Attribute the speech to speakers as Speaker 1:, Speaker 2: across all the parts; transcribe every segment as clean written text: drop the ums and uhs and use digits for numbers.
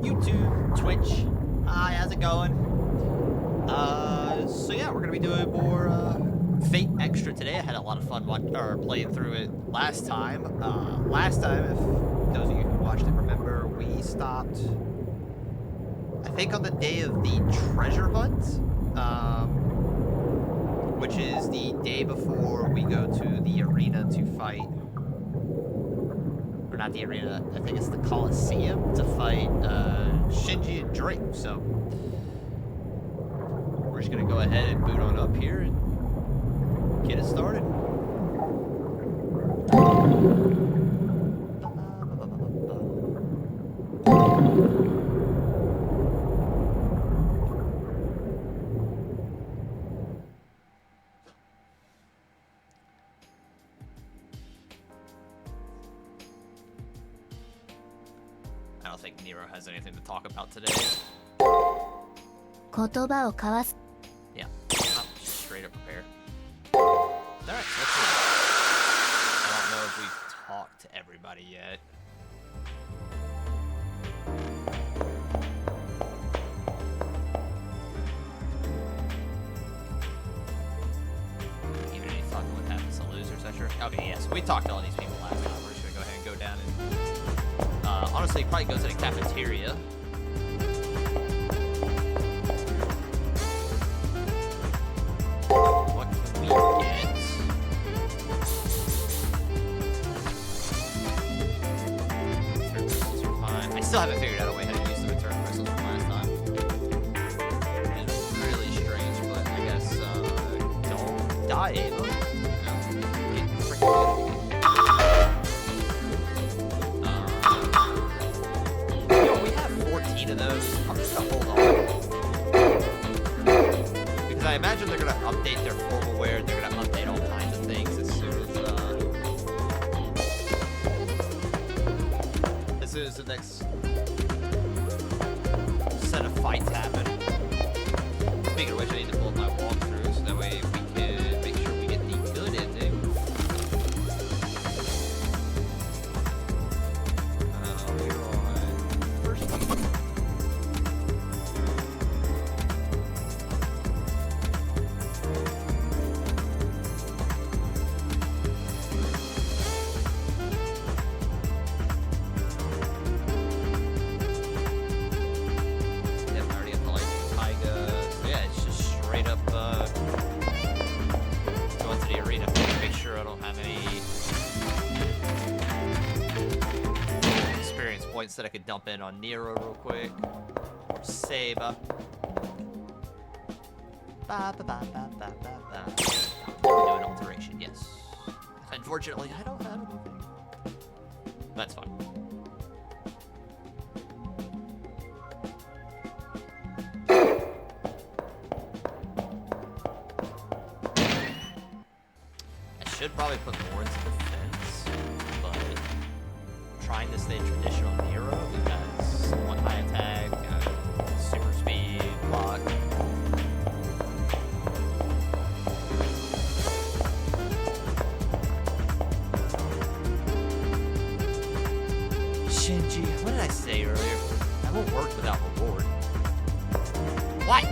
Speaker 1: YouTube, Twitch. Hi, how's it going? So yeah, we're gonna be doing more Fate Extra today. I had a lot of fun playing through it last time. Last time, if those of you who watched it remember, we stopped, I think, on the day of the treasure hunt, which is the day before we go to the arena to fight. Or not the arena, I think it's the Coliseum to fight Shinji and Drake. So we're just gonna go ahead and boot on up here and get it started. I don't think Nero has anything to talk about today. Yeah, I'm straight up prepared. Alright, so let's see. I don't know if we've talked to everybody yet. Even any thought what happens to losers, I sure. Okay, yeah, so we talked to all these people last time. We're just gonna go ahead and go down and honestly probably go to the cafeteria. What can we get? Return are fine. I still haven't figured out a way how to use the return crystals from last time. It's really strange, but I guess don't die, Ava. No, get freaking good. Of those. I'm just gonna hold on because I imagine they're gonna update their formalware. They're gonna update all kinds of things as soon as the next set of fights happen. Speaking of which, I need to pull up my walkthrough so that way we can make sure we get the good ending. We're on first week. That I could dump in on Nero real quick. Or save up. Do an alteration, yes. Unfortunately, I don't have anything. That's fine. I should probably put more into defense, but trying to stay traditional Nero because one high attack, super speed, block. Shinji, what did I say earlier? That won't work without reward. What?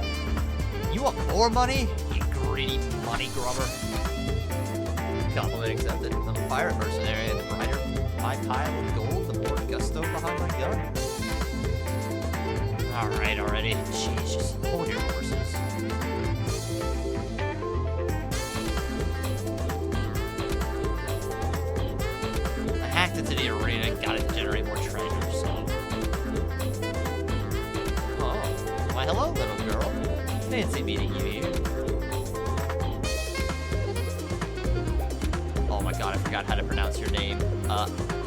Speaker 1: You want more money? You greedy money grubber. Compliment accepted. I'm a pirate mercenary, and the brighter my pile of gold, the more gusto behind my gun. Alright, already. Jeez, just hold your horses. I hacked into the arena and got it to generate more treasure, so. Oh. Why, hello, little girl. Fancy meeting you here. Oh my god, I forgot how to pronounce your name.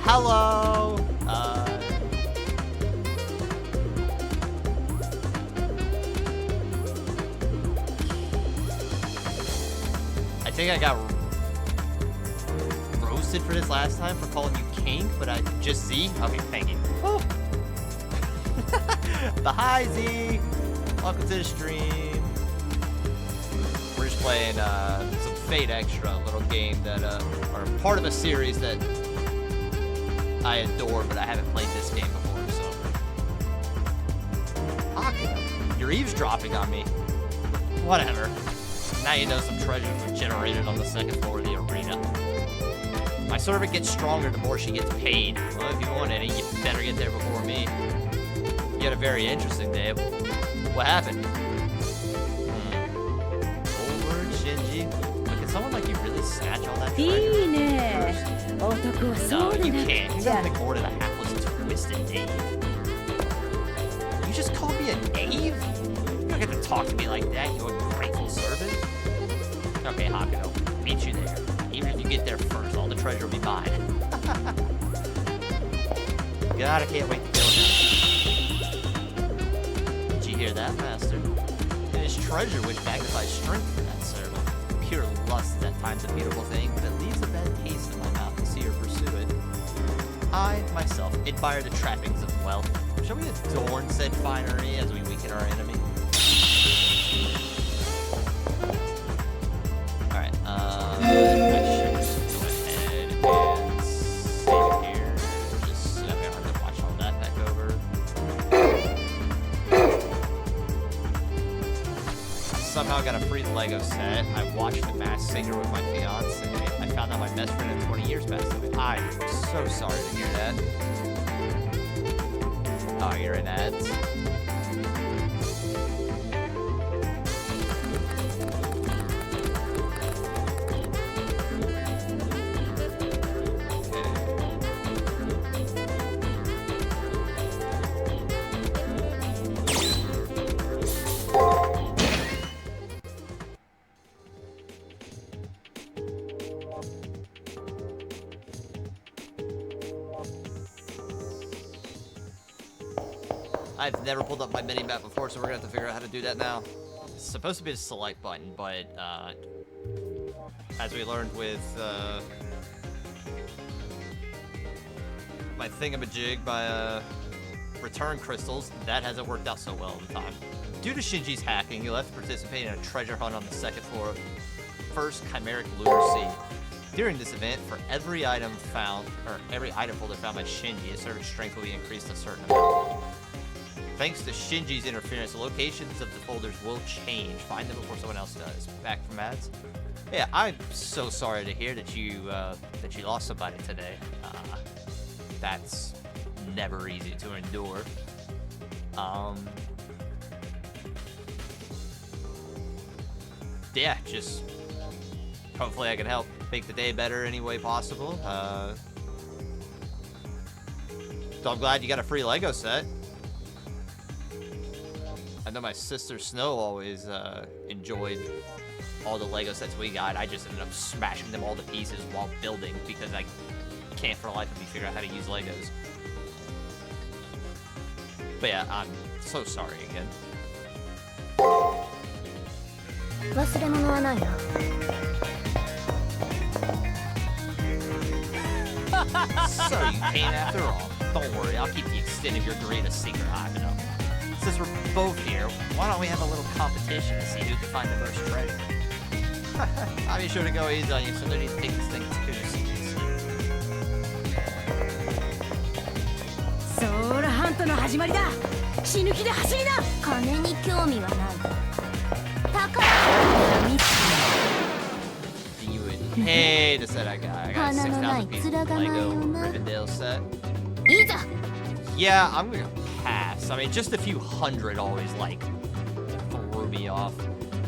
Speaker 1: Hello! I think I got roasted for this last time for calling you King, but I just Z. Okay, thank you. Oh. But hi, Z! Welcome to the stream. We're just playing some Fate Extra, a little game that are part of a series that I adore, but I haven't played this game before, so you're eavesdropping on me. Whatever. Now you know some treasures were generated on the second floor of the arena. My servant gets stronger the more she gets paid. Well, if you want any, you better get there before me. You had a very interesting day. What happened? Old word, Shinji. But can someone like you really snatch all that treasure? No, you can't. You're nothing more than a hapless, twisted knave. You just called me a knave? You don't get to talk to me like that, you ungrateful servant. Okay, Hakuno, meet you there. Even if you get there first, all the treasure will be mine. God, I can't wait to kill him. Did you hear that, master? It is treasure which magnifies strength for that servant. Pure lust is at times a beautiful thing, but it leaves a bad taste in my mouth to see her pursue it. I, myself, admire the trappings of wealth. Shall we adorn said finery as we weaken our enemy? Alright, I should just go ahead and save it here. Just so that we don't have to watch all that back over. I somehow got a free Lego set. I watched The Masked Singer with my fiance. I found out my best friend of 20 years passed away. I'm so sorry to hear that. Oh, you're in ads. I've never pulled up my mini-map before, so we're gonna have to figure out how to do that now. It's supposed to be the select button, but as we learned with my thingamajig, my return crystals, that hasn't worked out so well all the time. Due to Shinji's hacking, you'll have to participate in a treasure hunt on the second floor of First Chimeric Lunar Sea. During this event, for every item found, or every item folder found by Shinji, a servant's strength will be increased a certain amount. Thanks to Shinji's interference, the locations of the folders will change. Find them before someone else does. Back from ads. Yeah, I'm so sorry to hear that you lost somebody today. That's never easy to endure. Yeah, just hopefully I can help make the day better any way possible. So I'm glad you got a free Lego set. I know my sister Snow always enjoyed all the Lego sets we got. I just ended up smashing them all to pieces while building because I can't for the life of me figure out how to use Legos. But yeah, I'm so sorry again. So you came after all. Don't worry, I'll keep the extent of your greatest secret high enough. Since we're both here, why don't we have a little competition to see who can find the most treasure? I'll be sure to go easy on you so that you take this thing too seriously.
Speaker 2: Soul Hunt の始まりだ。死ぬ気で走りな。
Speaker 3: 金に興味はない。宝
Speaker 1: You would pay to set that guy. I got a 6,000 piece Lego Rivendell set.
Speaker 3: いざ。
Speaker 1: Yeah, I'm gonna pass. I mean, just a few hundred always, like, threw me off.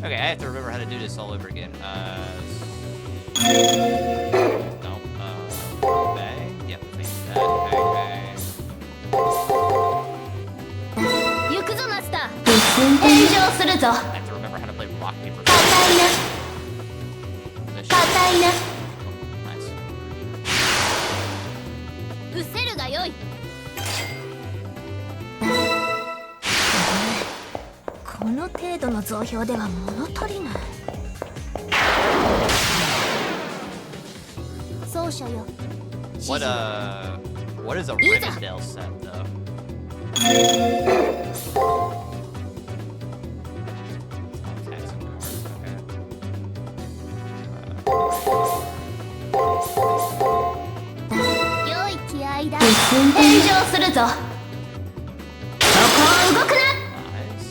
Speaker 1: Okay, I have to remember how to do this all over again. No, bang. Yep, fix that. Bang, bang.
Speaker 3: 行くぞマスター。炎上するぞ。
Speaker 1: I have to remember how to play rock, paper,
Speaker 3: 硬いな。
Speaker 1: scissors.
Speaker 3: 硬いな。
Speaker 1: Nice.
Speaker 3: 伏せるがよい。この程度の増票では物足りない。奏者よ。
Speaker 1: What is a Rivendell set, though? Okay.
Speaker 3: 良い気合いだ。炎上するぞ。そこを動くな。
Speaker 1: Nice.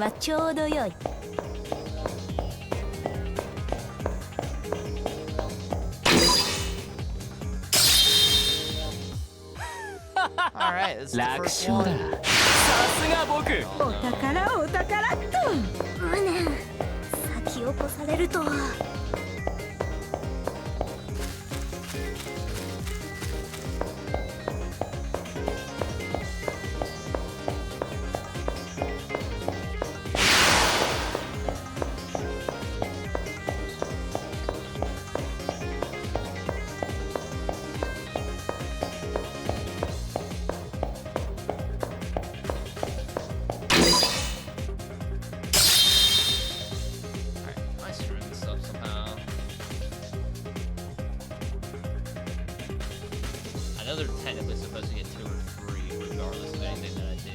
Speaker 3: はちょうどよい。
Speaker 1: Alright, this is the
Speaker 4: 楽
Speaker 1: first
Speaker 4: 勝だ。
Speaker 1: one.
Speaker 4: さすが僕。
Speaker 2: お宝お宝っと。
Speaker 3: 無念。先を越されるとは。
Speaker 1: Alright, am I screwing this up somehow? I know they're technically supposed to get 2 or 3 regardless of anything that I do.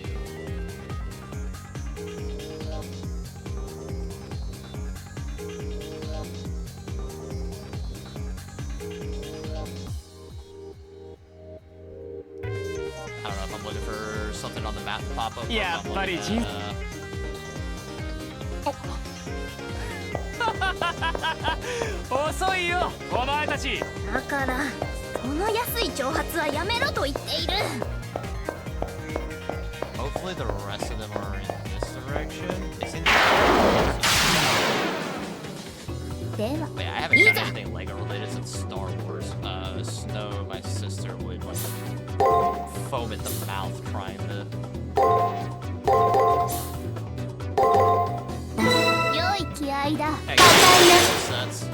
Speaker 1: I don't know if I'm looking for something on the map to pop up. or if I'm
Speaker 4: やっぱり
Speaker 1: looking at,
Speaker 4: 遅いよお前たち。
Speaker 3: だからその安い挑発はやめろと言っている。
Speaker 1: Hopefully the rest of them are in this direction. They seem to be-
Speaker 3: では
Speaker 1: Wait, I haven't done anything Lego related since Star Wars. Snow, my sister would like foam at the mouth trying to.
Speaker 3: 良い気合だ。
Speaker 1: Hey,
Speaker 3: 高い
Speaker 1: makes sense.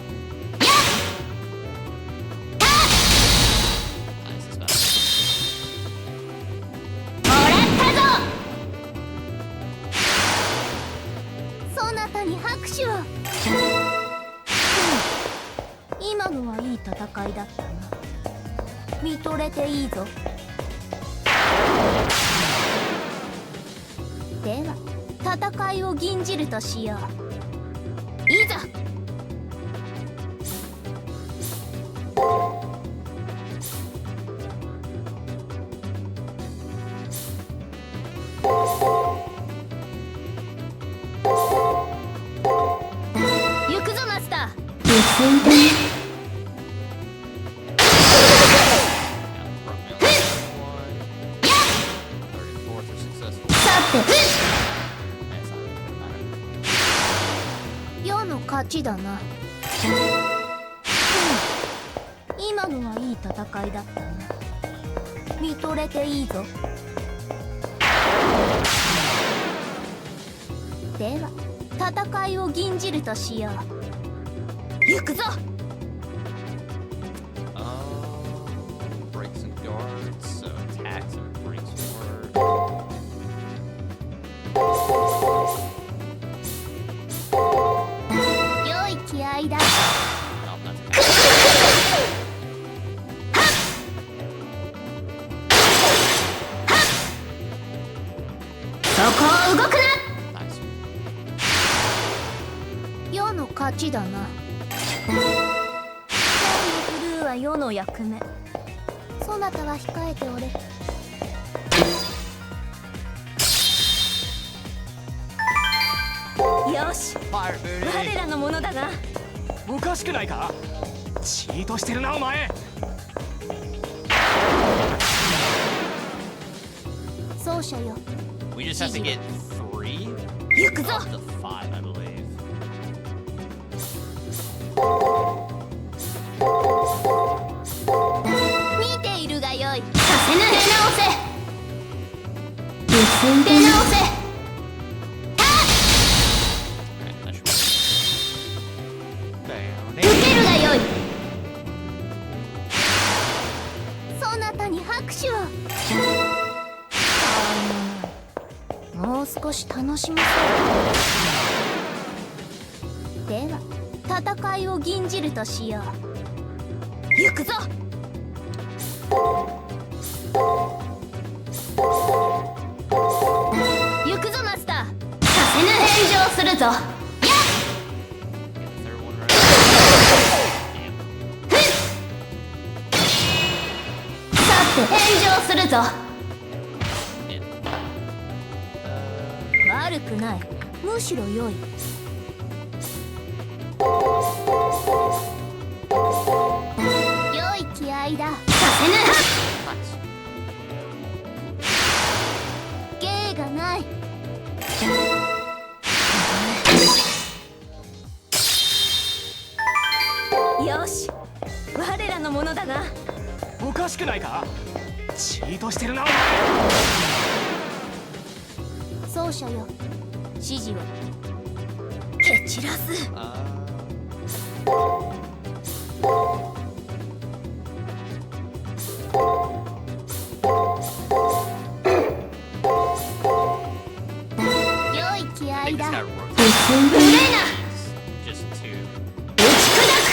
Speaker 1: Nice, it's better.
Speaker 3: な。もらったぞ。そなたに拍手を。今のはいい戦いだったな。見とれていいぞ。では戦いを吟じるとしよう。いざ。行くぞマスター。
Speaker 1: 34th are successful.
Speaker 3: さて
Speaker 1: That's not really matter.
Speaker 3: 世の勝ちだな。今のはいい戦いだったな。見とれていいぞ。では戦いを吟じるとしよう。行くぞ。
Speaker 1: Breaks and guards, so attacks and breaks forward.
Speaker 3: 良い気合だ。
Speaker 1: No, that's attacks.
Speaker 3: そこを動くな。
Speaker 1: Nice.
Speaker 3: 世の勝ちだな。今日のブルーは世の役目。そなたは控えておれ。よし、
Speaker 1: Fire booty.
Speaker 3: 我らのものだな。
Speaker 4: おかしくないか。チートしてるなお前。
Speaker 3: 奏者よ、
Speaker 1: We just have to get 3
Speaker 3: 行くぞ。
Speaker 1: of the 5, I believe.
Speaker 3: 見ているがよい。させぬ。出直せ。出直せ。
Speaker 1: Alright, that should work.
Speaker 3: 受けるがよい。そなたに拍手を。もう少し楽しませる。では戦いを吟じるとしよう。行くぞ。行くぞマスター。させぬ。返上するぞ。
Speaker 1: Get the third one right. Damn.
Speaker 3: さて返上するぞ。
Speaker 1: In.
Speaker 3: 悪くない。むしろ良い。良い気合いだ。させぬ。
Speaker 1: Nice.
Speaker 3: 芸がない。
Speaker 2: よし、我らのものだな。
Speaker 4: おかしくないか。チートしてるな。
Speaker 3: 奏者よ、指示を。蹴散らす。良い気合
Speaker 1: I
Speaker 3: い
Speaker 1: think this
Speaker 3: だ。
Speaker 1: guy
Speaker 3: 無
Speaker 1: rotates
Speaker 3: 礼な。
Speaker 1: just to.
Speaker 3: 打ち砕く。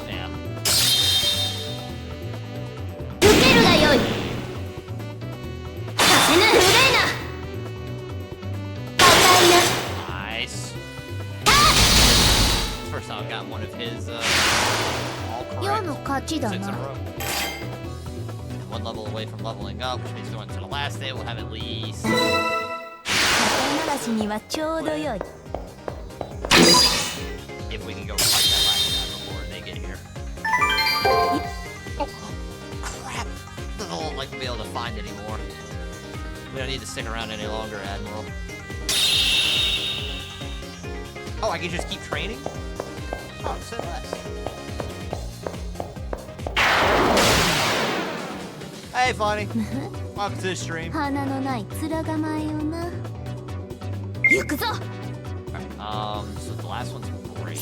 Speaker 1: Yeah.
Speaker 3: 受けるがよい。させぬ。無礼な。破壊な。
Speaker 1: Nice. First time I've gotten one of his all
Speaker 3: 世
Speaker 1: correct
Speaker 3: の勝ちだ
Speaker 1: six in a
Speaker 3: な。
Speaker 1: row. One level away from leveling up, which means going to the last day we'll have at least.
Speaker 2: 肩慣らしにはちょうどよい。
Speaker 1: If we can go fight that last guy before they get here. Oh, crap! I won't like be able to find anymore. We don't need to stick around any longer, Admiral. Oh, I can just keep training? Oh, say less. Hey, Funny. Welcome to the stream.
Speaker 3: 花のない面構えよな。行くぞ。
Speaker 1: So the last one's break.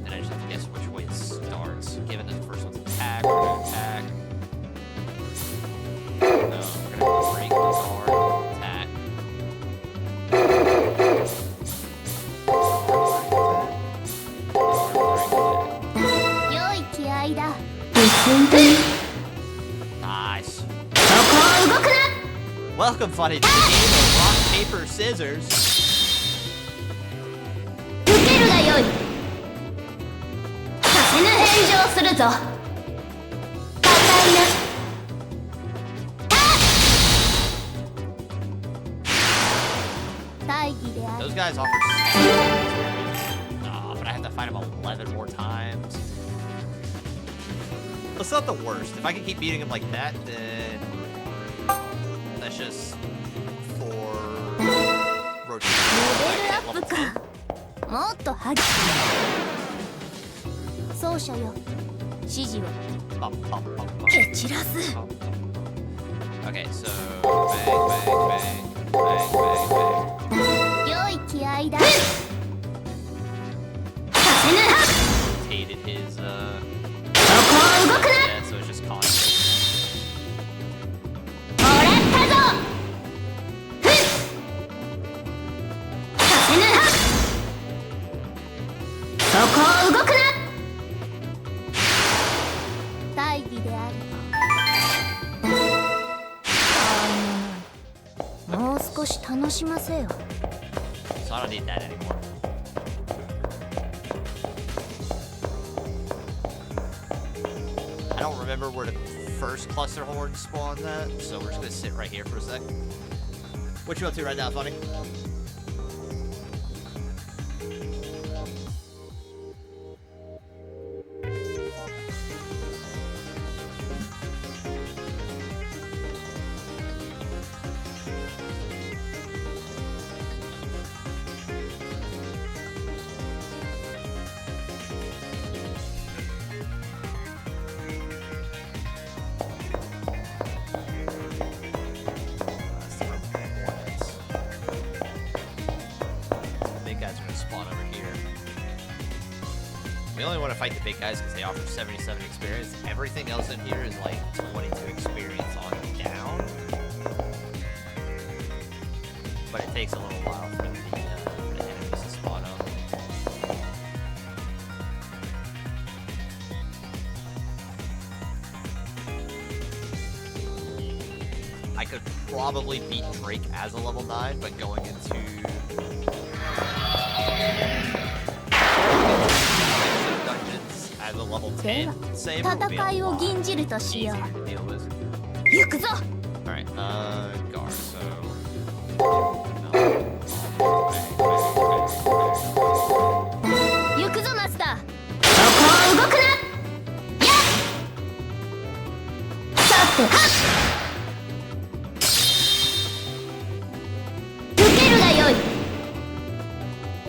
Speaker 1: Then I just have to guess which way it starts. Given that the first one's attack, we're gonna attack. No, we're gonna break, guard, attack. Guard,
Speaker 3: 良い気合いだ。
Speaker 1: nice.
Speaker 3: そこは動くな。
Speaker 1: Welcome, Funny, to the game of rock, paper, scissors.
Speaker 3: 受けるがよい。させぬ。返上するぞ。破壊な。大義である。
Speaker 1: Those guys offer. But I have to fight them 11 more times. That's not the worst. If I can keep beating him like that, then that's just for
Speaker 3: レベル
Speaker 1: rotation.
Speaker 3: アップか。もっと激しい。奏者よ、指示を。
Speaker 1: Bum, bum, bum, bum.
Speaker 3: 蹴散らす。
Speaker 1: Okay, so bang, bang, bang, bang, bang, bang.
Speaker 3: 良い気合いだ。させぬ。
Speaker 1: Rotated his
Speaker 3: そこは動くな。
Speaker 1: yeah, so it's just constant.
Speaker 3: もらったぞ。ふっ。させぬ。そこは動くな。大義である。もう少し楽しませよ。
Speaker 1: So I don't need that anymore. I don't remember where the first cluster horn spawned that, so we're just gonna sit right here for a sec. What you up to right now, Funny? That's the Hornets. The big guys are gonna spawn over here. We only want to fight the big guys because they offer 77 experience. Everything else in here is like 22 experience on down. But it takes a little while for the enemies to spawn up. I could probably beat Drake as a level 9, but going into dungeons as a level 10 saver would be a
Speaker 3: 戦いを
Speaker 1: lot
Speaker 3: 吟じるとしよ
Speaker 1: easier to deal with.
Speaker 3: う。行くぞ。
Speaker 1: Alright, guard, so
Speaker 3: 受けるがよい。打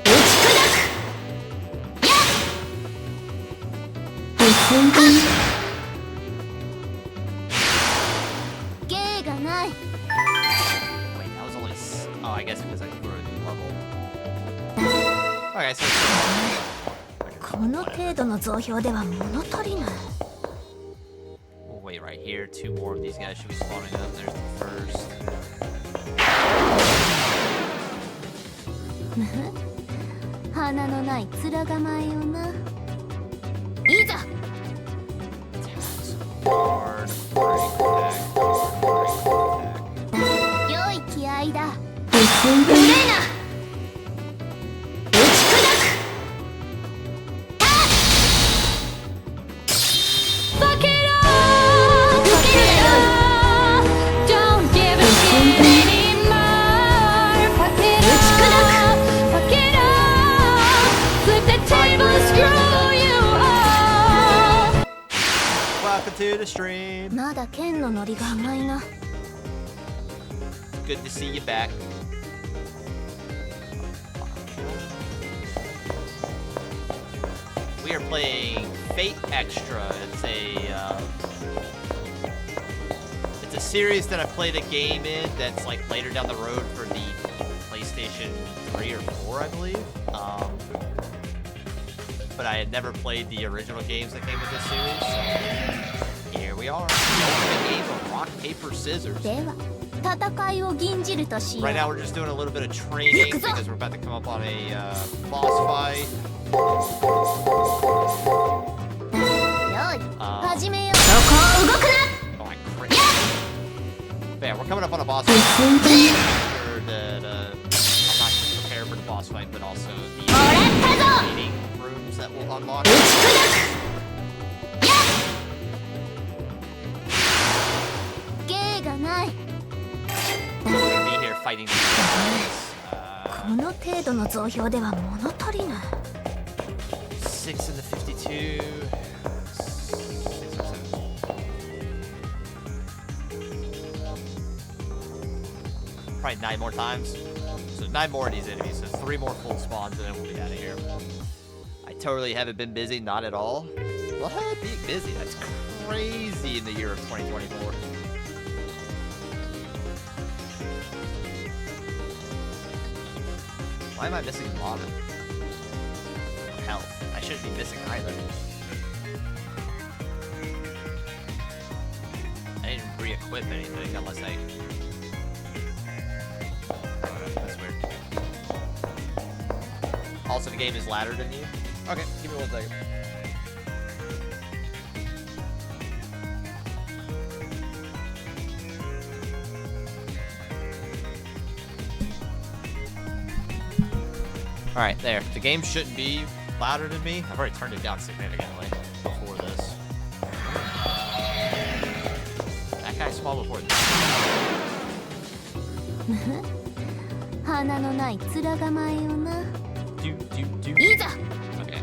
Speaker 3: ち砕く。やっ芸がない。
Speaker 1: Wait, that was only. Oh, I guess because I grew a new level. Okay, so.
Speaker 3: この程度の増票では物足りない。
Speaker 1: We'll wait right here. 2 more of these guys should be spawning up. There's the first.
Speaker 3: 花のない面構えよな。いざ。
Speaker 1: Hard break attack. Break attack.
Speaker 3: 良い気合いだ。無礼な。打ち砕く。Fuck it up! Fuck it up! Don't give a shit anymore! Fuck it up! Fuck it up! Flip the table, screw you all!
Speaker 1: Welcome to the stream.
Speaker 3: まだ剣のノリが甘いな。
Speaker 1: Good to see you back. We are playing Fate Extra. It's a series that I played a game in that's like later down the road for the PlayStation 3 or 4, I believe. But I had never played the original games that came with this series. So here we are. Ultimate game of rock, paper, scissors.
Speaker 3: では戦いを吟じるとしよう。
Speaker 1: Right now we're just doing a little bit of training because we're about to come up on a boss fight.
Speaker 3: よい、始めよう。そこを動くな。
Speaker 1: Oh, I crit. But yeah, we're coming up on a boss fight. I'm sure that I'm not just prepared for the boss fight, but also the meeting rooms that will unlock.
Speaker 3: 芸がない。
Speaker 1: We're gonna be here fighting these guys.
Speaker 3: この程度の増票では物足りない。
Speaker 1: 6 in the 52. 6 or 7. Probably 9 more times. So 9 more of these enemies. So 3 more full spawns, and then we'll be out of here. I totally haven't been busy, not at all. What? Being busy? That's crazy in the year of 2024. Why am I missing mana? Health. I shouldn't be missing either. I didn't re-equip anything unless I... That's weird. Also, the game is laddered than you? Okay, give me 1 second. Alright, there. The game shouldn't be louder than me. I've already turned it down significantly before this. That guy's small before this.
Speaker 3: 花のない面構えよな。
Speaker 1: Do.
Speaker 3: いざ。
Speaker 1: Okay,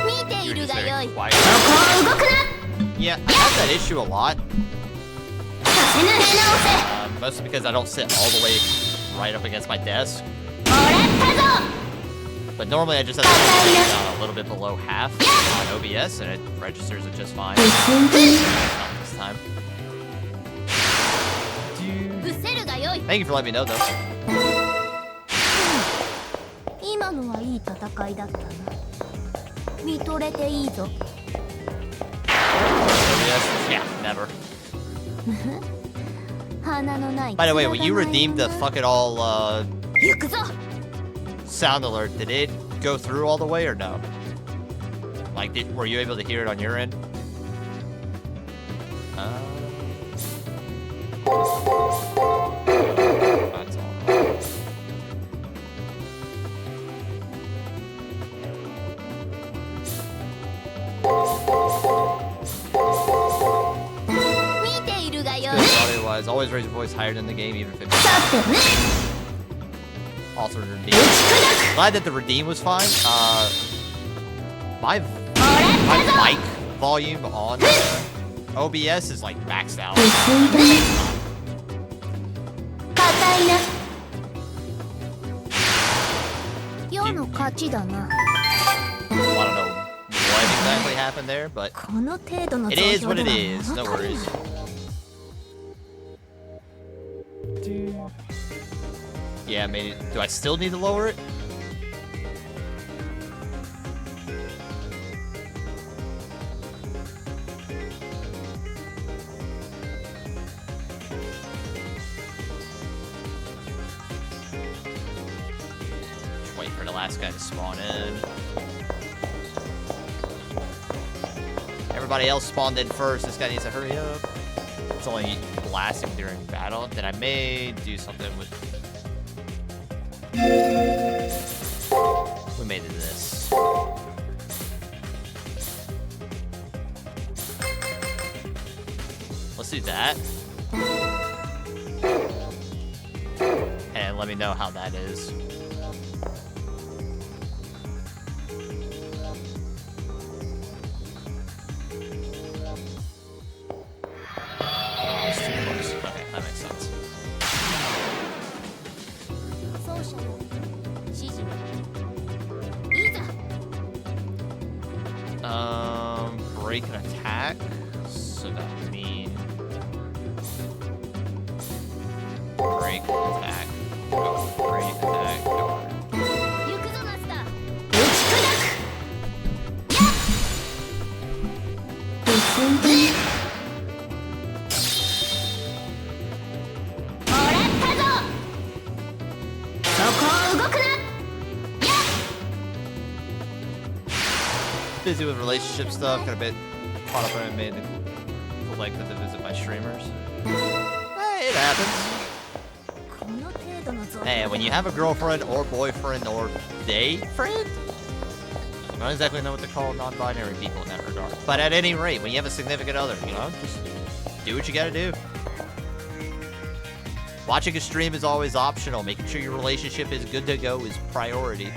Speaker 3: 見てい
Speaker 1: you're
Speaker 3: る
Speaker 1: just
Speaker 3: が
Speaker 1: very
Speaker 3: よい。
Speaker 1: quiet.
Speaker 3: そこを動くな。
Speaker 1: Yeah, I have that issue a lot.
Speaker 3: させぬへ直
Speaker 1: Mostly because I don't sit all the way right up against my desk.
Speaker 3: せ。もらったぞ。
Speaker 1: But normally I just have to sit a little bit below half on OBS and it registers it just fine. Not this time.
Speaker 3: 伏せるがよい。
Speaker 1: Thank you for letting me know though.
Speaker 3: 今のはいい戦いだったな。見とれていいぞ。
Speaker 1: OBS? Yeah, never.
Speaker 3: 花のない。
Speaker 1: By the way, when you redeemed the fuck it all
Speaker 3: 行くぞ。
Speaker 1: sound alert, did it go through all the way or no? Like, were you able to hear it on your end? That's all right.
Speaker 3: 見ているがよい。
Speaker 1: Good audio-wise, always raise your voice higher than the game, even if it...
Speaker 3: さてね。
Speaker 1: Also redeem. Glad that the redeem was fine. My mic volume on OBS is like maxed out.
Speaker 2: 硬いな世の勝ちだな
Speaker 1: I don't know what exactly happened there, but
Speaker 2: この程度の
Speaker 1: it
Speaker 2: 増
Speaker 1: is
Speaker 2: 票
Speaker 1: what
Speaker 2: で
Speaker 1: it
Speaker 2: は
Speaker 1: is. No
Speaker 2: 物足り
Speaker 1: worries.
Speaker 2: ない
Speaker 1: Yeah, I made it. Do I still need to lower it? Just wait for the last guy to spawn in. Everybody else spawned in first. This guy needs to hurry up. It's only blasting during battle. Then I may do something with... We made it to this. Let's do that. And let me know how that is. Oh, it's too close. Okay, that makes sense.
Speaker 2: 奏者よ指示いざ
Speaker 1: Break and attack. So that would mean break, attack, go, break, attack, go.
Speaker 2: 行くぞマスター打ち砕くやっもらったぞそこを動くなやっ
Speaker 1: Busy with relationship stuff, got a bit caught up when I made the length of the visit by streamers. Hey, it happens.
Speaker 2: この程度の増票
Speaker 1: Hey, when you have a girlfriend or boyfriend or they friend, I don't exactly know what to call non-binary people in that regard. But at any rate, when you have a significant other, you know, just do what you gotta do. Watching a stream is always optional. Making sure your relationship is good to go is priority.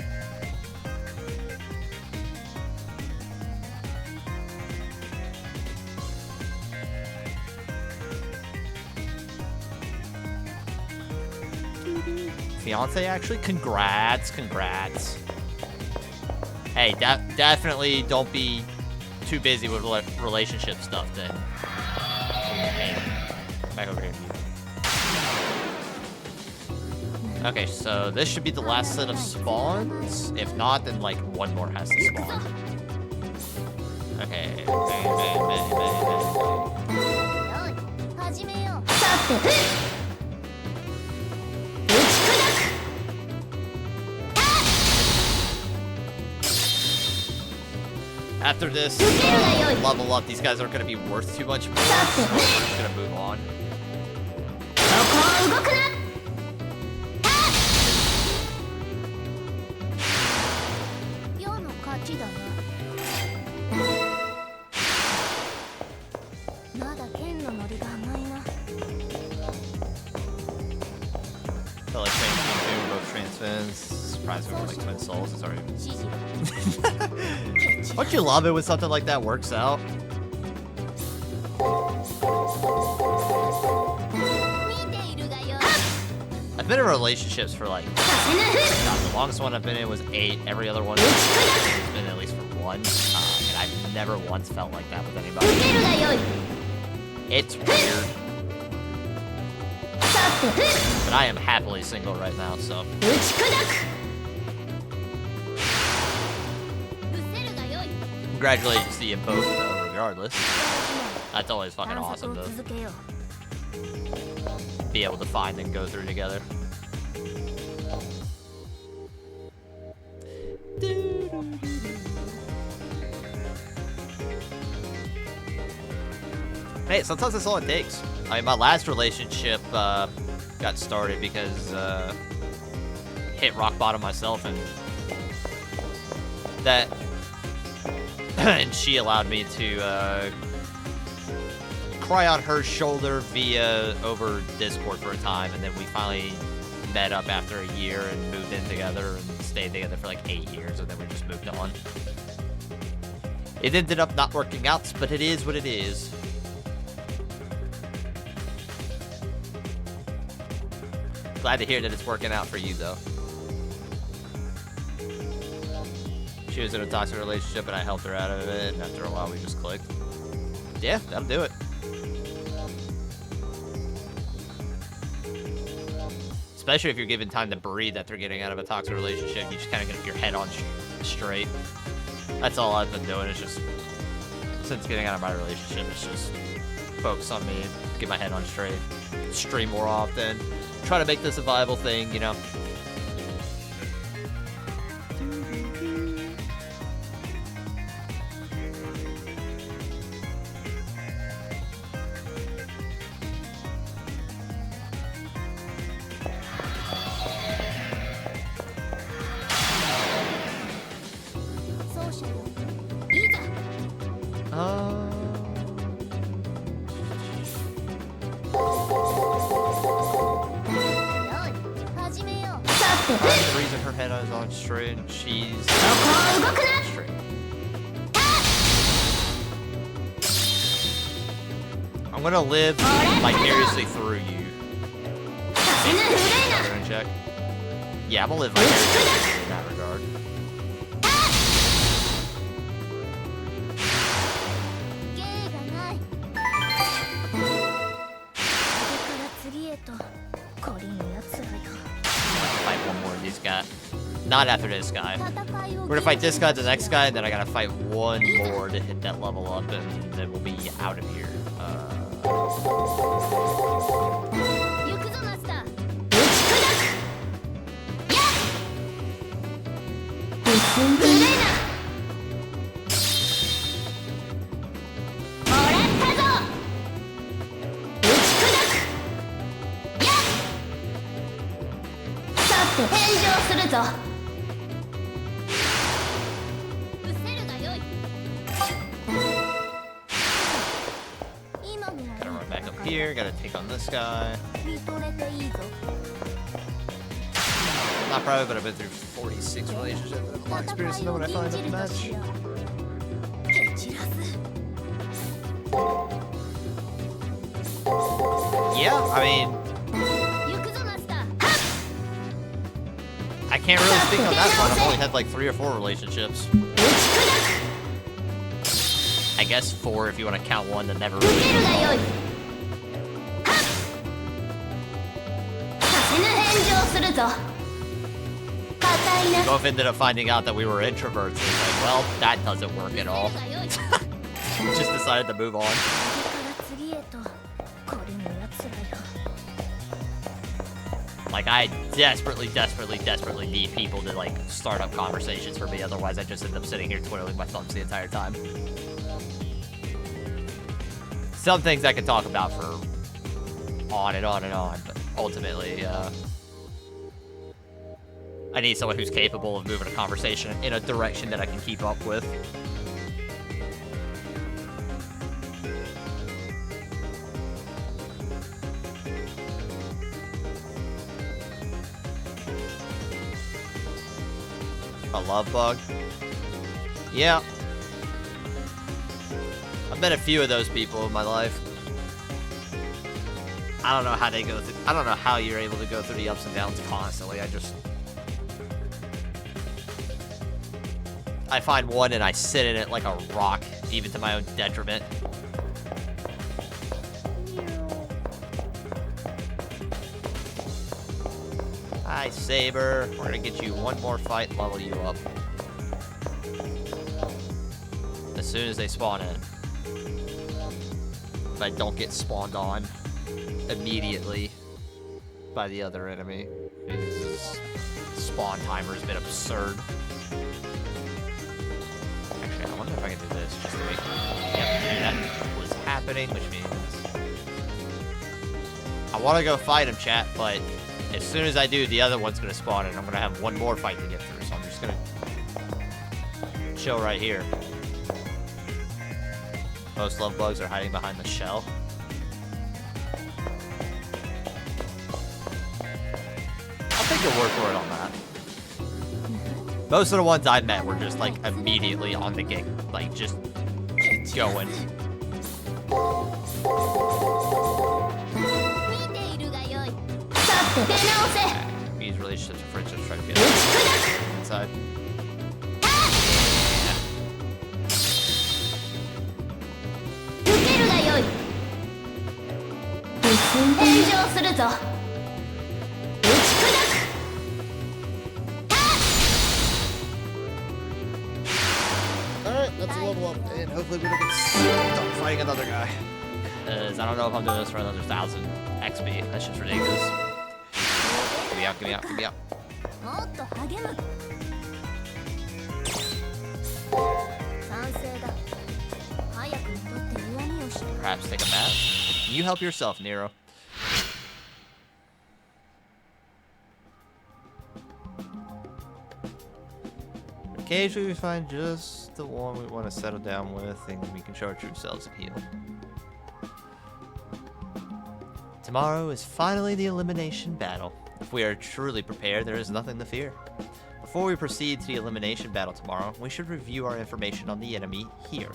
Speaker 1: Fiance, actually? Congrats. Hey, definitely don't be too busy with relationship stuff then. Hey, back over here. Okay, so this should be the last set of spawns. If not, then like one more has to spawn. Okay, bang, bang, bang, bang, bang.
Speaker 2: 始めようさて打ち砕く
Speaker 1: After this level up, these guys aren't going to be worth too much more, so we're just going to move on.
Speaker 2: そこを動くな世の勝ちだなまだ剣のノリが甘いな
Speaker 1: I feel like changing both transfins. Surprised we were like twin souls. It's already.
Speaker 2: 指示
Speaker 1: Don't you love it when something like that works out?
Speaker 2: 見ているがよ
Speaker 1: I've been in relationships for like,
Speaker 2: させなふ
Speaker 1: God, the longest one I've been in was 8. Every other one has been at least for 1. And I've never once felt like that with
Speaker 2: 受
Speaker 1: anybody.
Speaker 2: けるがよい
Speaker 1: It's weird,
Speaker 2: さて
Speaker 1: but I am happily single right now, so.
Speaker 2: 打ち砕く失せるがよい
Speaker 1: Congratulations to you both, though, regardless. That's always fucking
Speaker 2: 探
Speaker 1: awesome
Speaker 2: 索を
Speaker 1: to
Speaker 2: 続けよう
Speaker 1: be able to find and go through together. Hey, sometimes that's all it takes. I mean, my last relationship got started because hit rock bottom myself, and that and she allowed me to cry on her shoulder via over Discord for a time, and then we finally met up after a year and moved in together and stayed together for like 8 years, and then we just moved on. It ended up not working out, but it is what it is. Glad to hear that it's working out for you, though. She was in a toxic relationship, and I helped her out of it, and after a while, we just clicked. Yeah, that'll do it. Especially if you're given time to breathe after getting out of a toxic relationship, you just kind of get your head on straight. That's all I've been doing, is just, since getting out of my relationship, it's just focus on me, get my head on straight, stream more often, try to make this a viable thing, you know? The reason her head is on straight and she's straight. I'm gonna live vicariously through you. Check. Yeah, I'm gonna live vicariously through you in that regard. Fight one more of these guys. Not after this guy. We're gonna fight this guy, the next guy, and then I gotta fight one more to hit that level up, and then we'll be out of here. Gotta run back up here, gotta take on this guy. Not probably, but I've been through 46 relationships and I've a lot of experience to know what I find in the match. Yeah, I mean, I can't really speak on that one. I've only had like 3 or 4 relationships. I guess 4 if you want to count one that never really moved on. We both ended up finding out that we were introverts. And it's like, well, that doesn't work at all. Just decided to move on. Like, I desperately need people to, like, start up conversations for me. Otherwise, I just end up sitting here twiddling my thumbs the entire time. Some things I could talk about for on and on and on, but ultimately, I need someone who's capable of moving a conversation in a direction that I can keep up with. A love bug? Yeah. I've met a few of those people in my life. I don't know how they go through. I don't know how you're able to go through the ups and downs constantly. I find one and I sit in it like a rock, even to my own detriment. Hi, Saber. We're gonna get you one more fight and level you up. As soon as they spawn in. If I don't get spawned on immediately by the other enemy. His spawn timer has been absurd. Actually, I wonder if I can do this just to make... Yep, that was happening, which means... I want to go fight him, chat, but as soon as I do, the other one's going to spawn, and I'm going to have one more fight to get through, so I'm just going to chill right here. Most love bugs are hiding behind the shell. your word for it on that. Most of the ones I met were just like immediately on the gig, like just going.
Speaker 2: 見ているがよい。さって出直せ。
Speaker 1: These relationships are friends just trying to get
Speaker 2: 打ち砕
Speaker 1: inside.
Speaker 2: く。受けるがよい。炎上するぞ。打ち砕く。
Speaker 1: Alright, let's level up and hopefully we don't get stuck fighting another guy. Because I don't know if I'm doing this for another 1,000 XP. That's just ridiculous. Get me out, get me out, get me out.
Speaker 2: もっと励む。賛成だ。早く戻って弱みを知って。
Speaker 1: Perhaps take a bath. You help yourself, Nero. Occasionally we find just the one we want to settle down with and we can show our true selves and heal. Tomorrow is finally the elimination battle. If we are truly prepared, there is nothing to fear. Before we proceed to the elimination battle tomorrow, we should review our information on the enemy here.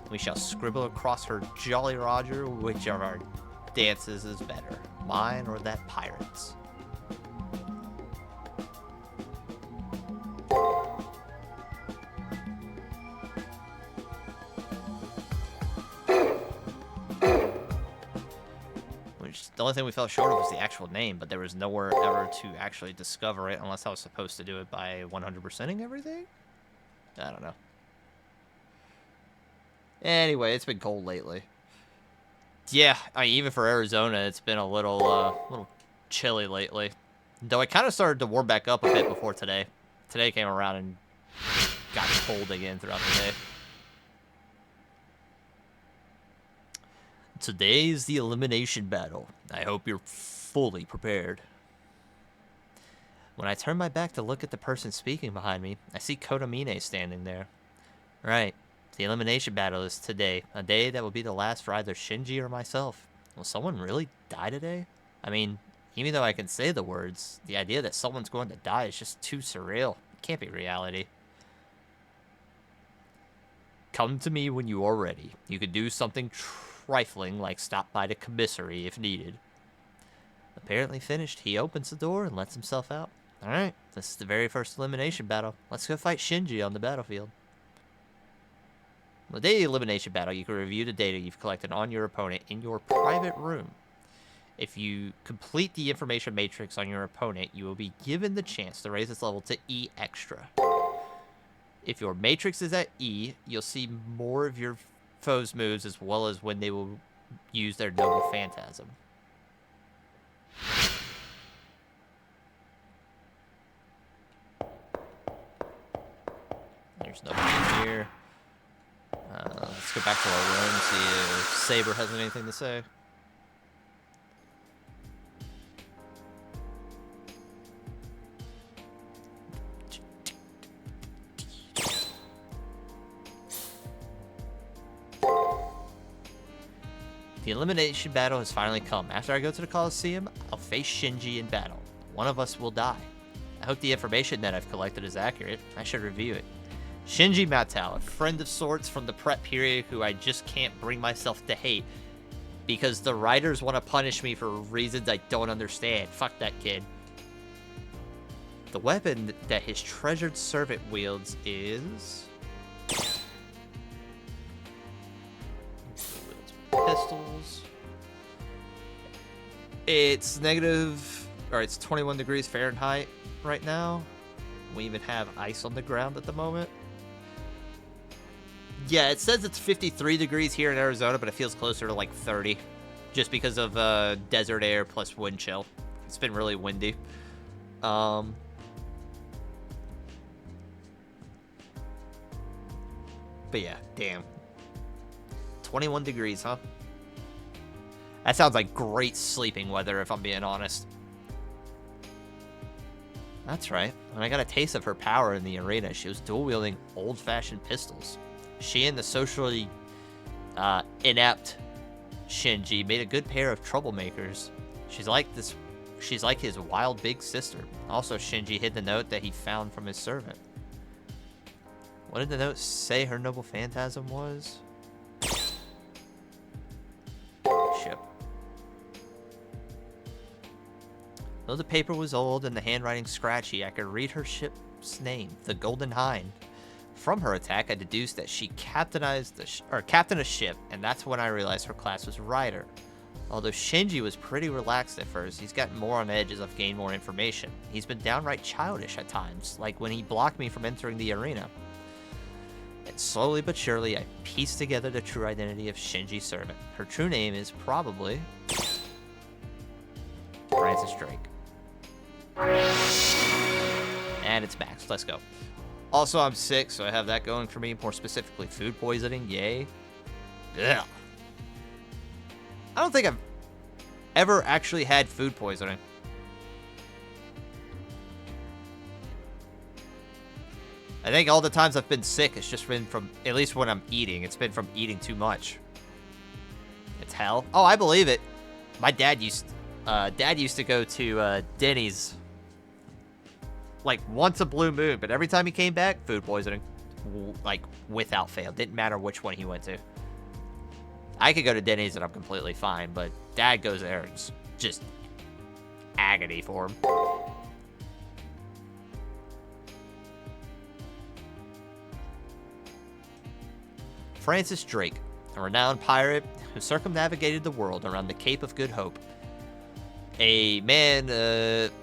Speaker 1: We shall scribble across her Jolly Roger which of our dances is better, mine or that pirate's. The only thing we fell short of was the actual name, but there was nowhere ever to actually discover it unless I was supposed to do it by 100%ing everything? I don't know. Anyway, it's been cold lately. Yeah, I mean, even for Arizona, it's been a little chilly lately. Though it kind of started to warm back up a bit before today. Today came around and got cold again throughout the day. Today is the elimination battle. I hope you're fully prepared. When I turn my back to look at the person speaking behind me, I see Kotomine standing there. Right, the elimination battle is today, a day that will be the last for either Shinji or myself. Will someone really die today? I mean, even though I can say the words, the idea that someone's going to die is just too surreal. It can't be reality. Come to me when you are ready. You can do something trifling like stop by the commissary if needed. Apparently finished, he opens the door and lets himself out. Alright, this is the very first elimination battle. Let's go fight Shinji on the battlefield. On the day of the elimination battle, you can review the data you've collected on your opponent in your private room. If you complete the information matrix on your opponent, you will be given the chance to raise its level to E extra. If your matrix is at E, you'll see more of your foes' moves as well as when they will use their noble phantasm. There's nobody here. Let's go back to our room, see if Saber has anything to say. The elimination battle has finally come. After I go to the Coliseum, I'll face Shinji in battle. One of us will die. I hope the information that I've collected is accurate. I should review it. Shinji Matao, a friend of sorts from the prep period who I just can't bring myself to hate because the writers want to punish me for reasons I don't understand. Fuck that kid. The weapon that his treasured servant wields is... pistols. It's it's 21 degrees Fahrenheit right now. We even have ice on the ground at the moment. Yeah, it says it's 53 degrees here in Arizona, but it feels closer to like 30 just because of desert air plus wind chill. It's been really windy. But yeah, damn. 21 degrees, huh? That sounds like great sleeping weather, if I'm being honest. That's right. When I got a taste of her power in the arena, she was dual-wielding old-fashioned pistols. She and the socially inept Shinji made a good pair of troublemakers. She's like this She's like his wild big sister. Also, Shinji hid the note that he found from his servant. What did the note say her noble phantasm was? Ship. Though the paper was old and the handwriting scratchy, I could read her ship's name, the Golden Hind. From her attack, I deduced that she captained a ship, and that's when I realized her class was Rider. Although Shinji was pretty relaxed at first, he's gotten more on edge as I've gained more information. He's been downright childish at times, like when he blocked me from entering the arena. And slowly but surely, I pieced together the true identity of Shinji's servant. Her true name is probably Francis Drake. And it's Max. Let's go. Also, I'm sick, so I have that going for me. More specifically, food poisoning. Yay. Yeah. I don't think I've ever actually had food poisoning. I think all the times I've been sick, it's just been from, at least when I'm eating, it's been from eating too much. It's hell. Oh, I believe it. My dad used to go to Denny's like once a blue moon, but every time he came back, food poisoning. Like, without fail. Didn't matter which one he went to. I could go to Denny's and I'm completely fine, but Dad goes there and it's just agony for him. Francis Drake, a renowned pirate who circumnavigated the world around the Cape of Good Hope. A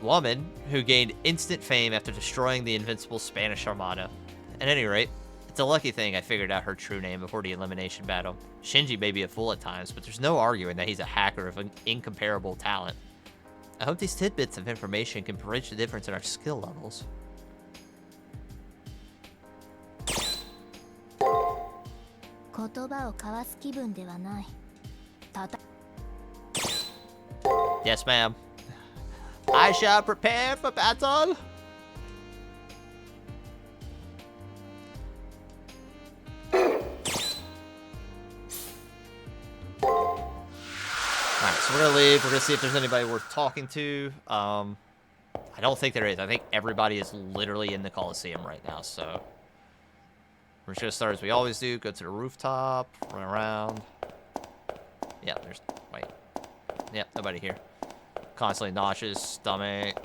Speaker 1: woman who gained instant fame after destroying the invincible Spanish Armada. At any rate, it's a lucky thing I figured out her true name before the elimination battle. Shinji may be a fool at times, but there's no arguing that he's a hacker of an incomparable talent. I hope these tidbits of information can bridge the difference in our skill levels. Yes, ma'am. I shall prepare for battle. Alright, so we're gonna leave. We're gonna see if there's anybody worth talking to. I don't think there is. I think everybody is literally in the Coliseum right now, so we're just gonna start as we always do. Go to the rooftop, run around. Yeah, Yep, nobody here. Constantly nauseous, stomach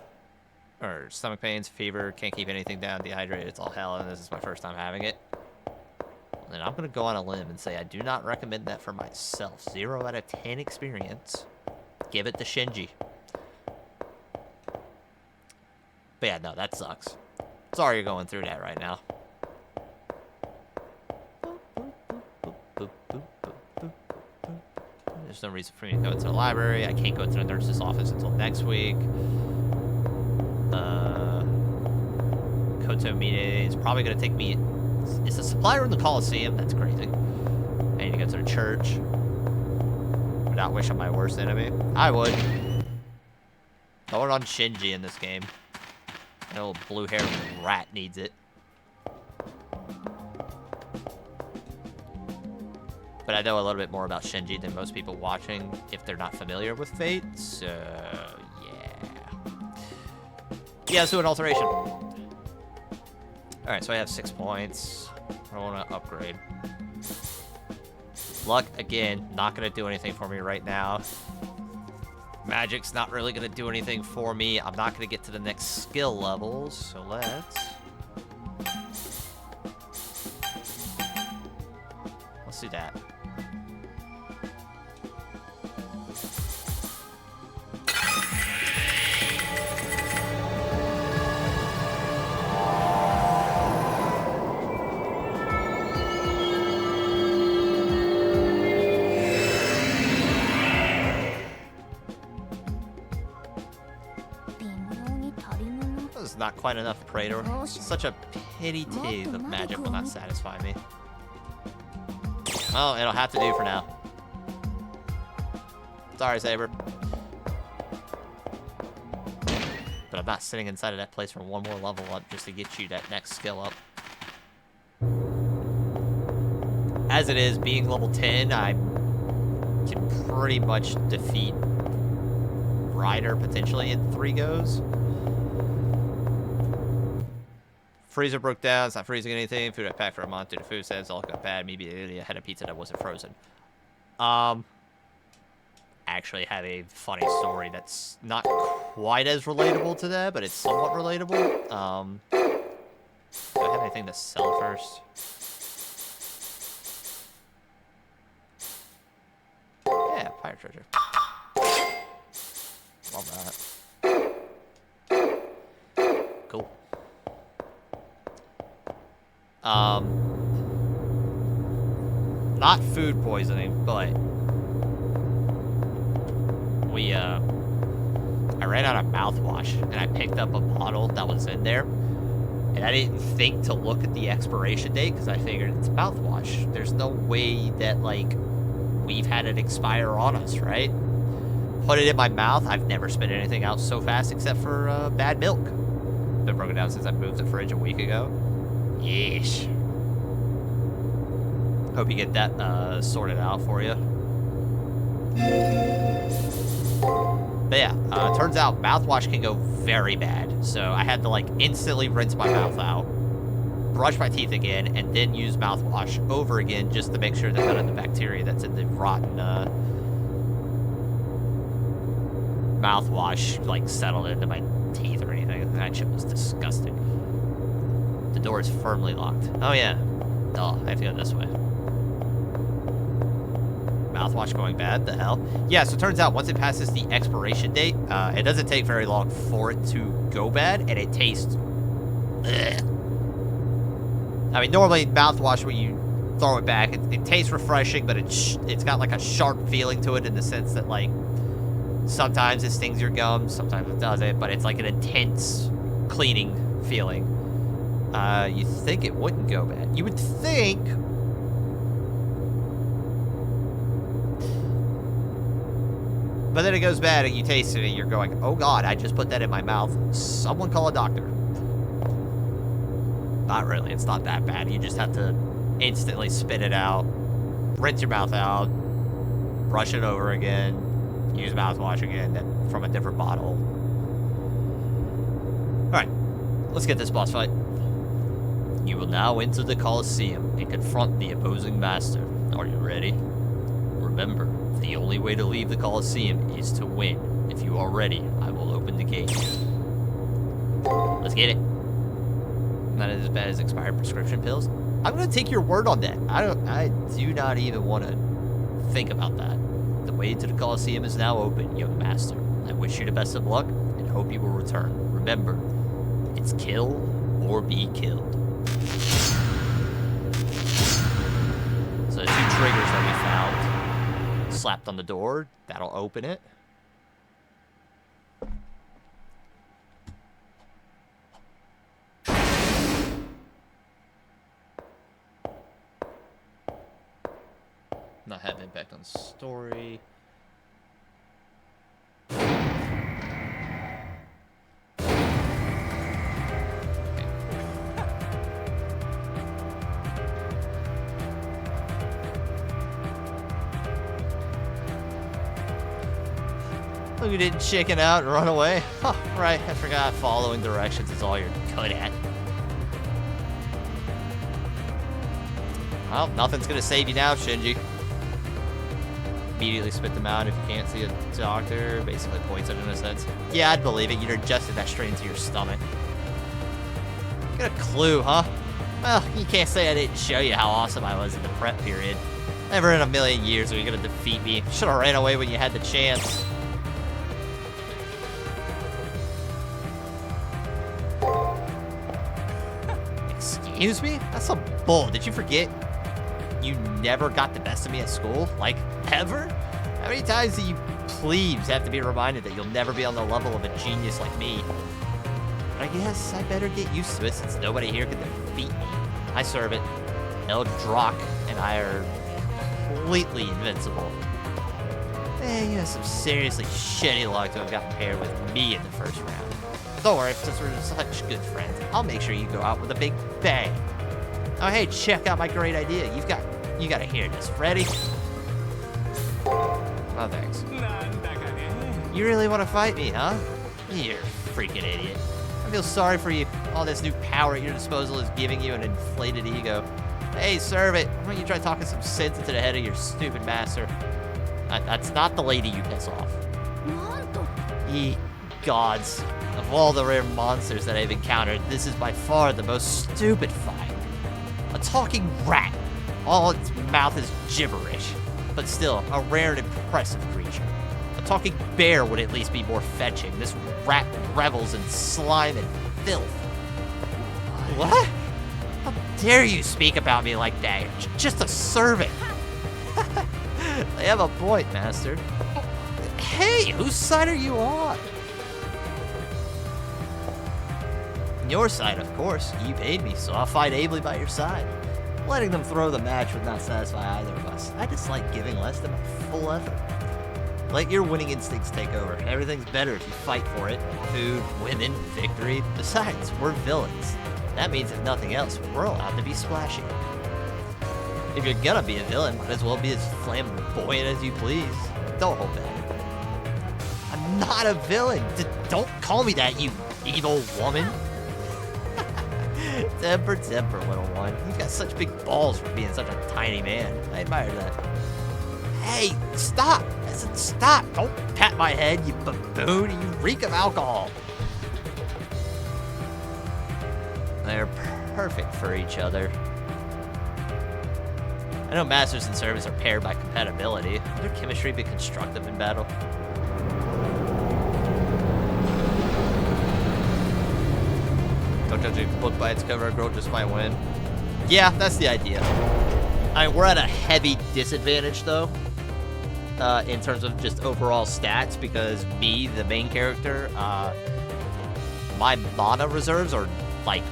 Speaker 1: pains, fever, can't keep anything down, dehydrated, it's all hell, and this is my first time having it. And I'm gonna go on a limb and say I do not recommend that for myself. 0 out of 10 experience. Give it to Shinji. But yeah, no, that sucks. Sorry you're going through that right now. There's no reason for me to go into the library. I can't go into the nurse's office until next week. Kotomine is probably going to take me... Is the supply room the Coliseum? That's crazy. I need to go to the church. Would not wish on my worst enemy. I would. Going on Shinji in this game. That little blue-haired rat needs it. But I know a little bit more about Shinji than most people watching if they're not familiar with Fate, so yeah. Yeah, let's do an alteration. Alright, so I have 6 points. I want to upgrade. Luck, again, not going to do anything for me right now. Magic's not really going to do anything for me. I'm not going to get to the next skill levels, so let's do that. Not quite enough Praetor. Such a pity teeth of magic will not satisfy me. Oh, it'll have to do for now. Sorry, Saber. But I'm not sitting inside of that place for one more level up just to get you that next skill up. As it is, being level 10, I can pretty much defeat Rider potentially in 3 goes. Freezer broke down. It's not freezing anything. Food I packed for a month. Due to food sales, all got bad. Maybe I had a pizza that wasn't frozen. Actually have a funny story that's not quite as relatable to that, but it's somewhat relatable. Do I have anything to sell first? Yeah, pirate treasure. Love that. Cool. Not food poisoning, but I ran out of mouthwash, and I picked up a bottle that was in there, and I didn't think to look at the expiration date, because I figured it's mouthwash. There's no way that, like, we've had it expire on us, right? Put it in my mouth. I've never spit anything out so fast except for bad milk. Been broken down since I moved the fridge a week ago. Yeesh. Hope you get that sorted out for you. But yeah, turns out mouthwash can go very bad. So I had to, like, instantly rinse my mouth out, brush my teeth again, and then use mouthwash over again just to make sure that none of the bacteria that's in the rotten mouthwash, like, settled into my teeth or anything. That shit was disgusting. The door is firmly locked. Oh, yeah. Oh, I have to go this way. Mouthwash going bad? The hell? Yeah, so it turns out once it passes the expiration date, it doesn't take very long for it to go bad, and it tastes... Ugh. I mean, normally mouthwash, when you throw it back, it tastes refreshing, but it's got, like, a sharp feeling to it in the sense that, like, sometimes it stings your gums, sometimes it doesn't, but it's like an intense cleaning feeling. You think it wouldn't go bad. You would think... But then it goes bad and you taste it and you're going, oh god, I just put that in my mouth. Someone call a doctor. Not really, it's not that bad. You just have to instantly spit it out, rinse your mouth out, brush it over again, use mouthwash again from a different bottle. Alright, let's get this boss fight. You will now enter the Colosseum and confront the opposing master. Are you ready? Remember, the only way to leave the Colosseum is to win. If you are ready, I will open the gate. Let's get it. Not as bad as expired prescription pills. I'm gonna take your word on that. I do not even want to think about that. The way to the Colosseum is now open, young master. I wish you the best of luck and hope you will return. Remember, it's kill or be killed. So the 2 triggers that we found. Slapped on the door. That'll open it. Not have impact on story. Look, you didn't chicken out and run away. Huh, right, I forgot following directions is all you're good at. Well, nothing's gonna save you now, Shinji. Immediately spit them out if you can't see a doctor. Basically poison in a sense. Yeah, I'd believe it. You'd adjusted that strain to your stomach. Got a clue, huh? Well, you can't say I didn't show you how awesome I was in the prep period. Never in a million years were you gonna defeat me. Should've ran away when you had the chance. Excuse me? That's some bull. Did you forget you never got the best of me at school? Like, ever? How many times do you plebes have to be reminded that you'll never be on the level of a genius like me? But I guess I better get used to it since nobody here can defeat me. I serve it. El Drock and I are completely invincible. Man, you have some seriously shitty luck to have gotten paired with me in the first round. Don't worry, since we're such good friends, I'll make sure you go out with a big bang. Oh, hey, check out my great idea. You gotta hear this. Ready? Oh, thanks. You really want to fight me, huh? You're a freaking idiot. I feel sorry for you. All this new power at your disposal is giving you an inflated ego. Hey, servant, why don't you try talking some sense into the head of your stupid master? That's not the lady you piss off. Ye gods, of all the rare monsters that I've encountered, this is by far the most stupid fight. A talking rat. All its mouth is gibberish, but still a rare and impressive creature. A talking bear would at least be more fetching. This rat revels in slime and filth. What? How dare you speak about me like that? You're just a servant. They have a point, master. Hey, whose side are you on? Your side, of course. You paid me, so I'll fight ably by your side. Letting them throw the match would not satisfy either of us. I dislike giving less than my full effort. Let your winning instincts take over. Everything's better if you fight for it. Food, women, victory. Besides, we're villains. That means, if nothing else, we're allowed to be splashy. If you're gonna be a villain, might as well be as flamboyant as you please. Don't hold back. I'm not a villain. Don't call me that, you evil woman. Temper, little one. You've got such big balls for being such a tiny man. I admire that. Hey, stop! I said stop! Don't pat my head, you baboon! You reek of alcohol! They're perfect for each other. I know masters and servants are paired by compatibility. Would their chemistry be constructive in battle? Don't judge a book by its cover, a girl just might win. Yeah, that's the idea. I mean, we're at a heavy disadvantage, though, in terms of just overall stats, because me, the main character, my mana reserves are, like,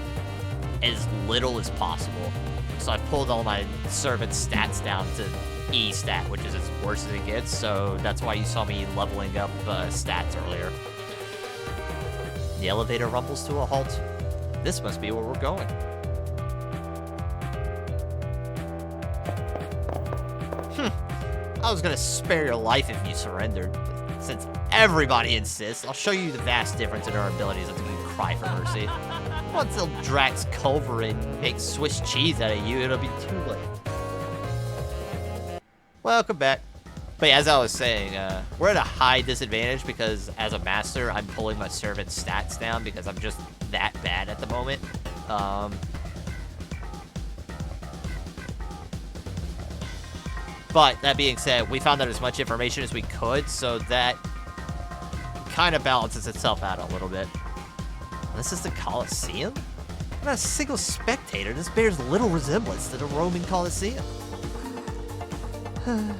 Speaker 1: as little as possible. So I've pulled all my servant stats down to E stat, which is as worst as it gets, so that's why you saw me leveling up stats earlier. The elevator rumbles to a halt. This must be where we're going. I was gonna spare your life if you surrendered. But since everybody insists, I'll show you the vast difference in our abilities until you cry for mercy. Once Drax Culverin makes Swiss cheese out of you, it'll be too late. Welcome back. But yeah, as I was saying, we're at a high disadvantage because as a master, I'm pulling my servant stats down because I'm just that bad at the moment. But that being said, we found out as much information as we could, so that kind of balances itself out a little bit. This is the Colosseum? I'm not a single spectator. This bears little resemblance to the Roman Colosseum.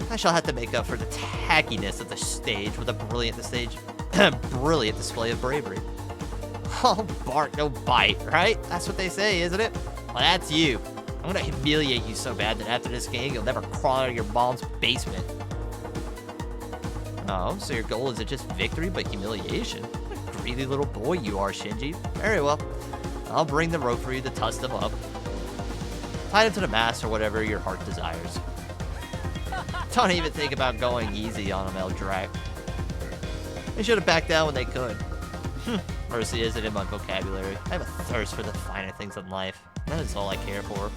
Speaker 1: I shall have to make up for the tackiness of the stage with a brilliant display of bravery. Oh, bark, no bite, right? That's what they say, isn't it? Well, that's you. I'm gonna humiliate you so bad that after this game, you'll never crawl out of your mom's basement. Oh, so your goal isn't just victory, but humiliation? What a greedy little boy you are, Shinji. Very well. I'll bring the rope for you to tuss them up. Tie them to the mast or whatever your heart desires. Don't even think about going easy on them, Eldrac. They should have backed down when they could. Mercy isn't in my vocabulary. I have a thirst for the finer things in life. That is all I care for.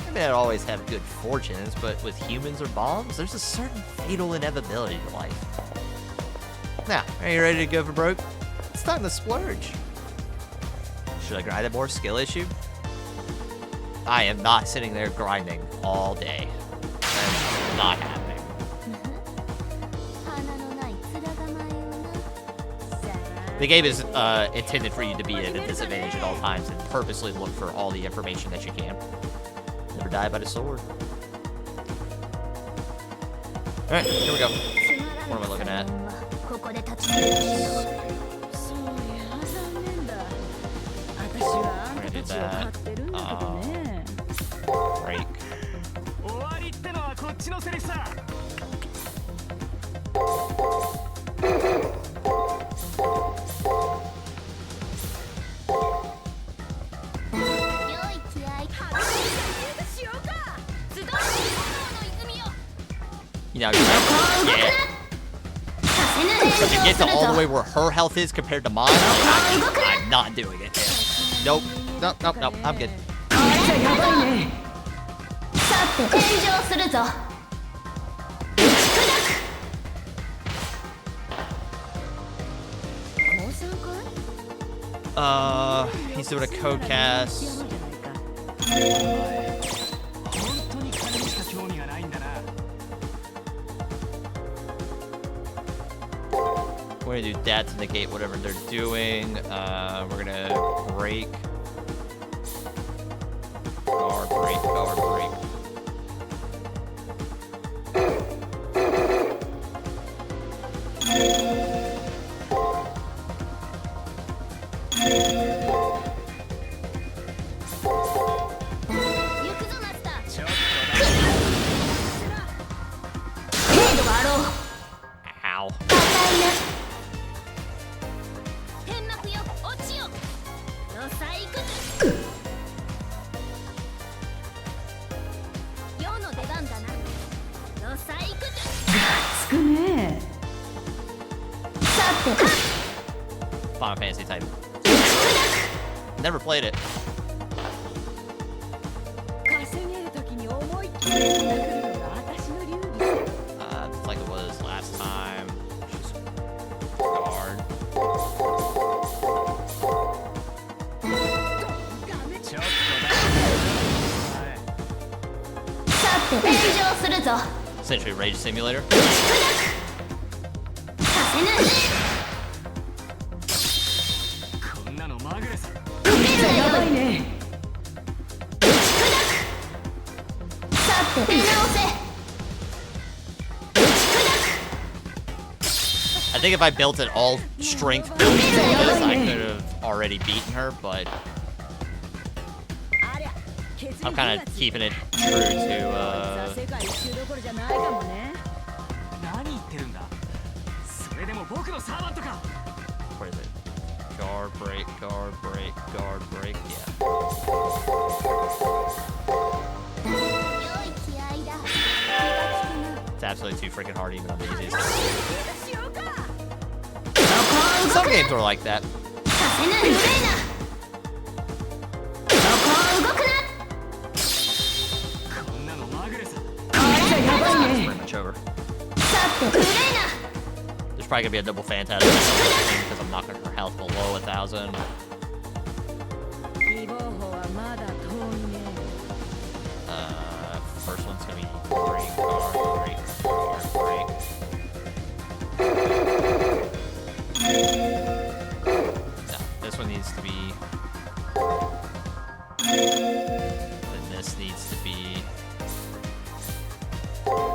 Speaker 1: I may not always have good fortunes, but with humans or bombs, there's a certain fatal inevitability to life. Now, are you ready to go for broke? It's time to splurge. Should I grind a more skill issue? I am not sitting there grinding all day. That's not happening. The game is intended for you to be at a disadvantage at all times and purposely look for all the information that you can. Never die by the sword. Alright, here we go. What am I looking at? We're gonna do that. Break. You know, yeah. But to get to all the way where her health is compared to mine, I'm not doing it. Nope. Nope, nope, nope. I'm good.
Speaker 2: さて炎上するぞ。
Speaker 1: He's doing a code cast.
Speaker 4: 本当に金にしか興味がないんだな。
Speaker 1: We're gonna do that to negate whatever they're doing. We're gonna break. Guard break, guard break. Ow.
Speaker 2: 天幕よ落ちよ。ロサイク世の出番だな。ロサイク
Speaker 3: つくね。
Speaker 2: さて
Speaker 1: Final Fantasy type. Never played it.
Speaker 3: 稼げるときに思いっきり飛んでくるのが私の流儀。
Speaker 1: It's like it was last time. Just guard.
Speaker 4: ちょっとだ。
Speaker 2: さて炎上するぞ。
Speaker 1: Essentially Rage Simulator.
Speaker 2: させぬ。
Speaker 4: こんなのまぐれさ。
Speaker 2: 受ける
Speaker 3: や
Speaker 2: がよい。
Speaker 3: ばいね。
Speaker 2: さて出直せ。
Speaker 1: I think if I built it all strength build for this, I could have already beaten her, but I'm kind of keeping it true to,
Speaker 3: 世界一周どころじゃないかもね。
Speaker 4: 何言ってるんだ。それでも僕のサーバントか。
Speaker 1: where is it? Guard break, guard break, guard break, yeah.
Speaker 2: 良い気合いだ。気が
Speaker 1: It's absolutely too freaking hard even on the easiest.
Speaker 2: 利くな。しようか。
Speaker 1: Some games are like that.
Speaker 2: させぬ。無礼な。そこを動くな。
Speaker 4: こんなのまぐれさ。
Speaker 3: やばいね。
Speaker 1: Pretty much over.
Speaker 2: さて無礼な。
Speaker 1: There's probably gonna be a double phantasm because I'm knocking her health below 1,000.
Speaker 3: 非合法はまだ遠いね。
Speaker 1: First one's gonna be break, guard, break, guard, break. No, this one needs to be. Then this needs to be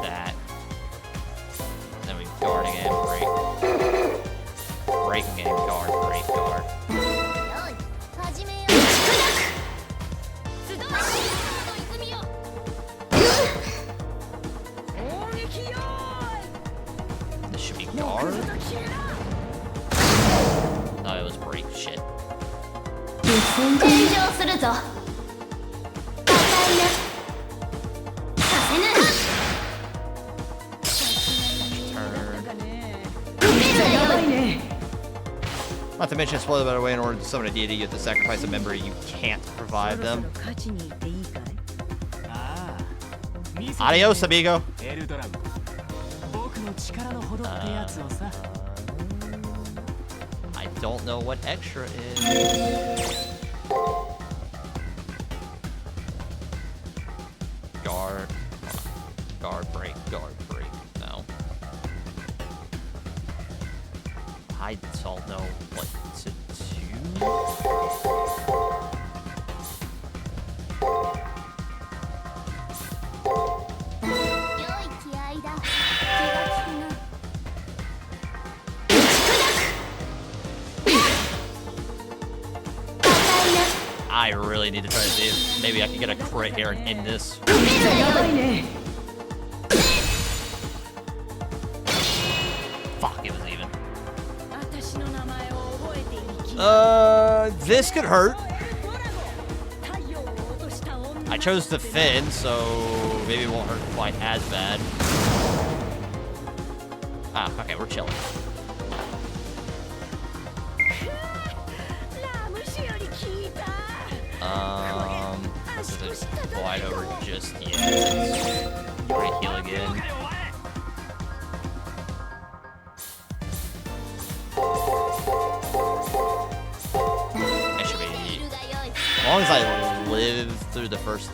Speaker 1: that. Then we guard again, break. Break again, guard, break, guard.
Speaker 2: よい始めよう。集うの泉よ。
Speaker 1: This should be guard. No, it was break. Shit.
Speaker 2: 炎上するぞ。与えぬ。させぬ。
Speaker 1: Turn.
Speaker 2: 受けるがよい。
Speaker 3: ね。
Speaker 1: Not to mention, spoiler by the way, in order to summon a deity, you have to sacrifice a member you can't provide
Speaker 3: そろ
Speaker 1: them.
Speaker 3: そろ勝ちに行っていいかい。
Speaker 4: ああ。見せて
Speaker 1: Adios, amigo.
Speaker 4: エルドラム。僕の力のほどってやつをさ。
Speaker 1: I don't know what extra is. Guard. Guard break. Guard break. No. I don't know what to do.
Speaker 2: 良い気合いだ。気が利くな。
Speaker 1: I really need to try to see if maybe I can get a crit here and end this.
Speaker 3: やばいね。
Speaker 1: Fuck, it was even.
Speaker 3: 私の名前を覚えていき。
Speaker 1: This could hurt.
Speaker 3: 太陽を落とした女。
Speaker 1: I chose to Finn, so maybe it won't hurt quite as bad. Ah, okay, we're chilling. wide over just yet. We're gonna heal again. That should be... As long as I live through the first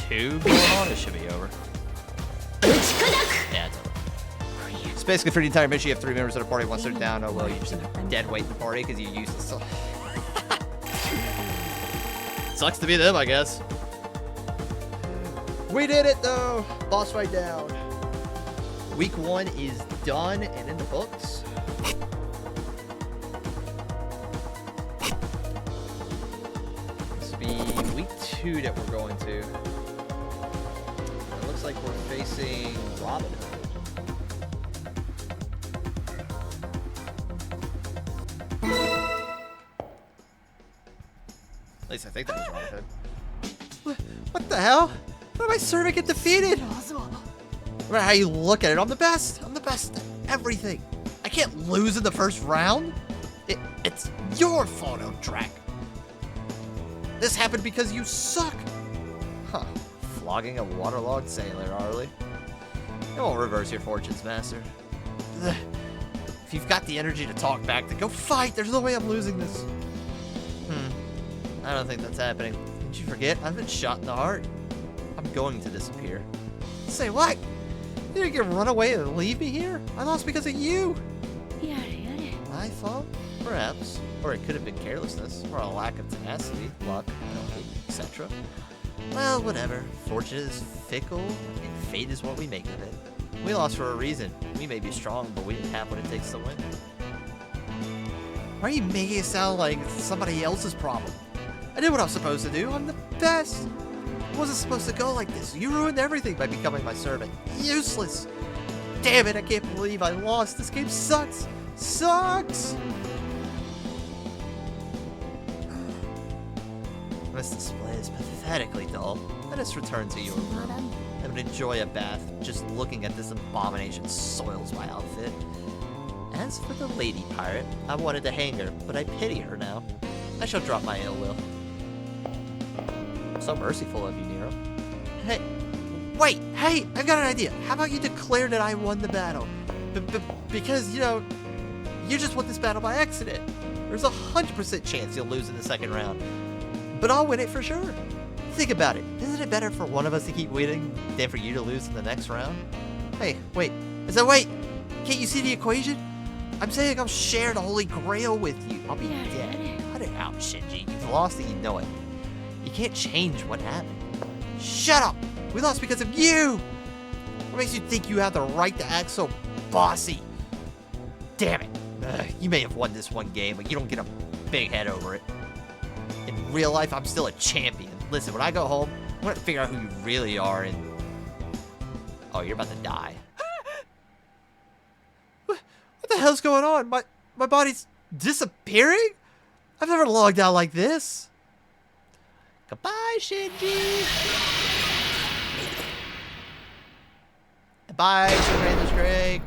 Speaker 1: 2 going on, it should be over. Yeah, it's over. It's basically for the entire mission, you have 3 members of the party. Once they're down, oh well, you just have a dead weight in the party because you used it. So sucks to be them, I guess. We did it though. Boss fight down. Week 1 is done and in the books. This will be week 2 that we're going to. It looks like we're facing Robin Hood. At least I think that was Robin Hood. What the hell? Why did my servant get defeated? No matter how you look at it, I'm the best. I'm the best at everything. I can't lose in the first round. It's your fault, Drake. This happened because you suck. Huh. Flogging a waterlogged sailor, Arlie. It won't reverse your fortunes, Master. Ugh. If you've got the energy to talk back, then go fight. There's no way I'm losing this. I don't think that's happening. Did you forget? I've been shot in the heart. I'm going to disappear. Say what? You didn't get run away and leave me here? I lost because of you. My fault? Perhaps. Or it could have been carelessness, or a lack of tenacity, luck, etc. Well, whatever. Fortune is fickle, and fate is what we make of it. We lost for a reason. We may be strong, but we didn't have what it takes to win. Why are you making it sound like it's somebody else's problem? I did what I was supposed to do. I'm the best. It wasn't supposed to go like this. You ruined everything by becoming my servant. Useless. Damn it, I can't believe I lost. This game sucks. Sucks. This display is pathetically dull. Let us return to your room. I would enjoy a bath. Just looking at this abomination soils my outfit. As for the lady pirate, I wanted to hang her, but I pity her now. I shall drop my ill will. So merciful of you, Nero. Hey, wait, hey, I've got an idea. How about you declare that I won the battle? Because, you know, you just won this battle by accident. There's a 100% chance you'll lose in the second round. But I'll win it for sure. Think about it. Isn't it better for one of us to keep winning than for you to lose in the next round? Hey, wait. Wait. Can't you see the equation? I'm saying I'll share the Holy Grail with you. I'll be dead. Cut it out, Shinji. You've lost and you know it. You can't change what happened. Shut up! We lost because of you! What makes you think you have the right to act so bossy? Damn it. You may have won this one game, but you don't get a big head over it. In real life, I'm still a champion. Listen, when I go home, I'm gonna figure out who you really are and... Oh, you're about to die. What the hell's going on? My body's disappearing? I've never logged out like this. Goodbye, Shinji. Bye, Surveillance Craig.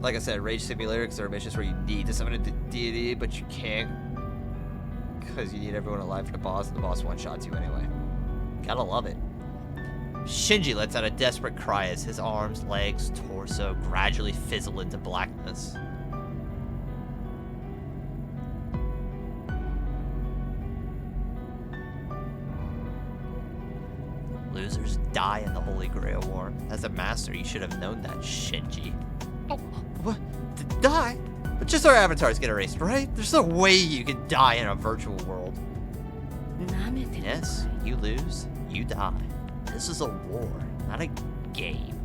Speaker 1: Like I said, Rage Simulator, because there are missions where you need to summon a deity, but you can't because you need everyone alive for the boss, and the boss one-shots you anyway. Gotta love it. Shinji lets out a desperate cry as his arms, legs, torso gradually fizzle into blackness. Losers die in the Holy Grail War. As a master, you should have known that, Shinji. Oh, what? To die? But just our avatars get erased, right? There's no way you can die in a virtual world. Yes, you lose, you die. This is a war, not a game.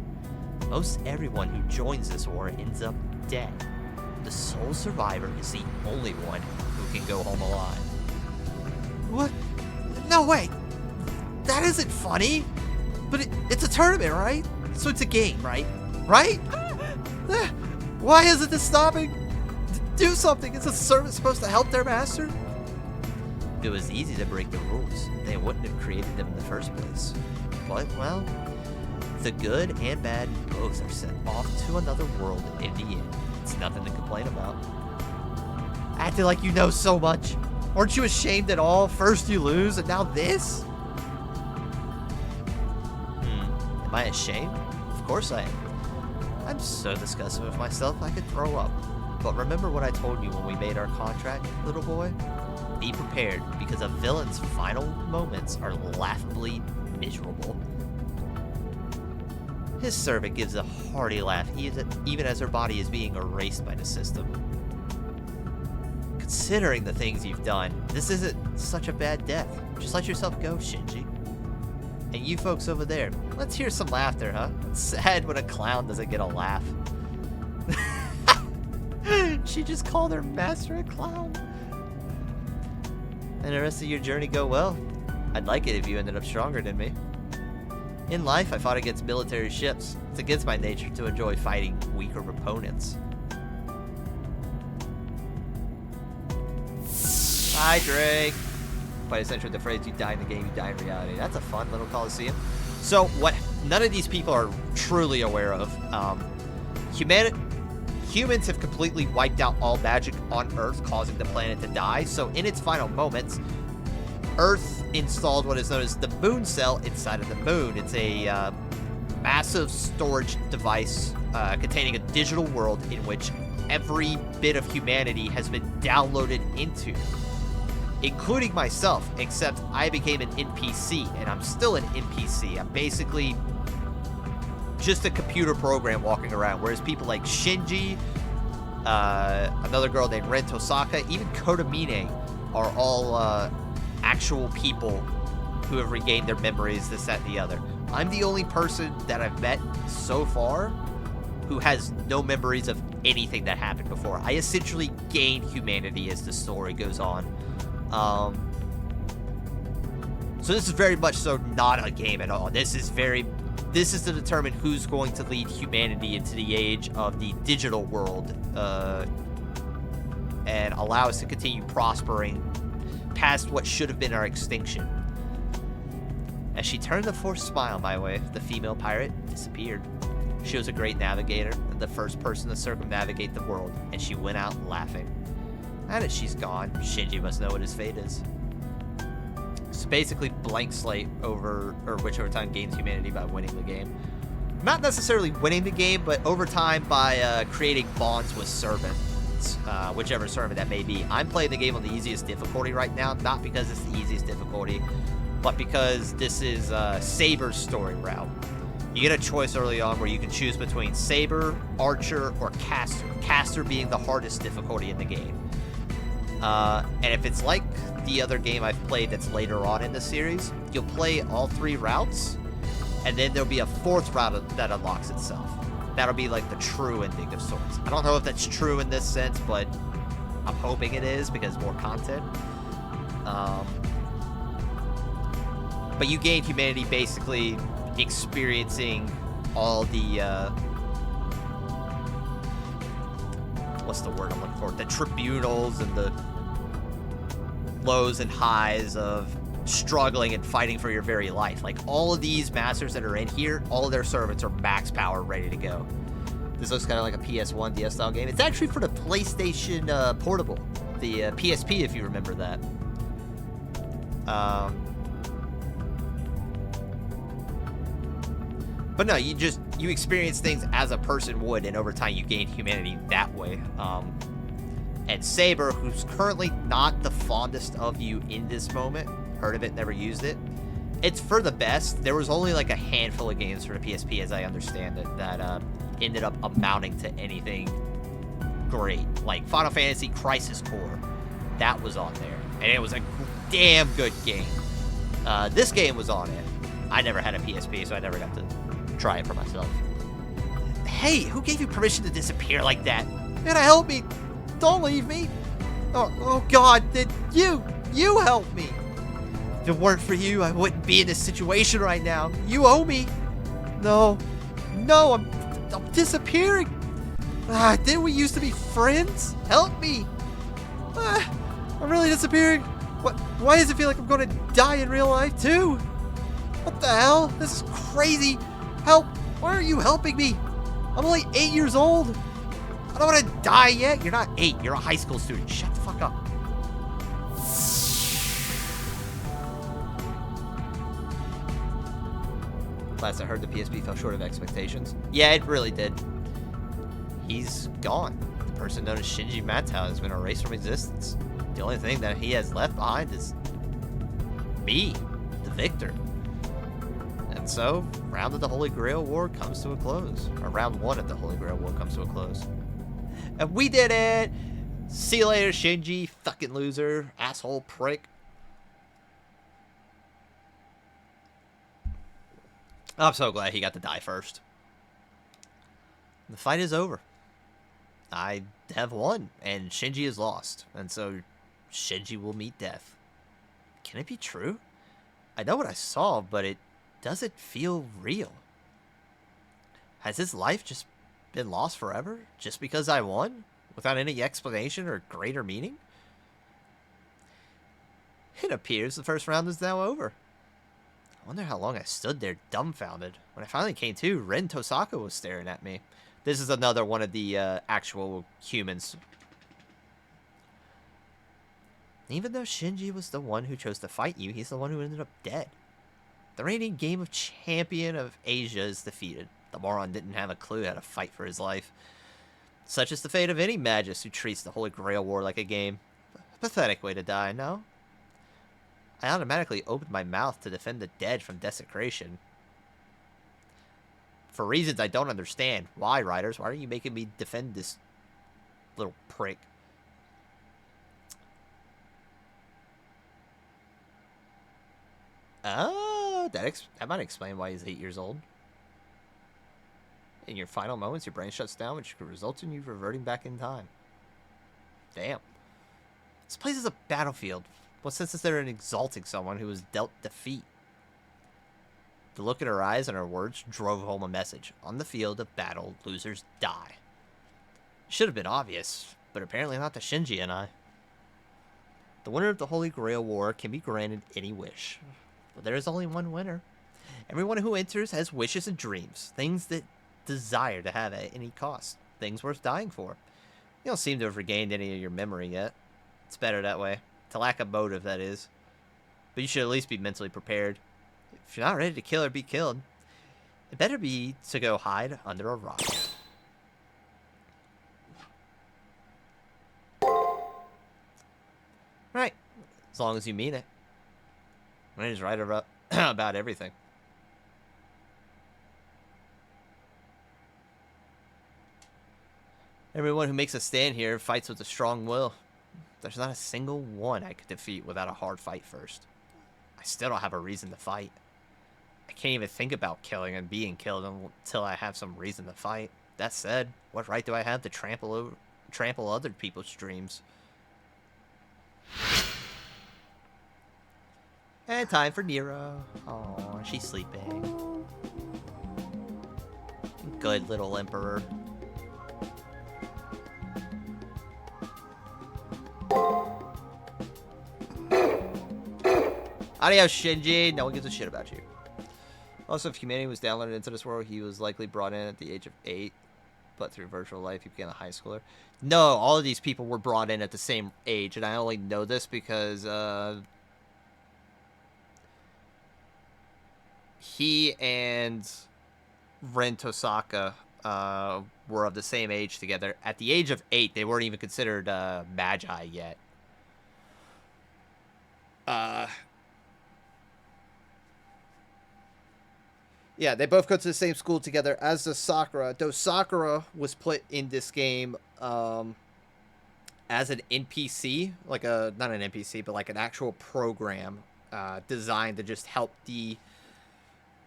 Speaker 1: Most everyone who joins this war ends up dead. The sole survivor is the only one who can go home alive. What? No, wait. That isn't funny. But it's a tournament, right? So it's a game, right? Right? Why isn't this stopping? Do something. Is the servant supposed to help their master? If it was easy to break the rules, they wouldn't have created them in the first place. But, well, the good and bad both are sent off to another world in the end. It's nothing to complain about. Acting like you know so much. Aren't you ashamed at all? First you lose, and now this? Am I ashamed? Of course I am. I'm so disgusted with myself I could throw up. But remember what I told you when we made our contract, little boy? Be prepared, because a villain's final moments are laughably miserable. His servant gives a hearty laugh, even as her body is being erased by the system. Considering the things you've done, this isn't such a bad death. Just let yourself go, Shinji. And you folks over there, let's hear some laughter, huh? It's sad when a clown doesn't get a laugh. She just called her master a clown. And the rest of your journey go well. I'd like it if you ended up stronger than me. In life, I fought against military ships. It's against my nature to enjoy fighting weaker opponents. Hi, Drake. By essentially the phrase, you die in the game, you die in reality. That's a fun little coliseum. So, what none of these people are truly aware of, humans have completely wiped out all magic on Earth, causing the planet to die. So, in its final moments, Earth installed what is known as the moon cell inside of the moon. It's a massive storage device containing a digital world in which every bit of humanity has been downloaded into, including myself, except I became an NPC, and I'm still an NPC. I'm basically just a computer program walking around, whereas people like Shinji, another girl named Ren Tosaka, even Kodamine are all actual people who have regained their memories, this, that, and the other. I'm the only person that I've met so far who has no memories of anything that happened before. I essentially gain humanity as the story goes on. So this is very much so not a game at all. This is to determine who's going to lead humanity into the age of the digital world, and allow us to continue prospering past what should have been our extinction. As she turned a forced smile my way, the female pirate disappeared. She was a great navigator, and the first person to circumnavigate the world, and she went out laughing. Now that she's gone, Shinji must know what his fate is. It's basically blank slate over, or whichever time gains humanity by winning the game. Not necessarily winning the game, but over time by creating bonds with servants, whichever servant that may be. I'm playing the game on the easiest difficulty right now, not because it's the easiest difficulty, but because this is Saber's story route. You get a choice early on where you can choose between Saber, Archer, or Caster. Caster being the hardest difficulty in the game. And if it's like the other game I've played that's later on in the series, you'll play all three routes, and then there'll be a fourth route that unlocks itself. That'll be like the true ending of sorts. I don't know if that's true in this sense, but I'm hoping it is because more content. But you gain humanity basically experiencing all the, what's the word I'm looking for? The tribunals and the lows and highs of struggling and fighting for your very life. Like, all of these masters that are in here, all of their servants are max power, ready to go. This looks kind of like a PS1 DS style game. It's actually for the PlayStation Portable, the PSP, if you remember that. But no, you experience things as a person would, and over time you gain humanity that way. And Saber, who's currently not the fondest of you in this moment, heard of it, never used it. It's for the best. There was only like a handful of games for the PSP, as I understand it, that ended up amounting to anything great. Like Final Fantasy Crisis Core, that was on there, and it was a damn good game. This game was on it. I never had a PSP, so I never got to try it for myself. Hey, who gave you permission to disappear like that? Man, help me! Don't leave me! Oh God, did you help me! If it weren't for you, I wouldn't be in this situation right now. You owe me. No, I'm disappearing. Didn't we used to be friends? Help me! I'm really disappearing. Why does it feel like I'm going to die in real life too? What the hell? This is crazy. Help! Why aren't you helping me? I'm only 8 years old. I don't want to die yet. You're not 8. You're a high school student. Shut the fuck fuck up. Last I heard, the PSP fell short of expectations. Yeah, it really did. He's gone. The person known as Shinji Matao has been erased from existence. The only thing that he has left behind is me, the victor. And so, round of the Holy Grail War comes to a close. Or round 1 of the Holy Grail War comes to a close. And we did it! See you later, Shinji, fucking loser, asshole prick. I'm so glad he got to die first. The fight is over. I have won, and Shinji is lost. And so, Shinji will meet death. Can it be true? I know what I saw, but it doesn't feel real. Has his life just been lost forever? Just because I won? Without any explanation or greater meaning? It appears the first round is now over. I wonder how long I stood there dumbfounded. When I finally came to, Ren Tosaka was staring at me. This is another one of the actual humans. Even though Shinji was the one who chose to fight you, he's the one who ended up dead. The reigning Game of Champion of Asia is defeated. The moron didn't have a clue how to fight for his life. Such is the fate of any magus who treats the Holy Grail War like a game. A pathetic way to die, no? I automatically opened my mouth to defend the dead from desecration. For reasons I don't understand. Why, writers? Why are you making me defend this little prick? Oh, that might explain why he's 8 years old. In your final moments, your brain shuts down, which could result in you reverting back in time. Damn. This place is a battlefield. What sense is there in exalting someone who was dealt defeat? The look in her eyes and her words drove home a message. On the field of battle, losers die. Should have been obvious, but apparently not to Shinji and I. The winner of the Holy Grail War can be granted any wish. But there is only one winner. Everyone who enters has wishes and dreams. Things that desire to have at any cost. Things worth dying for. You don't seem to have regained any of your memory yet. It's better that way. To lack a motive, that is. But you should at least be mentally prepared. If you're not ready to kill or be killed, it better be to go hide under a rock. Right. As long as you mean it. He's right about everything. Everyone who makes a stand here fights with a strong will. There's not a single one I could defeat without a hard fight first. I still don't have a reason to fight. I can't even think about killing and being killed until I have some reason to fight. That said, what right do I have to trample other people's dreams? And time for Nero. Oh, she's sleeping. Good little emperor. Adios, Shinji. No one gives a shit about you. Also, if humanity was downloaded into this world, he was likely brought in at the age of 8. But through virtual life, he became a high schooler. No, all of these people were brought in at the same age. And I only know this because he and Ren Tosaka were of the same age together. At the age of 8, they weren't even considered magi yet. Yeah, they both go to the same school together, as does Sakura. Though Sakura was put in this game as an NPC, like not an NPC, but like an actual program designed to just help the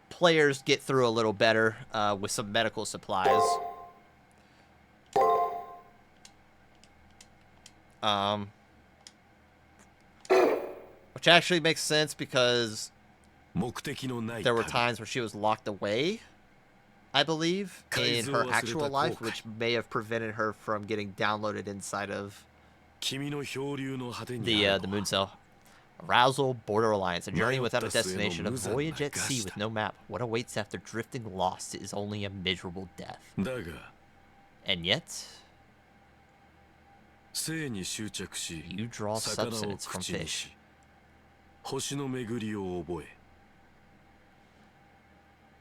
Speaker 1: players get through a little better with some medical supplies. Which actually makes sense because there were times where she was locked away, I believe, in her actual life, which may have prevented her from getting downloaded inside of the moon cell. Arousal, Border Alliance, a journey without a destination, a voyage at sea with no map. What awaits after drifting lost is only a miserable death. And yet,
Speaker 5: 生に執着し
Speaker 1: You draw
Speaker 5: 魚を
Speaker 1: substance from
Speaker 5: 口に
Speaker 1: fish.
Speaker 5: し星の巡りを覚え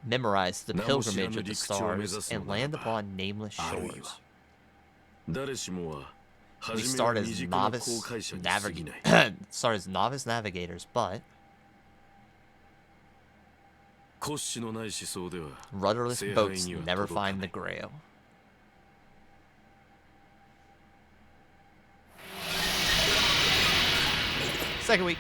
Speaker 1: Memorize the
Speaker 5: 名も知ら
Speaker 1: pilgrimage
Speaker 5: ぬ
Speaker 1: of the
Speaker 5: 陸地を目
Speaker 1: stars
Speaker 5: 指すの
Speaker 1: and
Speaker 5: なら
Speaker 1: land
Speaker 5: ば
Speaker 1: upon nameless
Speaker 5: あるい
Speaker 1: shores.
Speaker 5: は誰しもは
Speaker 1: We
Speaker 5: 初め
Speaker 1: start
Speaker 5: は
Speaker 1: as
Speaker 5: 未熟な航
Speaker 1: novice
Speaker 5: 海者に過ぎない
Speaker 1: start as novice navigators, but
Speaker 5: 骨子のない思想では
Speaker 1: rudderless
Speaker 5: 聖杯
Speaker 1: boats
Speaker 5: には
Speaker 1: never
Speaker 5: 届か
Speaker 1: find
Speaker 5: な
Speaker 1: the
Speaker 5: い
Speaker 1: grail. Second week.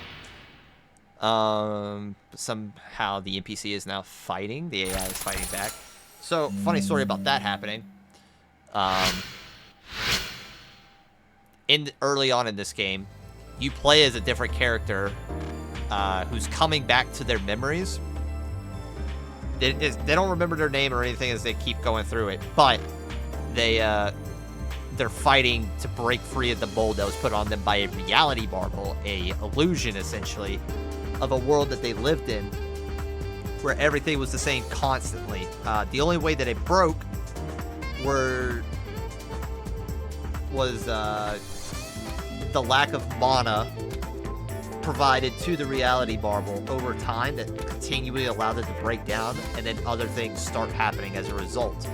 Speaker 1: Somehow the NPC is now fighting. The AI is fighting back. So, funny story about that happening. Early on in this game, you play as a different character who's coming back to their memories. They don't remember their name or anything as they keep going through it, but they're fighting to break free of the mold that was put on them by a reality marble, a illusion essentially, of a world that they lived in where everything was the same constantly. The only way that it broke was the lack of mana provided to the reality marble over time that continually allowed it to break down, and then other things start happening as a result.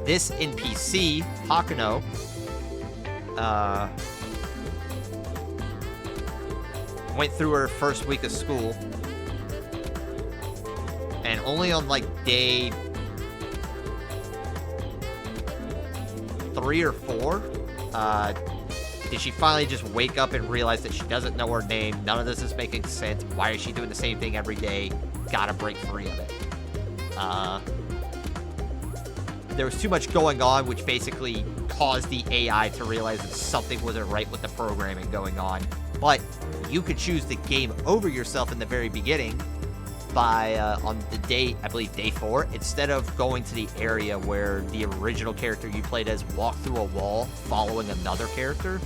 Speaker 1: This NPC, Hakuno, went through her first week of school, and only on like day 3 or 4 did she finally just wake up and realize that she doesn't know her name. None of this is making sense. Why is she doing the same thing every day? Gotta break free of it. There was too much going on, which basically caused the AI to realize that something wasn't right with the programming going on. But you could choose to game over yourself in the very beginning by, on the day, I believe day 4, instead of going to the area where the original character you played as walked through a wall following another character,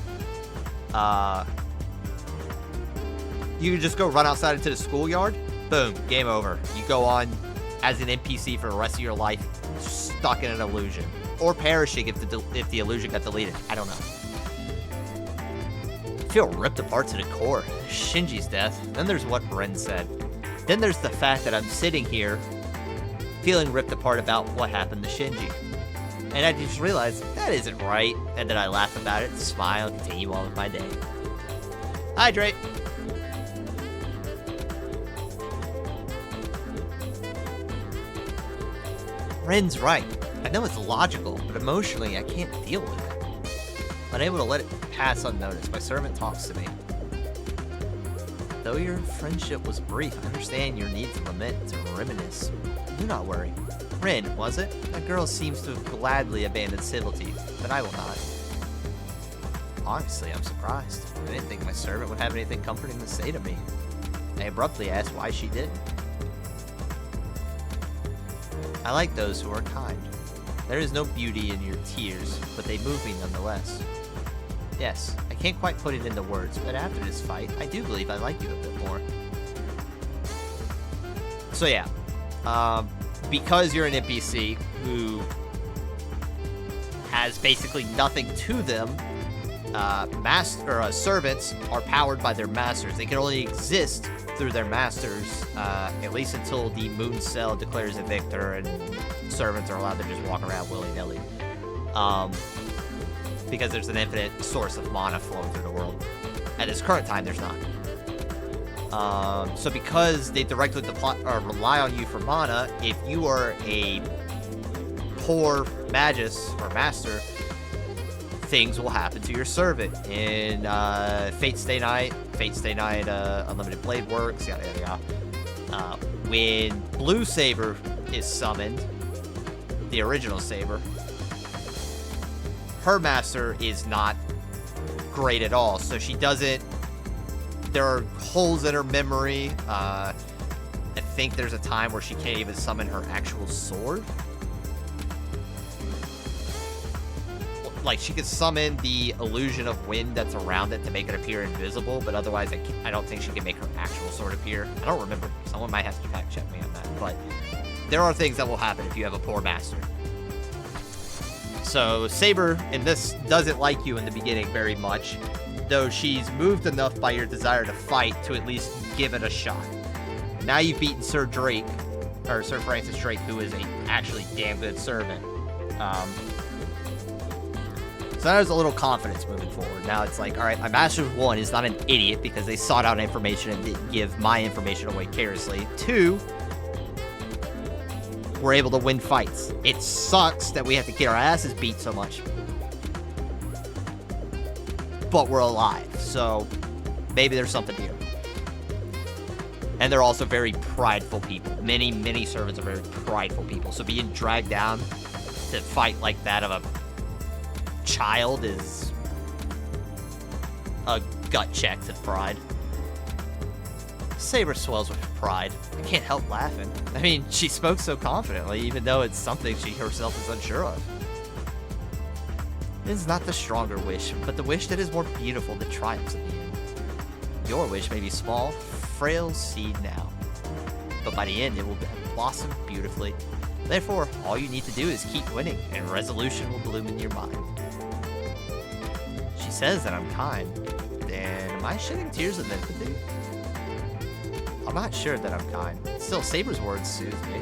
Speaker 1: you could just go run outside into the schoolyard, boom, game over. You go on as an NPC for the rest of your life, stuck in an illusion. Or perishing if the illusion got deleted. I don't know. I feel ripped apart to the core. Shinji's death. Then there's what Ren said. Then there's the fact that I'm sitting here feeling ripped apart about what happened to Shinji. And I just realized that isn't right. And then I laugh about it, smile, and continue on with my day. Hydrate. Ren's right. I know it's logical, but emotionally I can't deal with it. Unable to let it pass unnoticed, my servant talks to me. Though your friendship was brief, I understand your need to lament, to reminisce. Do not worry. Rin, was it? That girl seems to have gladly abandoned civility, but I will not. Honestly, I'm surprised. I didn't think my servant would have anything comforting to say to me. I abruptly asked why she didn't. I like those who are kind. There is no beauty in your tears, but they move me nonetheless. Yes, I can't quite put it into words, but after this fight, I do believe I like you a bit more. So yeah, because you're an NPC who has basically nothing to them, servants are powered by their masters. They can only exist through their masters, at least until the moon cell declares a victor and servants are allowed to just walk around willy-nilly. Because there's an infinite source of mana flowing through the world. At this current time, there's not. So because they directly rely on you for mana, if you are a poor magus or master, things will happen to your servant. In Fate Stay Night, Unlimited Blade Works, yada yada yada. When Blue Saber is summoned, the original Saber, her master is not great at all, so she doesn't. There are holes in her memory. I think there's a time where she can't even summon her actual sword. Like, she could summon the illusion of wind that's around it to make it appear invisible, but otherwise I don't think she can make her actual sword appear. I don't remember. Someone might have to fact check me on that, but there are things that will happen if you have a poor master. So Saber in this doesn't like you in the beginning very much, though she's moved enough by your desire to fight to at least give it a shot. Now you've beaten Sir Drake, or Sir Francis Drake, who is a actually damn good servant. So now there's a little confidence moving forward. Now it's like, all right, my Master of One is not an idiot because they sought out information and didn't give my information away carelessly. 2, we're able to win fights. It sucks that we have to get our asses beat so much, but we're alive, so maybe there's something here. And they're also very prideful people. Many servants are very prideful people, so being dragged down to fight like that of a child is a gut check to pride. Saber swells with pride. I can't help laughing. I mean, she spoke so confidently, even though it's something she herself is unsure of. It is not the stronger wish, but the wish that is more beautiful that triumphs in the end. Your wish may be small, frail seed now, but by the end it will blossom beautifully. Therefore, all you need to do is keep winning, and resolution will bloom in your mind. She says that I'm kind. Then am I shedding tears of empathy? I'm not sure that I'm kind. Still, Saber's words soothe me.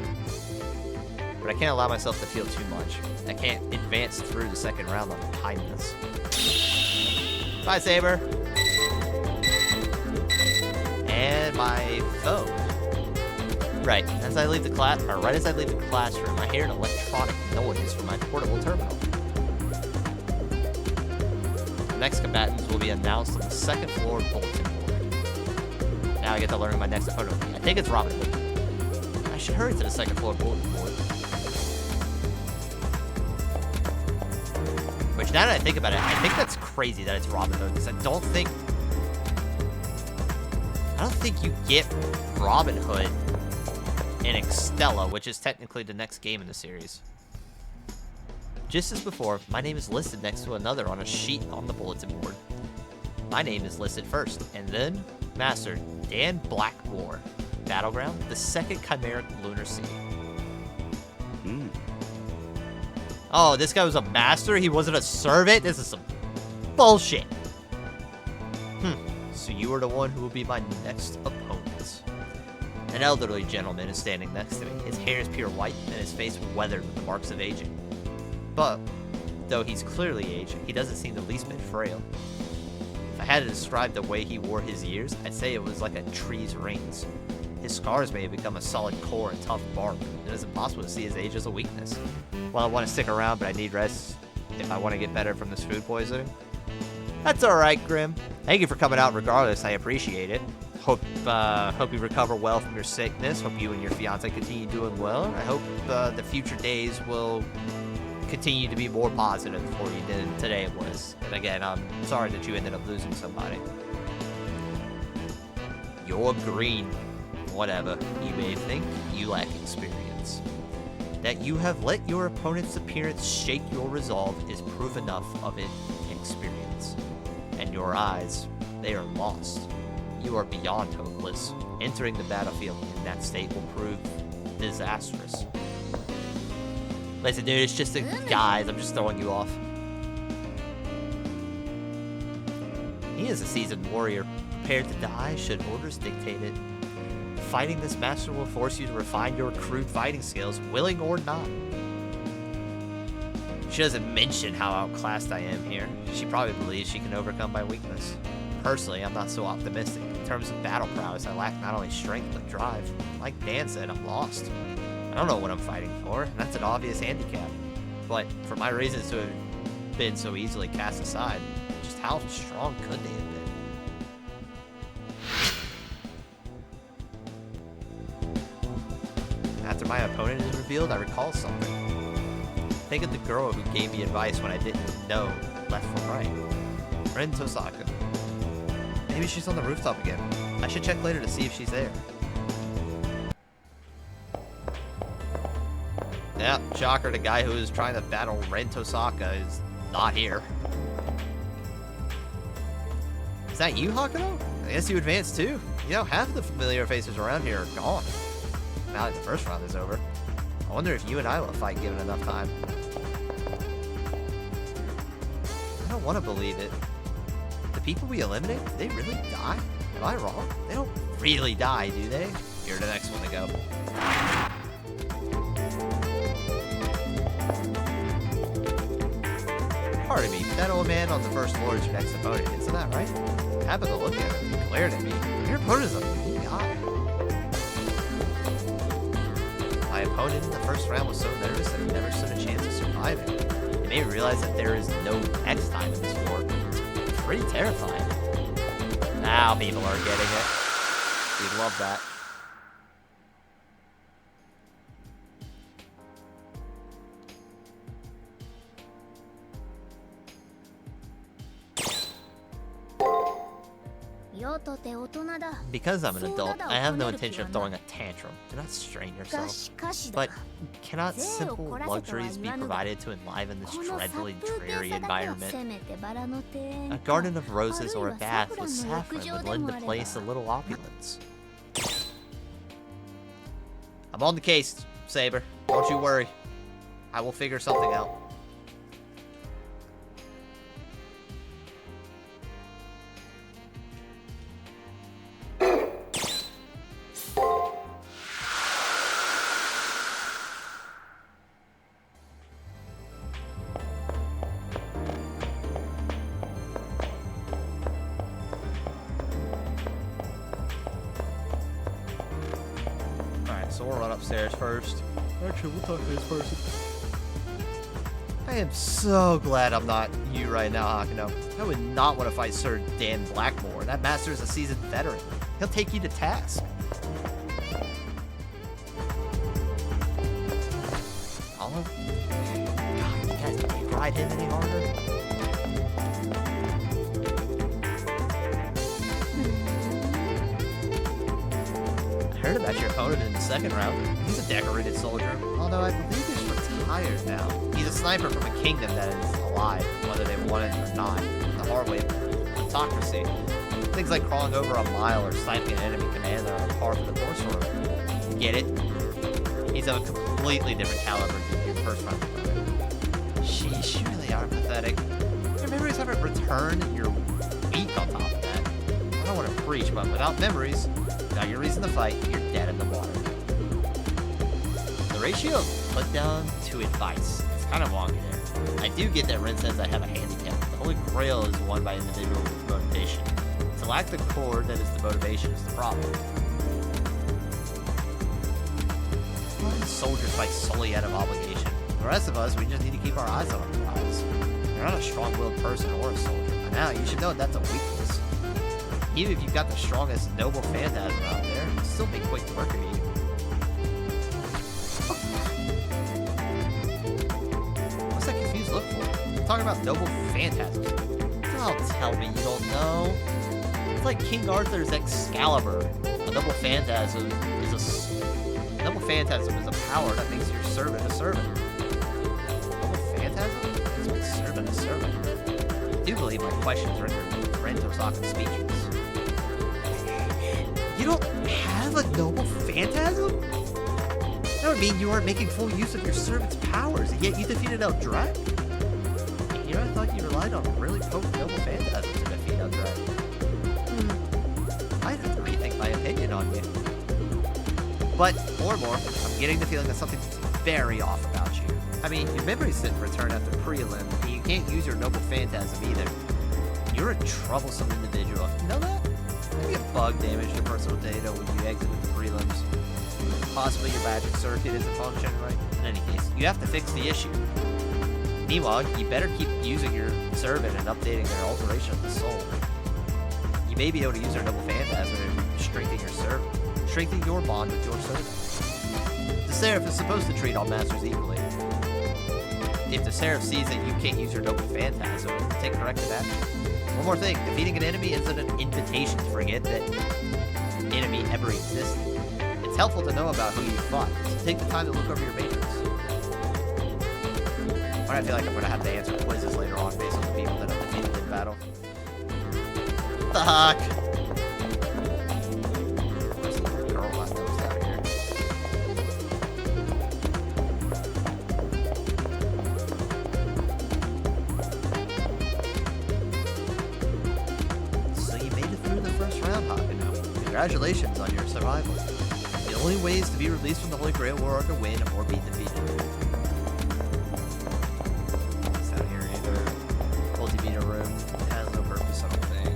Speaker 1: But I can't allow myself to feel too much. I can't advance through the second round on kindness. Bye, Saber. And my phone. Right as I leave the classroom, I hear an electronic noise from my portable terminal. The next combatants will be announced on the second floor bulletin board. Now I get to learn who my next opponent will be. I think it's Robin Hood. I should hurry to the second floor bulletin board. Which, now that I think about it, I think that's crazy that it's Robin Hood, because I don't think you get Robin Hood in Extella, which is technically the next game in the series. Just as before, my name is listed next to another on a sheet on the bulletin board. My name is listed first, and then Master Dan Blackmore. Battleground, the second Chimeric Lunar Sea. Oh, this guy was a master? He wasn't a servant? This is some bullshit. So you are the one who will be my next opponent. An elderly gentleman is standing next to me. His hair is pure white, and his face weathered with the marks of aging. But, though he's clearly aged, he doesn't seem the least bit frail. If I had to describe the way he wore his years, I'd say it was like a tree's rings. His scars may have become a solid core and tough bark, and it is impossible to see his age as a weakness. Well, I want to stick around, but I need rest if I want to get better from this food poisoning. That's alright, Grim. Thank you for coming out regardless, I appreciate it. Hope you recover well from your sickness. Hope you and your fiancé continue doing well. I hope the future days will continue to be more positive for you than today was. And again, I'm sorry that you ended up losing somebody. You're green. Whatever. You may think you lack experience. That you have let your opponent's appearance shake your resolve is proof enough of inexperience. And your eyes, they are lost. You are beyond hopeless. Entering the battlefield in that state will prove disastrous. Listen, dude, it's just a guys. I'm just throwing you off. He is a seasoned warrior, prepared to die should orders dictate it. Fighting this master will force you to refine your crude fighting skills, willing or not. She doesn't mention how outclassed I am here. She probably believes she can overcome my weakness. Personally, I'm not so optimistic. In terms of battle prowess, I lack not only strength but drive. Like Dan said, I'm lost. I don't know what I'm fighting for, and that's an obvious handicap. But for my reasons to have been so easily cast aside, just how strong could they have been? After my opponent is revealed, I recall something. Think of the girl who gave me advice when I didn't know left from right. Ren Tosaka. Maybe she's on the rooftop again. I should check later to see if she's there. Yeah, shocker, the guy who is trying to battle Ren Tosaka is not here. Is that you, Hakuno? I guess you advanced too. You know, half of the familiar faces around here are gone. Now that the first round is over. I wonder if you and I will fight given enough time. don't want to believe it. The people we eliminate, do they really die? Am I wrong? They don't really die, do they? You're the next one to go. Pardon me, that old man on the first floor is your next opponent, isn't that right? I happened to look at him, he glared at me. Your opponent is a mean guy. My opponent in the first round was so nervous that he never stood a chance of surviving. It made me realize that there is no X time in this floor. It's pretty terrifying. Now people are getting it. We'd love that. Because I'm an adult, I have no intention of throwing a tantrum. Do not strain yourself. But cannot simple luxuries be provided to enliven this dreadfully dreary environment? A garden of roses or a bath with saffron would lend the place a little opulence. I'm on the case, Saber. Don't you worry. I will figure something out. So we'll run upstairs first. Actually, we'll talk to this person. I am so glad I'm not you right now, Hakuno. I would not want to fight Sir Dan Blackmore. That master is a seasoned veteran. He'll take you to task. Olive? God, you guys can't ride him any harder. I heard about your opponent in the second round. He's a decorated soldier, although I believe he's retired now. He's a sniper from a kingdom that is alive, whether they want it or not. The hard way of autocracy. Things like crawling over a mile or sniping an enemy commander are par for the course for him. Get it? He's of a completely different caliber than your first round opponent. Sheesh, you really are pathetic. Your memories haven't returned and you're weak on top of that. I don't want to preach, but without memories, without your reason to fight, you're dead in the water. The ratio of put down to advice. It's kind of wonky there. I do get that Ren says I have a handicap. The Holy Grail is won by individual with motivation. To lack the core that is the motivation is the problem. Soldiers fight solely out of obligation. The rest of us, we just need to keep our eyes on our prize. You're not a strong-willed person or a soldier. By now, you should know that's a weakness. Even if you've got the strongest noble phantasm out there, it'll still make quick work of you. What's that confused look for? I'm talking about noble phantasms. Don't tell me you don't know. It's like King Arthur's Excalibur. A noble phantasm is a power that makes your servant a servant. Noble phantasm makes my servant a servant. I do believe my questions rendered Ren Tosaka speechless. You don't have a noble phantasm? That would mean you aren't making full use of your servant's powers, and yet you defeated Eldrad? You know, I thought you relied on really potent noble phantasm to defeat Eldrad. I'd have to rethink my opinion on you. But, more and more, I'm getting the feeling that something's very off about you. I mean, your memories didn't return after prelim, and you can't use your noble phantasm either. You're a troublesome individual. You know that? Maybe a bug damaged your personal data when you exited the prelims. Possibly your magic circuit isn't functioning right. In any case, you have to fix the issue. Meanwhile, you better keep using your servant and updating their alteration of the soul. You may be able to use their noble phantasm to strengthen your servant. Strengthen your bond with your servant. The Seraph is supposed to treat all masters equally. If the Seraph sees that you can't use your noble phantasm, take corrective action. One more thing, defeating an enemy isn't an invitation to forget that enemy ever existed. It's helpful to know about who you fought, so take the time to look over your matrix. I feel like I'm going to have to answer quizzes later on based on the people that I've defeated in battle. Fuck! Congratulations on your survival. The only ways to be released from the Holy Grail War are to win or be defeated. It's down here either. Multimeter room has no purpose, I don't think.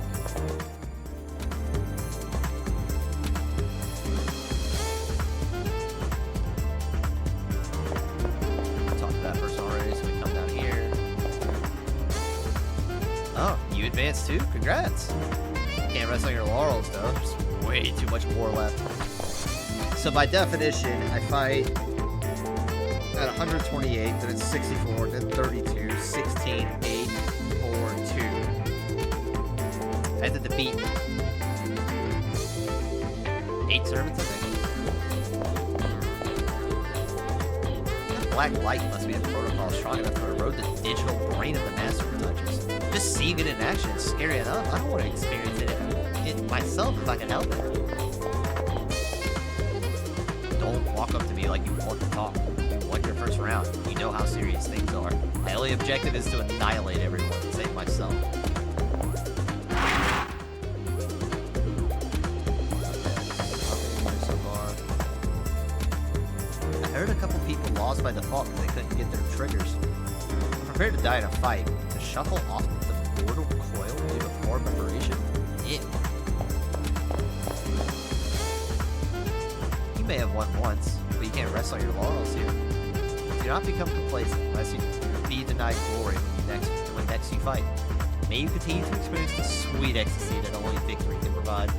Speaker 1: Talked to that person already, so we come down here. Oh, you advanced too? Congrats! Can't rest on your laurels though. There's way too much war left. So by definition, I fight at 128, then it's 64, then 32, 16, 8, 4, 2. I have to defeat 8 servants, I think. That black light must be a protocol strong enough to erode the digital brain of the master who touches. Just seeing it in action is scary enough. I don't want to experience it myself if I can help it. Don't walk up to me like you want to talk. You won your first round. You know how serious things are. My only objective is to annihilate everyone and save myself. I heard a couple people lost by default because they couldn't get their triggers. I'm prepared to die in a fight. To shuffle off the mortal coil due to poor preparation? Ew. You may have won once, but you can't rest on your laurels here. Do not become complacent unless you be denied glory when next you fight. May you continue to experience the sweet ecstasy that only victory can provide.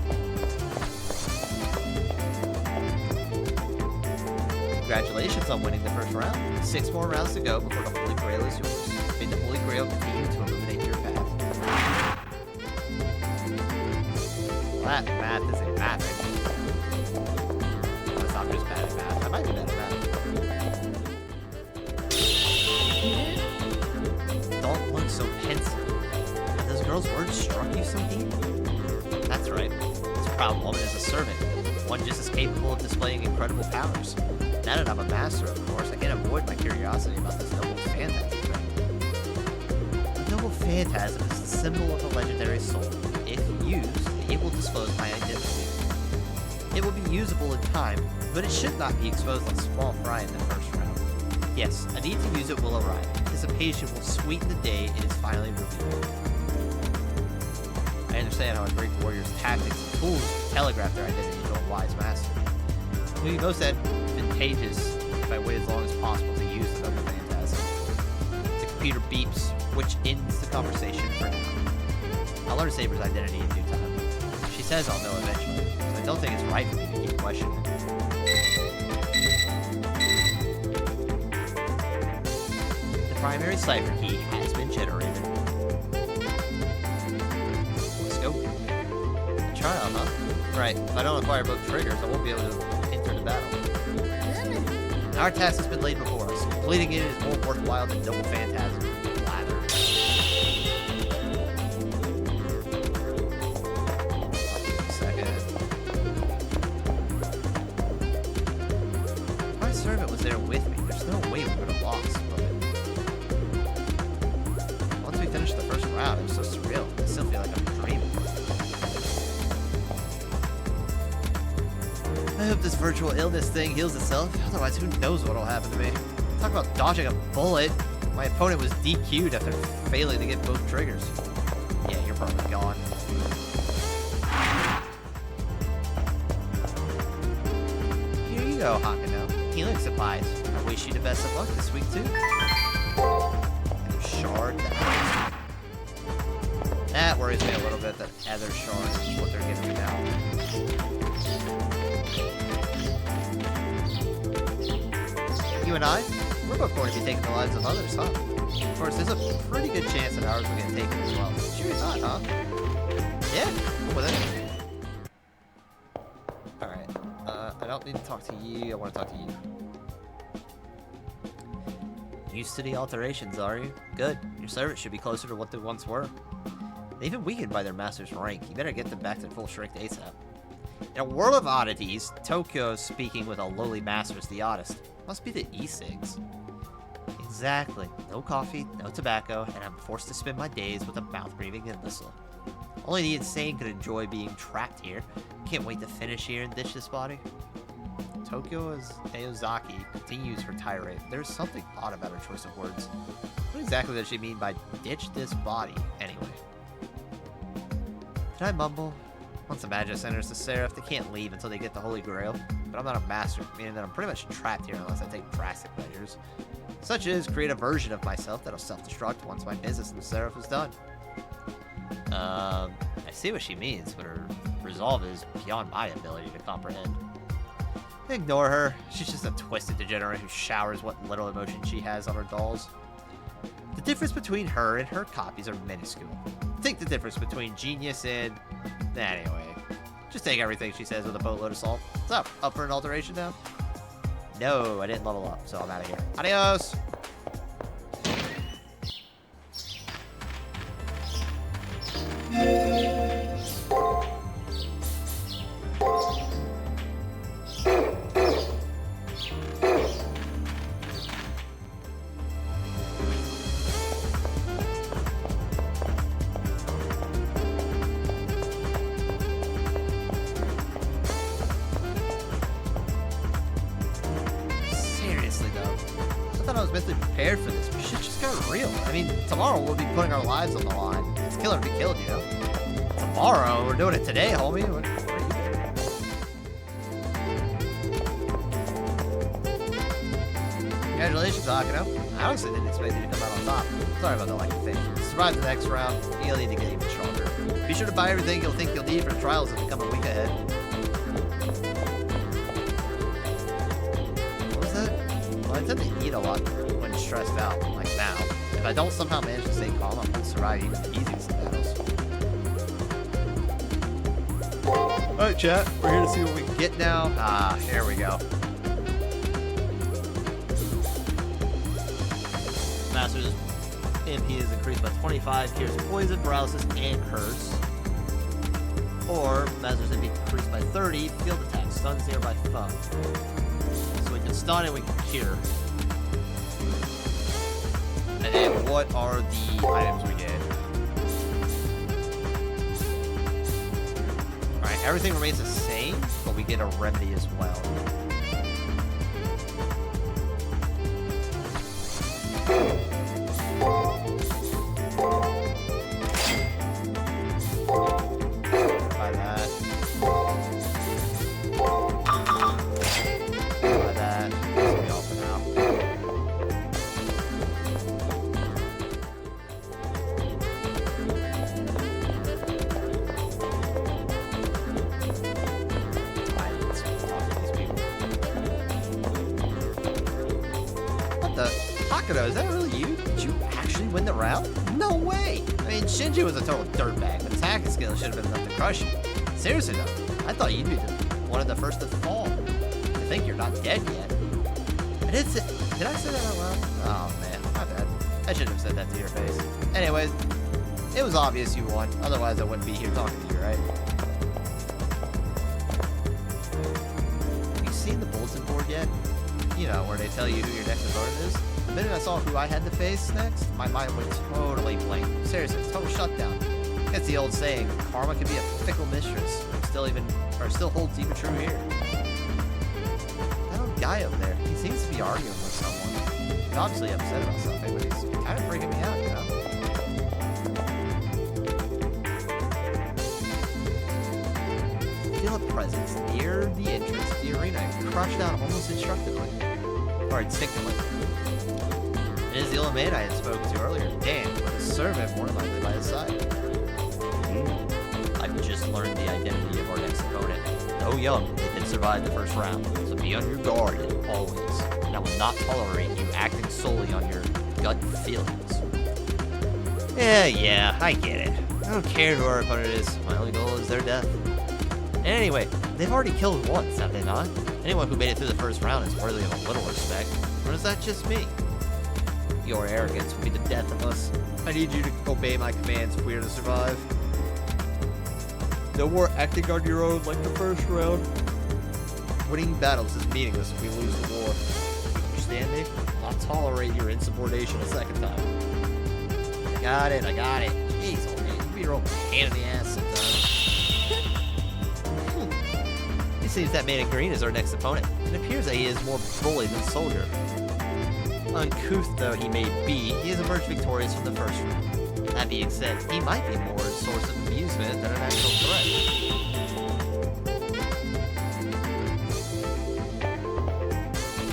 Speaker 1: Congratulations on winning the first round. 6 more rounds to go before the Holy Grail is yours. May the Holy Grail continue to illuminate your path. Well, that math isn't mathing. I'm just bad at math. I might be bad at math. Don't look so pensive. Have those girls' words struck you so deep? That's right. This proud woman is a servant. One just as capable of displaying incredible powers. Now that I'm a master, of course, I can't avoid my curiosity about this noble phantasm thing. The noble phantasm is the symbol of the legendary soul. If used, it will disclose my identity. It will be usable in time, but it should not be exposed like small fry in the first round. Yes, a need to use it will arrive. Anticipation will sweeten the day it is finally revealed. I understand how a great warrior's tactics and tools telegraph their identity to a wise master. It will be most advantageous if I wait as long as possible to use the noble phantasm. The computer beeps, which ends the conversation for now. I'll learn Saber's identity in due time. She says I'll know eventually, so I don't think it's right for me to keep questioning. The primary cipher key has been generated. Let's go. A trial, huh? Right, if I don't acquire both triggers, I won't be able to enter the battle. Our task has been laid before us. Completing it is more worthwhile than noble phantasm. Lather. My servant was there with me. There's no way we would have lost, but once we finished the first round, it was so surreal. I still feel like I'm dreaming. I hope this virtual illness thing heals itself. Otherwise, who knows what'll happen to me. Talk about dodging a bullet. My opponent was DQ'd after failing to get both triggers. Yeah, you're probably gone. Here you go, Hakano. Healing supplies. I wish you the best of luck this week, too. And a shard. That worries me a little bit, that other shard is what they're giving me now. You and I, we're both going to be taking the lives of others, huh? Of course, there's a pretty good chance that ours will get taken as well. Sure you thought, huh? Yeah, cool with it. Alright, I don't need to talk to you, I want to talk to you. Used to the alterations, are you? Good. Your servants should be closer to what they once were. They've been weakened by their master's rank. You better get them back to full strength ASAP. In a world of oddities, Tokyo speaking with a lowly master is the oddest. Must be the e-cigs. Exactly. No coffee, no tobacco, and I'm forced to spend my days with a mouth-breathing imbecile. Only the insane could enjoy being trapped here. Can't wait to finish here and ditch this body. Tokyo as Aozaki continues her tirade. There's something odd about her choice of words. What exactly does she mean by ditch this body, anyway? Did I mumble? Once the Magus enters the Seraph, they can't leave until they get the Holy Grail. But I'm not a master, meaning that I'm pretty much trapped here unless I take drastic measures. Such as create a version of myself that'll self-destruct once my business in the Seraph is done. I see what she means, but her resolve is beyond my ability to comprehend. Ignore her. She's just a twisted degenerate who showers what little emotion she has on her dolls. The difference between her and her copies are minuscule. Think the difference between genius and... Anyway, just take everything she says with a boatload of salt. What's up? Up for an alteration now? No, I didn't level up, so I'm out of here. Adios! Seriously, though. I thought I was mentally prepared for this, but shit just got real. I mean, tomorrow we'll be putting our lives on the line. It's killer to be killed, you know? Tomorrow? We're doing it today, homie. What are you doing? Congratulations, Akino. I honestly didn't expect you to come out on top. Sorry about the lack of faith. Survive the next round, you'll need to get even stronger. Be sure to buy everything you'll think you'll need for trials that become a week ahead. What was that? Well, I tend to eat a lot when stressed out, like now. If I don't somehow manage to stay calm, I'm gonna survive even the easiest of battles. Alright, chat. We're here to see what we can get now. Ah, here we go. Master's MP is increased by 25, cures poison, paralysis, and curse. Or Master's MP increased by 30, field attack, stuns nearby foe. So we can stun and we can cure. And then what are the items we get? Alright, everything remains the same, but we get a remedy as well. Is that really you? Did you actually win the round? No way! I mean, Shinji was a total dirtbag, but attacking skill should have been enough to crush you. Seriously though, I thought you'd be one of the first to fall. I think you're not dead yet. Did I say that out loud? Oh man, my bad. I shouldn't have said that to your face. Anyways, it was obvious you won, otherwise I wouldn't be here talking to you, right? Have you seen the bulletin board yet? You know, where they tell you who your next opponent is? The minute I saw who I had to face next, my mind went totally blank. Seriously, total shutdown. It's the old saying, karma can be a fickle mistress. Still holds even true here. That old guy over there, he seems to be arguing with someone. He's obviously upset about something, but he's kind of freaking me out, you know? Feel a presence near the entrance to the arena and crush down almost instinctively. It is the old man I had spoken to earlier. Damn, with a servant more than likely by his side. I've just learned the identity of our next opponent. Though young, they did survive the first round, so be on your guard always. And I will not tolerate you acting solely on your gut feelings. Yeah, I get it. I don't care who our opponent is. My only goal is their death. And anyway, they've already killed once, have they not? Anyone who made it through the first round is worthy of a little respect. Or is that just me? Your arrogance will be the death of us. I need you to obey my commands if we are to survive. No more acting on your own like the first round. Winning battles is meaningless if we lose the war. You understand me? I'll tolerate your insubordination a second time. I got it. Jeez, old man, you be be a real pain in the ass sometimes. It seems that man in green is our next opponent. It appears that he is more bully than soldier. Uncouth though he may be, he has emerged victorious from the first round. That being said, he might be more a source of amusement than an actual threat.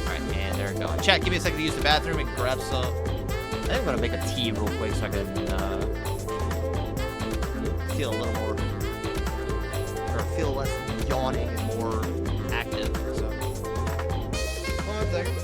Speaker 1: Alright, and they're going. Chat, give me a second to use the bathroom and grab some. I think I'm gonna make a tea real quick so I can feel a little more, or feel less yawning and more active. So, 1 second.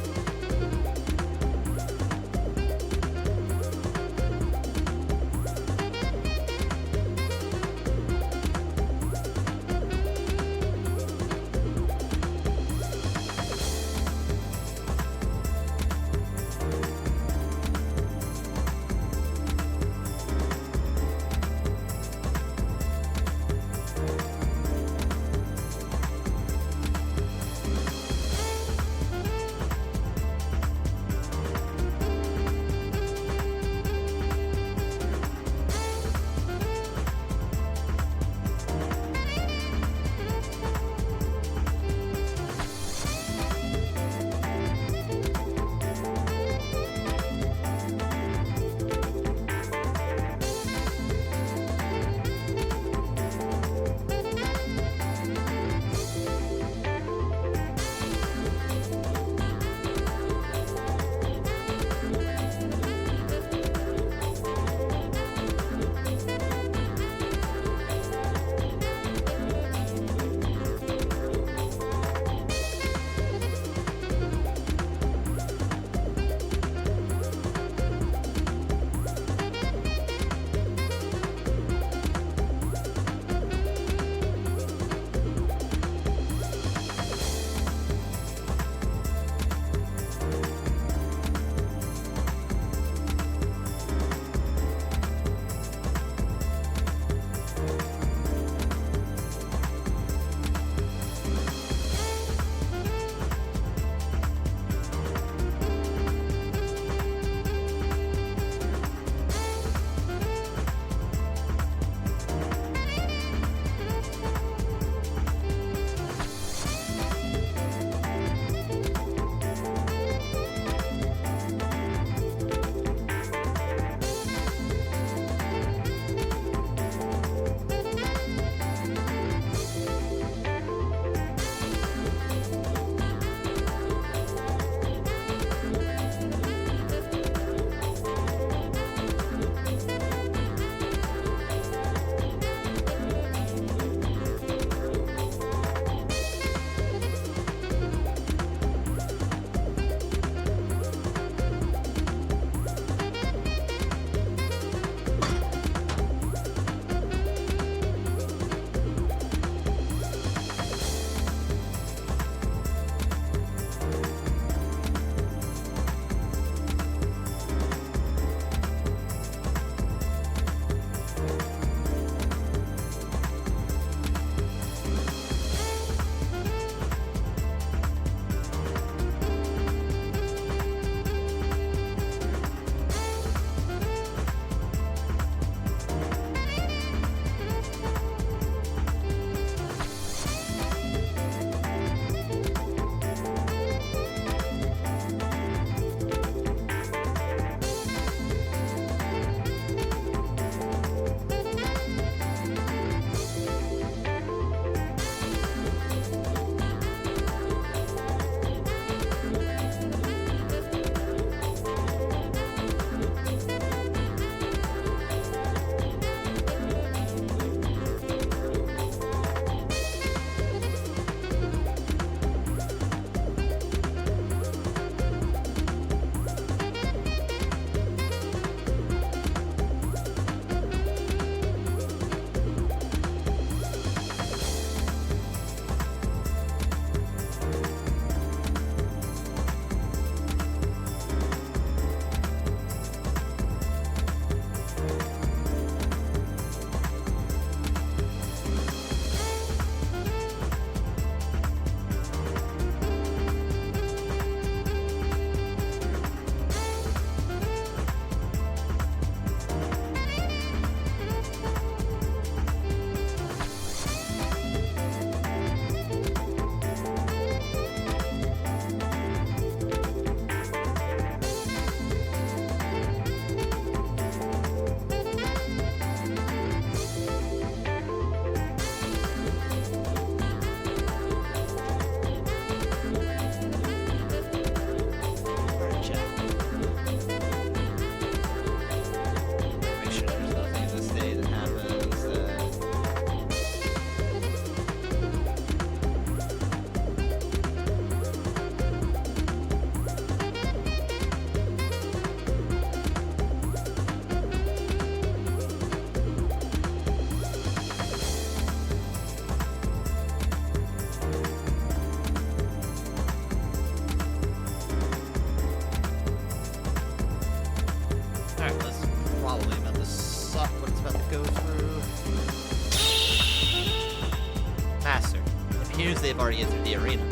Speaker 1: they've already entered the arena.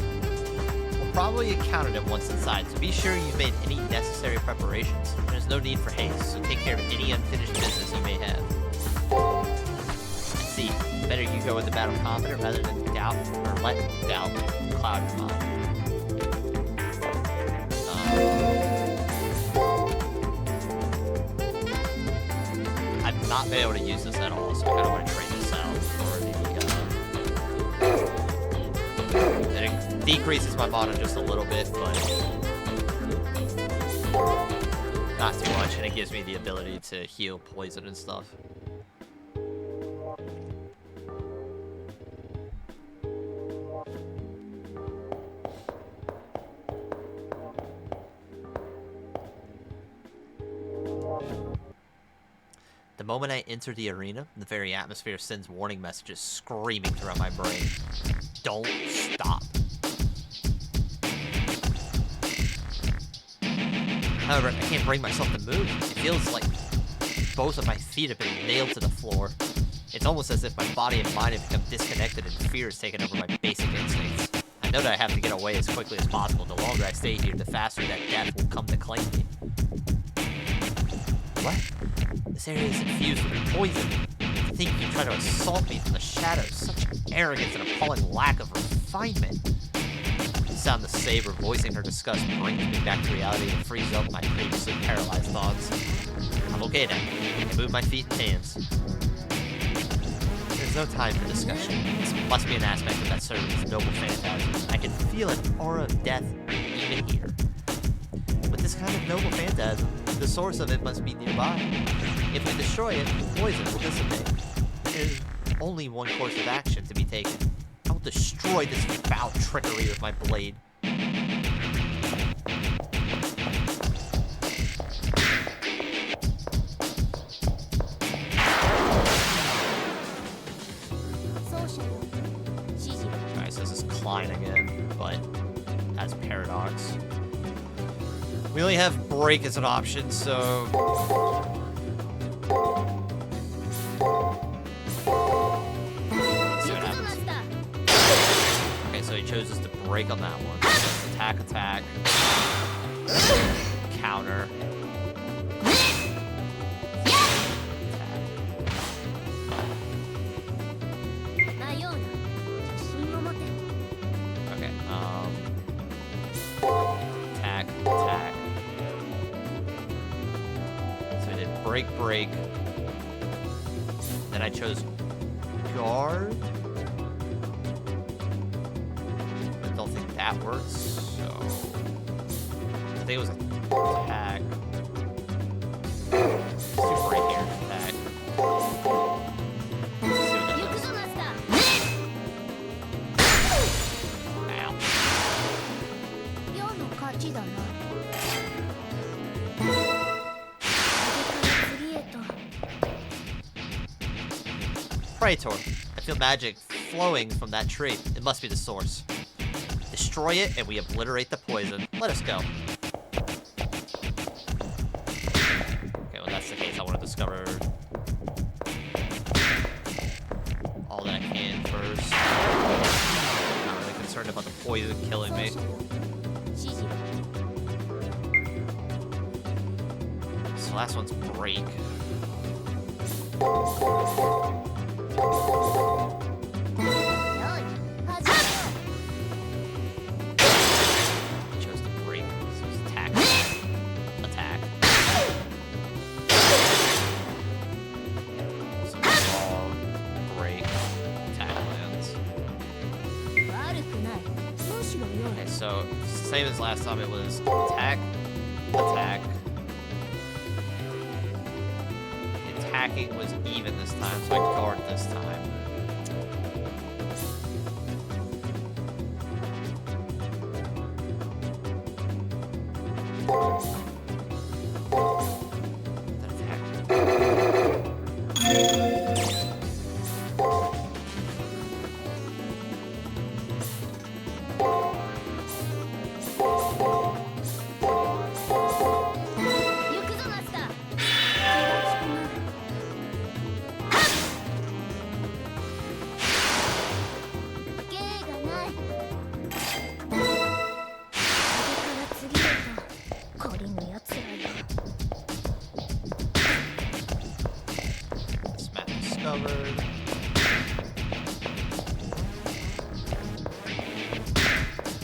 Speaker 1: We'll probably encounter them once inside, so be sure you've made any necessary preparations. There's no need for haste, so take care of any unfinished business you may have. I see. Better you go into battle confident rather than doubt, or let doubt cloud your mind. I've not been able to use this at all, so I kind of want to trade this out for the... it decreases my mana just a little bit, but not too much, and it gives me the ability to heal poison and stuff. The moment I enter the arena, the very atmosphere sends warning messages screaming throughout my brain. Don't stop. However, I can't bring myself to move. It feels like both of my feet have been nailed to the floor. It's almost as if my body and mind have become disconnected and fear has taken over my basic instincts. I know that I have to get away as quickly as possible. The longer I stay here, the faster that death will come to claim me. What? This area is infused with poison. To think you try to assault me from the shadows. Such arrogance and appalling lack of refinement. The sound of Saber voicing her disgust brings me back to reality and frees up my previously paralyzed thoughts. I'm okay now. I can move my feet and hands. There's no time for discussion. This must be an aspect of that servant's noble phantasm. I can feel an aura of death even here. With this kind of noble phantasm, the source of it must be nearby. If we destroy it, the poison will dissipate. There's only one course of action to be taken. I will destroy this foul trickery with my blade. Alright, so this is Klein again, but has Paradox. We only have Break as an option, so... Okay, so he chooses to Break on that one. So attack, attack. Counter. Okay, attack, attack. So I did break, break. Then I chose guard. I don't think that works, so I think it was attack. Let's do break here, attack. Let's see what that does. Ow. Praetor. I feel magic flowing from that tree. It must be the source. Destroy it and we obliterate the poison. Let us go. Okay, well that's the case. I want to discover all that I can first. Not really concerned about the poison killing me. So last one's break. Chose to break, so it's attack. Attack. So ball, break, attack lands. Okay, so same as last time, it was attack, attack. Attacking was even this time, so I guard this time. Then attack. covered.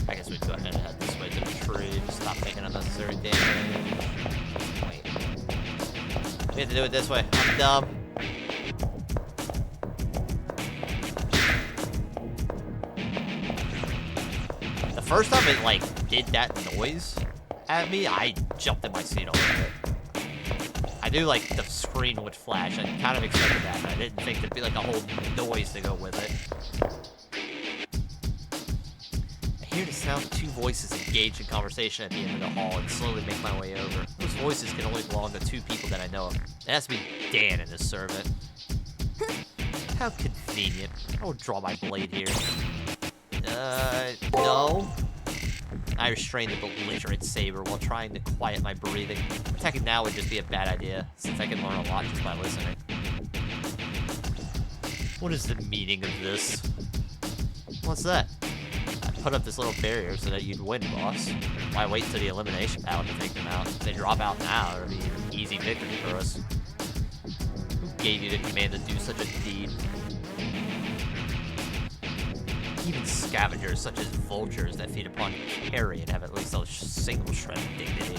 Speaker 1: I guess we'd go ahead and head this way to the tree. Just stop taking unnecessary damage. Wait. We have to do it this way. I'm dumb. The first time it, like, did that noise at me, I jumped in my seat a little bit. I knew, like, the screen would flash. I kind of expected that, but I didn't think there'd be, like, a whole noise to go with it. I hear the sound of two voices engaged in conversation at the end of the hall and slowly make my way over. Those voices can only belong to two people that I know of. It has to be Dan and his servant. How convenient. I will draw my blade here. No. I restrained the belligerent saber while trying to quiet my breathing. Attacking now would just be a bad idea, since I can learn a lot just by listening. What is the meaning of this? What's that? I put up this little barrier so that you'd win, boss. Why wait till the elimination battle to take them out? If they drop out now, it'll be an easy victory for us. Who gave you the command to do such a deed? Even scavengers such as vultures that feed upon carrion have at least a single shred of dignity.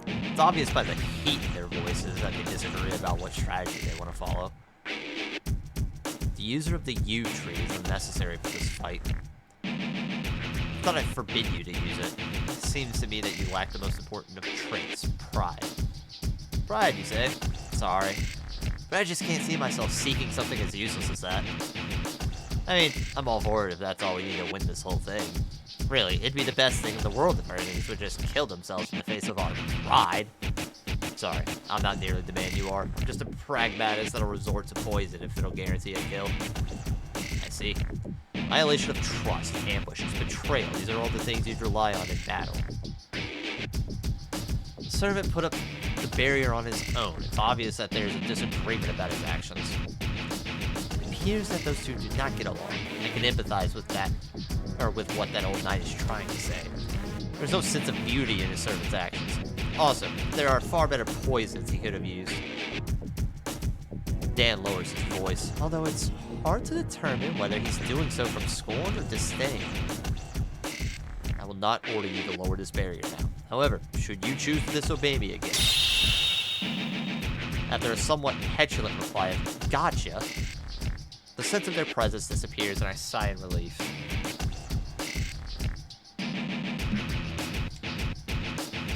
Speaker 1: It's obvious by the heat in their voices that they disagree about what strategy they want to follow. The user of the U tree is unnecessary for this fight. I thought I'd forbid you to use it. It seems to me that you lack the most important of traits, pride. Pride, you say? Sorry. But I just can't see myself seeking something as useless as that. I mean, I'm all for it if that's all we need to win this whole thing. Really, it'd be the best thing in the world if our enemies would just kill themselves in the face of our pride. Sorry, I'm not nearly the man you are. I'm just a pragmatist that'll resort to poison if it'll guarantee a kill. I see. Violation of trust, ambushes, betrayal. These are all the things you'd rely on in battle. The servant put up the barrier on his own. It's obvious that there's a disagreement about his actions. It appears that those two do not get along. I can empathize with that, or with what that old knight is trying to say. There's no sense of beauty in his servant's actions. Also, there are far better poisons he could have used. Dan lowers his voice, although it's hard to determine whether he's doing so from scorn or disdain. I will not order you to lower this barrier now. However, should you choose to disobey me again. After a somewhat petulant reply of, "Gotcha," the sense of their presence disappears and I sigh in relief.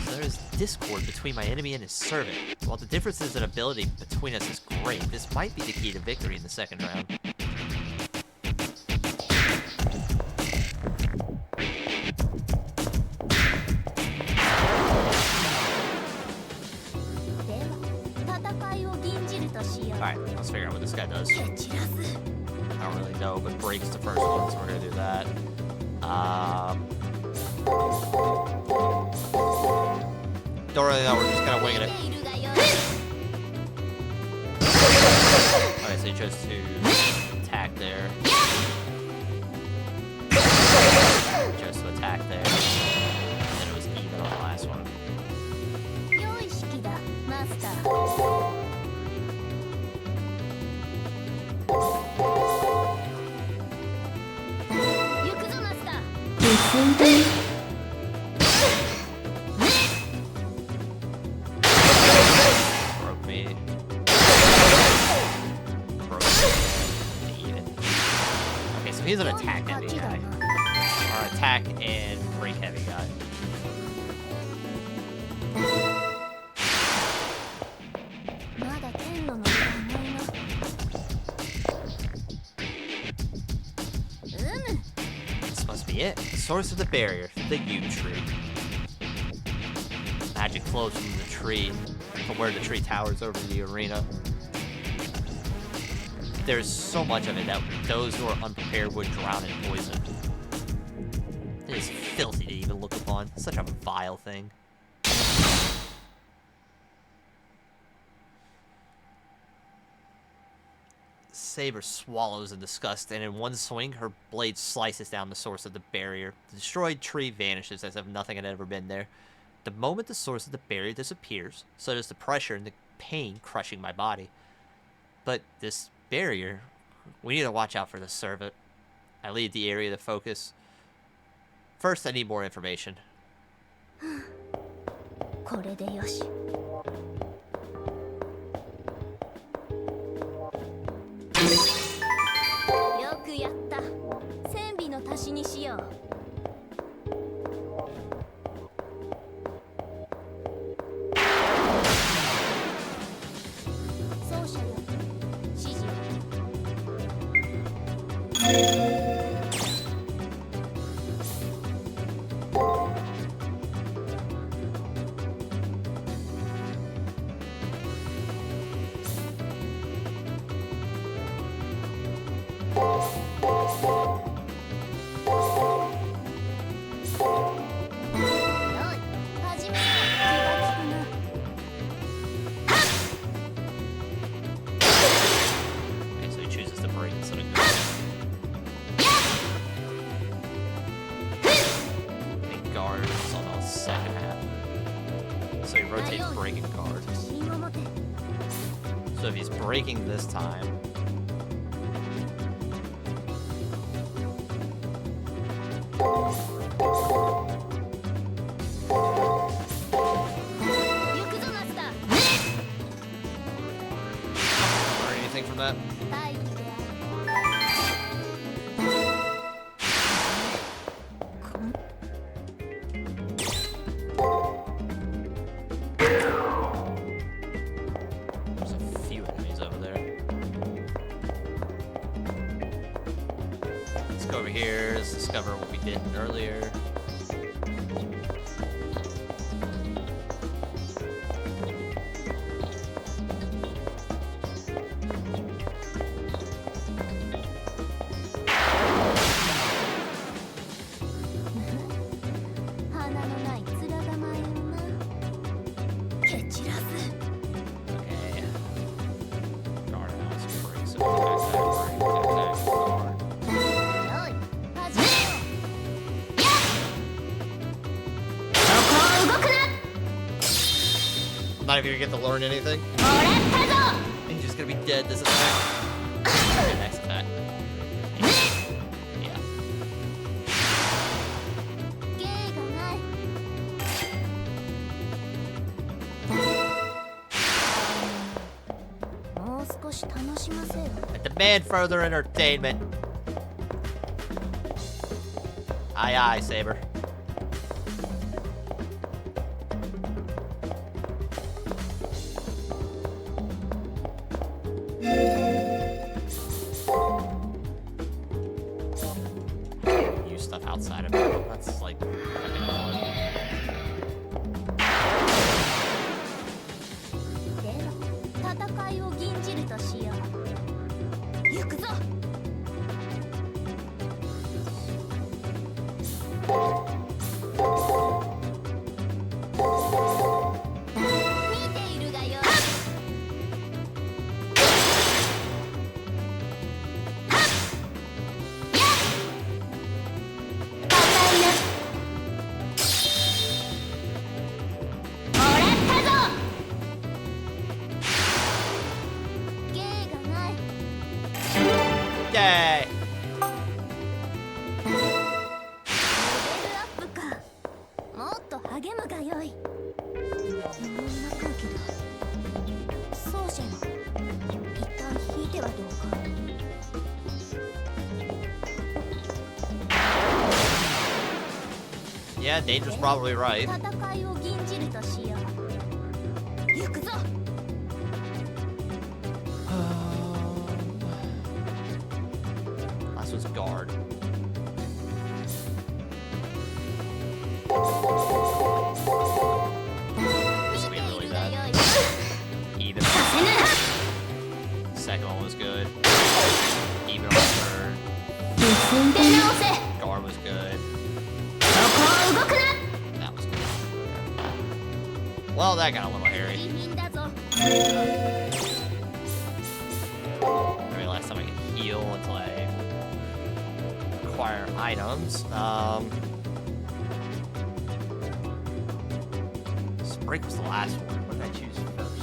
Speaker 1: So there is discord between my enemy and his servant. While the differences in ability between us is great, this might be the key to victory in the second round. Alright, let's figure out what this guy does. I don't really know, but breaks the first one, so we're gonna do that. Don't really know, we're just kind of winging it. Okay, so he chose to attack there. He chose to attack there. And then it was even on the last one. Broke me. Broke me. Even. Okay, so he's an attack heavy guy. Or attack and break heavy guy. This must be it. The source of the barrier, the U tree. Magic flows from the tree, from where the tree towers over the arena. There's so much of it that those who are unprepared would drown in poison. It is filthy to even look upon. Such a vile thing. Saber swallows in disgust, and in one swing, her blade slices down the source of the barrier. The destroyed tree vanishes as if nothing had ever been there. The moment the source of the barrier disappears, so does the pressure and the pain crushing my body. But this barrier, we need to watch out for the servant. I lead the area to focus. First, I need more information.
Speaker 2: これでよし。よくやった。線尾の足しにしよう。奏者よ、指示を。
Speaker 1: Okay, so he chooses to break instead of go. And guards on the second half. So he rotates break and guard. So if he's breaking this time, learn anything from that? There's a few enemies over there. Let's go over here. Let's discover what we did earlier. Okay. Guard house break. So attack, guard. I'm not even gonna get to learn anything. He's just gonna be dead this attack. Okay, next attack. Yeah. I demand further entertainment. Aye, aye, Saber. Use stuff outside of it. That's like fucking annoying. Yay! Yeah, Danger's probably right. Last one's guard. This will be really bad. Even. Second one was good. Even on the third. Guard was good. That was good. Well, that got a little hairy. Maybe last time I could heal until I acquire items. Break was the last one. What did I choose first?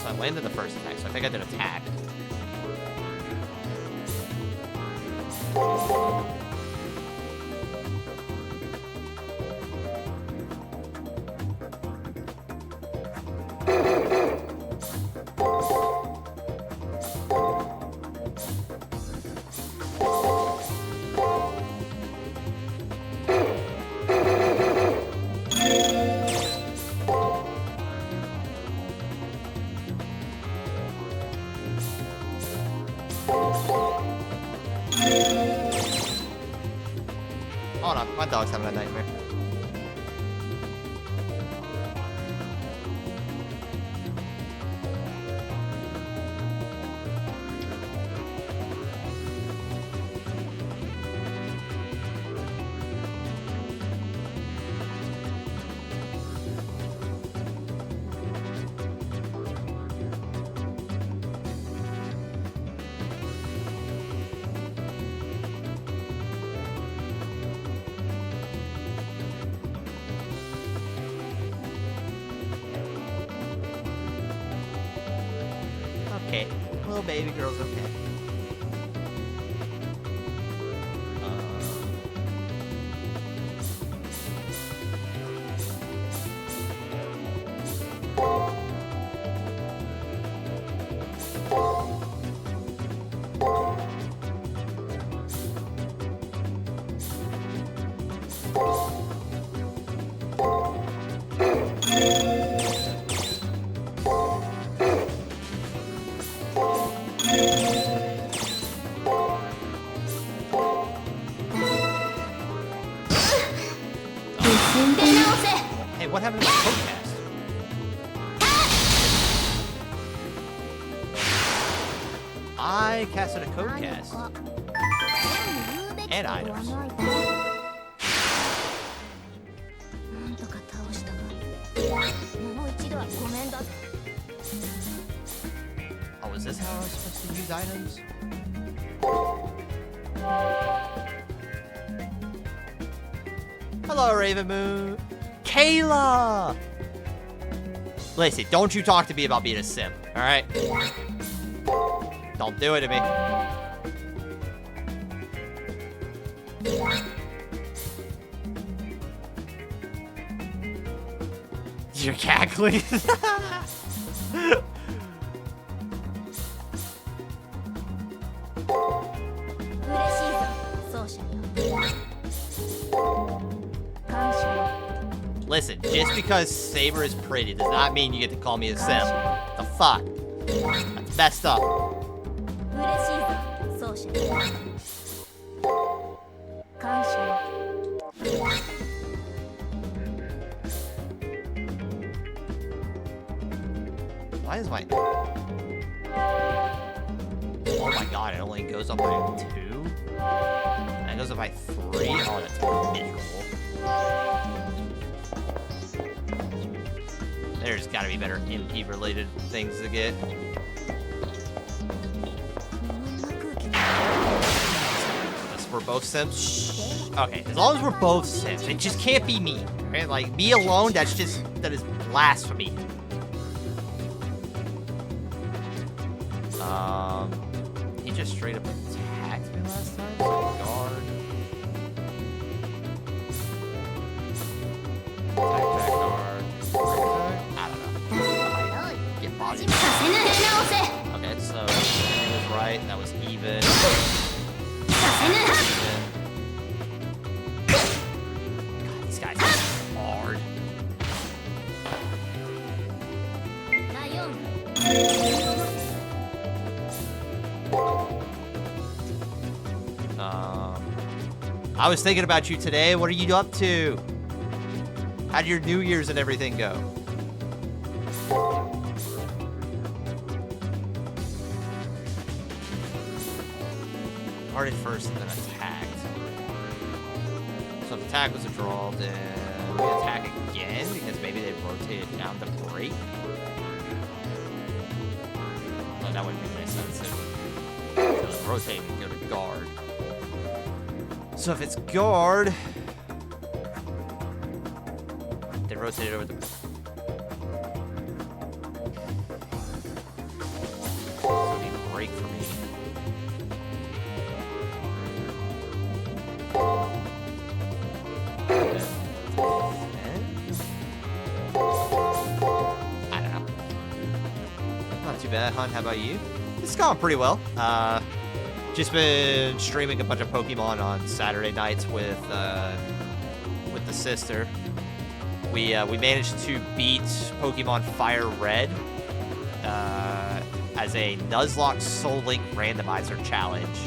Speaker 1: So I landed the first attack, so I think I did attack. Hold on, my dog's having a nightmare. Okay, little baby girl's okay. Hey, what happened to my code cast? I casted a code cast. And items.
Speaker 2: なんとか倒したが、もう一度はごめんだぞ。
Speaker 1: Oh, is this how I was supposed to use items? Hello, Raven Moon. Kayla! Lacey, don't you talk to me about being a simp, alright? Don't do it to me. You're cackling. Listen, just because Saber is pretty does not mean you get to call me a simp. The fuck? That's messed up. Why is my... Oh my god, it only goes up by 2? And it goes up by 3? Oh, that's miserable. There's gotta be better MP-related things to get. We're both simps? Shh. Okay, as long as we're both simps, it just can't be me. Right? Like, me alone, that is blasphemy. He just straight up attacked me last time? Guard. Attack that guard. I don't know. Get bodied. Okay, so he was right. That was even. God, these guys are hard. I was thinking about you today. What are you up to? How'd your New Year's and everything go? Guarded first and then attacked. So if attack was a draw, then we attack again because maybe they rotated down to break. Well, that wouldn't make any sense if rotate and go to guard. So if it's guard, they rotate it over the. Not too bad, Hun. How about you? It's going pretty well. Just been streaming a bunch of Pokemon on Saturday nights with the sister. We managed to beat Pokemon Fire Red as a Nuzlocke Soul Link randomizer challenge,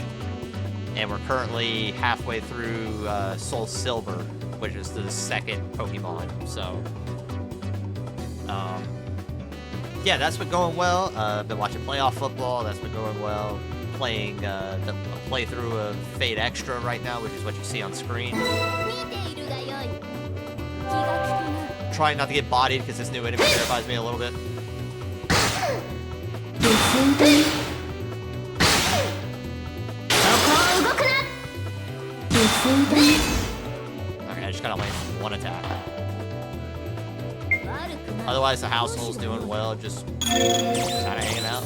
Speaker 1: and we're currently halfway through Soul Silver, which is the second Pokemon. So, yeah, that's been going well. Been watching playoff football. That's been going well. Playing a playthrough of Fate Extra right now, which is what you see on screen. Trying not to get bodied because this new enemy terrifies me a little bit. Okay, I just gotta land one attack. Otherwise, the household's doing well, just kinda hanging out.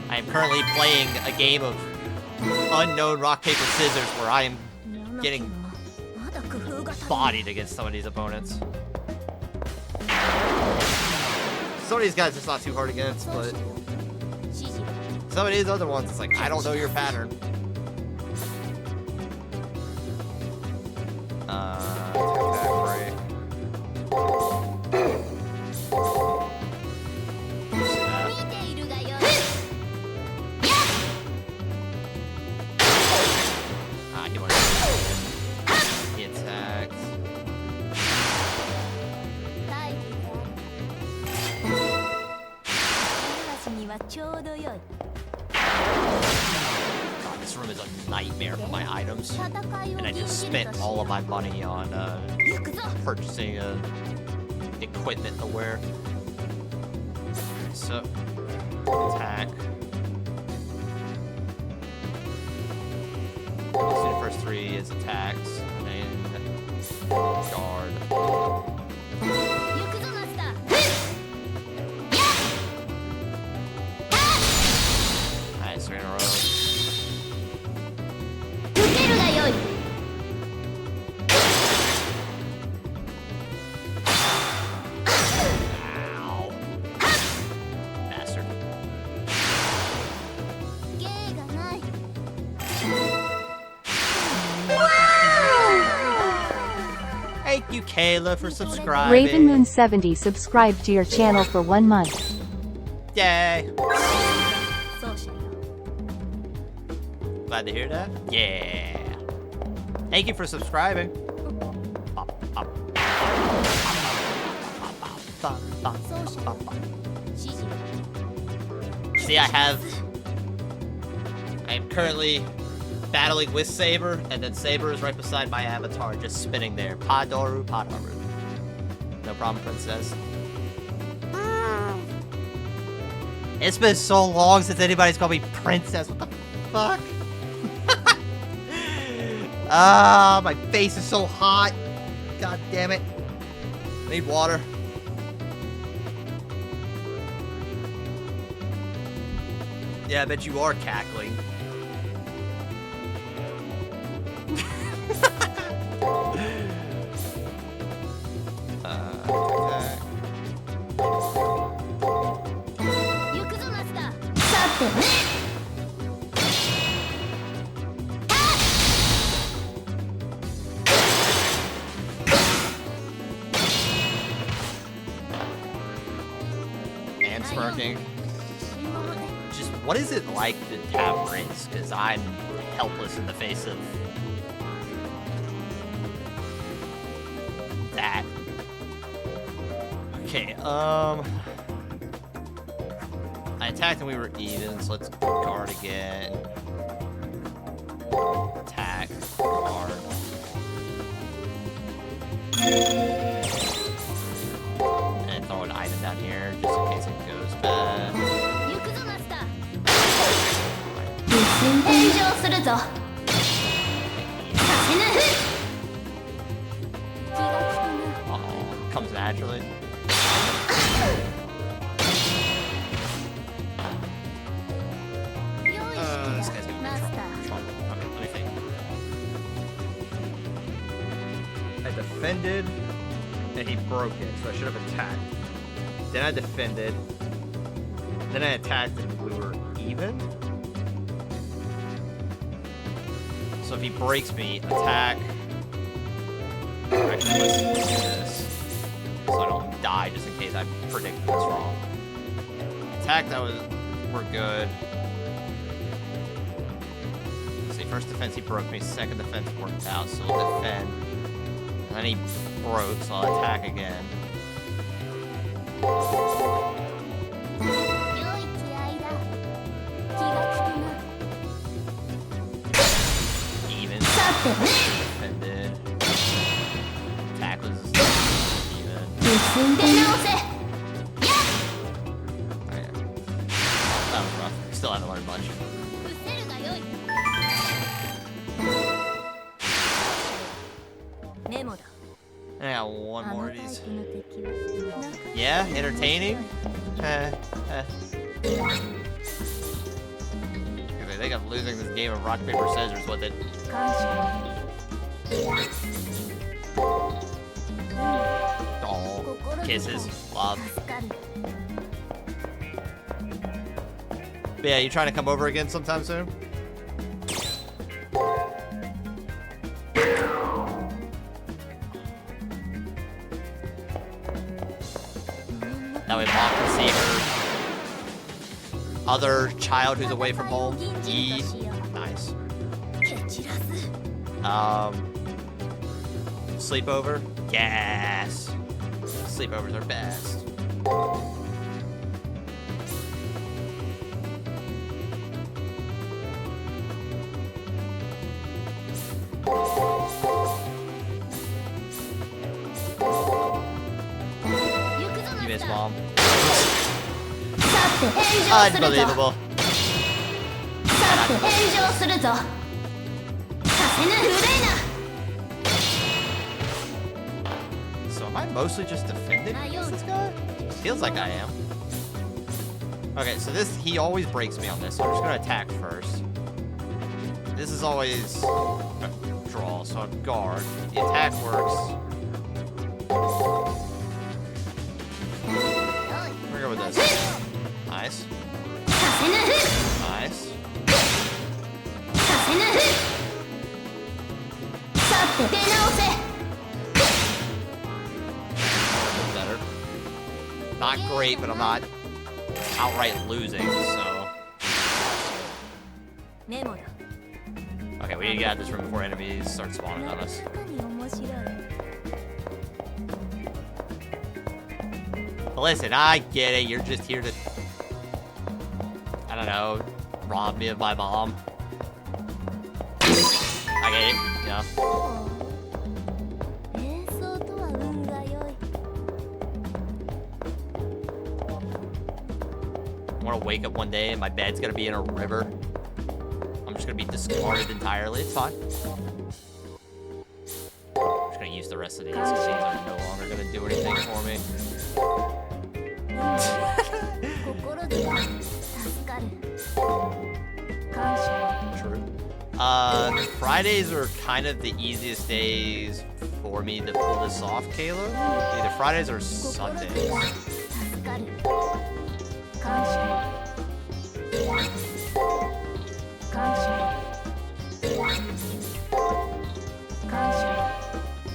Speaker 1: I am currently playing a game of unknown rock, paper, scissors where I am getting bodied against some of these opponents. Some of these guys it's not too hard against, but some of these other ones it's like, I don't know your pattern. God, this room is a nightmare for my items, and I just spent all of my money on purchasing equipment to wear. So, attack. Let's do the first three as attacks, and then guard. Nice, 3 in a row. Ow. Bastard. Thank you, Kayla, for subscribing.
Speaker 3: Ravenmoon70 subscribed to your channel for 1 month.
Speaker 1: Yay! Glad to hear that. Yeah. Thank you for subscribing. See, I am currently battling with Saber, and then Saber is right beside my avatar, just spinning there. Padoru, Padoru. No problem, princess. It's been so long since anybody's called me princess. What the fuck? Ah, my face is so hot. God damn it. I need water. Yeah, I bet you are cackling. And smirking. Just, what is it like to have Rinse? Because I'm helpless in the face of that. Okay, I attacked and we were even, so let's guard again. Attack, guard. And throw an item down here, just in case it goes bad. Uh-oh. comes naturally. This guy's gonna be trouble. Okay, let me think. I defended, and he broke it, so I should have attacked. Then I defended. Then I attacked, and we were even. So if he breaks me, attack. Actually, let's do this, so I don't die, just in case I predicted this wrong. Attack, we're good. See, first defense he broke me, second defense worked out, so I'll defend. And then he broke, so I'll attack again. Even. Defended. Attack was even. Alright. That was rough. Still haven't learned much. I got one more of these. Yeah, entertaining? I think I'm losing this game of rock, paper, scissors with it. Oh, kisses, love. But yeah, you trying to come over again sometime soon? That way mom can see her other child who's away from home. Nice. Sleepover? Yes. Sleepovers are best. You miss mom. Unbelievable. So am I mostly just defending against this guy? Feels like I am. Okay, so he always breaks me on this, so I'm just gonna attack first. This is always a draw, so I guard. The attack works. We're going with this. Nice. Nice. Better. Not great, but I'm not outright losing, so. Okay, we need to get out of this room before enemies start spawning on us. But listen, I get it. You're just here to, I don't know, rob me of my mom. I get it, you know. I want to wake up one day and my bed's gonna be in a river. I'm just gonna be discarded entirely. It's fine. I'm just gonna use the rest of these because these are no longer gonna do anything for me. True. Fridays are kind of the easiest days for me to pull this off, Caleb. Either Fridays or Sundays.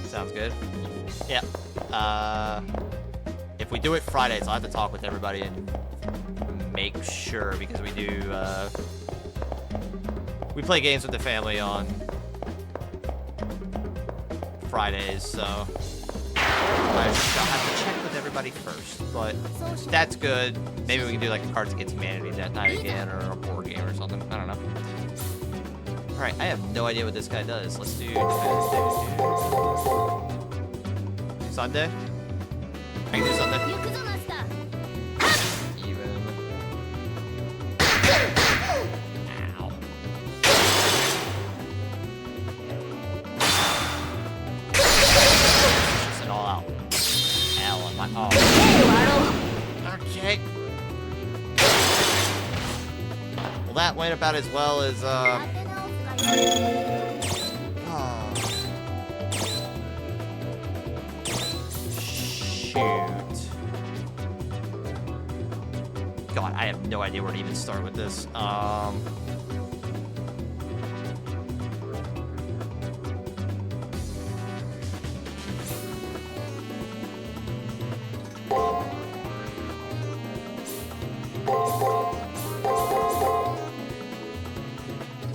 Speaker 1: Sounds good. Yeah. If we do it Fridays, I'll have to talk with everybody and make sure, because we do, we play games with the family on Fridays, so I have to check with everybody first, but that's good. Maybe we can do like a Cards Against Humanity that night again, or a board game or something. I don't know. Alright, I have no idea what this guy does. Let's do Sunday. I can do Sunday. Even. Ow. Just an all out my. Oh.
Speaker 2: 手を割ろう
Speaker 1: Okay. Well, that went about as well as,
Speaker 2: 当て直すがよい
Speaker 1: oh. Shoot. God, I have no idea where to even start with this.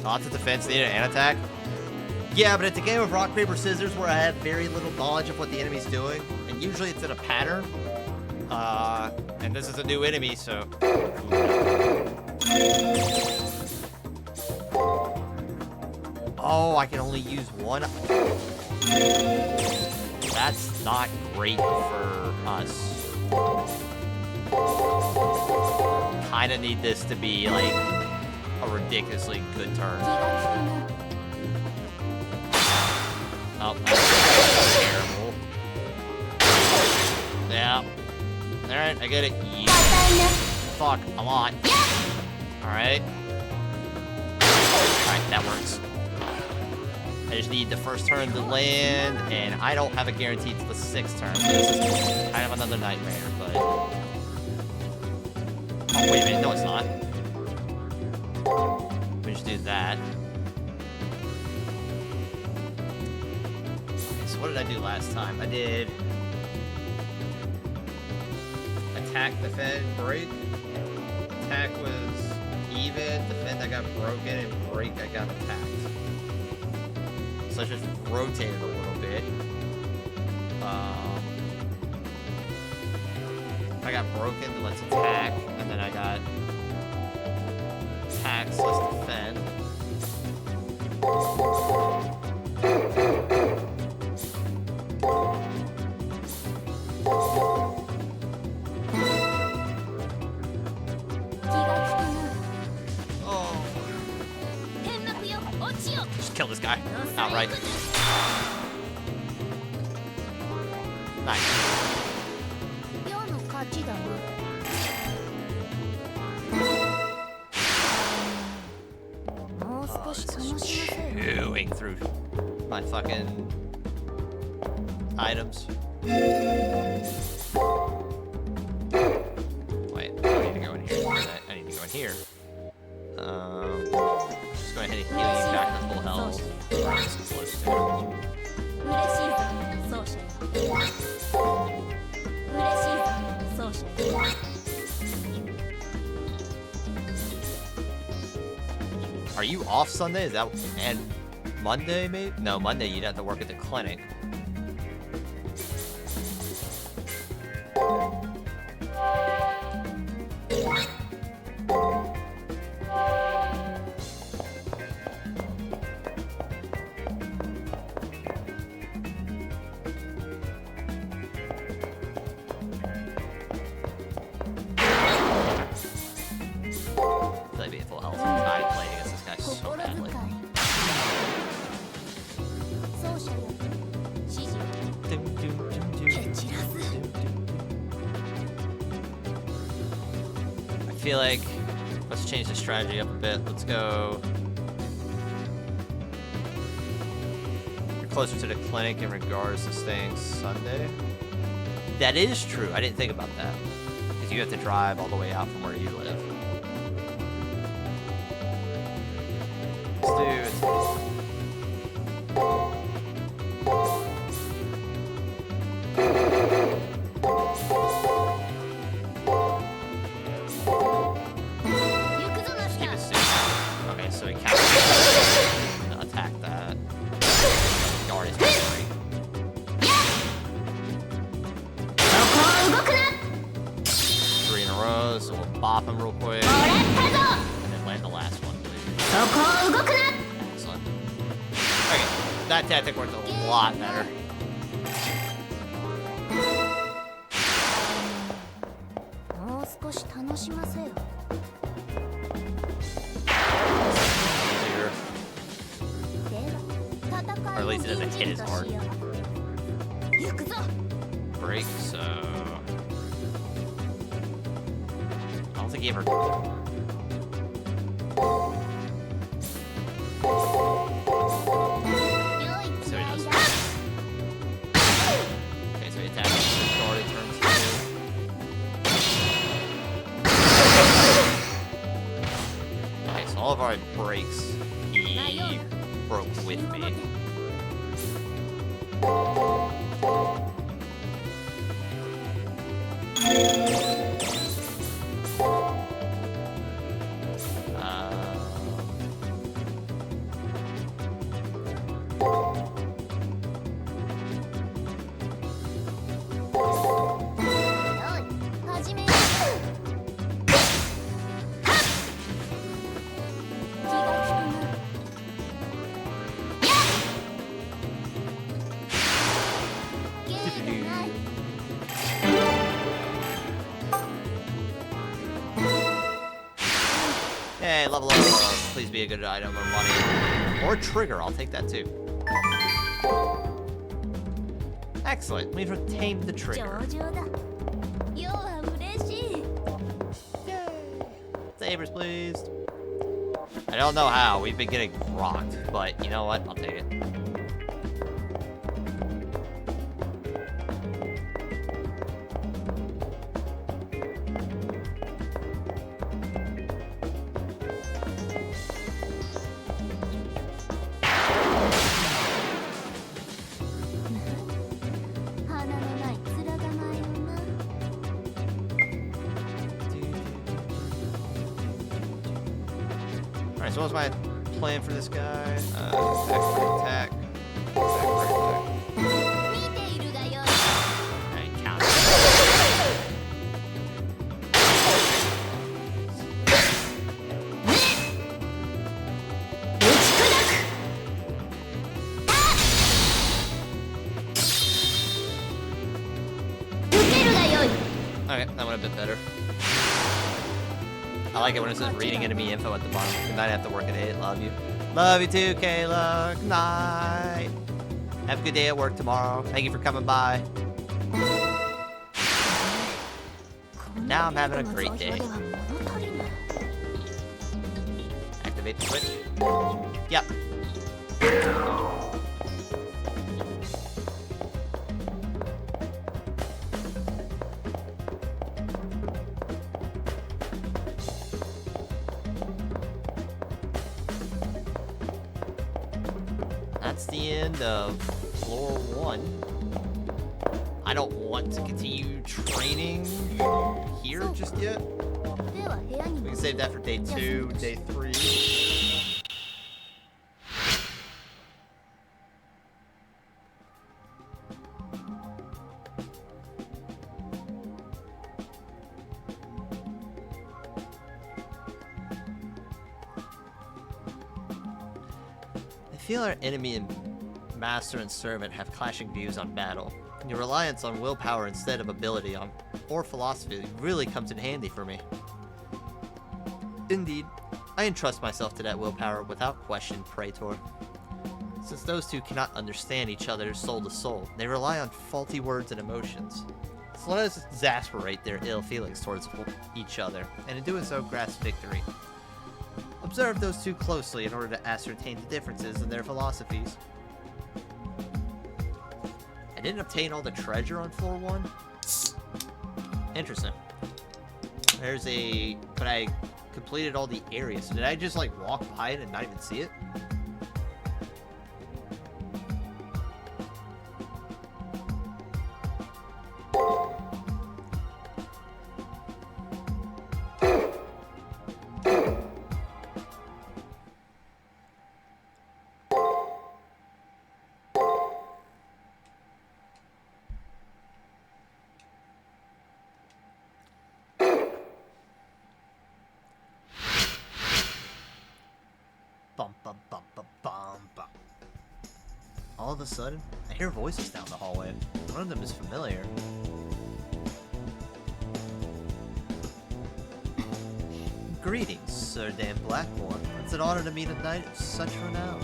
Speaker 1: Lots of defense needed and attack. Yeah, but it's a game of rock, paper, scissors where I have very little knowledge of what the enemy's doing. And usually it's in a pattern. And this is a new enemy, so... Oh, I can only use one. That's not great for us. Kinda need this to be, like, a ridiculously good turn. Oh, that's terrible. Yeah. Alright, I get it. Yeah. Fuck, a lot. Alright. Alright, that works. I just need the first turn to land, and I don't have a guarantee to the 6th turn. So this is kind of another nightmare, but... Oh, wait a minute. No, it's not. We just do that. Okay, so what did I do last time? I did... Attack, defend, break. Attack was even, defend I got broken, and break I got attacked. So I just rotated a little bit. I got broken, then let's attack, and then I got attack, so let's defend. Oh. Just kill this guy outright. Nice.
Speaker 2: 今日の勝ちだな もう少し楽しませよ
Speaker 1: Chewing through my fucking items. Wait, I need to go in here. I need to go in here. Just go ahead and heal you back to full health. Close to it.
Speaker 2: 嬉しいぞ奏者よ嬉しいぞ奏者よ
Speaker 1: Are you off Sunday? Is that and Monday maybe? No, Monday you'd have to work at the clinic. I'd be at full health. I played against this guy so badly.
Speaker 2: 奏者よ指示蹴散らす
Speaker 1: I feel like let's change the strategy up a bit. Let's go. You're closer to the clinic in regards to staying Sunday. That is true. I didn't think about that. Because you have to drive all the way out from where you live. Let's do it. Keep it safe. Okay, so he can't attack that. Guard is free. 3 in a row, so we'll bop him real quick. And then land the last one, please. Excellent. Okay, that tactic worked a lot better. Easier. Or at least it doesn't hit as hard. Break, so... gave her. So he does. Okay, so he attacks guard in turns. Okay, so all of our breaks, he broke with me. Hey, level up. Please be a good item or money. Or trigger, I'll take that too. Excellent, we've retained the trigger. Sabers, please. I don't know how, we've been getting rocked, but you know what? I'll take it. Alright, so what's my plan for this guy? Attack. Alright, counter. Okay, that went a bit better. I like it when it says reading enemy info at the bottom. Good night, I have to work at 8. Love you. Love you too, Kayla. Good night. Have a good day at work tomorrow. Thank you for coming by. Now I'm having a great day. Activate the switch. Yep. That's the end of floor 1. I don't want to continue training here just yet. We can save that for day 2, day 3. I feel our enemy and master and servant have clashing views on battle. Your reliance on willpower instead of ability or philosophy really comes in handy for me. Indeed, I entrust myself to that willpower without question, Praetor. Since those two cannot understand each other soul to soul, they rely on faulty words and emotions. So let us exasperate their ill feelings towards each other, and in doing so grasp victory. Observe those two closely in order to ascertain the differences in their philosophies. I didn't obtain all the treasure on floor 1? Interesting. But I completed all the areas. So did I just like walk by it and not even see it? All of a sudden, I hear voices down the hallway. One of them is familiar. Greetings, Sir Dan Blackmore. It's an honor to meet a knight of such renown.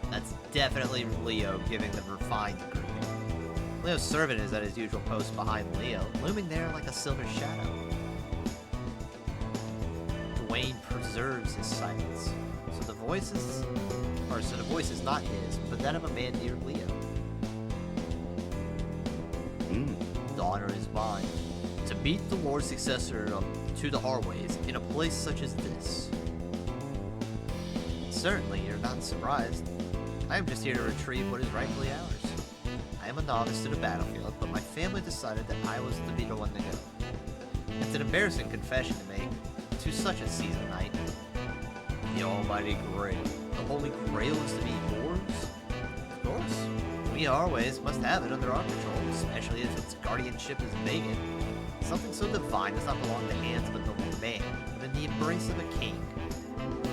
Speaker 1: That's definitely Leo giving the refined greeting. Leo's servant is at his usual post behind Leo, looming there like a silver shadow. Gawain preserves his silence. So the voice is not his, but that of a man near Leo. The honor is mine to meet the Lord's successor to the Harways in a place such as this. Certainly, you're not surprised. I am just here to retrieve what is rightfully ours. I am a novice to the battlefield, but my family decided that I was to be the one to go. It's an embarrassing confession to make to such a seasoned knight. The Almighty Grail. The Holy Grail is to be yours? Of course. We Harways must have it under our control, especially if its guardianship is vacant. Something so divine does not belong in the hands of a noble man, but in the embrace of a king.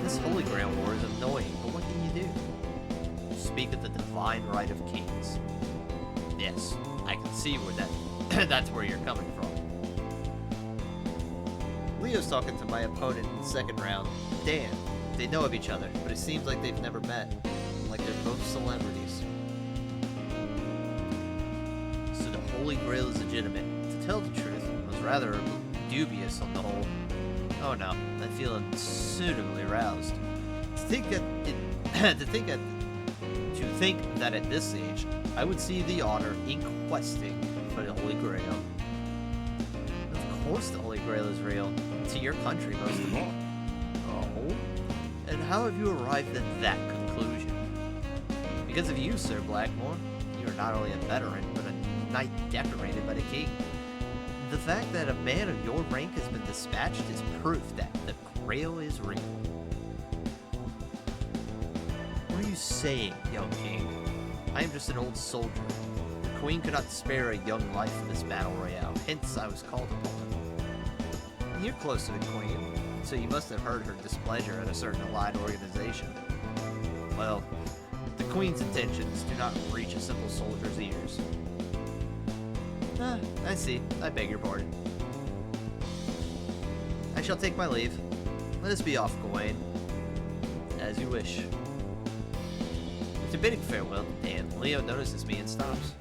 Speaker 1: This Holy Grail war is annoying, but what can you do? You speak of the divine right of kings. Yes, I can see where that's where you're coming from. Leo's talking to my opponent in the second round, Dan. They know of each other, but it seems like they've never met. Like they're both celebrities. So the Holy Grail is legitimate. To tell the truth, I was rather dubious on the whole. Oh no, I feel unsuitably aroused. To think that at this age, I would see the honor in questing for the Holy Grail. Of course the Holy Grail is real. To your country, most of all. Oh? And how have you arrived at that conclusion? Because of you, Sir Blackmore. You are not only a veteran, but a knight decorated by the king. The fact that a man of your rank has been dispatched is proof that the Grail is real. What are you saying, young king? I am just an old soldier. The queen could not spare a young life in this battle royale, hence I was called upon. You're close to the queen, so you must have heard her displeasure at a certain allied organization. Well, the queen's intentions do not reach a simple soldier's ears. I see. I beg your pardon. I shall take my leave. Let us be off, Gawain. As you wish. After bidding farewell to Dan, Leo notices me and stops.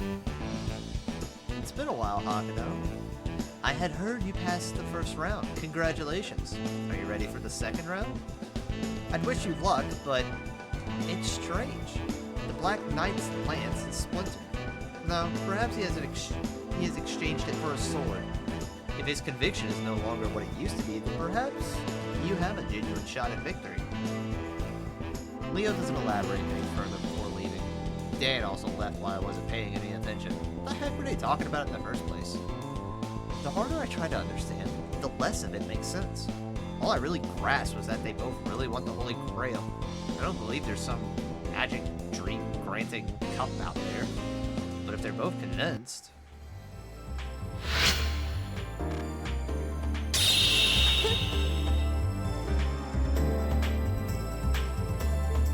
Speaker 1: It's been a while, Hakuno. I had heard you passed the first round. Congratulations. Are you ready for the second round? I'd wish you luck, but it's strange. The Black Knight's lance is splintered. No, perhaps he has exchanged it for a sword. If his conviction is no longer what it used to be, then perhaps you have a genuine shot at victory. Leo doesn't elaborate any further before leaving. Dan also left while I wasn't paying any attention. What the heck were they talking about in the first place? The harder I try to understand, the less of it makes sense. All I really grasped was that they both really want the Holy Grail. I don't believe there's some magic dream-granting cup out there. But if they're both convinced...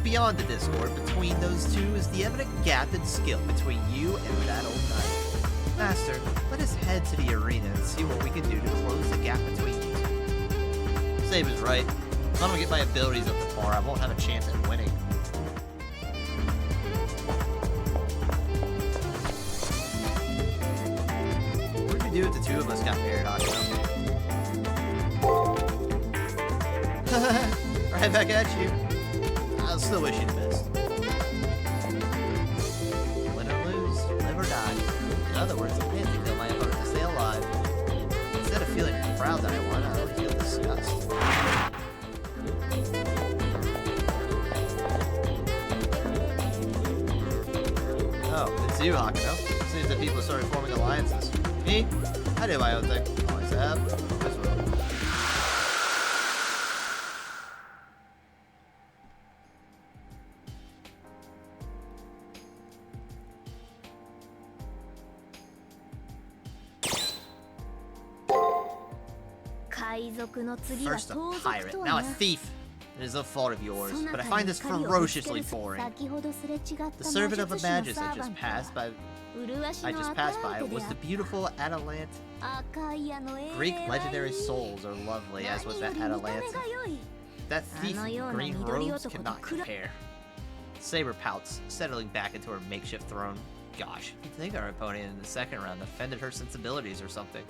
Speaker 1: Beyond the discord between those two is the evident gap in skill between you and that old knight. Master, let us head to the arena and see what we can do to close the gap between you two. Save is right. If I don't get my abilities up to par, I won't have a chance at winning. What would you do if the two of us got paired on, Right back at you. I'll still wish you the best. Win or lose, live or die. In other words, I plan to kill my opponent to stay alive. Instead of feeling proud that I won, I only feel disgust. Oh, it's you, Hakuno. Seems that people started forming alliances. Me? I do my own thing. Always have. Always will. First a pirate, now a thief. It is no fault of yours, but I find this ferociously boring. The servant of a magus I just passed by was the beautiful Atalanta. Greek legendary souls are lovely, as was that Atalanta. That thief in green robes cannot compare. Saber pouts, settling back into her makeshift throne. Gosh, you'd think our opponent in the second round offended her sensibilities or something.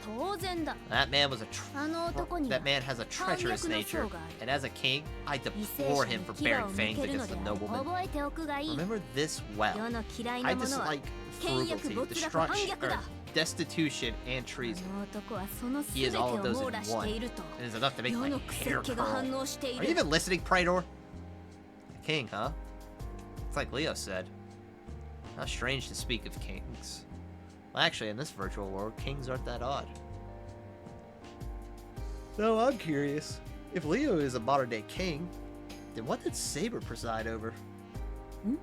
Speaker 2: 当然だ。
Speaker 1: That man was
Speaker 2: あの男には
Speaker 1: that man has a treacherous
Speaker 2: 反逆の
Speaker 1: nature,
Speaker 2: 層がある。
Speaker 1: and as a king, I
Speaker 2: 為
Speaker 1: deplore
Speaker 2: 政者
Speaker 1: him
Speaker 2: に
Speaker 1: for
Speaker 2: 牙
Speaker 1: bearing
Speaker 2: を向
Speaker 1: fangs
Speaker 2: けるの
Speaker 1: against
Speaker 2: で
Speaker 1: the
Speaker 2: ある。
Speaker 1: nobleman.
Speaker 2: 覚えておくがいい。
Speaker 1: Remember this well.
Speaker 2: 世の嫌い
Speaker 1: I
Speaker 2: なものは
Speaker 1: dislike
Speaker 2: 倹約
Speaker 1: frugality,
Speaker 2: 没落反
Speaker 1: destruction,
Speaker 2: 逆
Speaker 1: or
Speaker 2: だ。
Speaker 1: destitution, and
Speaker 2: あ
Speaker 1: treason.
Speaker 2: の男はその
Speaker 1: He
Speaker 2: 全
Speaker 1: is
Speaker 2: て
Speaker 1: all
Speaker 2: を
Speaker 1: of those
Speaker 2: 網
Speaker 1: in
Speaker 2: 羅して
Speaker 1: one.
Speaker 2: いると
Speaker 1: It is enough to make
Speaker 2: 世
Speaker 1: my
Speaker 2: の
Speaker 1: hair
Speaker 2: 癖気が
Speaker 1: curl.
Speaker 2: 反応してい
Speaker 1: Are you
Speaker 2: る。
Speaker 1: even listening, Praetor? The king, huh? It's like Leo said. How strange to speak of kings. Well, actually, in this virtual world, kings aren't that odd. No, I'm curious. If Leo is a modern-day king, then what did Saber preside over?
Speaker 2: Hmm?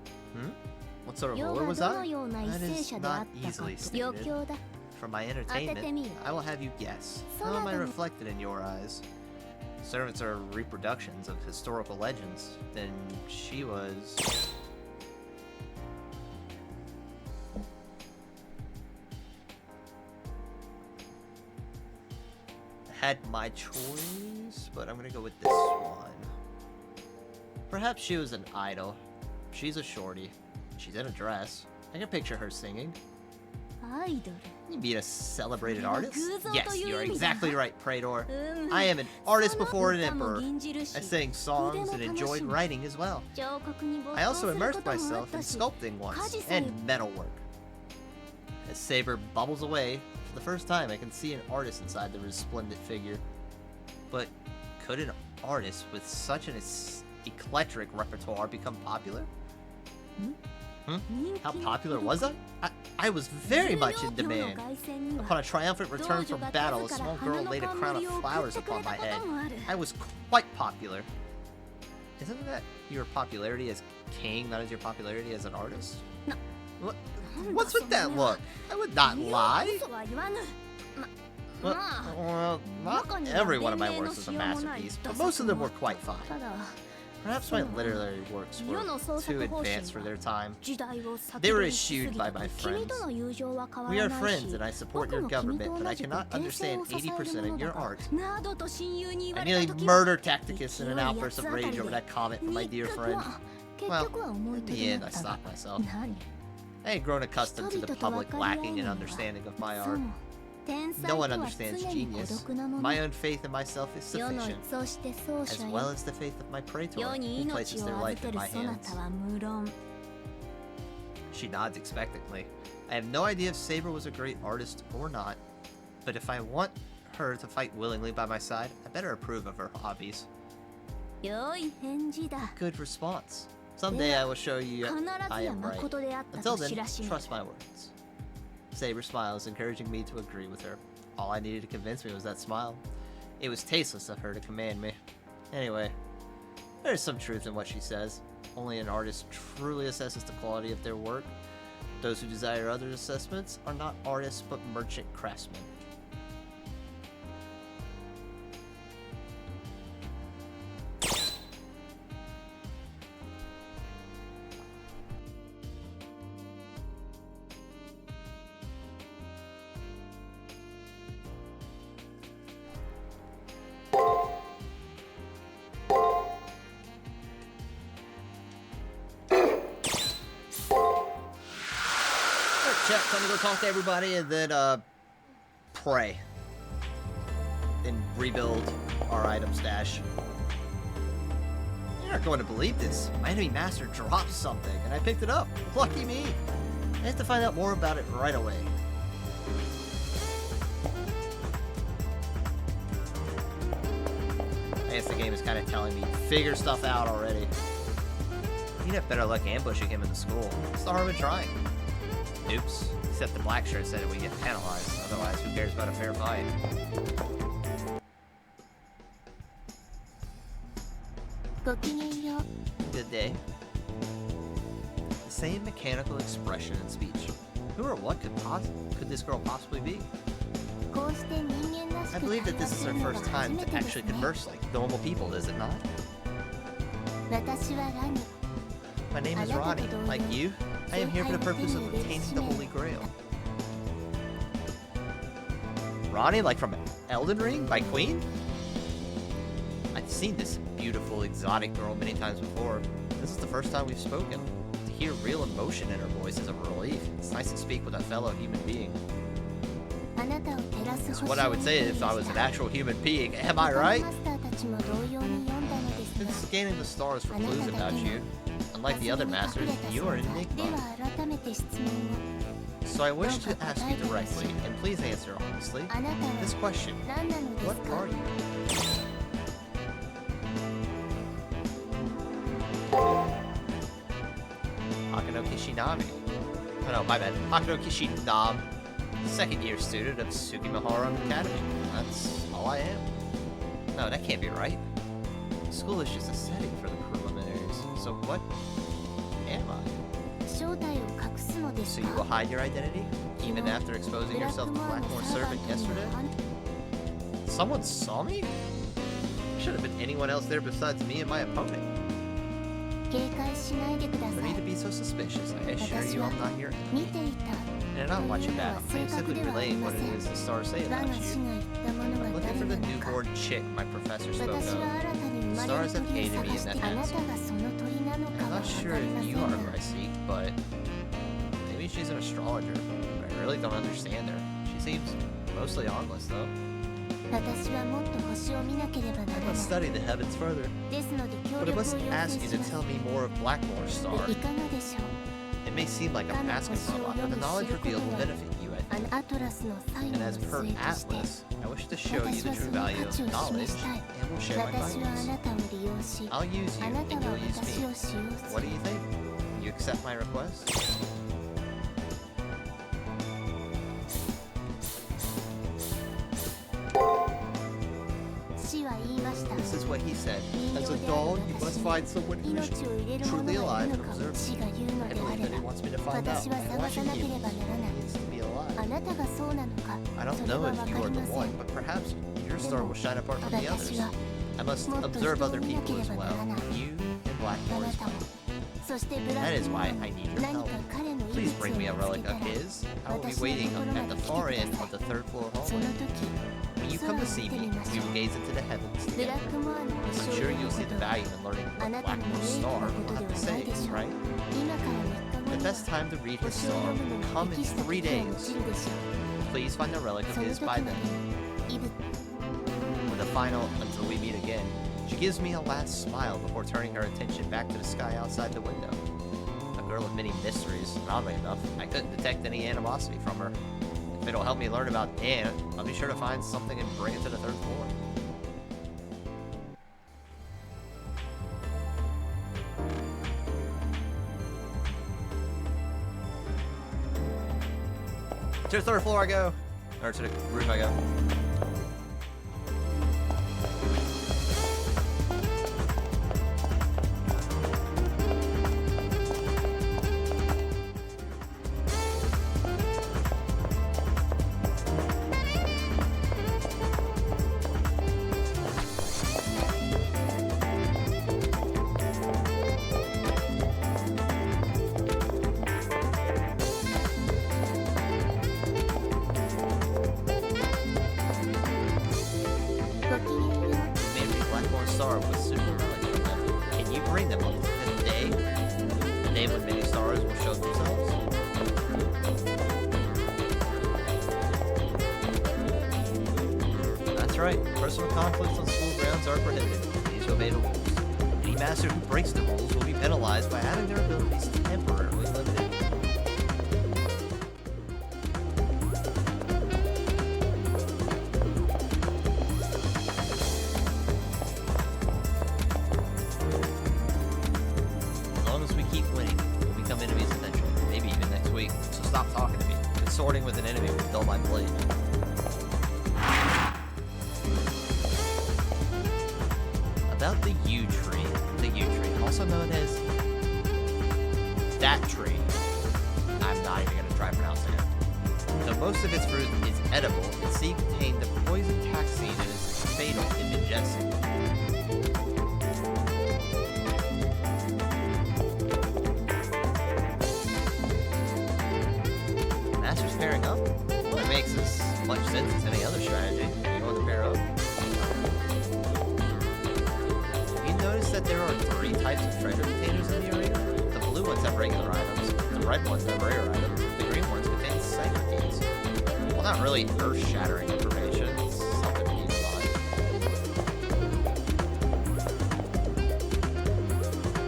Speaker 1: What sort of
Speaker 2: 世
Speaker 1: ruler
Speaker 2: が
Speaker 1: was
Speaker 2: どの
Speaker 1: I?
Speaker 2: ような為
Speaker 1: That
Speaker 2: 政
Speaker 1: is
Speaker 2: 者であ
Speaker 1: not
Speaker 2: ったか
Speaker 1: easily
Speaker 2: と余
Speaker 1: stated.
Speaker 2: 興だ。
Speaker 1: For my
Speaker 2: 当てて
Speaker 1: entertainment,
Speaker 2: みよ。
Speaker 1: I will have you guess.
Speaker 2: そ
Speaker 1: How
Speaker 2: な
Speaker 1: am
Speaker 2: た
Speaker 1: I
Speaker 2: の
Speaker 1: reflected in your eyes? Servants are reproductions of historical legends. Then she was... Had my choice, but I'm gonna go with this one. Perhaps she was an idol. She's a shorty. She's in a dress. I can picture her singing.
Speaker 2: アイドル。
Speaker 1: You mean a celebrated
Speaker 2: それは
Speaker 1: artist?
Speaker 2: 偶像
Speaker 1: Yes,
Speaker 2: という
Speaker 1: you're
Speaker 2: 意味だ。
Speaker 1: exactly right, Praetor.
Speaker 2: うん。
Speaker 1: I am an artist
Speaker 2: その
Speaker 1: before an
Speaker 2: 歌も
Speaker 1: emperor.
Speaker 2: 吟じるし
Speaker 1: I sang songs and enjoyed writing as well.
Speaker 2: 彫刻に没
Speaker 1: I
Speaker 2: 頭
Speaker 1: also
Speaker 2: するこ
Speaker 1: immersed
Speaker 2: ともあっ
Speaker 1: myself
Speaker 2: た
Speaker 1: in
Speaker 2: し。
Speaker 1: sculpting once,
Speaker 2: 家事さえ
Speaker 1: and metalwork. As Saber bubbles away, for the first time I can see an artist inside the resplendent figure. But could an artist with such an eclectic repertoire become popular? How popular was I? I was very much in demand. Upon a triumphant return from battle, a small girl laid a crown of flowers upon my head. I was quite popular. Isn't that your popularity as king, not as your popularity as an artist? What? What's with that look? I would not lie.
Speaker 2: 嘘は言わぬ。ま
Speaker 1: Well, not every one of my works was a masterpiece, but most of them were quite fine.
Speaker 2: ただ
Speaker 1: Perhaps my literary works were
Speaker 2: 世の創
Speaker 1: too
Speaker 2: 作方針
Speaker 1: advanced for their time.
Speaker 2: 時代を先
Speaker 1: They were
Speaker 2: 取りしす
Speaker 1: eschewed
Speaker 2: ぎ
Speaker 1: by
Speaker 2: た
Speaker 1: my
Speaker 2: 君との友情は変わ
Speaker 1: We
Speaker 2: ら
Speaker 1: are
Speaker 2: ない
Speaker 1: friends
Speaker 2: し
Speaker 1: and I support
Speaker 2: 僕
Speaker 1: your
Speaker 2: も君
Speaker 1: government,
Speaker 2: と
Speaker 1: but
Speaker 2: 同
Speaker 1: I
Speaker 2: じく
Speaker 1: cannot
Speaker 2: 転生
Speaker 1: understand
Speaker 2: を支える
Speaker 1: 80%
Speaker 2: も
Speaker 1: of
Speaker 2: の
Speaker 1: your
Speaker 2: だ
Speaker 1: art.
Speaker 2: などと親友に言わ
Speaker 1: I
Speaker 2: れた
Speaker 1: nearly
Speaker 2: 時は
Speaker 1: murdered Tacticus in an
Speaker 2: 勢い
Speaker 1: outburst of
Speaker 2: 八つ当たり
Speaker 1: rage
Speaker 2: で
Speaker 1: over that comment from my dear
Speaker 2: 日
Speaker 1: friend.
Speaker 2: は結
Speaker 1: Well,
Speaker 2: 局は思い
Speaker 1: in
Speaker 2: と
Speaker 1: the
Speaker 2: どま
Speaker 1: end,
Speaker 2: っ
Speaker 1: I
Speaker 2: たが
Speaker 1: stopped myself.
Speaker 2: 何
Speaker 1: I had grown accustomed to the public lacking in understanding of my
Speaker 2: そう
Speaker 1: art.
Speaker 2: 天才
Speaker 1: No
Speaker 2: と
Speaker 1: one
Speaker 2: は
Speaker 1: understands
Speaker 2: 常に孤
Speaker 1: genius.
Speaker 2: 独なもの
Speaker 1: My own faith in myself is
Speaker 2: 世の
Speaker 1: sufficient,
Speaker 2: そして奏
Speaker 1: as
Speaker 2: 者
Speaker 1: well
Speaker 2: よ
Speaker 1: as the faith of my
Speaker 2: 世
Speaker 1: praetor,
Speaker 2: に
Speaker 1: who places
Speaker 2: 命を
Speaker 1: their
Speaker 2: 預
Speaker 1: life
Speaker 2: け
Speaker 1: in
Speaker 2: る
Speaker 1: my
Speaker 2: そな
Speaker 1: hands.
Speaker 2: たは無論
Speaker 1: She nods expectantly. I have no idea if Saber was a great artist or not, but if I want her to fight willingly by my side, I better approve of her hobbies.
Speaker 2: 良い返事だ
Speaker 1: Good response. Someday I will show you
Speaker 2: 必
Speaker 1: I
Speaker 2: ずや
Speaker 1: am right.
Speaker 2: 誠であった
Speaker 1: Until
Speaker 2: と
Speaker 1: then,
Speaker 2: 知らしめ
Speaker 1: trust my words. Saber smiles, encouraging me to agree with her. All I needed to convince me was that smile. It was tasteless of her to command me. Anyway, there's some truth in what she says. Only an artist truly assesses the quality of their work. Those who desire other assessments are not artists but merchant craftsmen. Check, time to go talk to everybody and then, pray. And rebuild our item stash. You're not going to believe this. My enemy master dropped something, and I picked it up. Lucky me. I have to find out more about it right away. I guess the game is kind of telling me, figure stuff out already. You'd have better luck ambushing him in the school. What's the harm in trying? Oops. Except the black shirt said we get penalized. Otherwise, who cares about a fair fight? Good day. The same mechanical expression and speech. Who or what could this girl possibly be? I believe that this is her first time to actually converse like normal people, is it not? My name is Ronnie. Like you, I am here for the purpose of obtaining the Holy Grail. Ronnie, like from Elden Ring by Queen? I've seen this beautiful, exotic girl many times before. This is the first time we've spoken. To hear real emotion in her voice is a relief. It's nice to speak with a fellow human being. It's what I would say if I was an actual human being. Am I right? Been scanning the stars for clues about you. Unlike the other masters, you are an enigma. So I wish to ask you directly, and please answer honestly, this question. What are you? Hakano Kishinami. Oh no, my bad. Hakano Kishinam, second year student of Tsukimahara Academy. That's all I am. No, that can't be right. School is just a setting for the preliminaries. So what am I? So you will hide your identity? Even after exposing yourself to Blackmore's servant yesterday? Someone saw me? Should have been anyone else there besides me and my opponent. No need to be so suspicious. I assure you I'm not your enemy. And I'm not watching that. I am simply relaying what it is the stars say about you. I'm looking for the newborn chick my professor spoke of. Stars have aided me in that task. I'm not sure if you are who I seek, but maybe she's an astrologer. But I really don't understand her. She seems mostly harmless, though. I must study the heavens further, but I must ask you to tell me more of Blackmore's star. It may seem like I'm asking for a lot, but the knowledge revealed will benefit you, I think. And as per Atlas, I wish to show you the true value of knowledge, and will share my findings. I'll use you, and you'll use me. What do you think? You accept my request? This is what he said. As a doll, you must find someone who is truly alive and observe me. I believe that he wants me to find out. I'm watching you. He needs to be alive. I don't know if you are the one, but perhaps your star will shine apart from the others. I must observe other people as well. You and Blackmore as well. That is why I need your help. Please bring me a relic of his. I will be waiting at the far end of the third floor hallway. When you come to see me, we will gaze into the heavens together. I'm sure you'll see the value in learning what Blackmore's star will have to say, right? The best time to read his star will come in 3 days. Please find a relic of his by then. With a final "until we meet again," she gives me a last smile before turning her attention back to the sky outside the window. A girl of many mysteries, and oddly enough, I couldn't detect any animosity from her. If it'll help me learn about Ant, I'll be sure to find something and bring it to the third floor. To the third floor I go. Or to the roof I go. Personal conflicts on school grounds are prohibited. Please obey the rules. Any master who breaks the rules will be penalized by having their abilities temporarily limited. As long as we keep winning, we'll become enemies eventually. Maybe even next week. So stop talking to me. Consorting with an enemy will dull my blade. About the yew tree, also known as that tree. I'm not even going to try pronouncing it. Though most of its fruit is edible, its seed contained the poison taxine and is fatal if ingested. Masters pairing up? Well, it makes as much sense as any other strategy. You want to pair up? Notice that there are 3 types of treasure containers in the arena. The blue ones have regular items, the red ones have rare items, the green ones contain sacred keys. We'll not really earth-shattering information. It's something to keep in mind.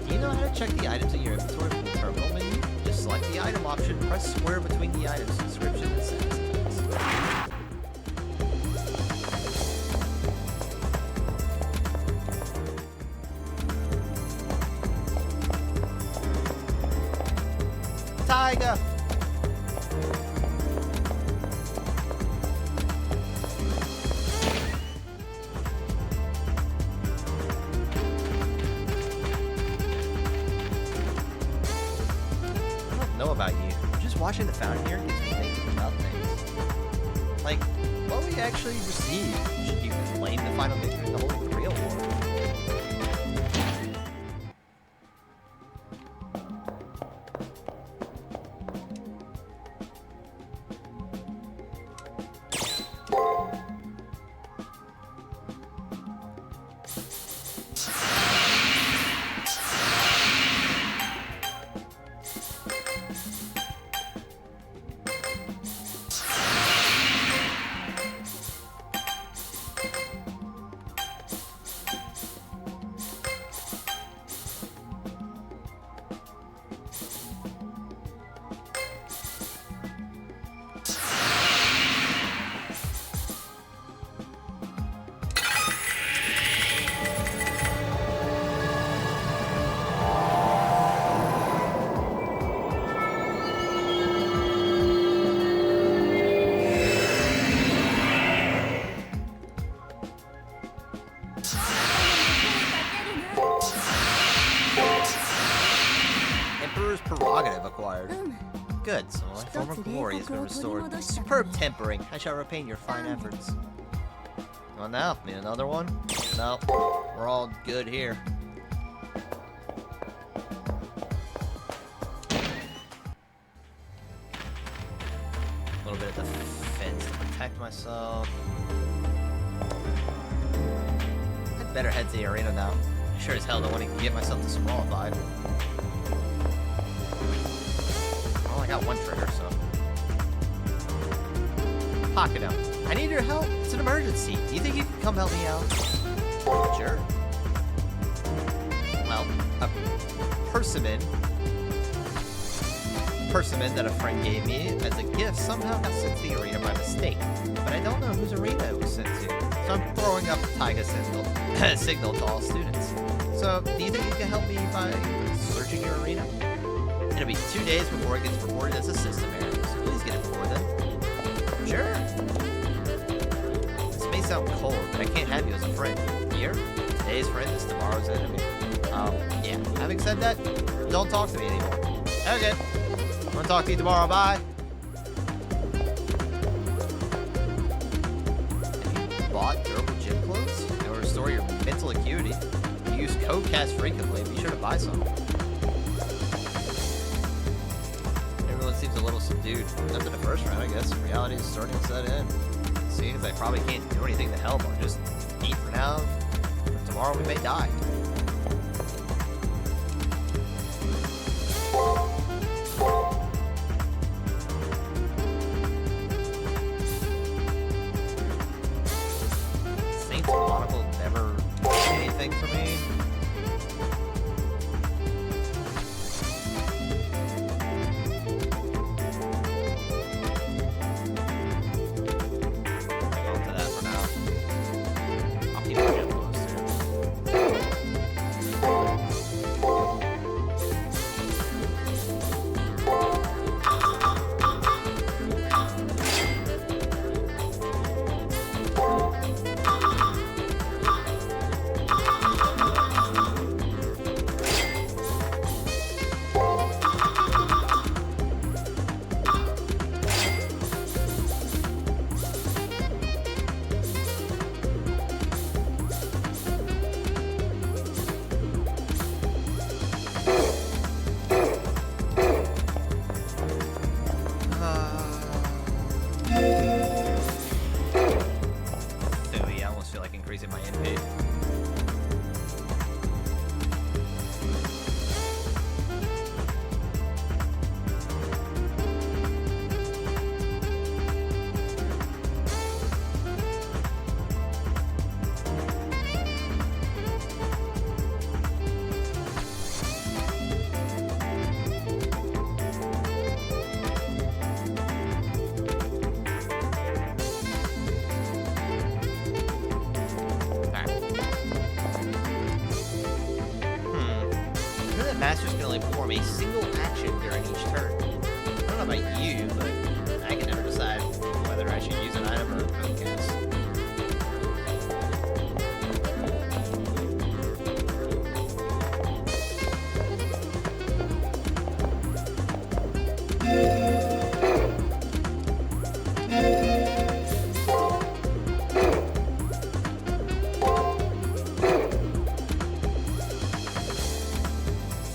Speaker 1: Do you know how to check the items in your inventory from the terminal menu? Just select the item option, press square between the items, description, and sentence. Tiger! I don't know about you. Just watching the fountain here gets me thinking about things. Like, what will you actually receive should you claim the final victory in the Holy Grail War? Emperor's prerogative acquired. Good, so my former glory has been restored. Superb tempering. I shall repay your fine efforts. Well now, need another one? No, we're all good here. A little bit of defense to protect myself. I'd better head to the arena now. I sure as hell don't want to get myself disqualified. Well, I got one trigger, so. Pocket I need your help. It's an emergency. Do you think you can come help me out? Sure. Well, a persimmon that a friend gave me as a gift somehow got sent to the arena by mistake. But I don't know whose arena it was sent to. So I'm throwing up a Taiga signal to all students. So, do you think you can help me by searching your arena? It'll be 2 days before it gets reported as a system error, so please get it before then. Sure. This may sound cold, but I can't have you as a friend. Here, today's friend is tomorrow's enemy. Yeah. Having said that, don't talk to me anymore. Okay. I'm gonna talk to you tomorrow. Bye. Have you bought durable gym clothes? In order to restore your mental acuity, you use code cast frequently. Be sure to buy some. Everyone seems a little subdued. After the first round, I guess. Reality is starting to set in. Seeing as I probably can't do anything to help, I'll just eat for now. For tomorrow, we may die. Saints Monocle never did anything for me. Increasing my NP. and masters can only perform a single action during each turn. I don't know about you, but I can never decide whether I should use an item or focus.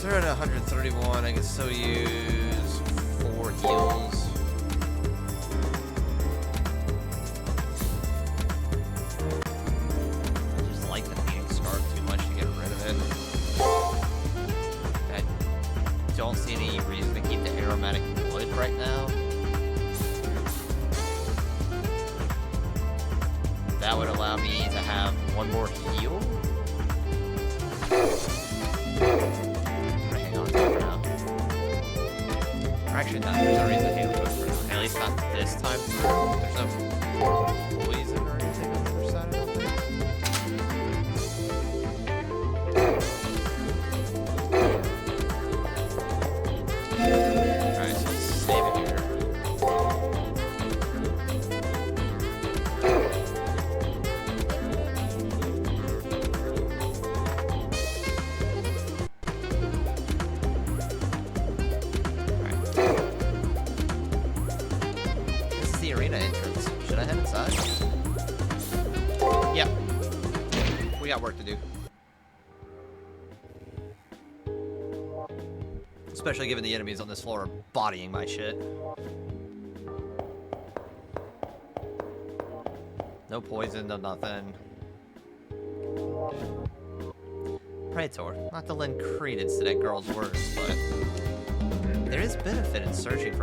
Speaker 1: They're at 131. I can still use 4 heals. I just like the beating scarf too much to get rid of it. I don't see any reason to keep the aromatic wood right now. That would allow me to have 1 more heal. Actually, not. There's no reason to heal it for now. At least not this time. There's no poison or anything on the other side, I don't think. Alright, so let's save it here. Arena entrance. Should I head inside? Yep. We got work to do. Especially given the enemies on this floor are bodying my shit. No poison, no nothing. Praetor. Not to lend credence to that girl's words, but there is benefit in searching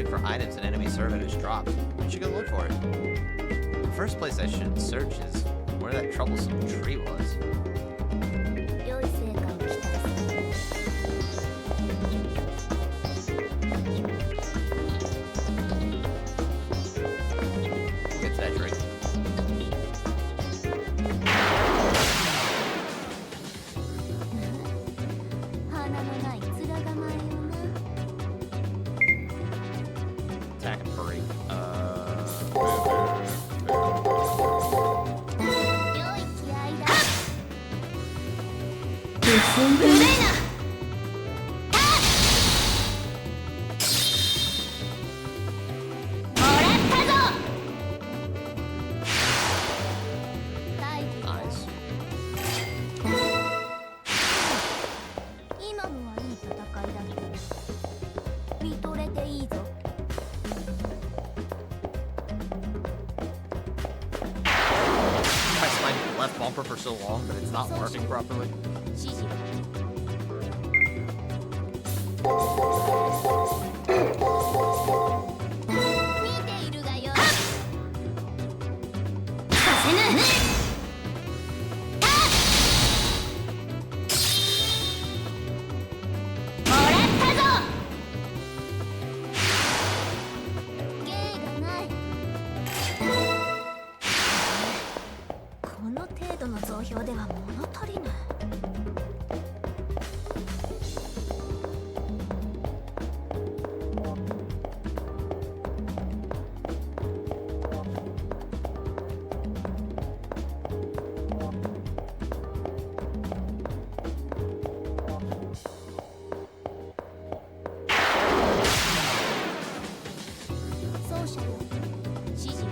Speaker 1: for items an enemy servant has dropped. You should go look for it. The first place I should search is where that troublesome tree was.
Speaker 2: 良い成果を期待する
Speaker 1: We'll get to that tree.
Speaker 2: 花のない面構えよな
Speaker 1: Attack and hurry.
Speaker 2: 良い気合いだ
Speaker 3: 古いな
Speaker 1: Nice.
Speaker 2: 今のはいい戦いだけど見とれていいぞ
Speaker 1: Pressed my left bumper for so long, but it's not working properly.
Speaker 2: 指示 見ているがよ
Speaker 3: させぬ
Speaker 2: もらったぞ芸がないこの程度の増票では物足りぬ 奏者よ指示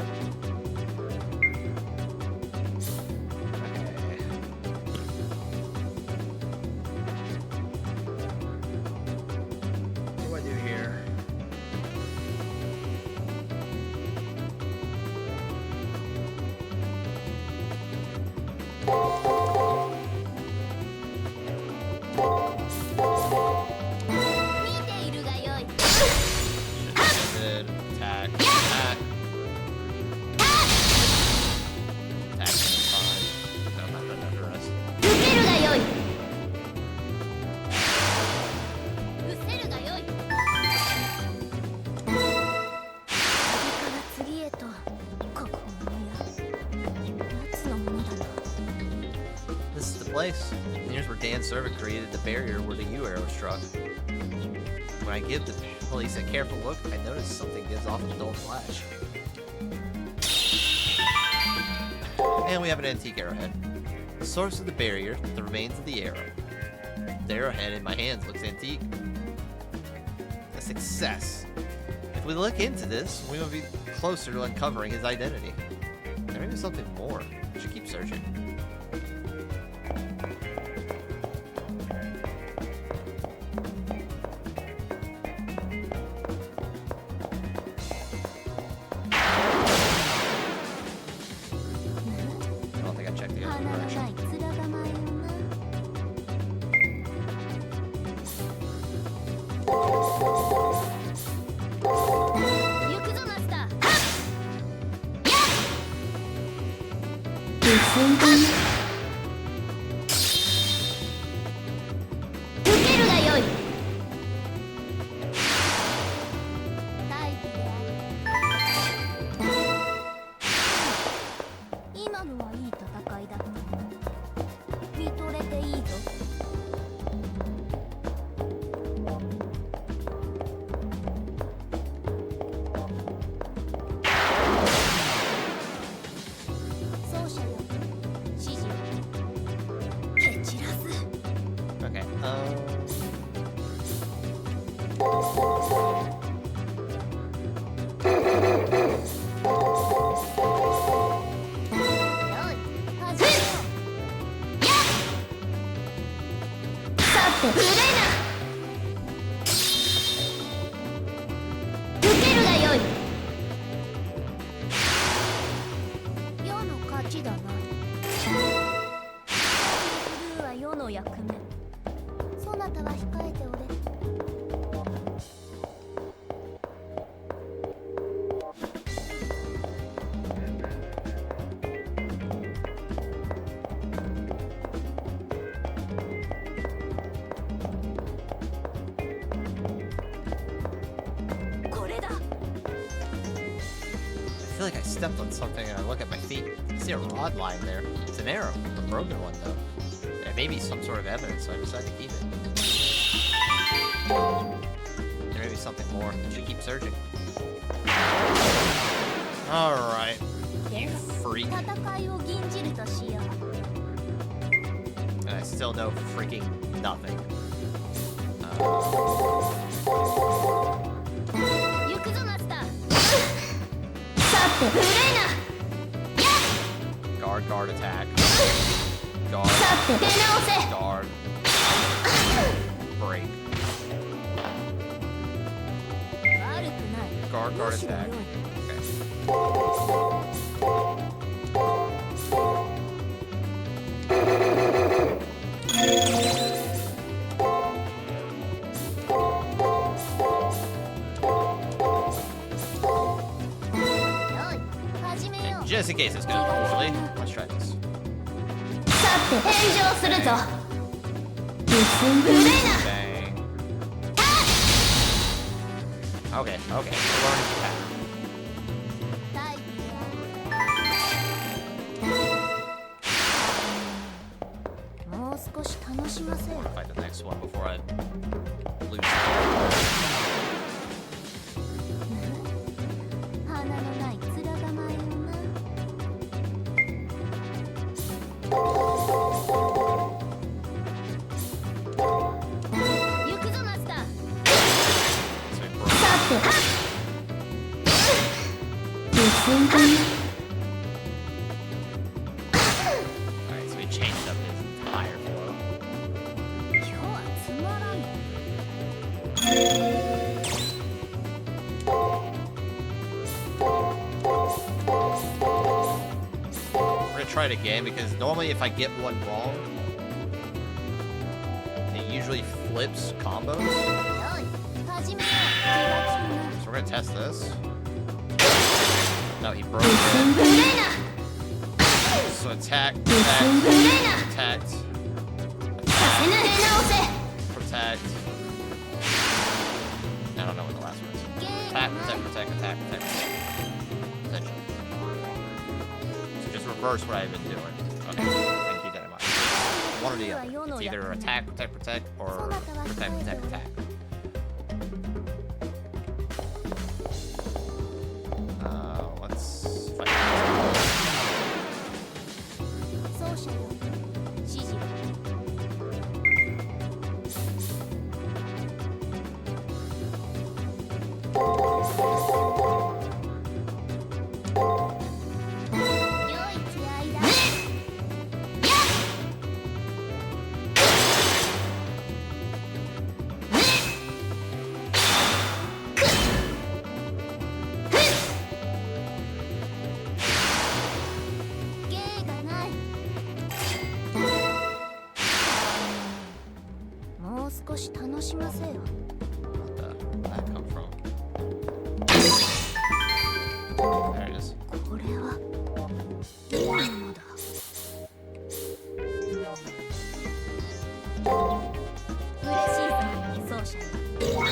Speaker 1: Okay. place. And here's where Dan's servant created the barrier where the U arrow struck. When I give the police a careful look, I notice something gives off a dull flash. And we have an antique arrowhead. The source of the barrier, the remains of the arrow. The arrowhead in my hands looks antique. A success. If we look into this, we will be closer to uncovering his identity. There may be something more. We should keep searching. I don't think I checked the other
Speaker 2: 花のな
Speaker 1: direction.
Speaker 2: い面構えよな行くぞマスターはっ受けるがよい大気である今のはいい戦いだった見とれていいぞ奏者よ指示を蹴散らす
Speaker 1: Okay.
Speaker 2: よい始めようさて古いな受けるがよい世の勝ちだなブルーは世の役目そなたは控えておれこれだ
Speaker 1: I feel like I stepped on something and I look at my feet. I see a rod lying there. It's an arrow, a broken one though. There may be some sort of evidence, so I decided to keep it. There may be something more. I should keep searching. Alright. You freak.
Speaker 2: 戦いを吟じるとしよう
Speaker 1: And I still know freaking nothing.
Speaker 2: 行くぞマスターさて古いな
Speaker 1: Guard, guard, attack. Guard,
Speaker 2: さて出直せ
Speaker 1: guard. Break.
Speaker 2: 悪くない
Speaker 1: Guard, guard,
Speaker 2: むしろ
Speaker 1: attack.
Speaker 2: 良い
Speaker 1: Okay. Just in case it's gonna go poorly, let's try this.
Speaker 2: さて返上するぞ古いな
Speaker 1: Bang. Okay, okay. We're learning the pattern.
Speaker 2: 大気であるもう少し楽しませよ
Speaker 1: Fight the next one before I lose.
Speaker 2: 花のない面構えよな行くぞマスター
Speaker 1: So we broke.
Speaker 2: さてはっ
Speaker 1: Alright, so we changed up his entire flow.
Speaker 2: 今日はつまらん
Speaker 1: We're gonna try it again because normally if I get one wrong, it usually flips combos.
Speaker 2: よい始めよう気が利くな
Speaker 1: So we're gonna test this. No, he broke
Speaker 2: 古
Speaker 1: it.
Speaker 2: いな
Speaker 1: So attack,
Speaker 2: 古
Speaker 1: protect,
Speaker 2: いな
Speaker 1: protect,
Speaker 2: させぬ出直せ
Speaker 1: protect. I don't know what the last one is.
Speaker 2: ゲー
Speaker 1: Attack,
Speaker 2: ム
Speaker 1: protect, protect, attack, protect. Potential. So just reverse what I've been doing. Okay, and keep that in mind. one or the other. It's either attack, protect, protect, or protect, protect, attack. Let's fight.
Speaker 2: 奏者よ指示を 少し楽しませよ。
Speaker 1: That come from? There it is.
Speaker 2: これはどういうのだ。嬉しいぞ、奏者よ。嬉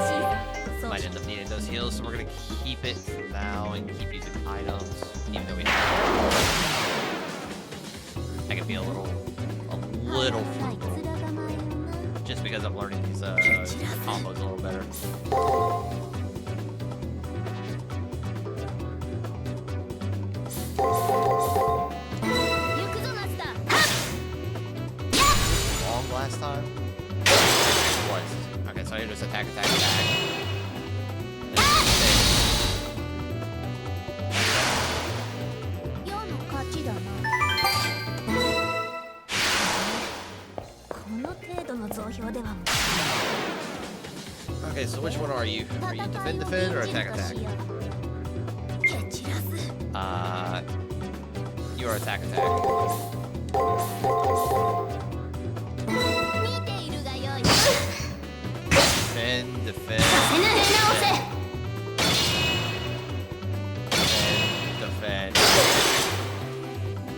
Speaker 2: しいぞ、奏
Speaker 1: Might
Speaker 2: 者
Speaker 1: end up needing those heals, so we're gonna keep it for now and keep using items, even though we have. I can be a little frugal, just because I'm learning these combos a little better.
Speaker 2: 行くぞマスター。
Speaker 1: Long last time? Was. Okay, so I just attack, attack, attack. And then
Speaker 2: 世の勝ちだな。この程度の増票では
Speaker 1: okay, so which one are you? Are you defend, defend, or attack, attack?
Speaker 2: 蹴散らす。
Speaker 1: You are attack, attack.
Speaker 2: 見ているがよい。
Speaker 1: Defend, defend,
Speaker 2: 手ぬへ直せ。
Speaker 1: defend, defend.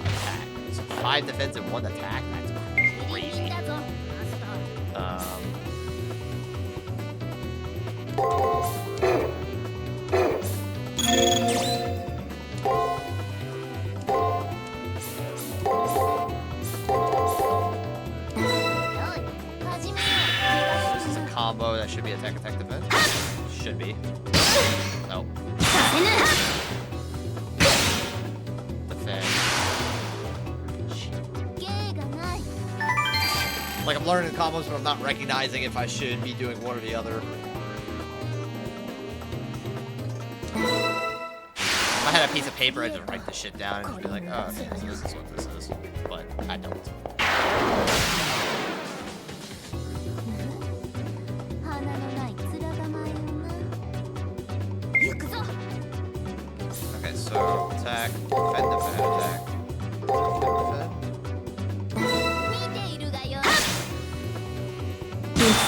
Speaker 1: Attack. So 5 defense and 1 attack? That's
Speaker 2: ギリギ
Speaker 1: crazy.
Speaker 2: リだぞマスター。 This is a combo that should be attack, attack, defense. Should be. Nope. Defend. Like I'm learning combos, but I'm not recognizing if I should be doing one or the other. If I had a piece of paper, I'd just write this shit down and just be like, oh, okay, so this is what this is. But I don't. Okay, so attack, defend, defend, attack. Defend, defend.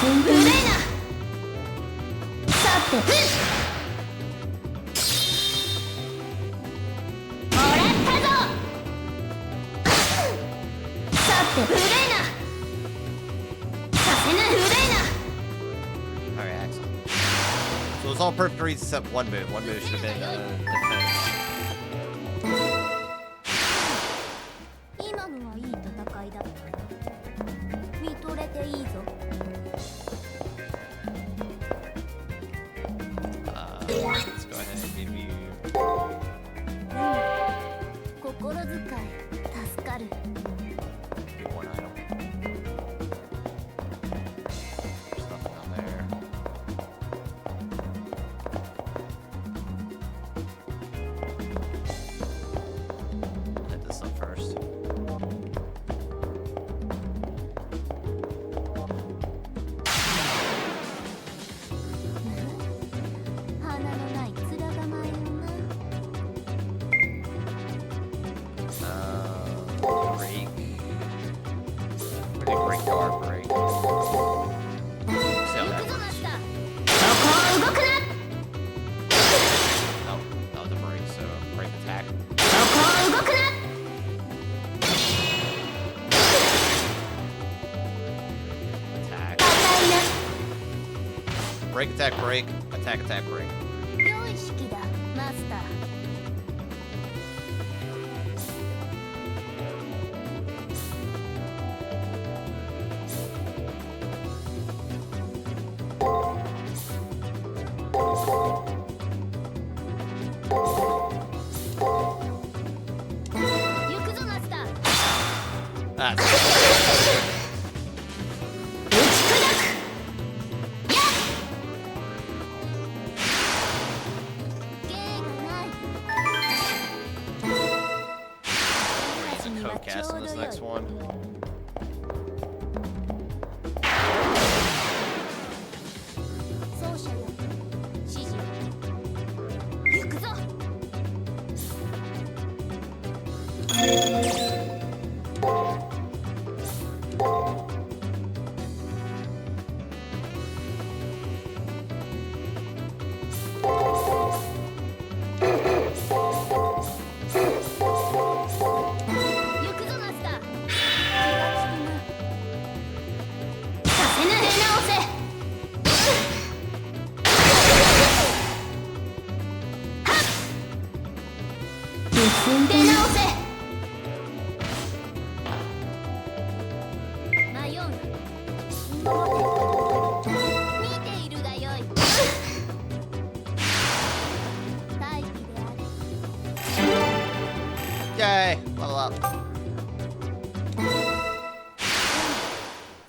Speaker 2: 無礼な。さて。もらったぞ。さて、無礼な。させぬ無礼な。
Speaker 1: Okay, excellent. So it's all perfect reads except one move. One move should have been defense.
Speaker 2: 今のはいい戦いだった。見とれていいぞ。
Speaker 1: Let's go ahead and give you.
Speaker 2: 心遣い助かる。
Speaker 1: give one item. There's nothing on there. Hit this up first. Break. What do you break guard break? See how that works. Oh, that was a break, so break attack. Attack. Break, attack, break. Attack, attack, break.
Speaker 2: 良い式だマスター。
Speaker 1: cast on this next one.
Speaker 2: 奏者よ指示を行くぞ。
Speaker 1: Yay! Level up.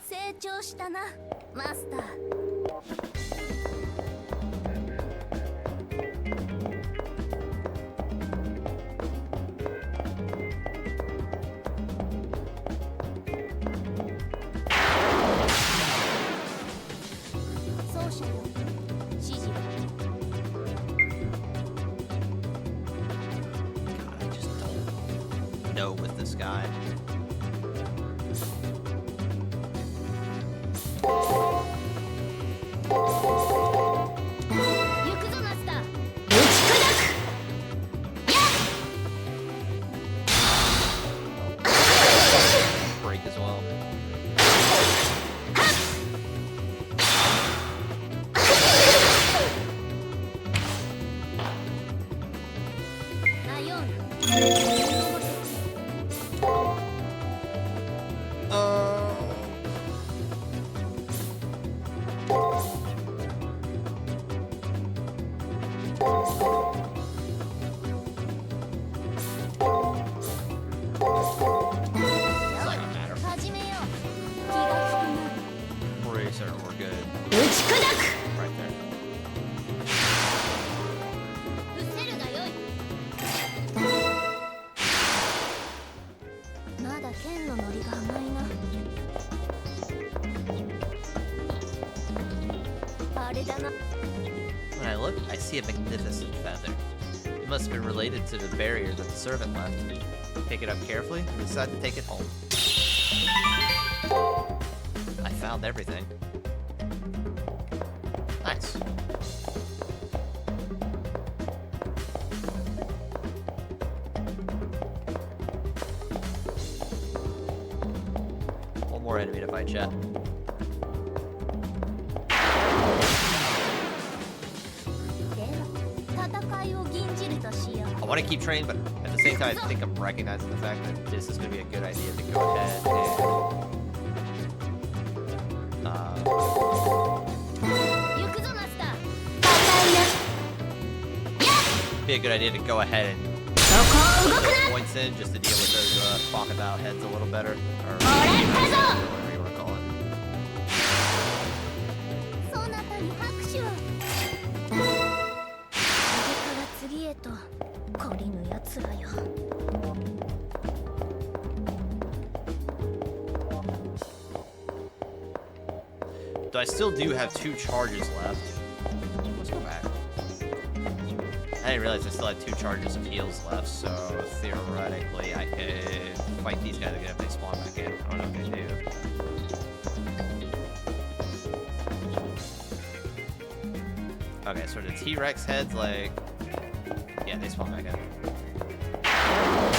Speaker 2: 成長したなマスター。奏者よ指示を
Speaker 1: God, I just don't know with this guy.
Speaker 2: 行くぞマスター。
Speaker 1: Break as well.
Speaker 2: 迷うな。 始めよう。気がつくな。
Speaker 1: Bracer, we're good.
Speaker 2: 打ち砕く。
Speaker 1: Right there.
Speaker 2: 伏せるがよい。まだ剣のノリが甘いな。あれだな。
Speaker 1: When I look, I see a magnificent feather. It must have been related to the barrier that the servant left. Pick it up carefully and decide to take it home. I found everything. Nice. One more enemy to fight, chat.
Speaker 2: では戦いを吟じるとしよう。
Speaker 1: I want to keep training, but at the same time, I think I'm recognizing the fact that this is going to be a good idea to go ahead and
Speaker 2: 行くぞマスター。
Speaker 1: be a good idea to go ahead and
Speaker 2: そこを動くな。
Speaker 1: points in just to deal with those crocodile heads a little better, or
Speaker 2: 俺こ
Speaker 1: whatever you want to call it.
Speaker 2: そそなたに拍手を。次から次へと懲りぬやつらよ。
Speaker 1: So I still do have 2 charges left. Let's go back. I didn't realize I still had 2 charges of heals left, so theoretically I could fight these guys again if they spawn back in. I don't know if they do. Okay, so the T-Rex heads, like... Yeah, they spawn back in. I'll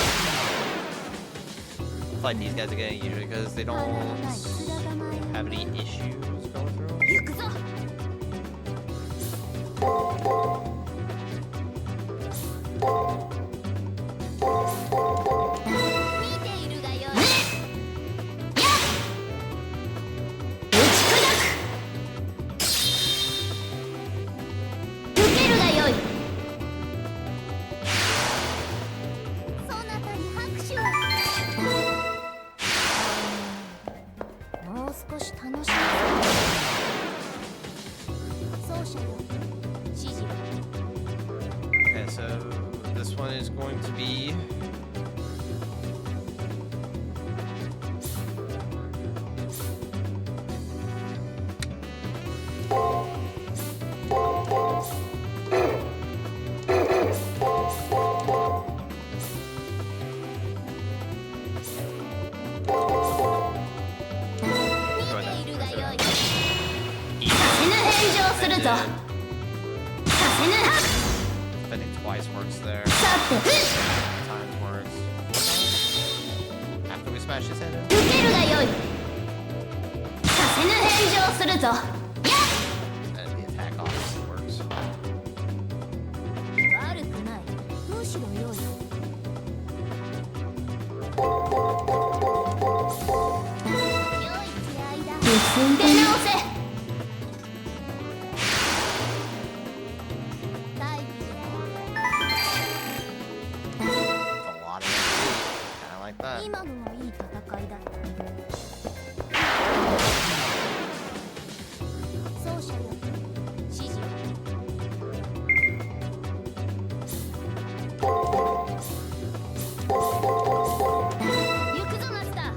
Speaker 1: fight these guys again usually because they don't have any issues going through them.
Speaker 2: 行くぞ。 見ているがよい。打ち砕く。受けるがよい。そなたに拍手を。もう少し楽しむ。奏者よ指示を。
Speaker 1: Okay, so this one is going to be twice works there.
Speaker 2: さて
Speaker 1: Times works. After we smash his head in.
Speaker 2: 受けるがよいさせぬ返上するぞ
Speaker 1: And the attack obviously works.
Speaker 2: 悪くないむしろ良い出直せ
Speaker 1: That's a lot of XP. Kinda like that.
Speaker 2: 今のはいい戦いだ奏者よ指示を行くぞマスター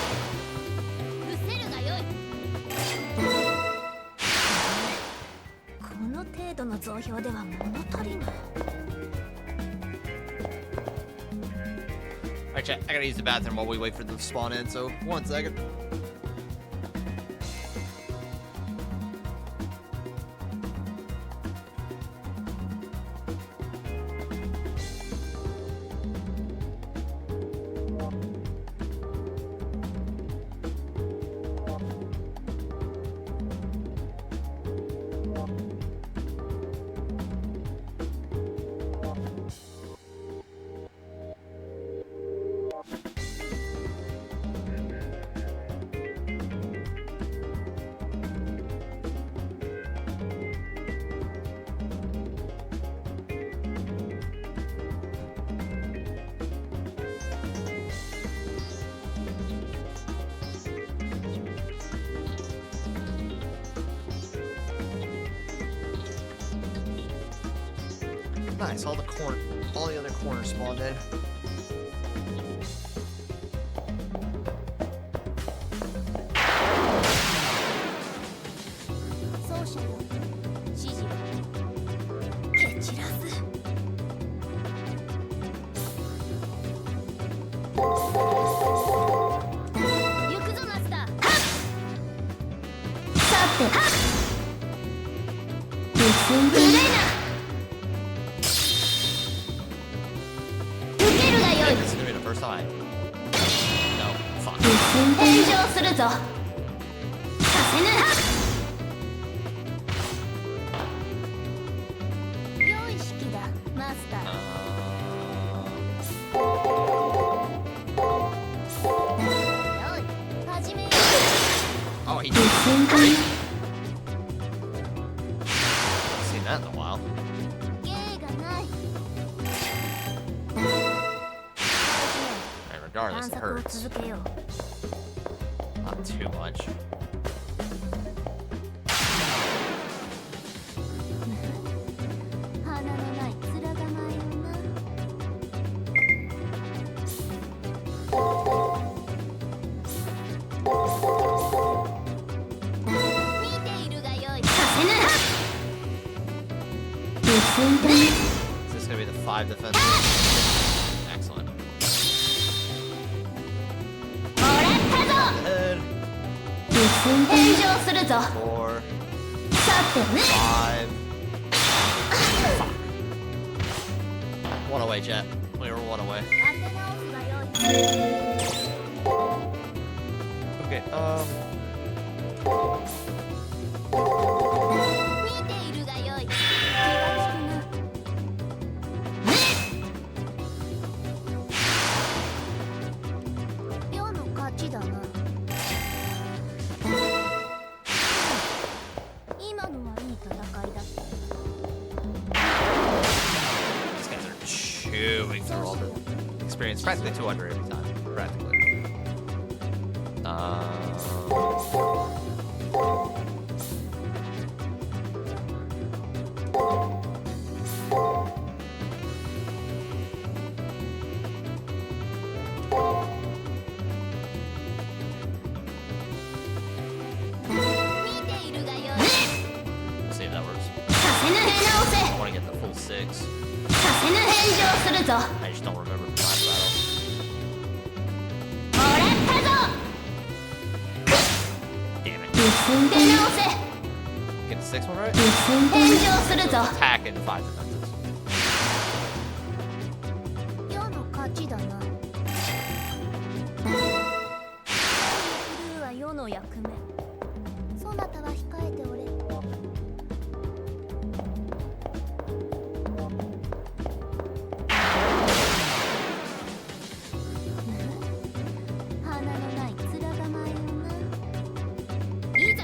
Speaker 2: 伏せるがよいこの程度の増票では物足りない
Speaker 1: Alright, chat. I gotta use the bathroom while we wait for them to spawn in, so 1 second. Nice, all the other corners spawned in. This is gonna be the first time. No, fuck.
Speaker 2: 返上するぞさせぬ良い式だマスターよい始めよ
Speaker 1: Oh, he did. Great. Seen that in a while.
Speaker 2: 芸がない
Speaker 1: And regardless,
Speaker 2: 探
Speaker 1: it
Speaker 2: 索を
Speaker 1: hurts.
Speaker 2: 続けよう
Speaker 1: Not too much.
Speaker 2: 花のない面構えよな見ているがよいさせぬ
Speaker 1: Is this gonna be the 5 defense? Excellent.
Speaker 2: もらったぞ
Speaker 1: Head.
Speaker 2: 返上するぞ
Speaker 1: 4,
Speaker 2: さてね
Speaker 1: 5. Fuck. 1 away, chat. We were 1 away.
Speaker 2: 当て直すがよい
Speaker 1: Okay,
Speaker 2: 見ているがよい気がつくな世の勝ちだな今のはいい戦いだ
Speaker 1: these guys are chewing through all the experience. Practically 200 every time. Practically. We'll see if that works.
Speaker 2: させぬ返直せ
Speaker 1: I want to get the full 6.
Speaker 2: させぬ返上するぞ
Speaker 1: I just don't remember from last battle.
Speaker 2: もらった出直せ
Speaker 1: Get the sixth one right?
Speaker 2: 返上する
Speaker 1: So
Speaker 2: ぞ
Speaker 1: attack and 5 defenses.
Speaker 2: 世の勝ちだなクルーは世の役目そなたは控えておれ花のない面構えよないざ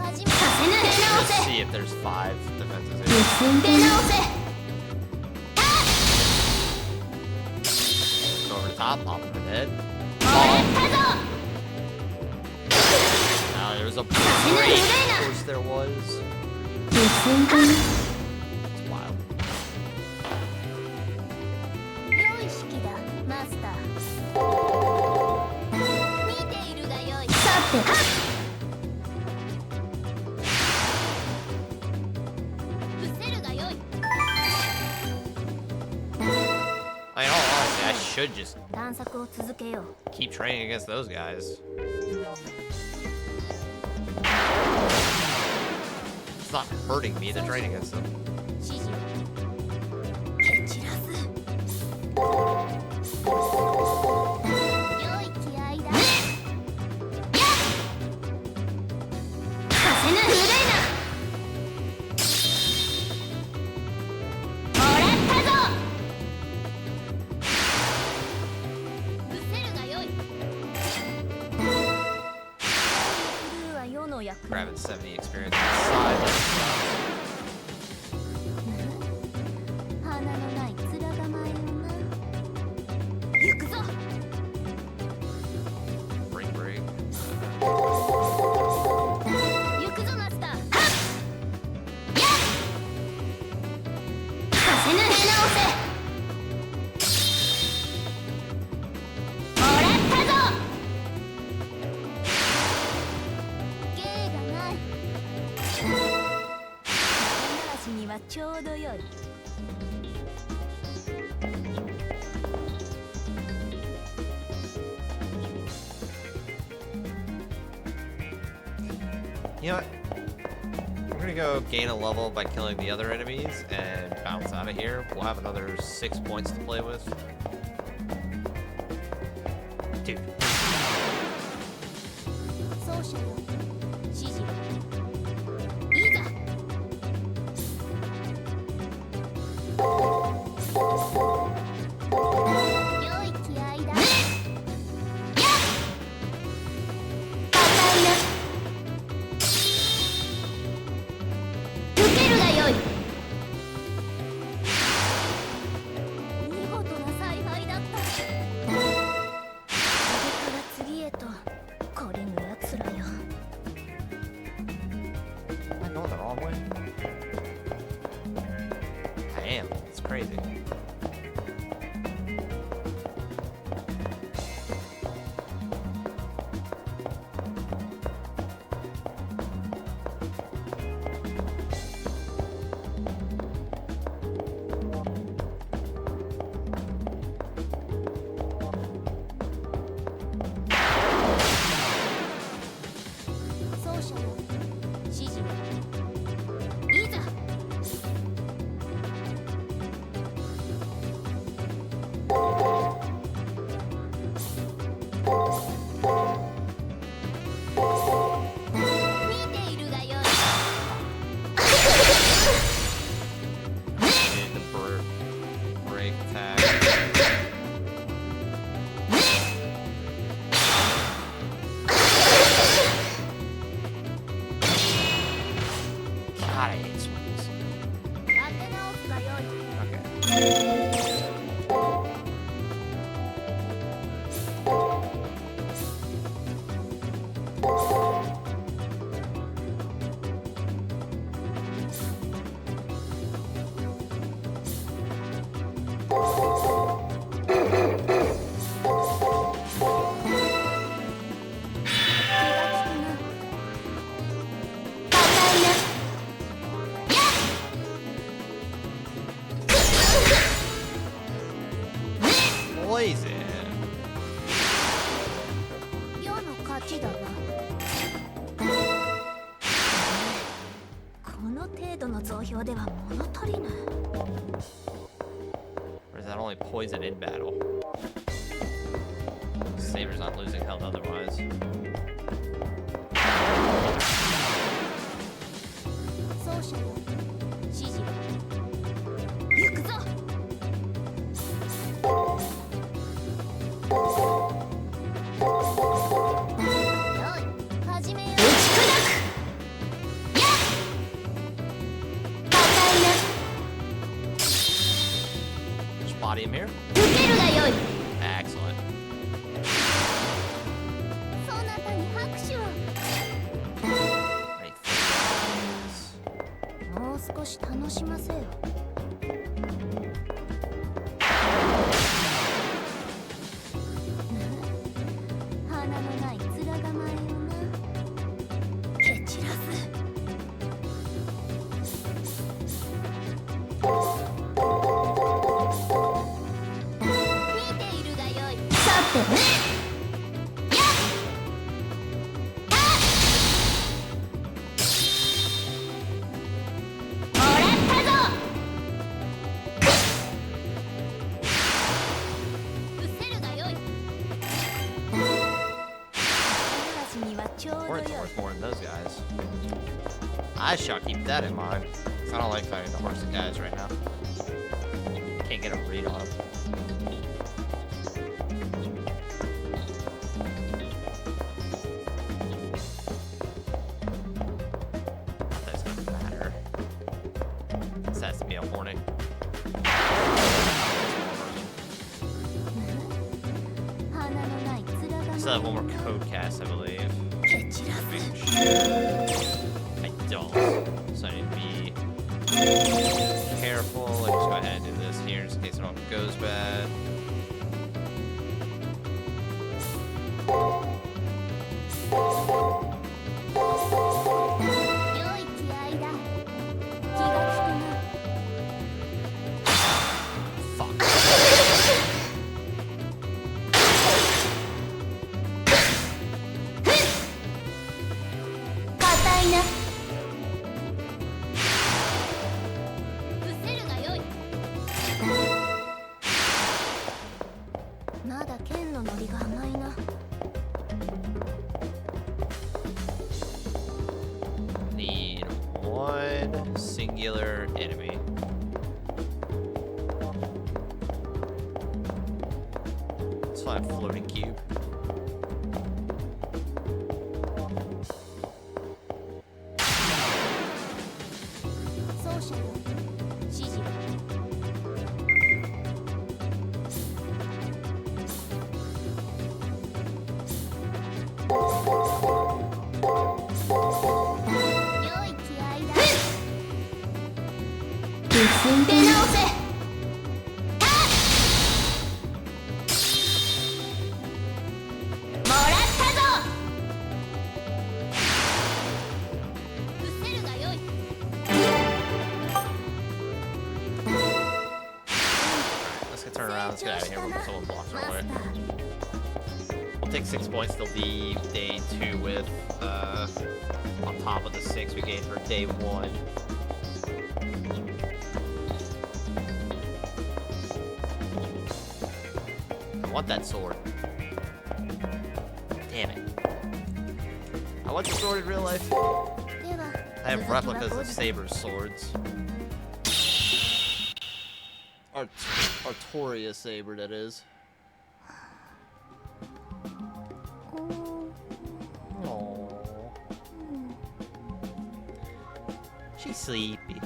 Speaker 2: させぬ出直
Speaker 1: Let's
Speaker 2: せ
Speaker 1: see if there's 5 defenses here.
Speaker 2: 出直せ
Speaker 1: Go over the top, pop him in the head.
Speaker 2: 俺ったぞ
Speaker 1: Now there's a break.
Speaker 2: ぬ
Speaker 1: Of course there was. It's wild.
Speaker 2: 良い式だマスター見ているがよいさて伏せるがよい
Speaker 1: I mean, all honesty, I should just
Speaker 2: 探索を続けよう
Speaker 1: keep training against those guys. It's not hurting me to train against them.
Speaker 2: 指示を蹴散らす良い気合いださせぬ古いな俺ったぞ伏せるがよいクルーは世の役目
Speaker 1: Grabbing 70 experience on the side.
Speaker 2: 花のない面構えよな行くぞ
Speaker 1: Break, break.
Speaker 2: 行くぞマスターはっやっさせぬ出直せ俺ったぞ芸がない話にはちょうどよい
Speaker 1: You know what? We're gonna go gain a level by killing the other enemies and bounce out of here. We'll have another 6 points to play with. Dude.
Speaker 2: 奏者よ指示をいざ良い気合いだやっ高いな受けるがよい見事な采配だったこれから次へと懲りぬ奴らよ
Speaker 1: Am I going the wrong way? I am. It's crazy. poison.
Speaker 2: 世の勝ちだな。この程度の増票では物足りぬ。
Speaker 1: Or is that only poison in battle? Saber's not losing health otherwise.
Speaker 2: 奏者よ、指示を。行くぞ。よい、始めよう。
Speaker 1: Just body him here.
Speaker 3: 受けるがよい。
Speaker 1: Excellent.
Speaker 2: そなたに拍手を。
Speaker 1: Right, please.
Speaker 2: もう少し楽しませよ。花のない面構えをな。蹴散らす。見ているがよい。
Speaker 3: さてね。 もらったぞ。
Speaker 2: 伏せるがよい。嵐にはちょうど
Speaker 1: Hornet's
Speaker 2: よい。
Speaker 1: worth more than those guys. I shall keep that in mind. 'Cause I don't like fighting the horse guys right now. Can't get a read on them. That's gonna matter. This has to be a hornet. Still have one more code cast, I believe.
Speaker 2: 蹴散らす。
Speaker 1: I don't. So I need to be careful. Let's just go ahead and do this here just in case it all goes bad. Fuck.
Speaker 3: 硬いな。
Speaker 2: 伏せるがよい。まだ剣のノリが甘いな。
Speaker 1: Need one singular enemy. Let's find a floating cube. Let's get out of here before someone blocks our way. We'll take 6 points to leave day 2 with, on top of the 6 we gained for day 1. I want that sword. Damn it. I want the sword in real life. I have replicas of Saber's swords. Artoria Saber, that is. Aww. She's sleepy.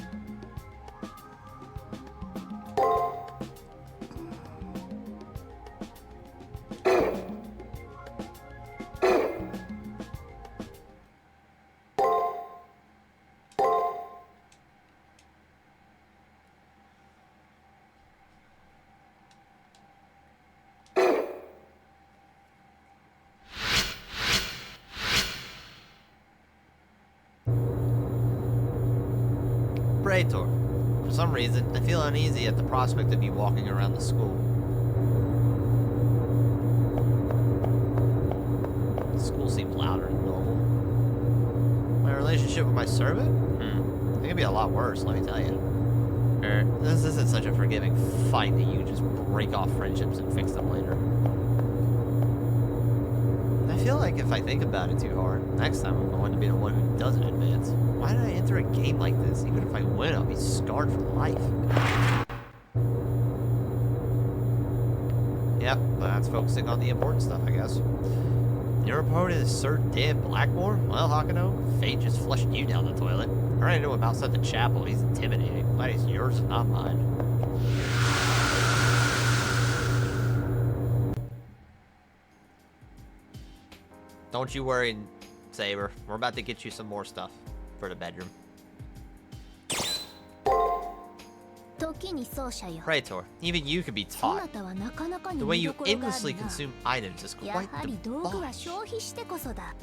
Speaker 1: For some reason, I feel uneasy at the prospect of you walking around the school. relationship with my servant? It could be a lot worse, let me tell you. This isn't such a forgiving fight that you just break off friendships and fix them later. I feel like if I think about it too hard, next time I'm going to be the one who doesn't advance. Why did I enter a game like this? Even if I win, I'll be scarred for life. Yep, that's focusing on the important stuff, I guess. Your opponent is Sir Dan Blackmore? Well, Hakano, fate just flushed you down the toilet. I already know him outside the chapel. He's intimidating. Glad he's yours and not mine. Don't you worry, Saber. We're about to get you some more stuff for the bedroom.
Speaker 2: 時に奏者よ
Speaker 1: Praetor, even you can be
Speaker 2: そな
Speaker 1: taught.
Speaker 2: たはなかなかに
Speaker 1: The
Speaker 2: 見
Speaker 1: way
Speaker 2: ど
Speaker 1: you
Speaker 2: ころがある
Speaker 1: endlessly
Speaker 2: な
Speaker 1: consume items is
Speaker 2: や
Speaker 1: quite
Speaker 2: は
Speaker 1: the
Speaker 2: り道具は
Speaker 1: boss.
Speaker 2: 消費してこそだ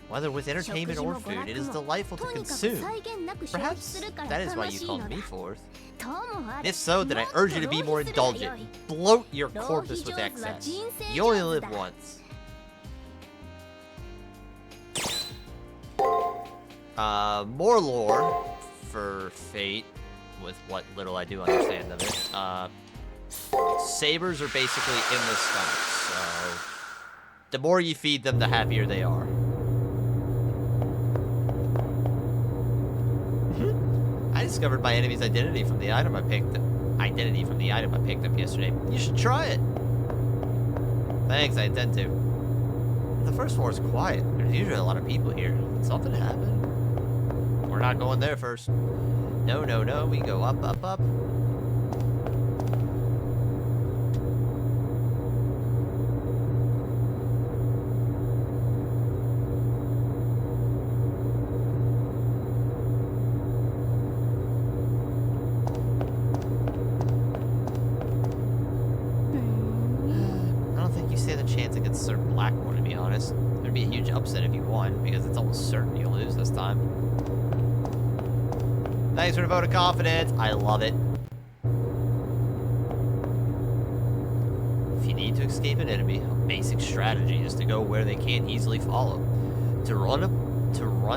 Speaker 1: Whether with
Speaker 2: 食
Speaker 1: entertainment
Speaker 2: 事
Speaker 1: or
Speaker 2: も娯
Speaker 1: food,
Speaker 2: 楽
Speaker 1: it is
Speaker 2: も
Speaker 1: delightful
Speaker 2: と
Speaker 1: to
Speaker 2: にかく
Speaker 1: consume.
Speaker 2: 際限なく消費
Speaker 1: Perhaps
Speaker 2: するから
Speaker 1: that is why
Speaker 2: 楽
Speaker 1: you
Speaker 2: しい
Speaker 1: called
Speaker 2: のだ
Speaker 1: me forth.
Speaker 2: ともあれ
Speaker 1: If so, then I
Speaker 2: もっ
Speaker 1: urge
Speaker 2: と
Speaker 1: you to be
Speaker 2: 浪
Speaker 1: more
Speaker 2: 費するがよ
Speaker 1: indulgent.
Speaker 2: い
Speaker 1: Bloat your
Speaker 2: 浪
Speaker 1: corpus
Speaker 2: 費
Speaker 1: with
Speaker 2: 上手は
Speaker 1: excess.
Speaker 2: 人生
Speaker 1: You only
Speaker 2: 上手
Speaker 1: live
Speaker 2: だ
Speaker 1: once. More lore for Fate, with what little I do understand of it. Sabers are basically endless stomachs, so the more you feed them, the happier they are. I discovered my enemy's identity from the item I picked up yesterday. You should try it. Thanks, I intend to. The first floor is quiet. There's usually a lot of people here. Did something happen? We're not going there first. No, no, no. We go up, up, up. I don't think you stand a chance against Sir Blackmore, to be honest. There'd be a huge upset if you won, because it's almost certain you'll lose this time. Thanks for the vote of confidence. I love it. If you need to escape an enemy, a basic strategy is to go where they can't easily follow. To run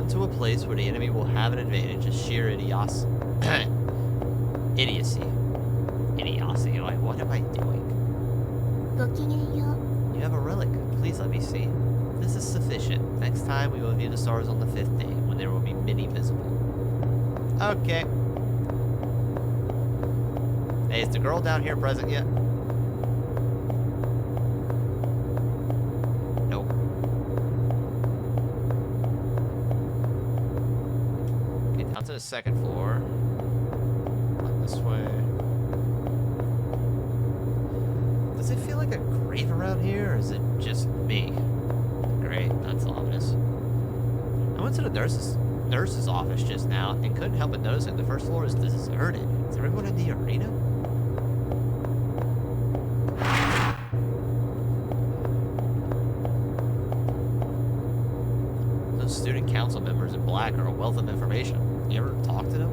Speaker 1: to a place where the enemy will have an advantage is sheer idiocy. Idiocy. Idiocy. Like, what am I doing?
Speaker 2: ごきげんよう
Speaker 1: You have a relic. Please let me see. This is sufficient. Next time we will view the stars on the 5th day, when there will be many visible. Okay. Hey, is the girl down here present yet? Nope. Okay, down to the 2nd floor. Up this way. Does it feel like a grave around here, or is it just me? Great, that's ominous. I went to the nurse's office just now and couldn't help but notice that the first floor is deserted. Is everyone in the arena? Those student council members in black are a wealth of information. You ever talk to them?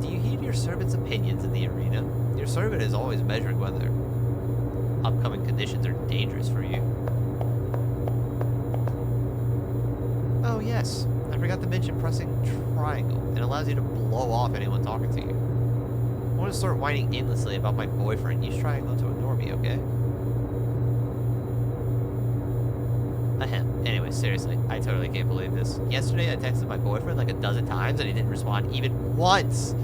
Speaker 1: Do you heed your servant's opinions in the arena? Your servant is always measuring whether upcoming conditions are dangerous for you. Oh yes, I forgot to mention pressing triangle. It allows you to blow off anyone talking to you. I want to start whining endlessly about my boyfriend. Use triangle to ignore me, okay? Ahem. Anyway, seriously, I totally can't believe this. Yesterday I texted my boyfriend like a dozen times and he didn't respond even once.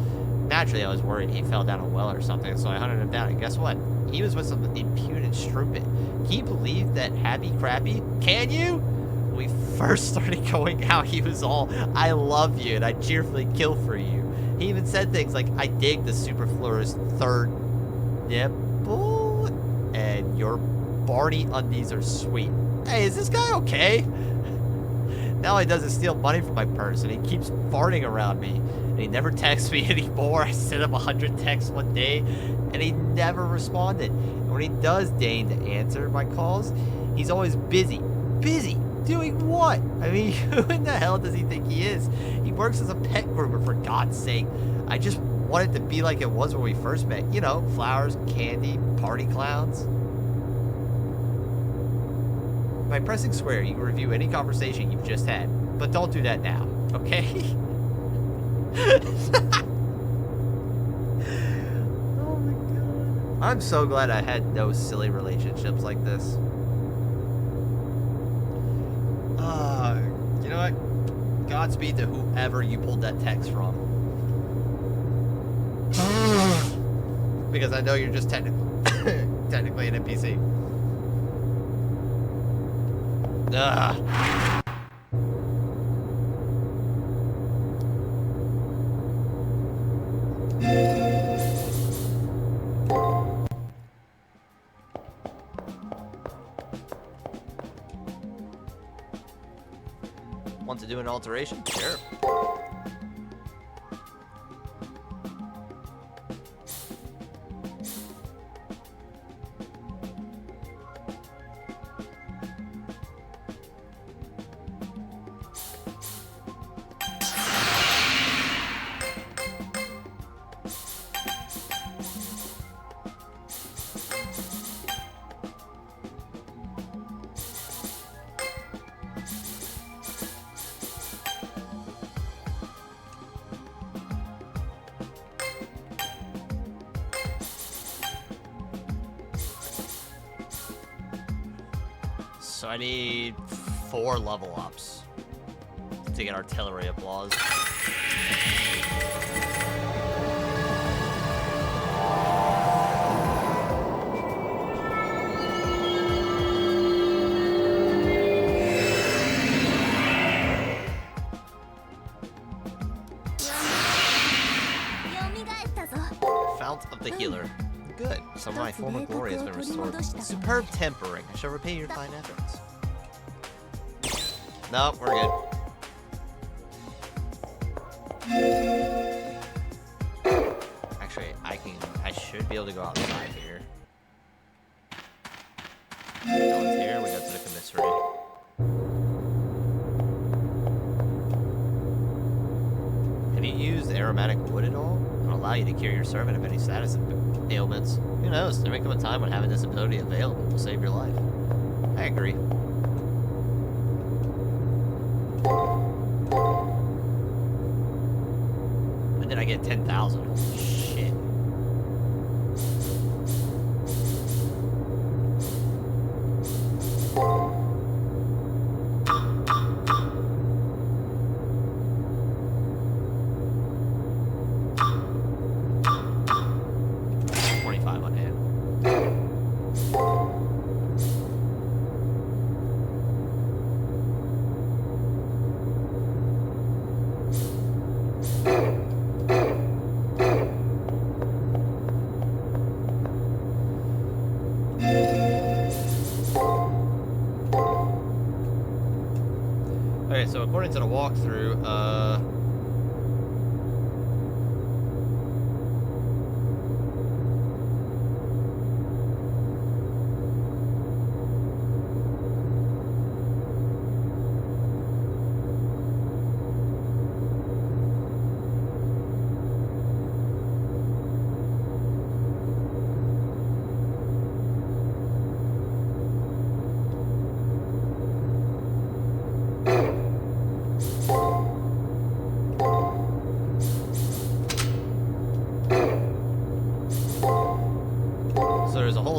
Speaker 1: Naturally, I was worried he fell down a well or something, so I hunted him down, and guess what? He was with some impudent strumpet. Can you believe that happy crappy? Can you? When we first started going out, he was all, I love you, and I'd cheerfully kill for you. He even said things like, I dig the superfluous third nipple, and your Barney undies are sweet. Hey, is this guy okay? Now all he does is steal money from my purse, and he keeps farting around me. And he never texts me anymore. I sent him 100 texts one day, and he never responded. And when he does deign to answer my calls, he's always busy. Busy? Doing what? I mean, who in the hell does he think he is? He works as a pet groomer, for God's sake. I just want it to be like it was when we first met. You know, flowers, candy, party clowns. By pressing square, you can review any conversation you've just had. But don't do that now, okay? Oh my god. I'm so glad I had no silly relationships like this. You know what? Godspeed to whoever you pulled that text from. Because I know you're just technically an NPC. Want to do an alteration? Sure. So I need 4 level ups to get artillery applause. Fount of the Healer. Good. Some of my former glory has been restored. Superb tempering. I shall repay your fine efforts. Nope, we're good. Actually, I should be able to go outside here. No one's here, we go to the commissary. Have you used aromatic wood at all? It'll allow you to cure your servant of any status ailments. Who knows? There may come a time when having this ability available will save your life. I agree. And then I get 10,000. Holy shit. Okay, so according to the walkthrough,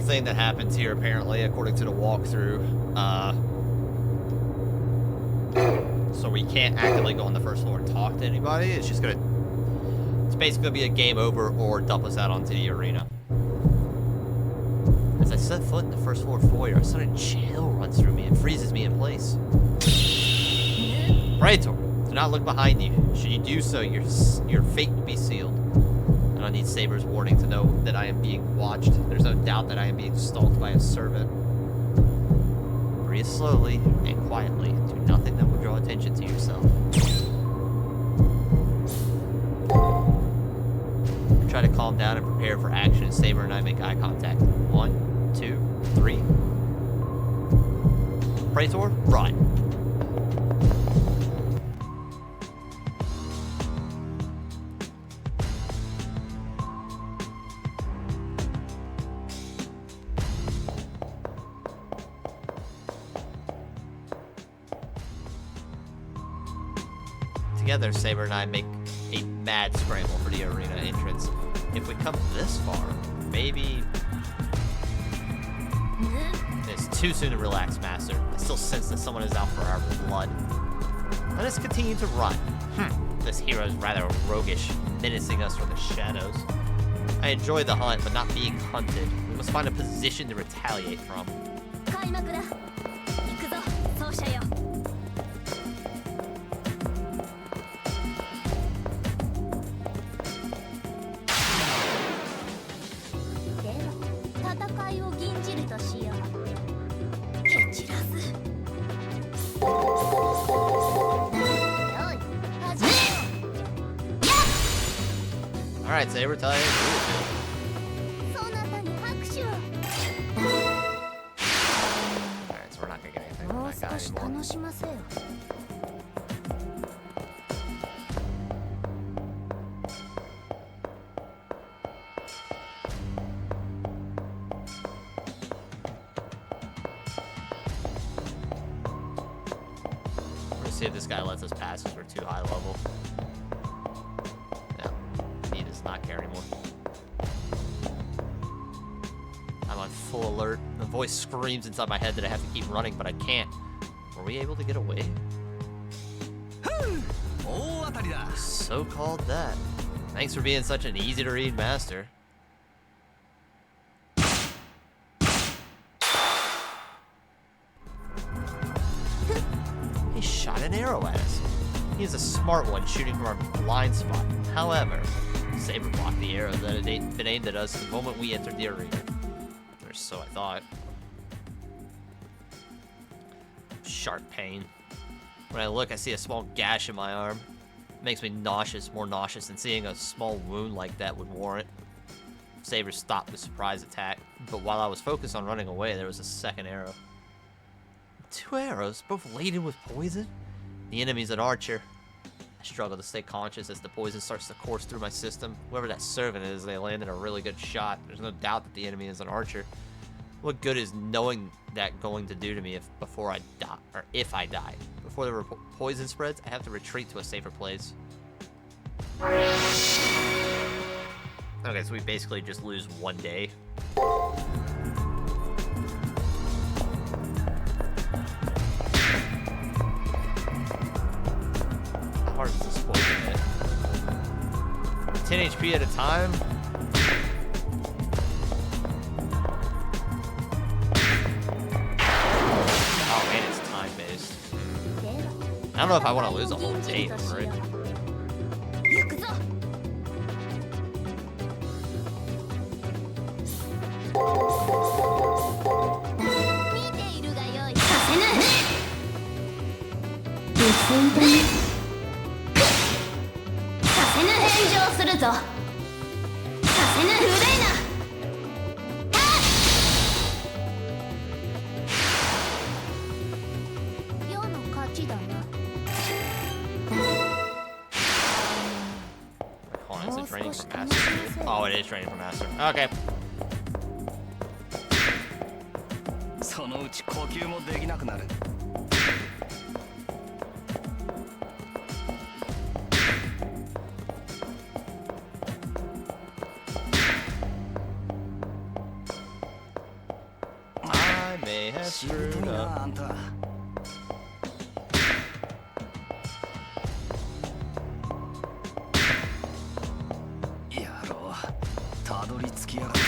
Speaker 1: thing that happens here, apparently, according to the walkthrough. So we can't actively go on the first floor and talk to anybody. It's just gonna... It's basically gonna be a game over or dump us out onto the arena. As I set foot in the first floor foyer, a sudden chill runs through me and freezes me in place. Praetor, do not look behind you. Should you do so, your fate will be sealed. I don't need Saber's warning to know that I am being watched. There's no doubt that I am being stalked by a servant. Breathe slowly and quietly. Do nothing that will draw attention to yourself. Try to calm down and prepare for action as Saber and I make eye contact. 1, 2, 3. Praetor, run. together, Saber and I make a mad scramble for the arena entrance. If we come this far, maybe... It's too soon to relax, Master. I still sense that someone is out for our blood. Let us continue to run. This hero is rather roguish, menacing us from the shadows. I enjoy the hunt, but not being hunted. We must find a position to retaliate from.
Speaker 2: 開幕だ。行くぞ、奏者よ。では、戦いを吟じるとしよう。蹴散らす。よい、始めよう。
Speaker 1: Alright, Saber, tell you.
Speaker 2: そなたに拍手を。
Speaker 1: Alright, so we're not gonna get anything from
Speaker 2: もう
Speaker 1: that guy
Speaker 2: 少し
Speaker 1: anymore.
Speaker 2: 楽しませよ。
Speaker 1: We're gonna see if this guy lets us pass because we're too high level. No, he does not care anymore. I'm on full alert. The voice screams inside my head that I have to keep running, but I can't. Were we able to get away?
Speaker 4: 大当たりだ。
Speaker 1: So called that. Thanks for being such an easy to read master. He shot an arrow at us. He is a smart one shooting from our blind spot. However, Saber blocked the arrow that had been aimed at us the moment we entered the arena. Or so I thought. Sharp pain. When I look, I see a small gash in my arm. It makes me nauseous, more nauseous than seeing a small wound like that would warrant. Saber stopped the surprise attack, but while I was focused on running away, there was a second arrow. 2 arrows, both laden with poison? The enemy's an archer. I struggle to stay conscious as the poison starts to course through my system. Whoever that servant is, they landed a really good shot. There's no doubt that the enemy is an archer. What good is knowing that going to do to me before I die, or if I die? Before the poison spreads, I have to retreat to a safer place. Okay, so we basically just lose 1 day. How hard is this poison hit? 10 HP at a time? Oh man, it's time-based. I don't know if I want to lose a whole day over it.
Speaker 2: 行くぞ。見ているがよい。させぬ。無線だね。させぬ。返上するぞ。させぬ。無礼な。 世の勝ちだな。
Speaker 1: Hold on, is it draining from master? Oh, it is draining from master. Okay.
Speaker 4: そのうち呼吸もできなくなる。
Speaker 1: I may have
Speaker 4: しぶと
Speaker 1: screwed
Speaker 4: い
Speaker 1: up.
Speaker 4: なあんた。やろう。たどり着きやがった。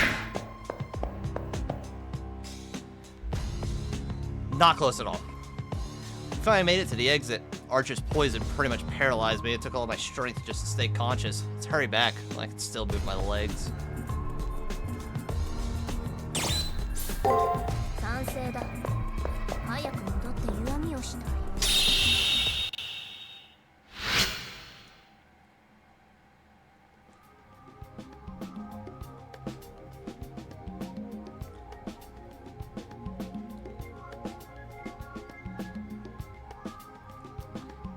Speaker 1: Not close at all. Finally made it to the exit. Archer's poison pretty much paralyzed me. It took all my strength just to stay conscious. Let's hurry back. I can still move my legs.
Speaker 2: 賛成だ。早く戻って弱みをしたい。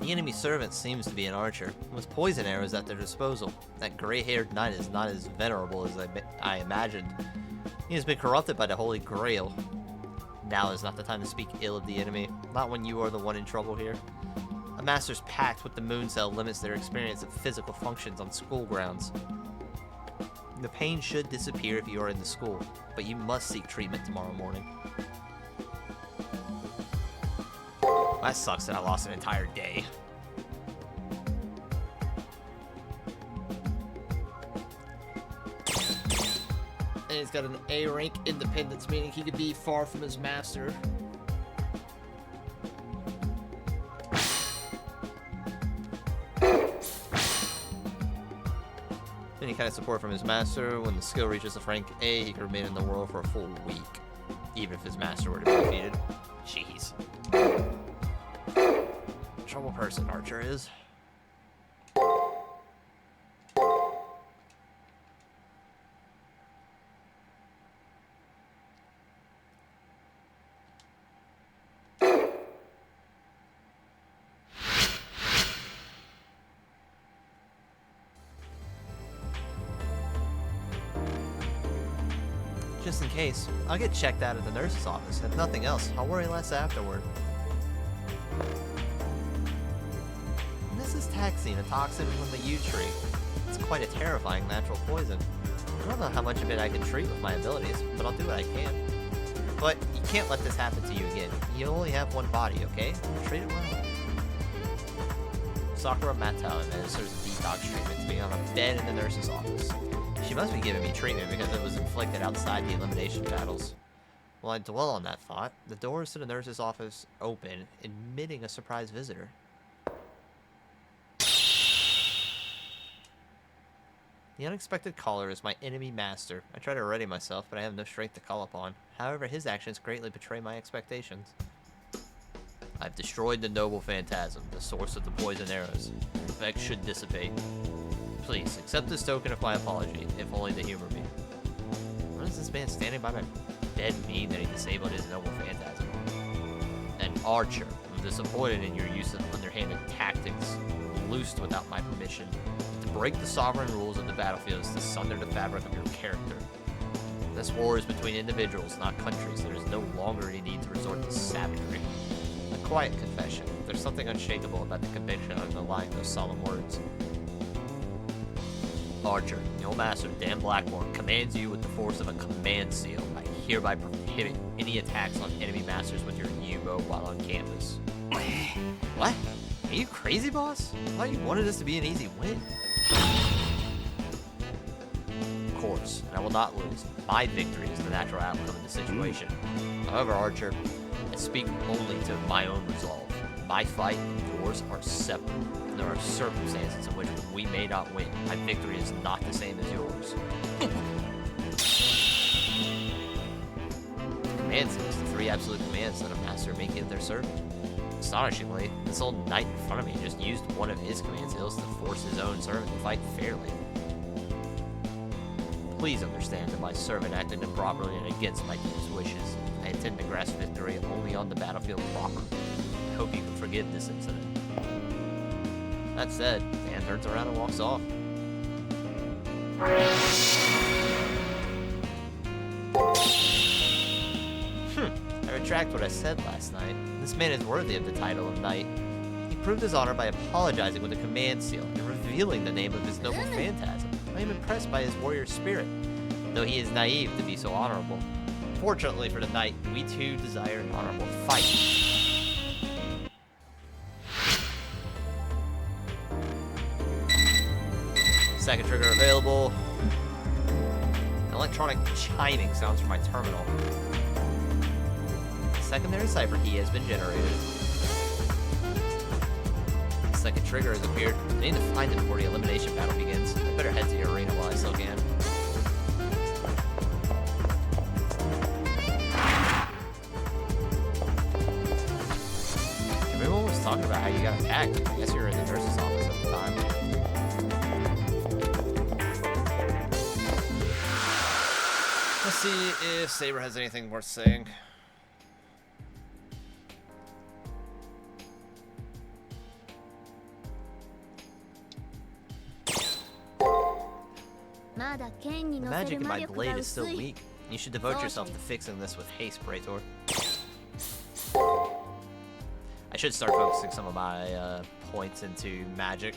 Speaker 1: The enemy servant seems to be an archer, with poison arrows at their disposal. That gray-haired knight is not as venerable as I imagined. He has been corrupted by the Holy Grail. Now is not the time to speak ill of the enemy, not when you are the one in trouble here. A Master's pact with the moon cell limits their experience of physical functions on school grounds. The pain should disappear if you are in the school, but you must seek treatment tomorrow morning. That sucks that I lost an entire day. And he's got an A rank independence, meaning he could be far from his master. Any kind of support from his master. When the skill reaches a rank A, he can remain in the world for a full week, even if his master were to be defeated. Jeez. Trouble person Archer is. Just in case, I'll get checked out at the nurse's office. If nothing else, I'll worry less afterward. This is Taxine, a toxin from the yew tree. It's quite a terrifying natural poison. I don't know how much of it I can treat with my abilities, but I'll do what I can. But you can't let this happen to you again. You only have one body, okay? Treat it well. Sakura Matau administers a detox treatment to me on a bed in the nurse's office. She must be giving me treatment because it was inflicted outside the elimination battles. While I dwell on that thought, the doors to the nurse's office open, admitting a surprise visitor. The unexpected caller is my enemy master. I try to ready myself, but I have no strength to call upon. However, his actions greatly betray my expectations. I've destroyed the noble phantasm, the source of the poison arrows. The effect should dissipate. Please, accept this token of my apology, if only to humor me. What does this man standing by my bed mean that he disabled his noble phantasm? An archer. I'm disappointed in your use of underhanded tactics, loosed without my permission. To break the sovereign rules of the battlefield is to sunder the fabric of your character. This war is between individuals, not countries. There is no longer any need to resort to savagery. A quiet confession. There's something unshakable about the conviction underlying those solemn words. Archer, your master, Dan Blackmore, commands you with the force of a command seal. I hereby prohibit any attacks on enemy masters with your U-boat while on campus. What? Are you crazy, boss? I thought you wanted this to be an easy win. Of course, and I will not lose. My victory is the natural outcome of the situation. However, Archer, I speak only to my own resolve. My fight and yours are separate. There are circumstances in which we may not win. My victory is not the same as yours. Command seals, the 3 absolute commands that a master may give their servant. Astonishingly, this old knight in front of me just used one of his command seals to force his own servant to fight fairly. Please understand that my servant acted improperly and against my deepest wishes. I intend to grasp victory only on the battlefield proper. I hope you can forgive this incident. That said, Dan turns around and walks off. I retract what I said last night. This man is worthy of the title of knight. He proved his honor by apologizing with a command seal and revealing the name of his noble phantasm. I am impressed by his warrior spirit, though he is naive to be so honorable. Fortunately for the knight, we too desire an honorable fight. Second trigger available. Electronic chiming sounds from my terminal. Secondary cipher key has been generated. Second trigger has appeared. I need to find it before the elimination battle begins. I better head to the arena while I still can. Everyone was talking about how you got attacked. I guess you were in the nurse's office at the time. Let's see if Saber has anything worth saying. The magic in my blade is still weak. You should devote yourself to fixing this with haste, Praetor. I should start focusing some of my points into magic.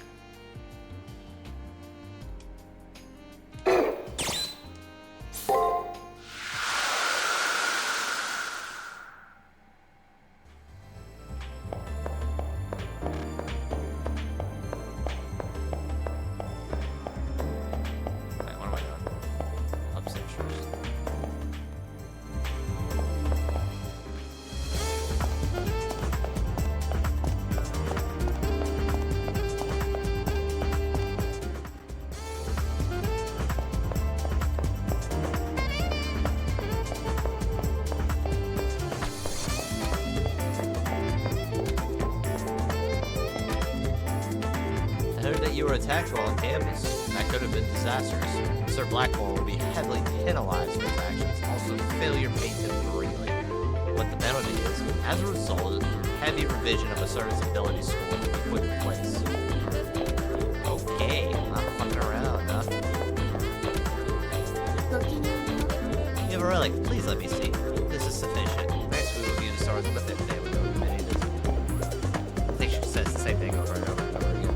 Speaker 1: You were attacked while on campus. That could have been disastrous. Sir Blackmore will be heavily penalized for his actions. Also, failure pains him greatly. What the penalty is, as a result, heavy revision of a servant's ability score will be put in place. Okay, I'm not fucking around, huh? Yeah, but really, please let me see. This is sufficient. Next, we will view the stars with it. They would go committee. I think she says the same thing over and over and over again.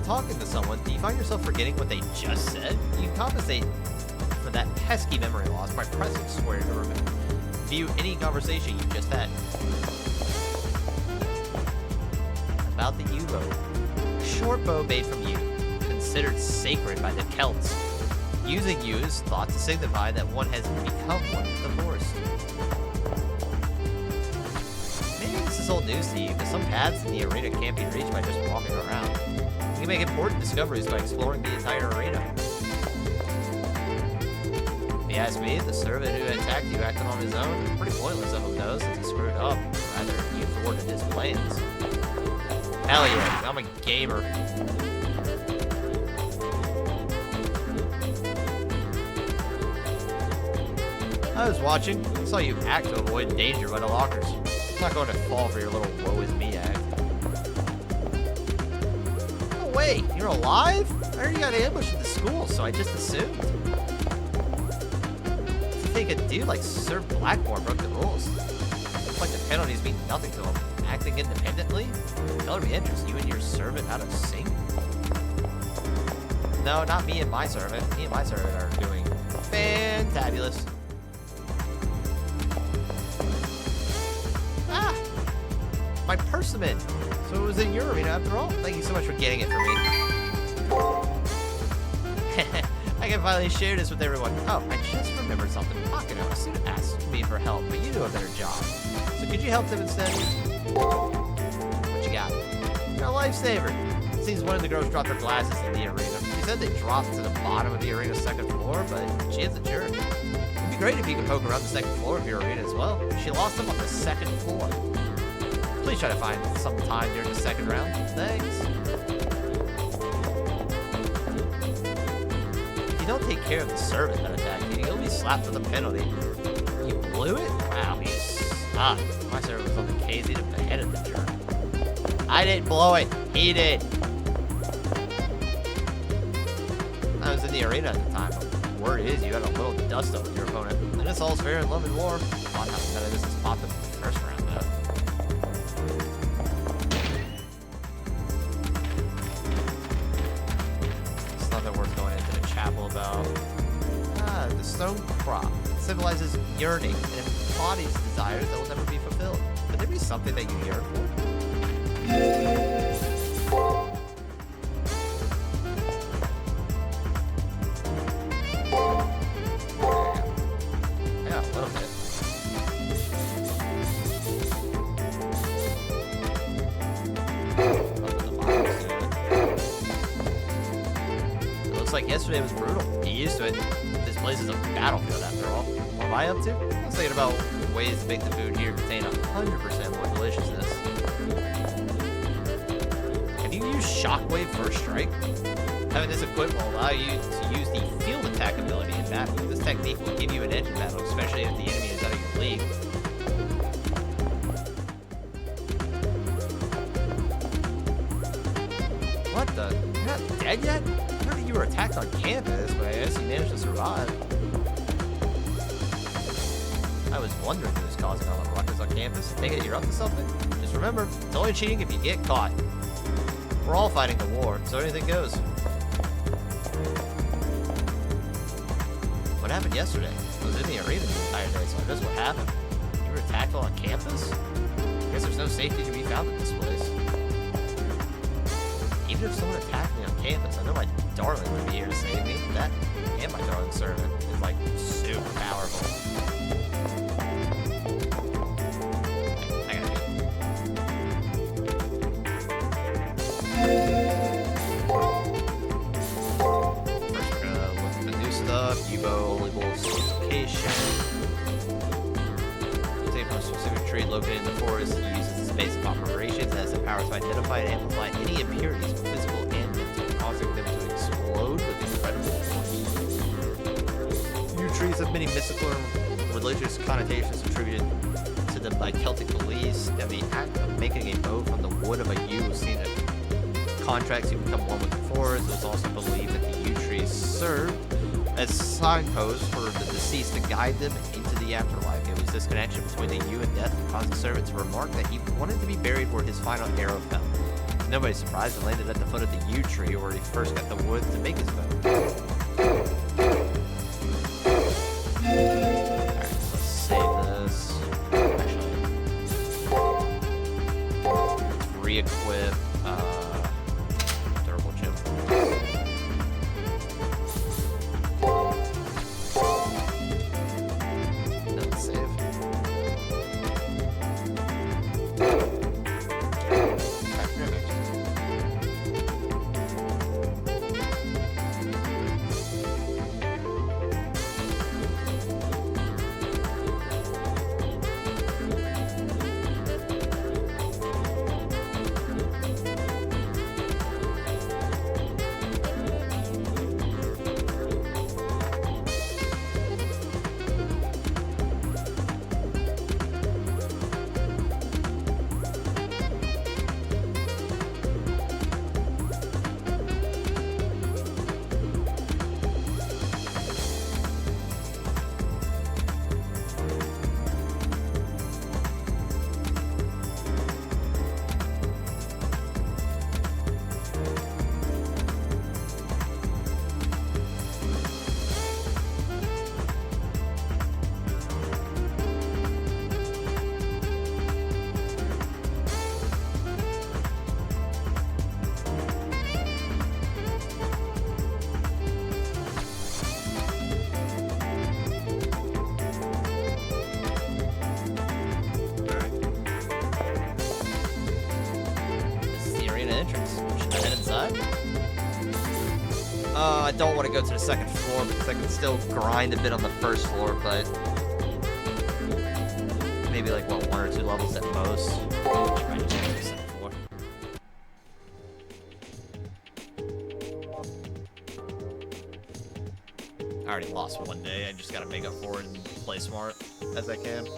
Speaker 1: Talking to someone, do you find yourself forgetting what they just said? You can compensate for that pesky memory loss by pressing square to remember. View any conversation you just had. About the U-boat. Short bow made from yew, considered sacred by the Celts. Using yew is thought to signify that one has become one with the forest. Maybe this is old news to you, because some paths in the arena can't be reached by just walking around. You can make important discoveries by exploring the entire arena. If you ask me, the servant who attacked you acted on his own. Pretty pointless of him though, since he screwed up. Rather, you thwarted his plans. Hell yeah, I'm a gamer. I was watching. I saw you act to avoid danger by the lockers. I'm not going to fall for your little woe is me act. Wait, you're alive? I heard you got ambushed at the school, so I just assumed. You think a dude like Sir Blackmore broke the rules? Looks like the penalties mean nothing to him. Acting independently? It'll be interesting. You and your servant out of sync? No, not me and my servant. Me and my servant are doing fantabulous. Ah! My persimmon! So it was in your arena after all. Thank you so much for getting it for me. I can finally share this with everyone. Oh, I just remembered something. Makino, a student asked me for help, but you do a better job. So could you help them instead? What you got? You're a lifesaver. It seems one of the girls dropped her glasses in the arena. She said they dropped to the bottom of the arena's second floor, but she is a jerk. It'd be great if you could poke around the second floor of your arena as well. She lost them on the second floor. Please try to find some time during the second round. Thanks. If you don't take care of the servant that attacked you, you'll be slapped with a penalty. You blew it? Wow, you suck. My servant was on the KZ to beheaded the jerk. I didn't blow it. He did. I was in the arena at the time. Word is you had a little dust up with your opponent. And it's all's fair in love and war. Odd how none of this is popped up in the first round, though. About the stone crop symbolizes yearning and embodies desires that will never be fulfilled. Could there be something that you yearn for? Yeah, a little bit. Like yesterday was brutal. Get used to it. This place is a battlefield after all. What am I up to? I was thinking about ways to make the food here contain 100% more deliciousness. Can you use Shockwave First Strike? Having this equipped will allow you to use the field attack ability in battle. This technique will give you an edge in battle, especially if the enemy is out of your league. What the? You're not dead yet? I heard that you were attacked on campus, but I guess you managed to survive. I was wondering who was causing all the ruckus on campus. Take it you're up to something? Just remember, it's only cheating if you get caught. We're all fighting the war, so anything goes. What happened yesterday? I was in the arena the entire day, so I guess what happened. You were attacked while on campus? I guess there's no safety to be found in this place. Even if someone attacked me on campus, I know my darling would be here to save me. That and my darling servant is like super powerful. I gotta do First, we're gonna look at the new stuff. Yubo labels location. Save from a specific tree located in the forest. It uses its base of operations and has the power to identify and amplify any impurities, physical and mental, causing them to explode with incredible force. New trees have many mystical and religious connotations attributed to them by Celtic beliefs, and the act of making a bow from the wood of a yew was seen at contracts to become one with the forest. It was also believed that the yew trees served as signposts for the deceased to guide them into the afterlife. It was this connection between the yew and death that caused the servant to remark that he wanted to be buried where his final arrow fell. Nobody's surprised it landed at the foot of the yew tree where he first got the wood to make his bow. Alright, let's save this. Actually, let's re-equip durable gem. Let's save. I don't want to go to the second floor because I can still grind a bit on the first floor, but maybe like, what, 1 or 2 levels at most. Try to check the second floor. I already lost one day. I just gotta make up for it and play smart as I can.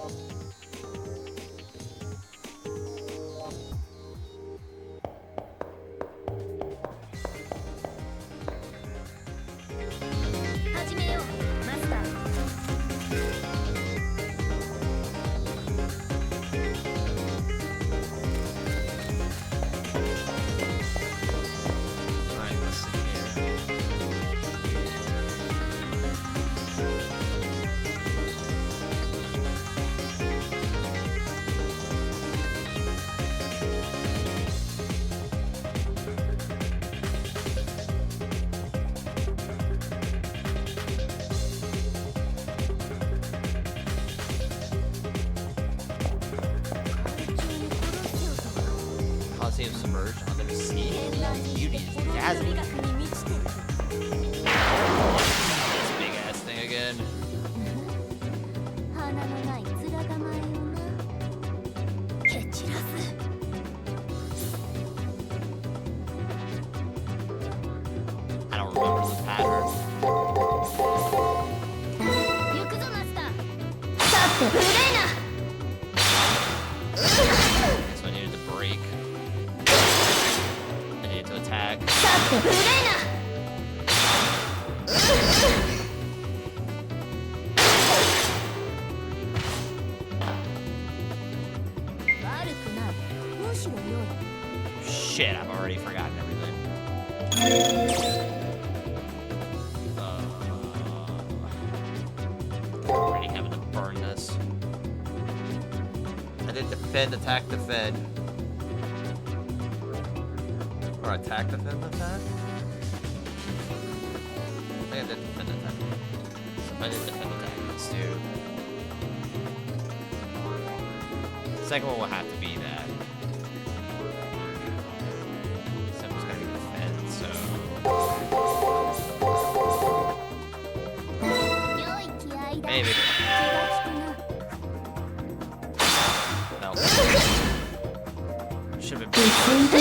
Speaker 1: Submerged under the sea. Beauty is dazzling. This big ass thing again. I don't remember the pattern. So I needed to break. I needed to attack.
Speaker 3: て震え
Speaker 2: 悪くないむしろ良い
Speaker 1: Shit, I've already forgotten everything. Already having to burn this. I did defend, attack, defend. Or attack, defend, attack? I think I did defend, attack. So if I did defend, attack, let's do... The second one will have to be that. Second one's gonna be defend, so...
Speaker 2: 良い気合いだ
Speaker 1: Maybe.
Speaker 2: 気が利くな
Speaker 1: No. Should have
Speaker 3: た
Speaker 1: been
Speaker 3: 進んで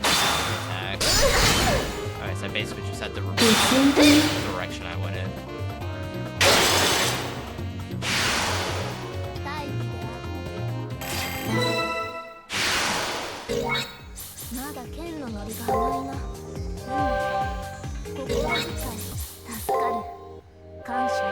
Speaker 1: attack. Alright, so I basically just had to remove
Speaker 3: 進んで
Speaker 1: the direction I went in.
Speaker 2: 大義であるまだ剣のノリが甘いな心遣い助かる感謝よ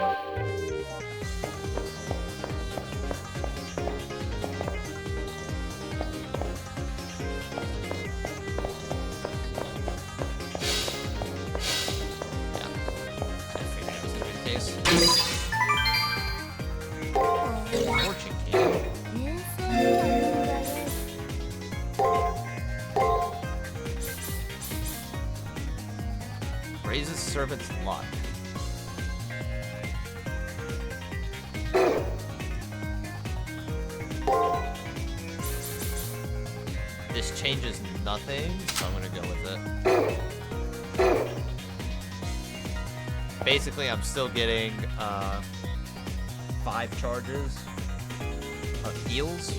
Speaker 1: I figured it was gonna be the case. Fortune King.
Speaker 2: 演奏には無理だよ
Speaker 1: Raises servant's luck. This changes nothing, so I'm gonna go with it. Basically, I'm still getting 5 charges of heals.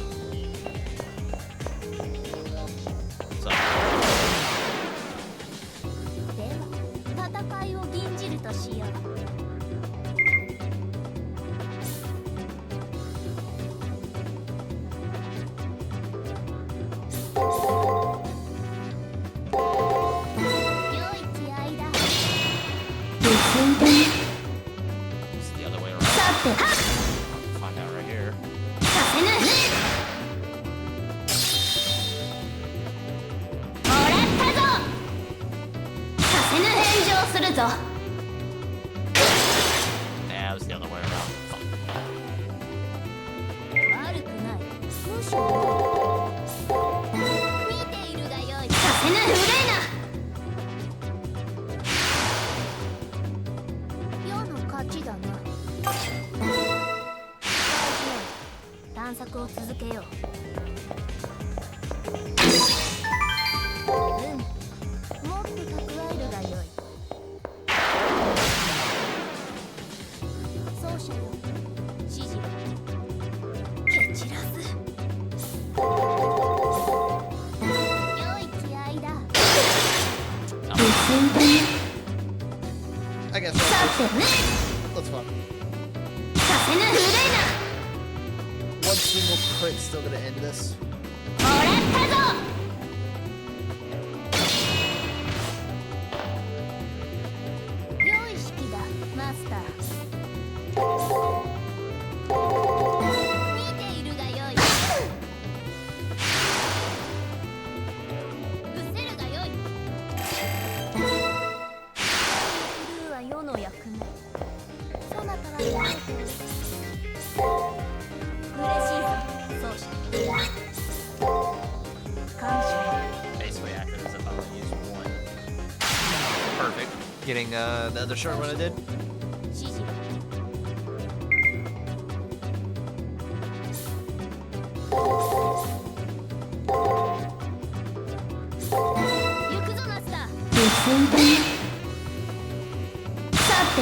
Speaker 1: So
Speaker 2: では戦いを吟じるとしよう良い気合いだ
Speaker 3: 進んで
Speaker 1: it's the other way around.
Speaker 3: さて
Speaker 1: Find out right here.
Speaker 3: させぬもらったぞさせぬ返上するぞ
Speaker 1: Yeah, it was the other way around. Fuck.
Speaker 2: 悪くないむしろ見ているがよい
Speaker 3: させぬ憂
Speaker 2: 世の勝ちだな大事な探索を続けようもっと蓄えるがよい奏者よ指示を蹴散らす良い気合いだ
Speaker 1: I guess
Speaker 3: さて
Speaker 1: let's fuck.
Speaker 3: させぬ憂
Speaker 1: One single crit still gonna end this.
Speaker 3: もらったぞ
Speaker 2: 良い式だマスター見ているがよい失せるがよいクルーは世の役目そなたは見ている嬉しいぞ奏者感謝
Speaker 1: Basically acted as if I only used one. Perfect. Getting the other short one I did.
Speaker 2: 指示行くぞマスター
Speaker 3: 進んでさて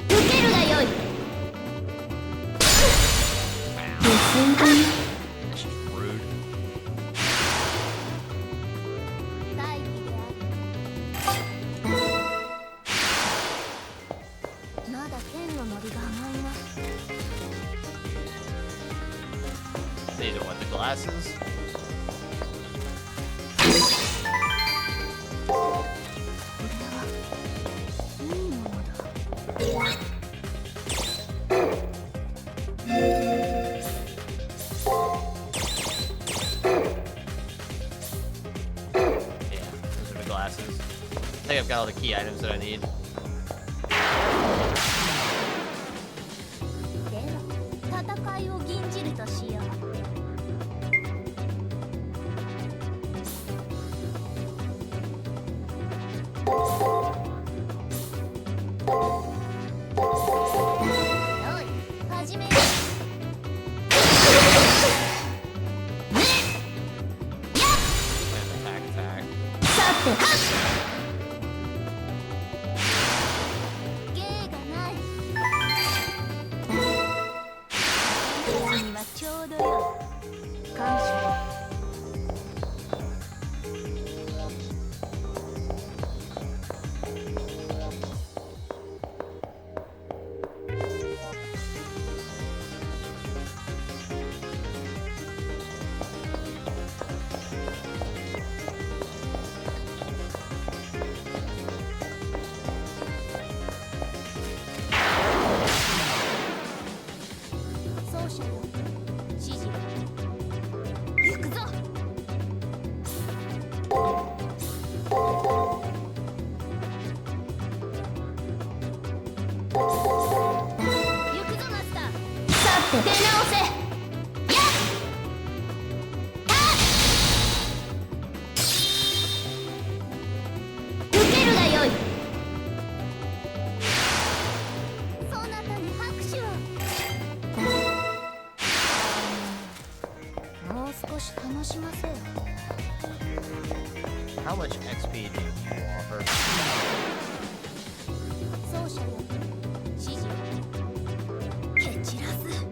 Speaker 3: 受けるがよい
Speaker 1: Wow.
Speaker 3: 進んで
Speaker 1: That's just rude.
Speaker 2: 大義であるまだ剣のノリが甘いな
Speaker 1: glasses. Glasses. I think I've got all the key items that I need.
Speaker 2: では戦いを吟じるとしよう。よい、始めよう。 芸がない。私にはちょうどよい。感謝。 奏者よ、指示を。行くぞ。行くぞマスター。さて出直せ。やっ。受けるがよい。そなたに拍手を。 もう少し楽しませよ。
Speaker 1: How much XP do you offer?
Speaker 2: 奏者よ、指示を。蹴散らす。よ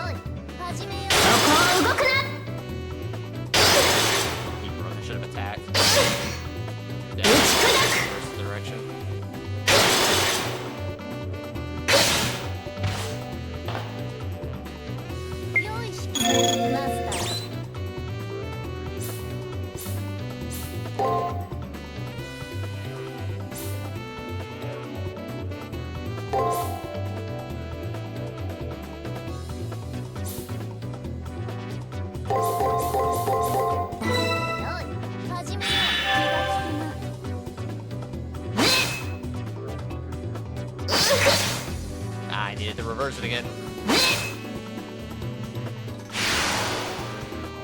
Speaker 2: い、始めよう。そこを動くな。
Speaker 1: He probably should have attacked.
Speaker 2: 打ち砕く。
Speaker 1: Reverse the direction.
Speaker 2: 用意しマスター。 よい、始めよう。気が利くな。
Speaker 1: Ah, I needed to reverse it again.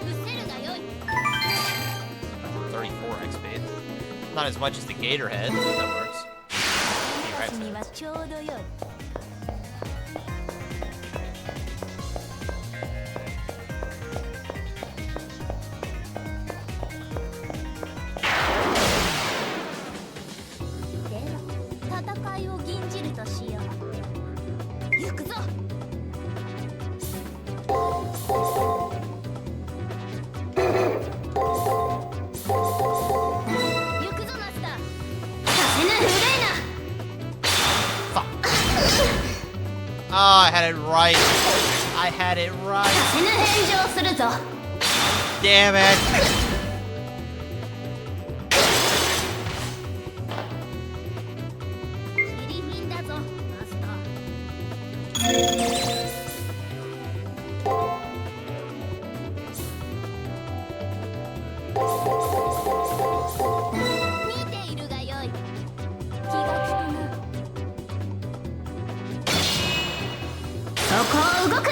Speaker 2: 伏せるがよい。
Speaker 1: 34 XP. Not as much as the Gator Head, but that works.
Speaker 2: 私にはちょうどよい。 では戦いを吟じるとしよう。行くぞ。行くぞマスター。させぬ古いな。
Speaker 1: Fuck. Oh, I had it right. I had it right.
Speaker 2: させぬ返上するぞ。
Speaker 1: Damn it.
Speaker 2: キリ品だぞマスター。見ているがよい。気が利くな。そこを動くな。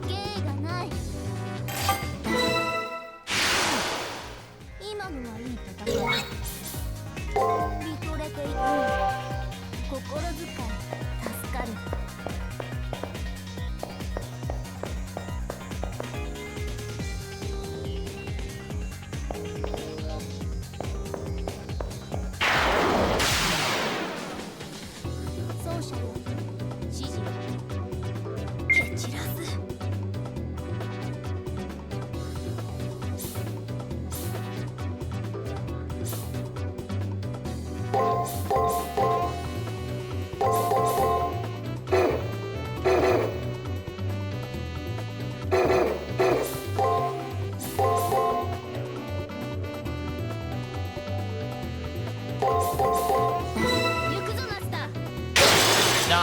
Speaker 2: 芸がない。今のはいい戦い。見とれていたの。心遣い。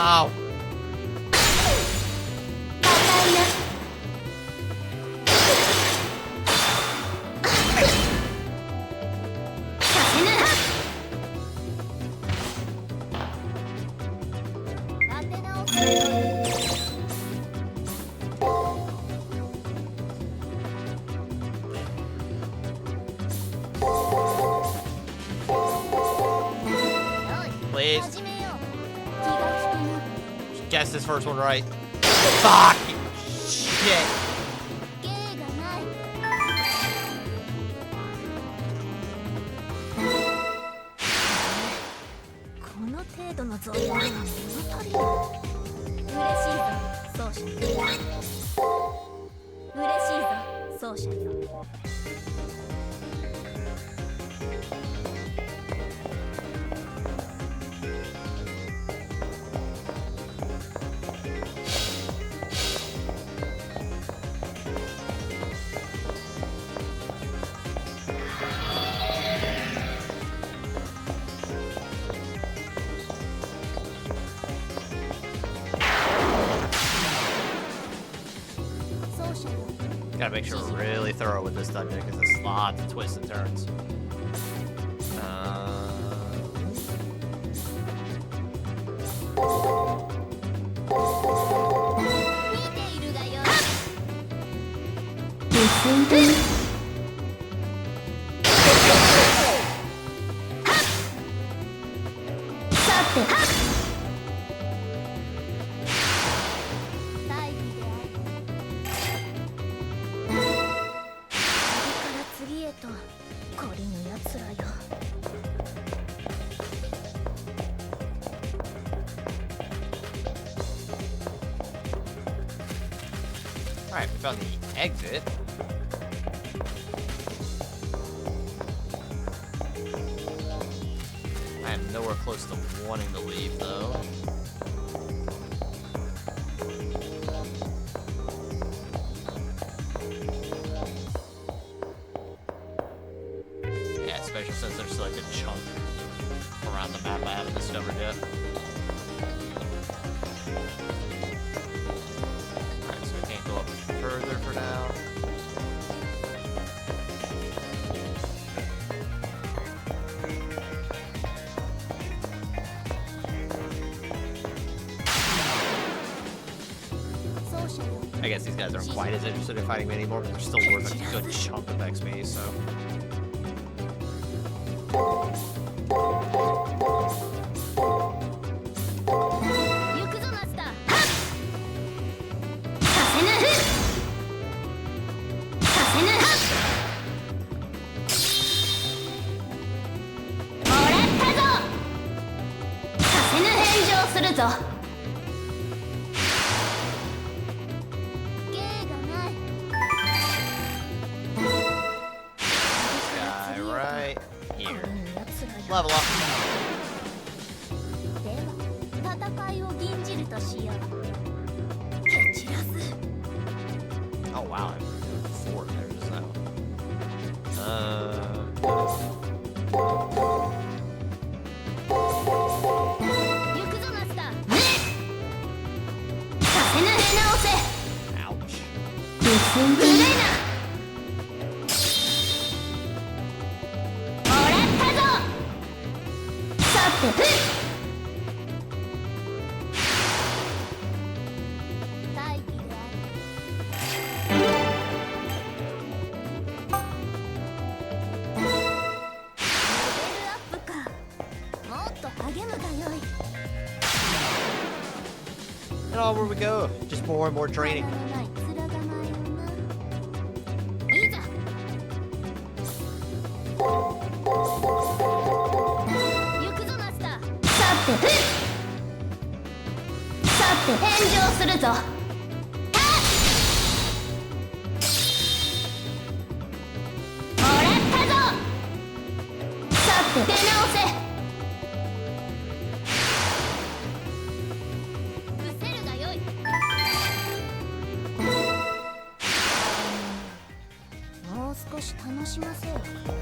Speaker 1: No!
Speaker 2: 立て直せ。
Speaker 1: Please.
Speaker 2: 始めよう。気が利くな。
Speaker 1: Guess this first one right. Fuck! Shit!
Speaker 2: 芸がない。この程度の造語は物足りない。嬉しいぞ、奏者よ。嬉しいぞ、奏者よ。
Speaker 1: Gotta make sure we're really thorough with this dungeon because there's lots of twists and turns.
Speaker 3: Listen.
Speaker 2: 大義である。次から次へと懲りぬ奴らよ。
Speaker 1: Alright, we found the exit. I am nowhere close to wanting to leave, though. Yeah, especially since there's like a chunk around the map I haven't discovered yet. Alright, so we can't go up further for now. I guess these guys aren't quite as interested in fighting me anymore, but they're still worth a good chunk of XP, so. Level up. Oh wow, I'm doing 4 there just now. Ouch. And onward we go. Just more and more training.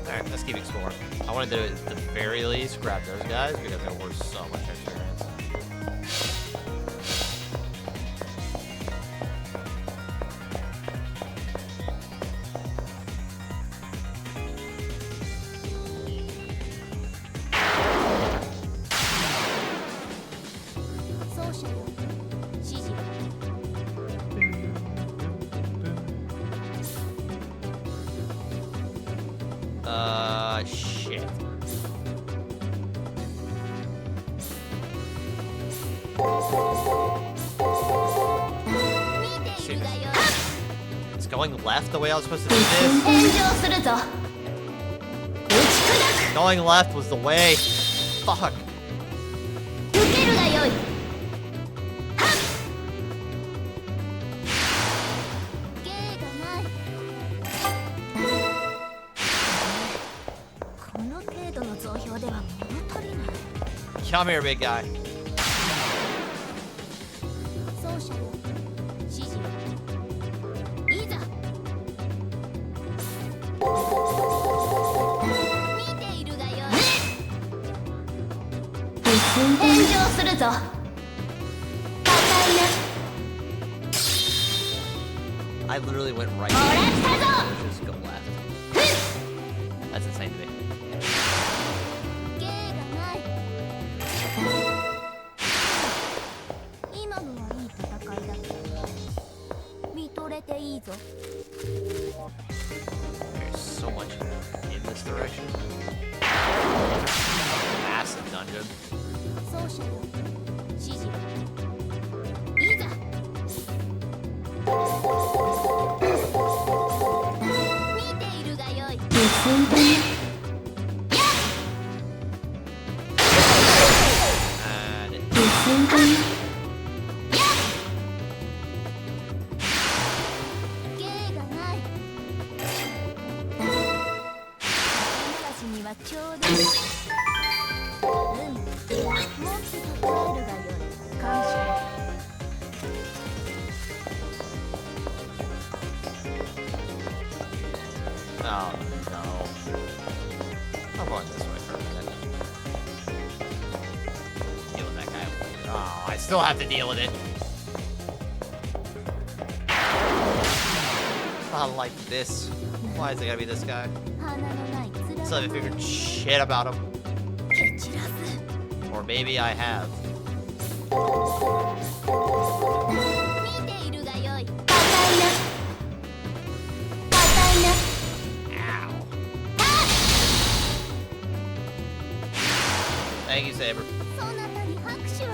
Speaker 1: Alright, let's keep exploring. I wanted to, at the very least, grab those guys because they're worth so much experience.
Speaker 2: 者よ指示を
Speaker 1: Shit.
Speaker 2: 見ているがよ
Speaker 1: It's going left the way I was supposed to do this.
Speaker 3: 返上するぞ。
Speaker 1: Going left was the way. Fuck.
Speaker 3: 受けるがよい。
Speaker 2: 芸がないこの程度の増票では物足りない
Speaker 1: Come here, big guy.
Speaker 2: 奏者よ指示をいざ見ているがよい
Speaker 3: 返上するぞ。高いな。
Speaker 1: I literally went right.
Speaker 3: もらったぞ。
Speaker 1: Just go left. That's insane to me.
Speaker 2: 芸がない今のはいい戦いだけど見とれていいぞ
Speaker 1: There's so much in this direction. Massive dungeon.
Speaker 2: 奏者よ指示をいざ見ているがよい
Speaker 1: And
Speaker 2: 芸がない私にはちょうどもっと高えるがよい感謝
Speaker 1: oh no. I'm going this way for a minute. Deal with that guy. Oh, I still have to deal with it. Not like this. Why is it gotta be this guy?
Speaker 2: 花のないつら
Speaker 1: So I figured shit about him.
Speaker 2: 蹴散らす
Speaker 1: Or maybe I have.
Speaker 2: 見ているがよい
Speaker 3: 高いな。高いな。
Speaker 1: Ow. Thank you, Saber.
Speaker 2: そなたに拍手を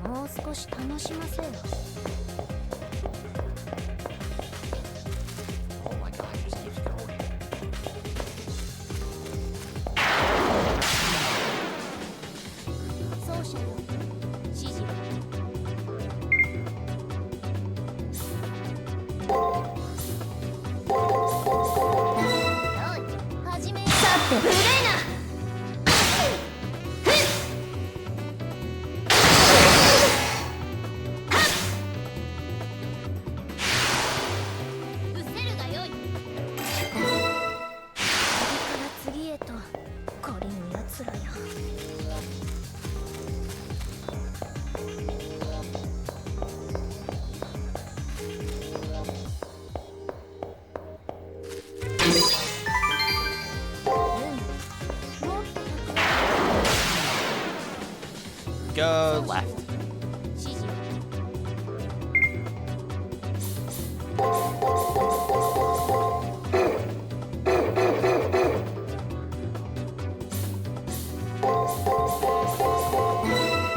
Speaker 2: もう少し楽しませよ
Speaker 1: Oh my god, he just keeps going.
Speaker 2: 奏者よ指示をよい始めよ
Speaker 3: さて古いな。
Speaker 2: うせるがよい次から次へと懲りぬやつらよ
Speaker 1: Go left.
Speaker 2: 指示を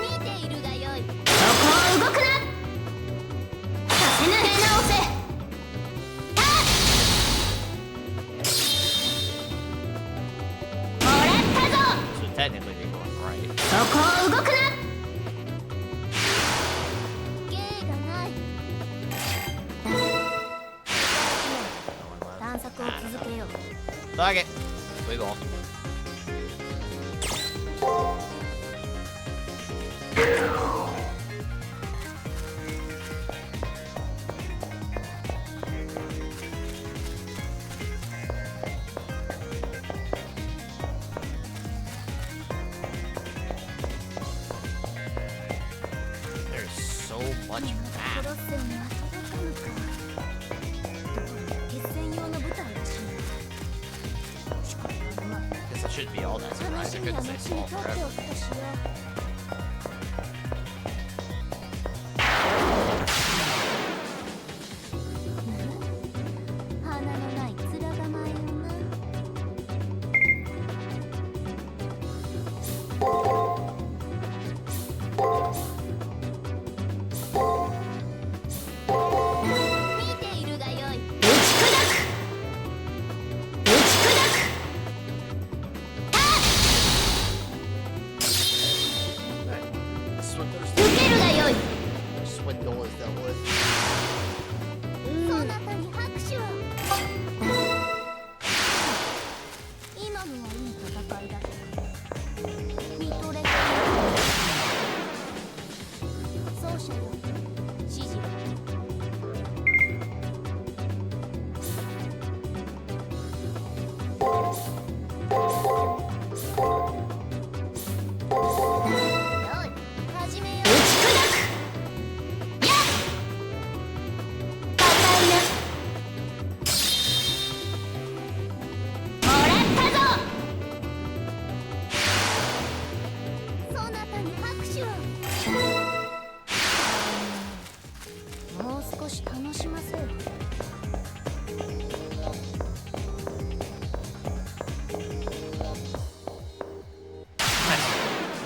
Speaker 2: 見ているがよい
Speaker 3: そこを動くな。させぬ出直せ。もらったぞ。
Speaker 1: So technically they're going right.
Speaker 3: そこを動くな。
Speaker 2: 芸がない探索を続けよう
Speaker 1: Fuck it. We go. There's so much
Speaker 2: コ
Speaker 1: map.
Speaker 2: ロッセオには届かぬかどうも決戦用の舞台らしいしかしまあ
Speaker 1: Guess I should shouldn't be all that surprised.
Speaker 2: 話
Speaker 1: I
Speaker 2: には
Speaker 1: couldn't
Speaker 2: 後に
Speaker 1: say
Speaker 2: 取
Speaker 1: small
Speaker 2: ってお
Speaker 1: forever.
Speaker 2: くとしよう。鼻のない面構えよな。見ているがよい。打ち砕く。打ち砕く。
Speaker 5: Swindlers.
Speaker 2: 受けるがよい。
Speaker 1: Swindle is dealt with.
Speaker 2: そなたに拍手を。今のはいい戦いだ。見とれている。奏者よ、指示を。よい、始めよう。打ち砕く。やっ。硬いな。もらったぞ。そなたに拍手を。もう少し楽しませよ。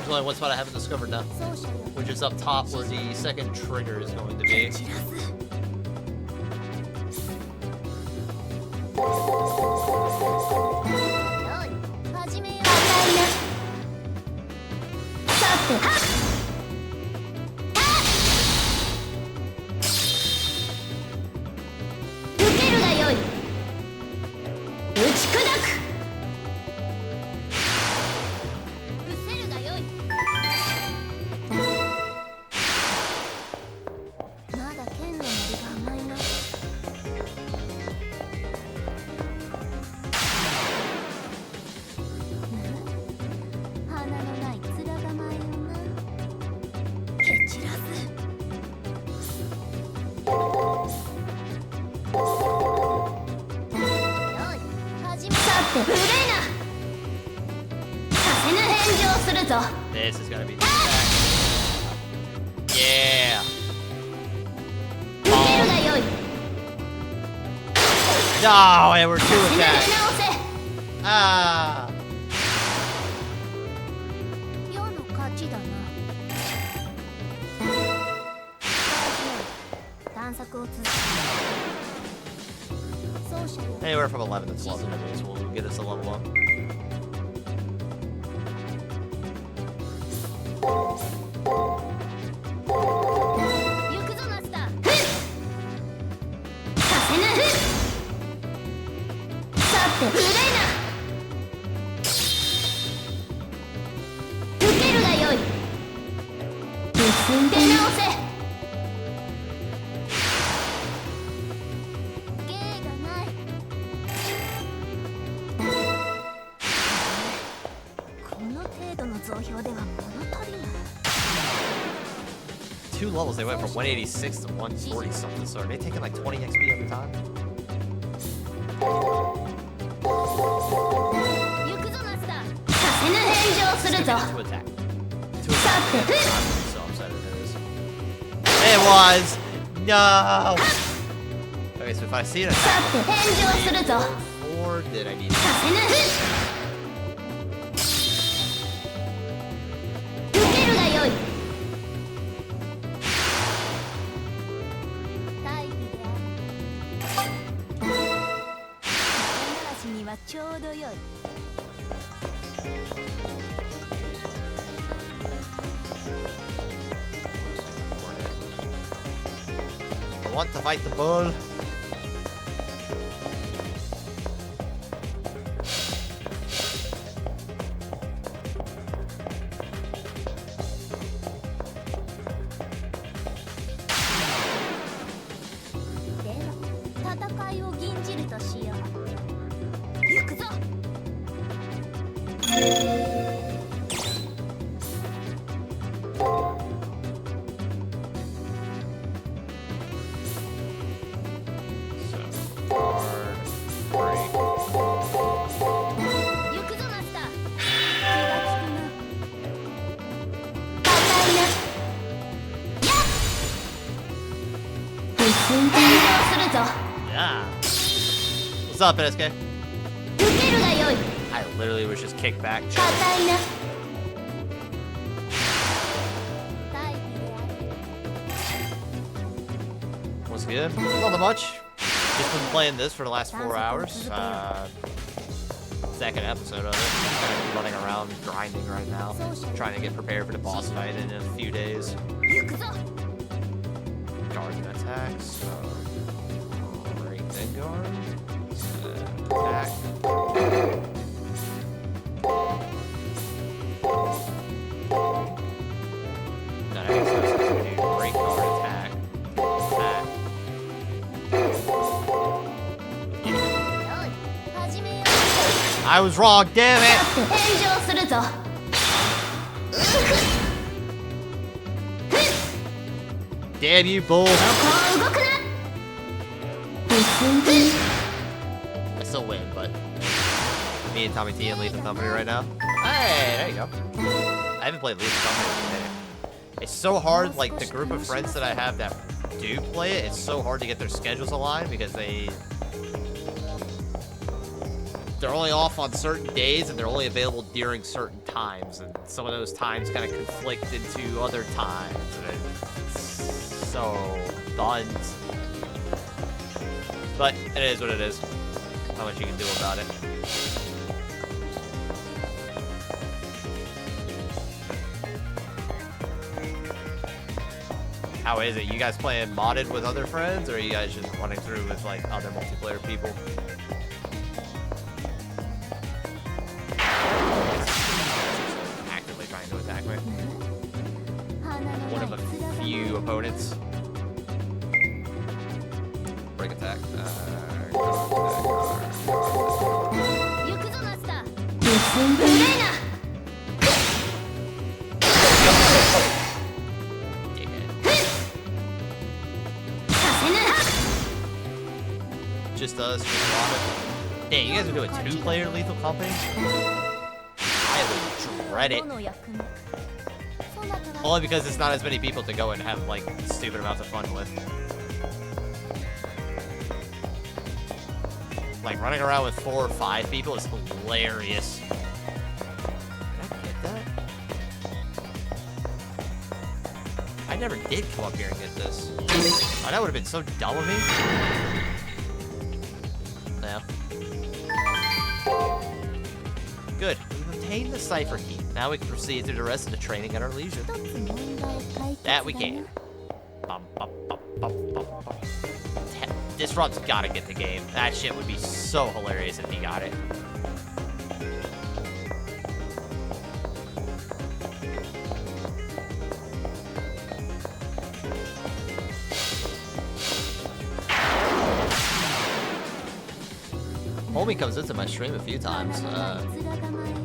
Speaker 1: There's only one spot I haven't discovered now,
Speaker 2: 奏者よ、
Speaker 1: which is up top where the second trigger is going to be.
Speaker 2: 散らす。よい、始めよう。硬いな。さて、はっ。受けるがよい。打ち砕く。失せるがよい。まだ剣の鳴りが甘いな。鼻のない面構えよな。蹴散らす。よい、始め。さて、古いな。させぬ返事をするぞ。
Speaker 1: This is gonna be the attack. Yeah.
Speaker 2: 受けるがよい。
Speaker 1: No, there were two
Speaker 2: 攻め
Speaker 1: attacks.
Speaker 2: 直せ。
Speaker 1: Ah.
Speaker 2: 世の勝ちだな。探索を続け。奏者よ、
Speaker 1: Anywhere from 11 to 12 enemies will get us a level up.
Speaker 2: 行くぞマスター。ふっ。させぬ。さて、古いな。受けるがよい。結んで直せ。芸がない。この程度の増票では物足りない。
Speaker 1: Two levels, they went from 186 to 140 something. So are they taking like 20 XP every time?
Speaker 2: 行くぞマスター。させぬ返事をするぞ。
Speaker 1: To attack. To
Speaker 2: さ
Speaker 1: attack.
Speaker 2: て、
Speaker 1: I'm so upset it is. It was! No! Okay, so if I see an
Speaker 2: さ
Speaker 1: attack
Speaker 2: て返事をするぞ。
Speaker 1: or did I need
Speaker 2: させぬ。受けるがよい。大義である。人ならしにはちょうどよい。
Speaker 1: I want to fight the bull. What's up, NSK?
Speaker 3: 受けるがよい
Speaker 1: I literally was just kicked back.
Speaker 3: 硬いな
Speaker 2: 大義である
Speaker 1: What's good? Not much. Just been playing this for the last 4 hours. Second episode of it. I'm kind of running around grinding right now. Trying to get prepared for the boss fight in a few days.
Speaker 3: 行くぞ
Speaker 1: Guardian attacks. Break then guard. Attack. No, I guess I'm supposed to do break guard attack. Attack.
Speaker 2: よい始めよ
Speaker 1: I was wrong, damn it!
Speaker 3: 炎上するぞ
Speaker 1: Damn you, bull!
Speaker 3: こう動くな
Speaker 1: I still win, but me and Tommy T and Lethal Company right now. Hey, there you go. I haven't played Lethal Company in a minute. It's so hard, like the group of friends that I have that do play it, it's so hard to get their schedules aligned because they're only off on certain days and they're only available during certain times, and some of those times kind of conflict into other times, and it's so buns. But it is what it is. Not much you can do about it. How is it? You guys playing modded with other friends, or are you guys just running through with like other multiplayer people? Actively trying to attack me.
Speaker 2: 花の
Speaker 1: One
Speaker 2: な
Speaker 1: of
Speaker 2: い
Speaker 1: a
Speaker 2: 面が
Speaker 1: few opponents. Break attack.
Speaker 2: 行くぞマスター
Speaker 3: 無礼な
Speaker 1: Dickhead.
Speaker 3: させぬ
Speaker 1: Just us, just modded. Dang, you guys are doing 2-player Lethal Company? I would dread it.
Speaker 2: どの役目そなたは
Speaker 1: Only because it's not as many people to go and have like stupid amounts of fun with. Like running around with 4 or 5 people is hilarious. Did I get that? I never did come up here and get this. Oh, that would have been so dumb of me. Yeah. Good. We've obtained the cipher key. Now we can proceed to the rest of the training at our leisure.
Speaker 2: 一つ問題解決
Speaker 1: That we
Speaker 2: だ
Speaker 1: can.
Speaker 2: な
Speaker 1: Bum, bum, bum, bum, bum, bum. Disrupt's gotta get the game. That shit would be so hilarious if he got it. Homie comes into my stream a few times.
Speaker 2: 花のない面構えよ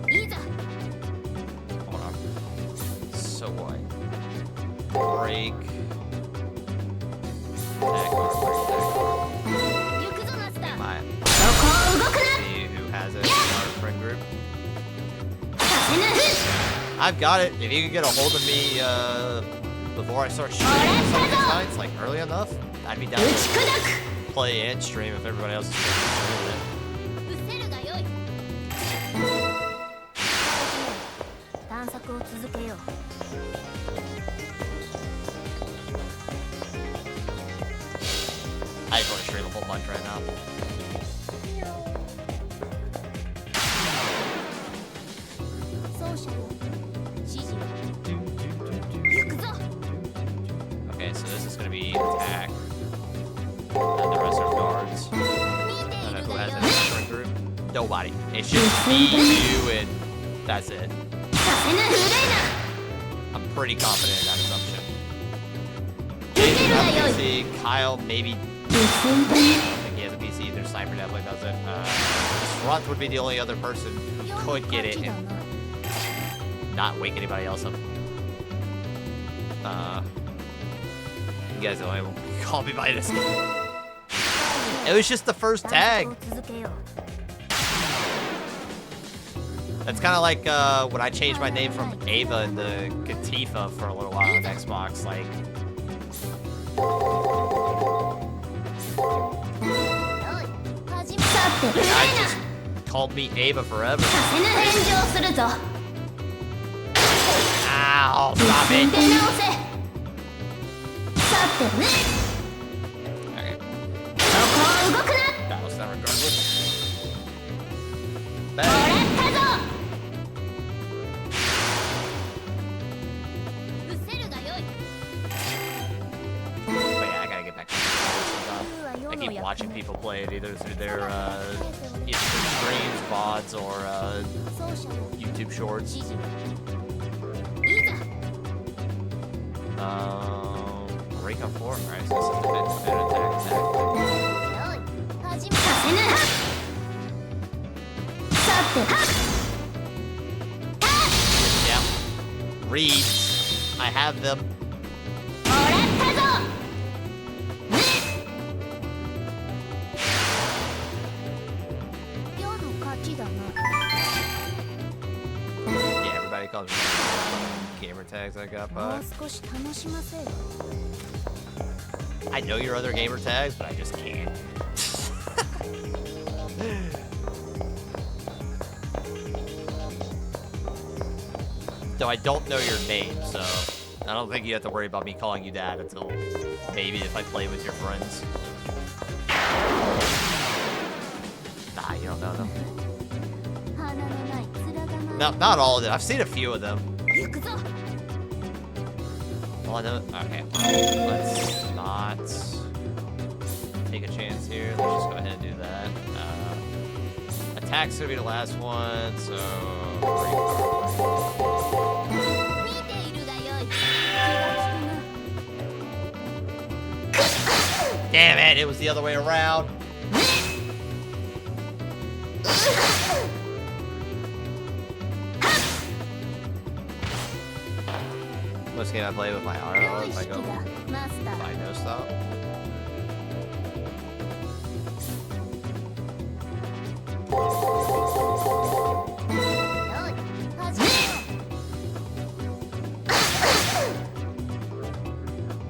Speaker 2: ないざ
Speaker 1: Hold on. So what? Break. Attack guard, break attack guard.
Speaker 2: 行くぞマスター
Speaker 1: My
Speaker 3: そこを動くな
Speaker 1: see who has it in our friend group.
Speaker 3: させぬ
Speaker 1: I've got it. If you could get a hold of me before I start streaming some of these nights, like early enough, I'd be down
Speaker 3: 打ち
Speaker 1: to
Speaker 3: 砕く
Speaker 1: play and stream if everybody else is streaming it.
Speaker 2: 失せるがよい探索を続けよう
Speaker 1: I just want to stream a whole bunch right now.
Speaker 2: 奏者よ指示行くぞ
Speaker 1: Okay, so this is gonna be attack. And the rest are guards.
Speaker 2: 見て
Speaker 1: I
Speaker 2: い
Speaker 1: don't
Speaker 2: る
Speaker 1: know who
Speaker 2: が
Speaker 1: has
Speaker 2: よ
Speaker 1: it in the friend group. Nobody. It's just me, you, and that's it.
Speaker 3: させぬ無礼な
Speaker 1: I'm pretty confident in that assumption. Jason has a PC. Kyle, maybe. I think he has a PC. Their sniper definitely does it. Disrupt would be the only other person who could get it
Speaker 2: 4の
Speaker 1: and
Speaker 2: 勝ちだな
Speaker 1: not wake anybody else up. You guys don't even call me by this. It was just the first
Speaker 2: 探
Speaker 1: tag.
Speaker 2: 索を続けよう
Speaker 1: That's kind of like when I changed my name from Ava into Katifa for a little while on Xbox. Like, The guy just called me Ava forever.
Speaker 3: させぬ返事をするぞ
Speaker 1: Ow,
Speaker 3: 進
Speaker 1: stop
Speaker 3: ん
Speaker 1: it.
Speaker 3: で直せさてね
Speaker 1: Okay,
Speaker 3: そこを動くな
Speaker 1: battle star regardless.
Speaker 3: も
Speaker 1: Bang.
Speaker 3: らったぞ
Speaker 2: 失せるがよい
Speaker 1: But yeah, I gotta get back to it. I keep watching people play it either through their streams, VODs, or
Speaker 2: 奏者の
Speaker 1: YouTube Shorts.
Speaker 2: 指示いざ
Speaker 1: Break on floor, right? So it's defense, attack.
Speaker 2: よい始め
Speaker 3: させぬはさては
Speaker 1: Yeah. Reads. I have them.
Speaker 3: もらったぞ
Speaker 2: 世の勝ちだな
Speaker 1: Yeah, everybody calls me gamer tags I got
Speaker 2: も
Speaker 1: by.
Speaker 2: う少し楽しませよ
Speaker 1: I know your other gamer tags, but I just can't. So I don't know your name, so I don't think you have to worry about me calling you that until maybe if I play with your friends. Nah, you don't know them.
Speaker 2: 花のない面構え
Speaker 1: Not all of them. I've seen a few of them.
Speaker 2: 行くぞ
Speaker 1: Well, I know. Okay. Let's not take a chance here. Let's just go ahead and do that. Attack's gonna be the last one, so.
Speaker 2: 見ているがよい気が利くな
Speaker 1: Damn it! It was the other way around. Most game I play with my
Speaker 2: 良
Speaker 1: RO
Speaker 2: い
Speaker 1: if
Speaker 2: 式
Speaker 1: I
Speaker 2: だ
Speaker 1: go
Speaker 2: マスター
Speaker 1: by no stop.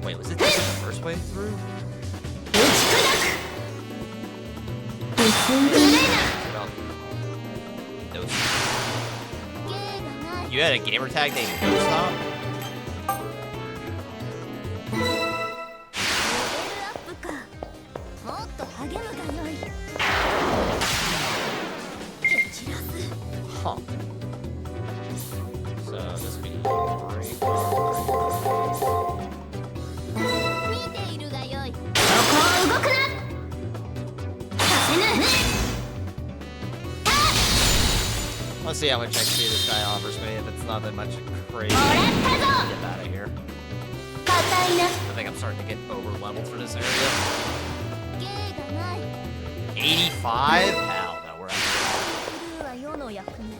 Speaker 1: Wait, was it the first way through?
Speaker 3: 進んでね
Speaker 1: About those.
Speaker 2: 芸がない
Speaker 1: You had a gamer tag named No Stop?
Speaker 2: レベルアップかもっと励むがよい蹴散らす
Speaker 1: Huh. So this would be break.
Speaker 2: 見ているがよい
Speaker 3: そこを動くなさせぬ
Speaker 1: Let's see how much XP this guy offers me. If it's not that much crazy,
Speaker 3: もらったぞ
Speaker 1: get out of here.
Speaker 3: 硬いな
Speaker 1: I think I'm starting to get over leveled for this area.
Speaker 2: 芸がない
Speaker 1: 85? Hell no, we're at.
Speaker 2: クルーは世の役目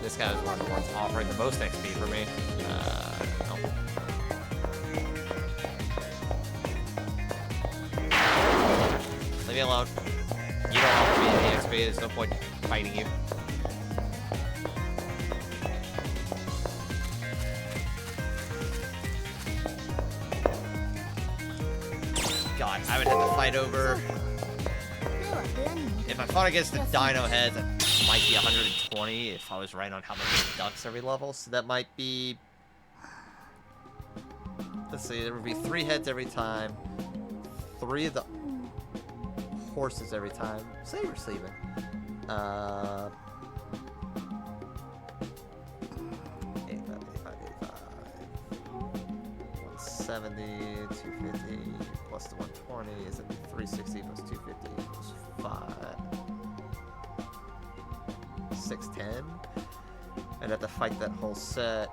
Speaker 1: This guy is one of the ones offering the most XP for me. No. Leave me alone. You don't offer me any XP. There's no point fighting you. God, I would have to fight over.
Speaker 2: では部屋に戻
Speaker 1: If I fought against the dino heads, that might be 120 if I was right on how many ducks every level. So that might be... Let's see, there would be 3 heads every time. 3 of the horses every time. Say we're sleeping. 170, 250, plus the 120 is it 360 plus 250 equals 610. I'd have to fight that whole set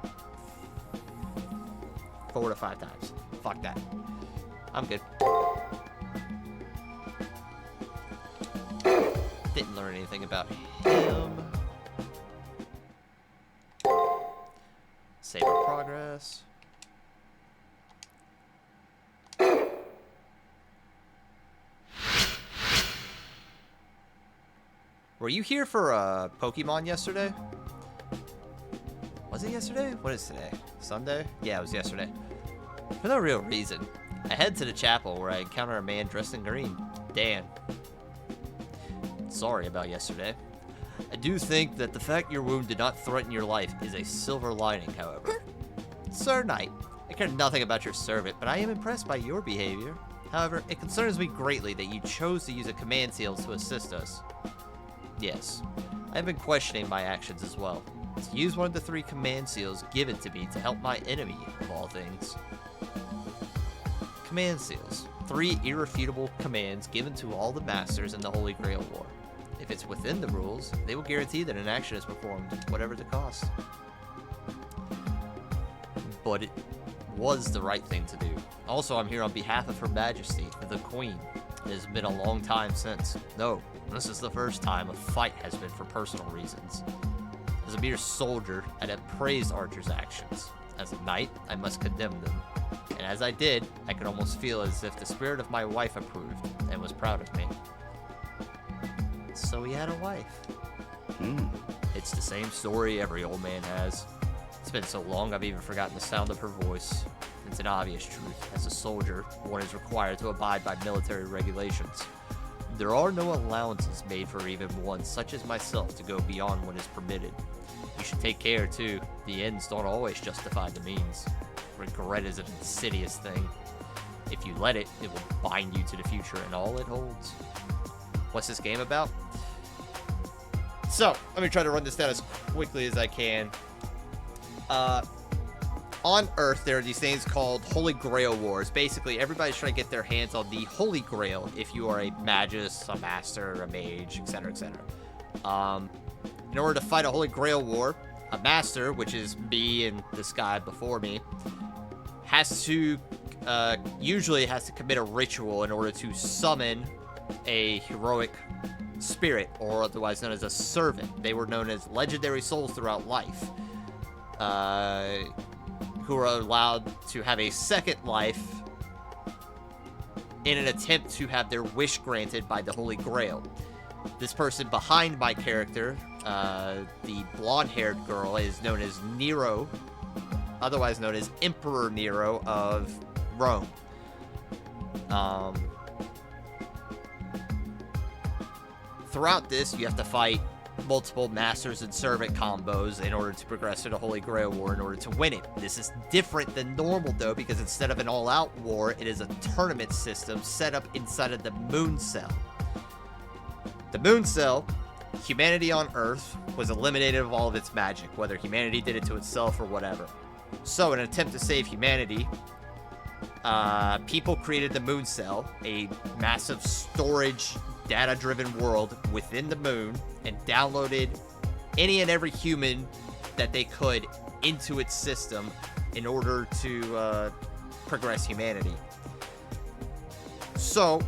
Speaker 1: 4 to 5 times. Fuck that. I'm good. Didn't learn anything about him. Save our progress. Were you here for Pokemon yesterday? Was it yesterday? What is today? Sunday? Yeah, it was yesterday. For no real reason. I head to the chapel where I encounter a man dressed in green. Dan. sorry about yesterday. I do think that the fact your wound did not threaten your life is a silver lining, however. Sir Knight, I care nothing about your servant, but I am impressed by your behavior. However, it concerns me greatly that you chose to use a command seal to assist us. Yes, I have been questioning my actions as well. To use one of the 3 command seals given to me to help my enemy, of all things. Command seals. 3 irrefutable commands given to all the masters in the Holy Grail War. If it's within the rules, they will guarantee that an action is performed, whatever the cost. But it was the right thing to do. Also, I'm here on behalf of Her Majesty, the Queen. It has been a long time since. No, this is the first time a fight has been for personal reasons. As a mere soldier, I'd have praised Archer's actions. As a knight, I must condemn them. And as I did, I could almost feel as if the spirit of my wife approved and was proud of me. So he had a wife. It's the same story every old man has. It's been so long I've even forgotten the sound of her voice. It's an obvious truth. As a soldier, one is required to abide by military regulations. There are no allowances made for even one such as myself to go beyond what is permitted. You should take care, too. The ends don't always justify the means. Regret is an insidious thing. If you let it, it will bind you to the future and all it holds. What's this game about? So, let me try to run this down as quickly as I can. On Earth, there are these things called Holy Grail Wars. Basically, everybody's trying to get their hands on the Holy Grail if you are a magus, a master, a mage, etc., etc. In order to fight a Holy Grail War, a master, which is me and this guy before me, has to, usually has to commit a ritual in order to summon a heroic spirit, or otherwise known as a servant. They were known as legendary souls throughout life, who are allowed to have a second life in an attempt to have their wish granted by the Holy Grail. This person behind my character, the blonde-haired girl, is known as Nero, otherwise known as Emperor Nero of Rome. Throughout this, you have to fight multiple masters and servant combos in order to progress to the Holy Grail War in order to win it. This is different than normal, though, because instead of an all-out war, it is a tournament system set up inside of the Moon Cell. The Moon Cell, humanity on Earth, was eliminated of all of its magic, whether humanity did it to itself or whatever. So, in an attempt to save humanity, people created the Moon Cell, a massive storage, data-driven world within the moon, and downloaded any and every human that they could into its system in order to progress humanity. So,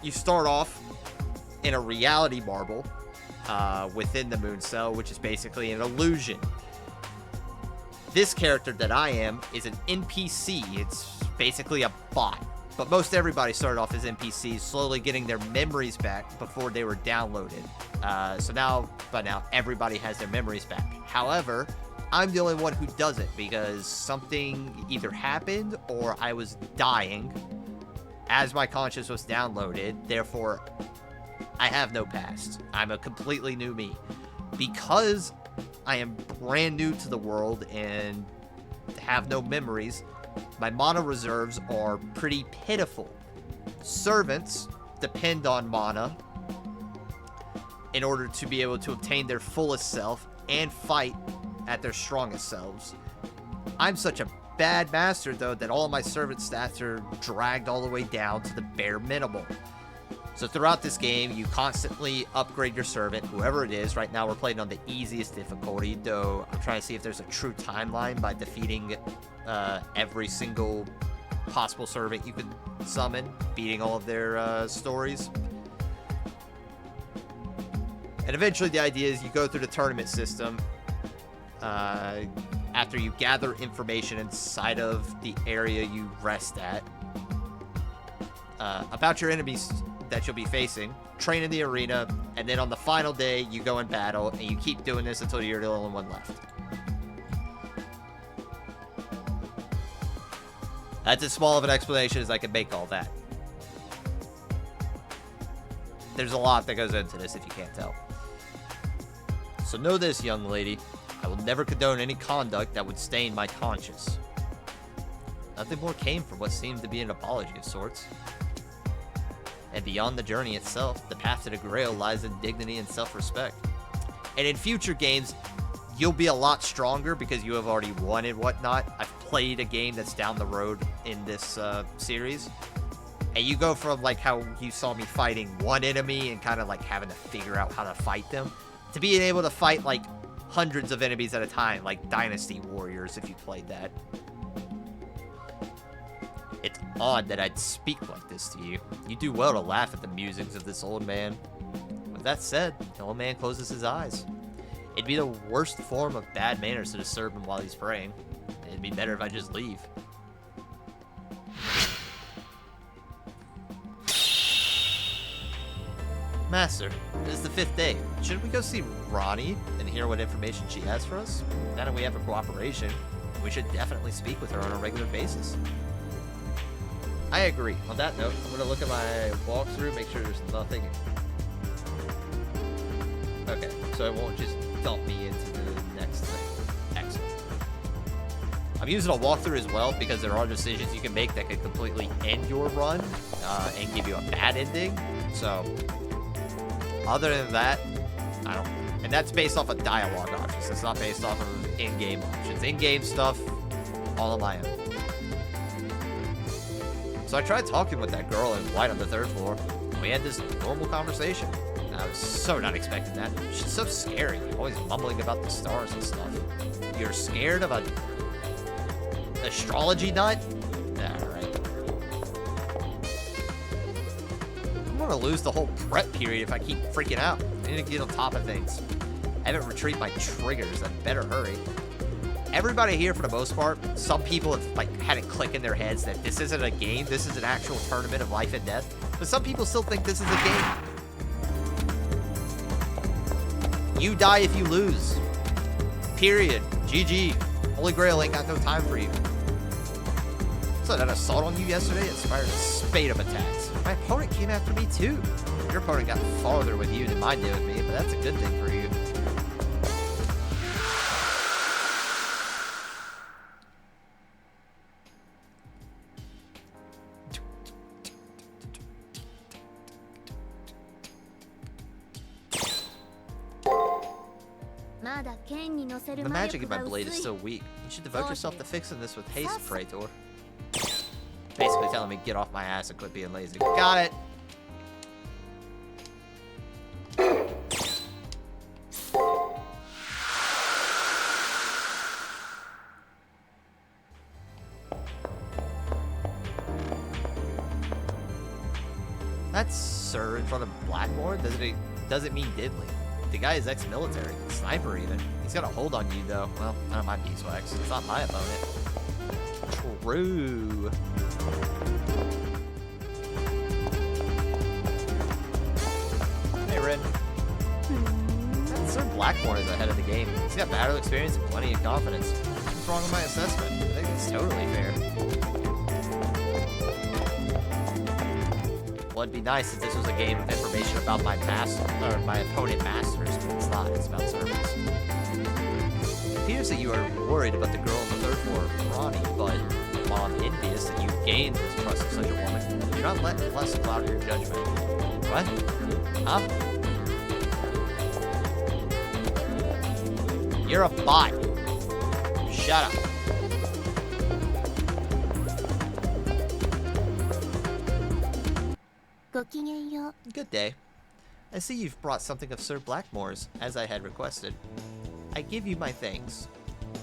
Speaker 1: you start off in a reality marble within the Moon Cell, which is basically an illusion. This character that I am is an NPC. It's basically a bot. But most everybody started off as NPCs, slowly getting their memories back before they were downloaded. By now, everybody has their memories back. However, I'm the only one who doesn't, because something either happened or I was dying as my conscience was downloaded. Therefore, I have no past. I'm a completely new me. Because I am brand new to the world and have no memories, my mana reserves are pretty pitiful. Servants depend on mana in order to be able to obtain their fullest self and fight at their strongest selves. I'm such a bad master, though, that all of my servant stats are dragged all the way down to the bare minimum. So throughout this game, you constantly upgrade your servant, whoever it is. Right now, we're playing on the easiest difficulty, though I'm trying to see if there's a true timeline by defeating every single possible servant you could summon, beating all of their stories. And eventually the idea is you go through the tournament system after you gather information inside of the area you rest at about your enemies that you'll be facing, train in the arena, and then on the final day you go in battle, and you keep doing this until you're the only one left. That's as small of an explanation as I can make all that. there's a lot that goes into this if you can't tell. So know this, young lady. I will never condone any conduct that would stain my conscience. Nothing more came from what seemed to be an apology of sorts. And beyond the journey itself, the path to the Grail lies in dignity and self-respect. And in future games, you'll be a lot stronger because you have already won and whatnot. I've played a game that's down the road in this series. And you go from, like, how you saw me fighting one enemy and kind of, like, having to figure out how to fight them, to being able to fight, like, hundreds of enemies at a time, like Dynasty Warriors, if you played that. It's odd that I'd speak like this to you. You do well to laugh at the musings of this old man. With that said, the old man closes his eyes. It'd be the worst form of bad manners to disturb him while he's praying. It'd be better if I just leave. Master, it is the 5th day. Shouldn't we go see Ronnie and hear what information she has for us? Now that we have a cooperation, we should definitely speak with her on a regular basis. I agree. On that note, I'm going to look at my walkthrough, make sure there's nothing. Okay, so it won't just dump me into the next thing. Excellent. I'm using a walkthrough as well because there are decisions you can make that could completely end your run and give you a bad ending. So, other than that, I don't. And that's based off of dialogue options. It's not based off of in-game options. In-game stuff, all on my own. So I tried talking with that girl in white on the 3rd floor. We had this normal conversation. I was so not expecting that. She's so scary, always mumbling about the stars and stuff. You're scared of a astrology nut? Alright. I'm gonna lose the whole prep period if I keep freaking out. I need to get on top of things. I haven't retrieved my triggers. I better hurry. Everybody here, for the most part, some people have like had it click in their heads that this isn't a game, this is an actual tournament of life and death. But some people still think this is a game. You die if you lose. Period. GG. Holy Grail ain't got no time for you. So that assault on you yesterday inspired a spate of attacks. My opponent came after me too. Your opponent got farther with you than mine did with me, but that's a good thing for you. The magic in my blade is still weak. You should devote yourself to fixing this with haste, Praetor. Basically telling me get off my ass and quit being lazy. Got it! That's Sir in front of Blackmore? Does it mean diddly? The guy is ex-military, sniper even. He's got a hold on you though. Well, none of my beeswax. It's not my opponent. True. Hey, Red. Sir Blackmore is ahead of the game. He's got battle experience and plenty of confidence. What's wrong with my assessment? I think it's totally fair. Well, it'd be nice if this was a game of information about my master, or my opponent masters, but it's not. It's about servants. It appears that you are worried about the girl on the 3rd floor, Ronnie, but while I'm envious that you gained the trust of such a woman, do not let less cloud your judgment. What? Huh? You're a bot. Shut up. Good day. I see you've brought something of Sir Blackmore's, as I had requested. I give you my thanks.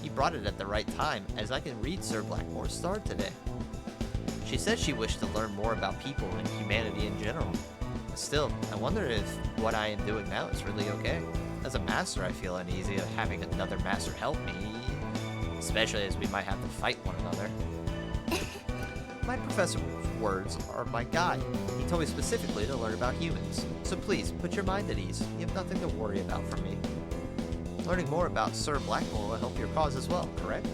Speaker 1: You brought it at the right time, as I can read Sir Blackmore's star today. She said she wished to learn more about people and humanity in general. Still, I wonder if what I am doing now is really okay. As a master, I feel uneasy of having another master help me, especially as we might have to fight one another. My professor's words are my guide. He told me specifically to learn about humans. So please, put your mind at ease. You have nothing to worry about from me. Learning more about Sir Blackmore will help your cause as well, correct?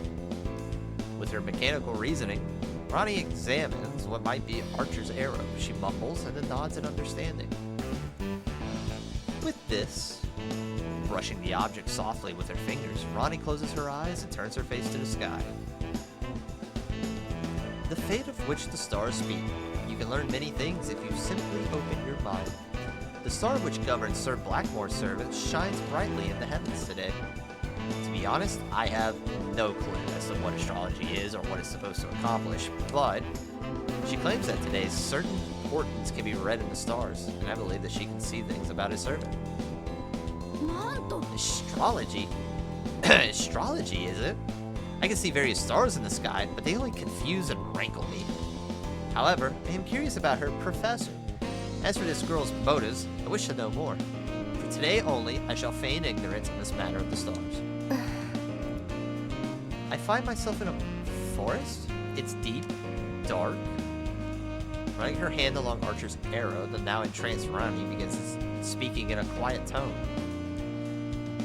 Speaker 1: With her mechanical reasoning, Ronnie examines what might be Archer's arrow. She mumbles and then nods in understanding. With this, brushing the object softly with her fingers, Ronnie closes her eyes and turns her face to the sky. The fate of which the stars speak. You can learn many things if you simply open your mind. The star which governs Sir Blackmore's servants shines brightly in the heavens today. To be honest, I have no clue as to what astrology is or what it's supposed to accomplish, but she claims that today's certain portents can be read in the stars, and I believe that she can see things about his servant.
Speaker 2: なんと
Speaker 1: Astrology? Astrology, is it? I can see various stars in the sky, but they only confuse and rankle me. However, I am curious about her professor. As for this girl's motives, I wish to know more. For today only, I shall feign ignorance in this matter of the stars. I find myself in a forest. It's deep, dark. Running her hand along Archer's arrow, the now entranced Ronnie begins speaking in a quiet tone.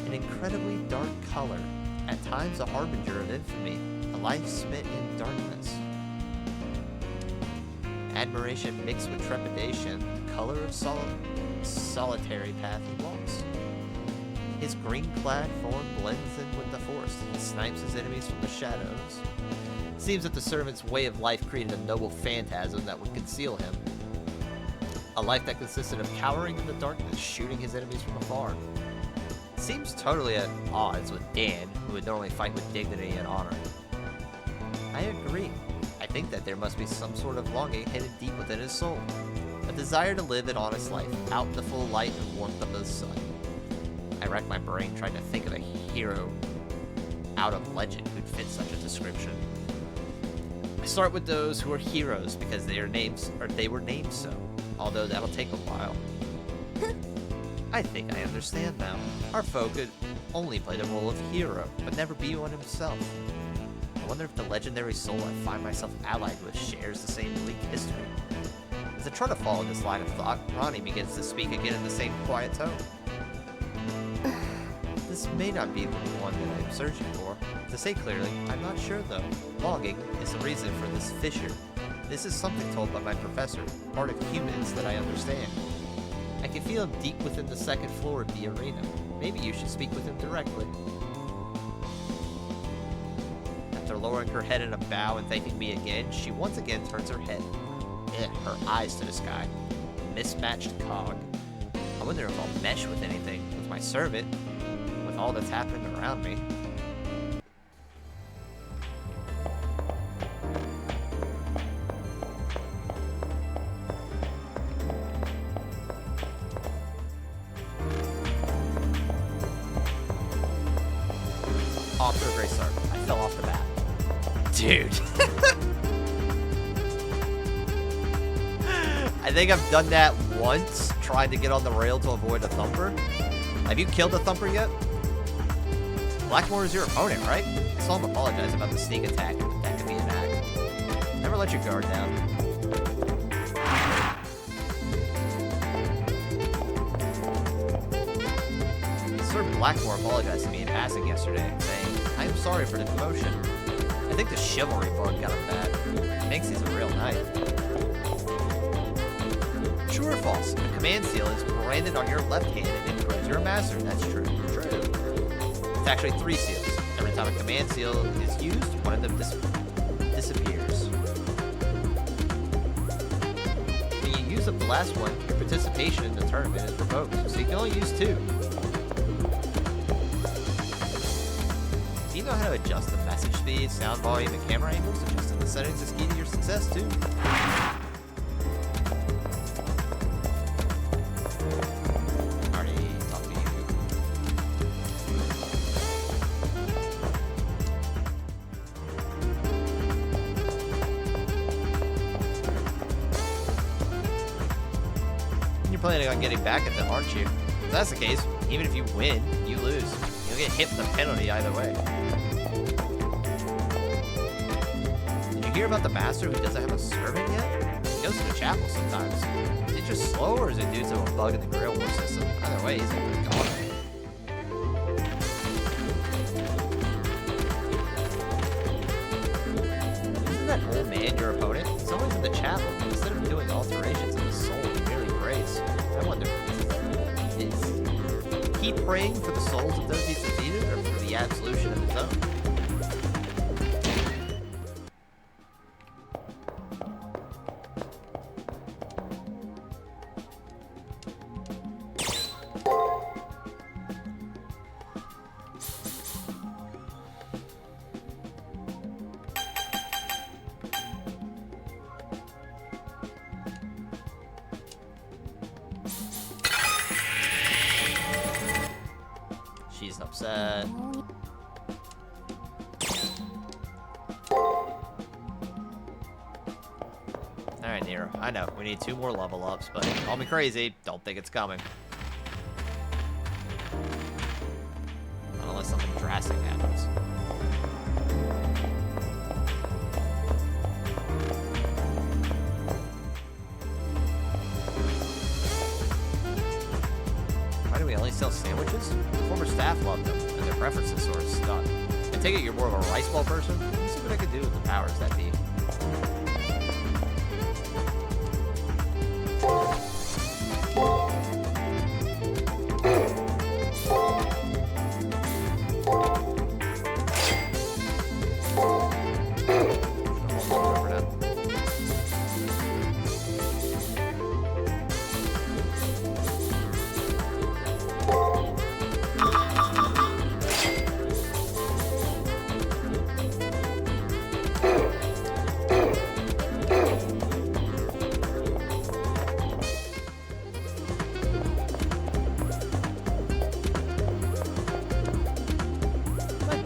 Speaker 1: An incredibly dark color, at times a harbinger of infamy, a life spent in darkness. Admiration mixed with trepidation, the color of solitary path he walks. His green-clad form blends in with the forest and snipes his enemies from the shadows. It seems that the servant's way of life created a noble phantasm that would conceal him. A life that consisted of cowering in the darkness, shooting his enemies from afar. It seems totally at odds with Dan, who would normally fight with dignity and honor. I agree. I think that there must be some sort of longing hidden deep within his soul. A desire to live an honest life, out in the full light and warmth of the sun. I racked my brain trying to think of a hero out of legend who'd fit such a description. I start with those who are heroes because they were named so, although that'll take a while. I think I understand now. Our foe could only play the role of hero, but never be one himself. I wonder if the legendary soul I find myself allied with shares the same bleak history. As I try to follow this line of thought, Ronnie begins to speak again in the same quiet tone. This may not be the one that I'm searching for. To say clearly, I'm not sure though. Longing is the reason for this fissure. This is something told by my professor, part of humans that I understand. I can feel him deep within the second floor of the arena. Maybe you should speak with him directly. After lowering her head in a bow and thanking me again, she once again turns her head. Her eyes to the sky. Mismatched cog. I wonder if I'll mesh with anything, with my servant, with all that's happening around me. Off to a great start. I fell off the bat. Dude. I think I've done that once, trying to get on the rail to avoid a thumper. Have you killed a thumper yet? Blackmore is your opponent, right? I saw him apologize about the sneak attack. That could be an act. Never let your guard down. Sir Blackmore apologized to me in passing yesterday, saying, I am sorry for the commotion. I think the chivalry bug got him bad. He thinks he's a real knight. True or false? The command seal is branded on your left hand and it proves you're a master. That's true. True. It's actually 3 seals. Every time a command seal is used, one of them disappears. When you use up the last one, your participation in the tournament is revoked, so you can only use 2. Do you know how to adjust the message speed, sound volume, and camera angles? Adjusting the settings is key to your success, too. Planning on getting back at them, aren't you? If that's the case, even if you win, you lose. You'll get hit with a penalty either way. Did you hear about the master who doesn't have a servant yet? He goes to the chapel sometimes. Is it just slow or is it due to a bug in the Grail War system? Either way, he's a good god. Isn't that old man your opponent? He's always in the chapel, but instead of doing alterations in his soul, he merely prays. I wonder if this is praying for the souls of those he's defeated, or for the absolution of his own? She's upset. Alright, Nero. I know, we need 2 more level ups, but call me crazy. Don't think it's coming. Not unless something drastic happens. Why do we only sell sandwiches? The former staff loved them, and their preferences sort of stuck. I take it you're more of a rice ball person? Let's see what I can do with the powers that be.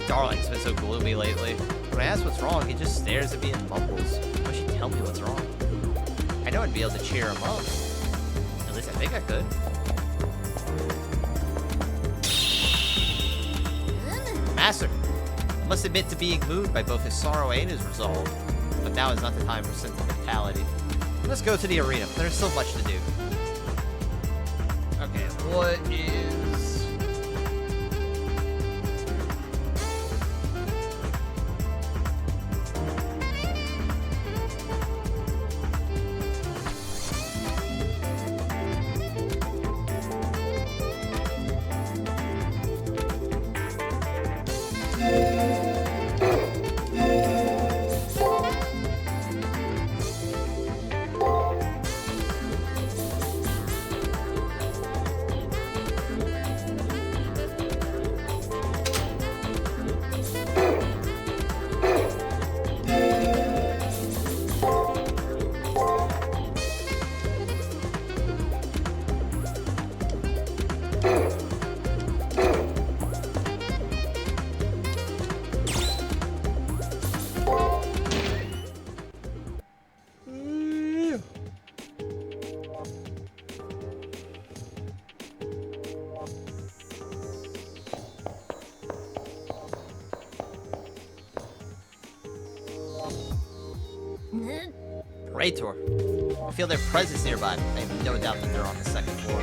Speaker 1: Darling's been so gloomy lately. When I ask what's wrong, he just stares at me and mumbles. Why should he tell me what's wrong? I know I'd be able to cheer him up. At least I think I could. Master, I must admit to being moved by both his sorrow and his resolve. But now is not the time for sentimentality. Let's go to the arena. There's still much to do. Okay, what is... Praetor. I feel their presence nearby. I have no doubt that they're on the 2nd floor.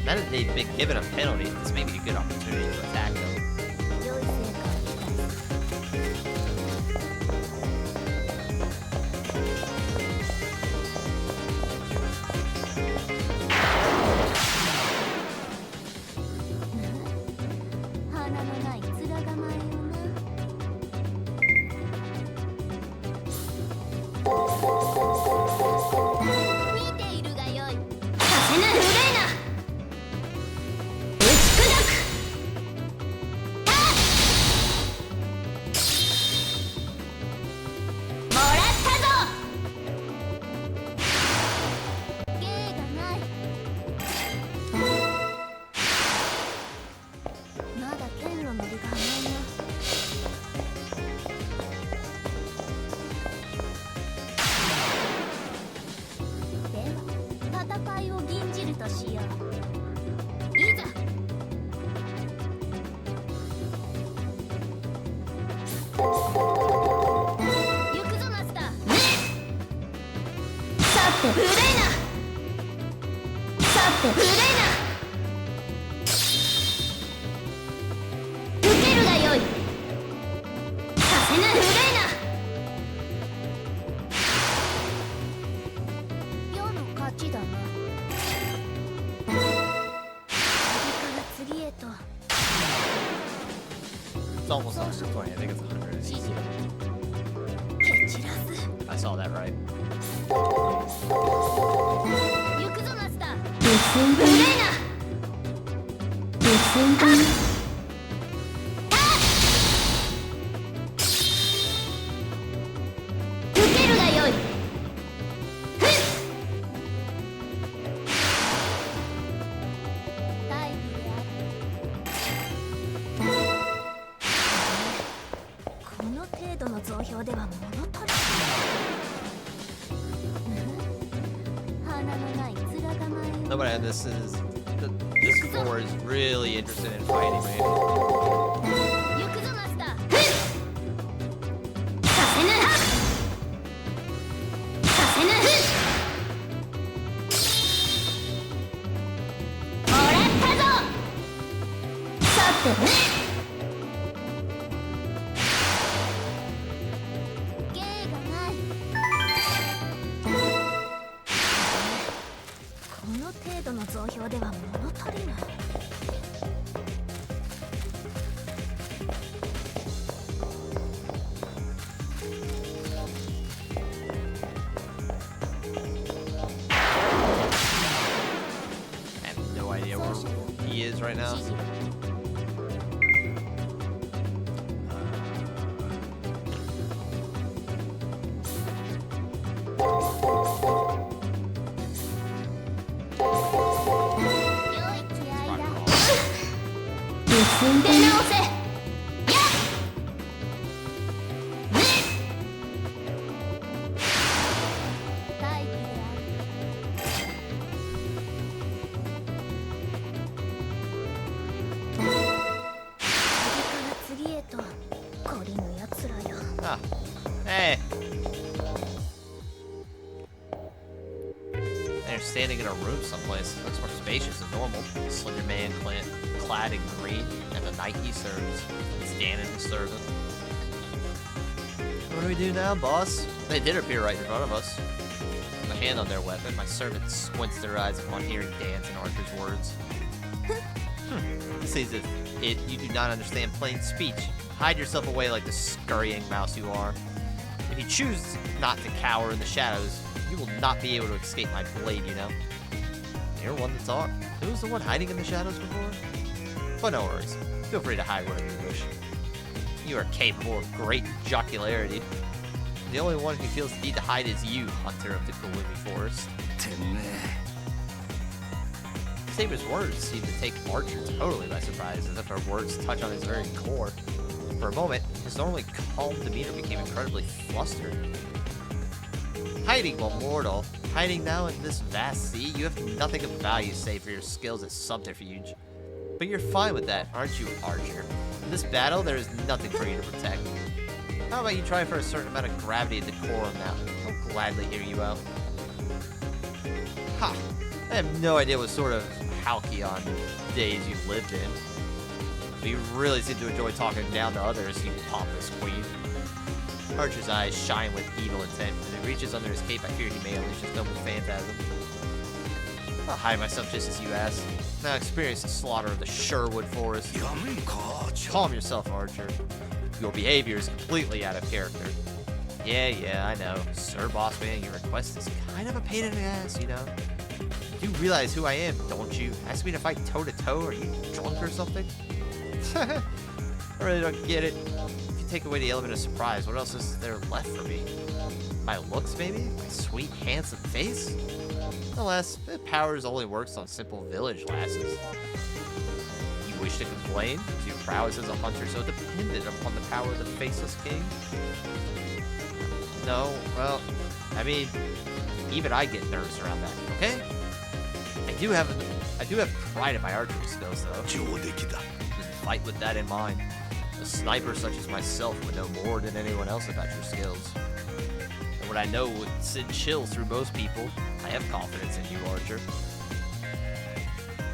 Speaker 1: Now that they've been given a penalty, this may be a good opportunity to attack them.
Speaker 2: 良い成果を期待。花のない面構えをな。見ているがよい。
Speaker 3: させぬ無礼な打ち砕くもらったぞ
Speaker 2: 芸がない。まだ剣のノリが甘いな。では戦いを吟じるとしよう。いざ。行くぞマスター。
Speaker 3: さて無礼なさて無礼な受けるがよいさせぬ無礼な
Speaker 2: 世の勝ちだな。次から次へと
Speaker 1: It's almost 120. I think it's 100. It's easy.
Speaker 2: 蹴散らす
Speaker 1: I saw that right.
Speaker 2: 行くぞマスター
Speaker 3: 無線
Speaker 2: 無礼な
Speaker 3: 無線だ
Speaker 2: 受けるがよい大義であるこの程度の増票では物足り鼻のない面構え
Speaker 1: Nobody on this is. This 4 is really interested in fighting me.
Speaker 2: 行くぞマスターさせぬさせぬもらったぞさて芸がないこの程度の増票では物足りない
Speaker 1: I have no idea where he is right now.
Speaker 2: 良い気合いだ
Speaker 3: 無線だ
Speaker 2: 出直せやっ大義である次から次へと懲りぬ奴らよ
Speaker 1: Ah. Hey. They're standing in a room someplace. Looks more spacious than normal. Slender man clad in green, and the knight he serves. Standing to serve him. What do we do now, boss? They did appear right in front of us. With a hand on their weapon, my servant squints their eyes upon hearing Dan's and Archer's words. He says that you do not understand plain speech. Hide yourself away like the scurrying mouse you are. If you choose not to cower in the shadows, you will not be able to escape my blade, you know. You're one to talk. Who was the one hiding in the shadows before? But no worries. Feel free to hide wherever you wish. You are capable of great jocularity. The only one who feels the need to hide is you, hunter of the gloomy forest. Saber's words seem to take Archer totally by surprise, as if her words touch on his very core. For a moment, his normally calm demeanor became incredibly flustered. Hiding, well, mortal. Hiding now in this vast sea, you have nothing of value save for your skills as subterfuge. But you're fine with that, aren't you, Archer? In this battle, there is nothing for you to protect. How about you try for a certain amount of gravity and decorum now? I'll gladly hear you out. Ha! I have no idea what sort of halcyon days you've lived in. But you really seem to enjoy talking down to others, you pompous queen. Archer's eyes shine with evil intent. As he reaches under his cape, I fear he may unleash his noble phantasm. I'll hide myself just as you asked. Now experience the slaughter of the Sherwood Forest. Calm yourself, Archer. Your behavior is completely out of character. Yeah, I know. Sir Bossman, your request is kind of a pain in the ass, you know? You realize who I am, don't you? Ask me to fight toe-to-toe? Are you drunk or something? I really don't get it. If you take away the element of surprise, what else is there left for me? My looks, maybe? My sweet, handsome face? Alas, powers only works on simple village lasses. You wish to complain? Is your prowess as a hunter so dependent upon the power of the faceless king? No, well, I mean, even I get nervous around that, okay? I do have pride in my archery skills, though. Fight with that in mind. A sniper such as myself would know more than anyone else about your skills. And what I know would send chills through most people. I have confidence in you, Archer.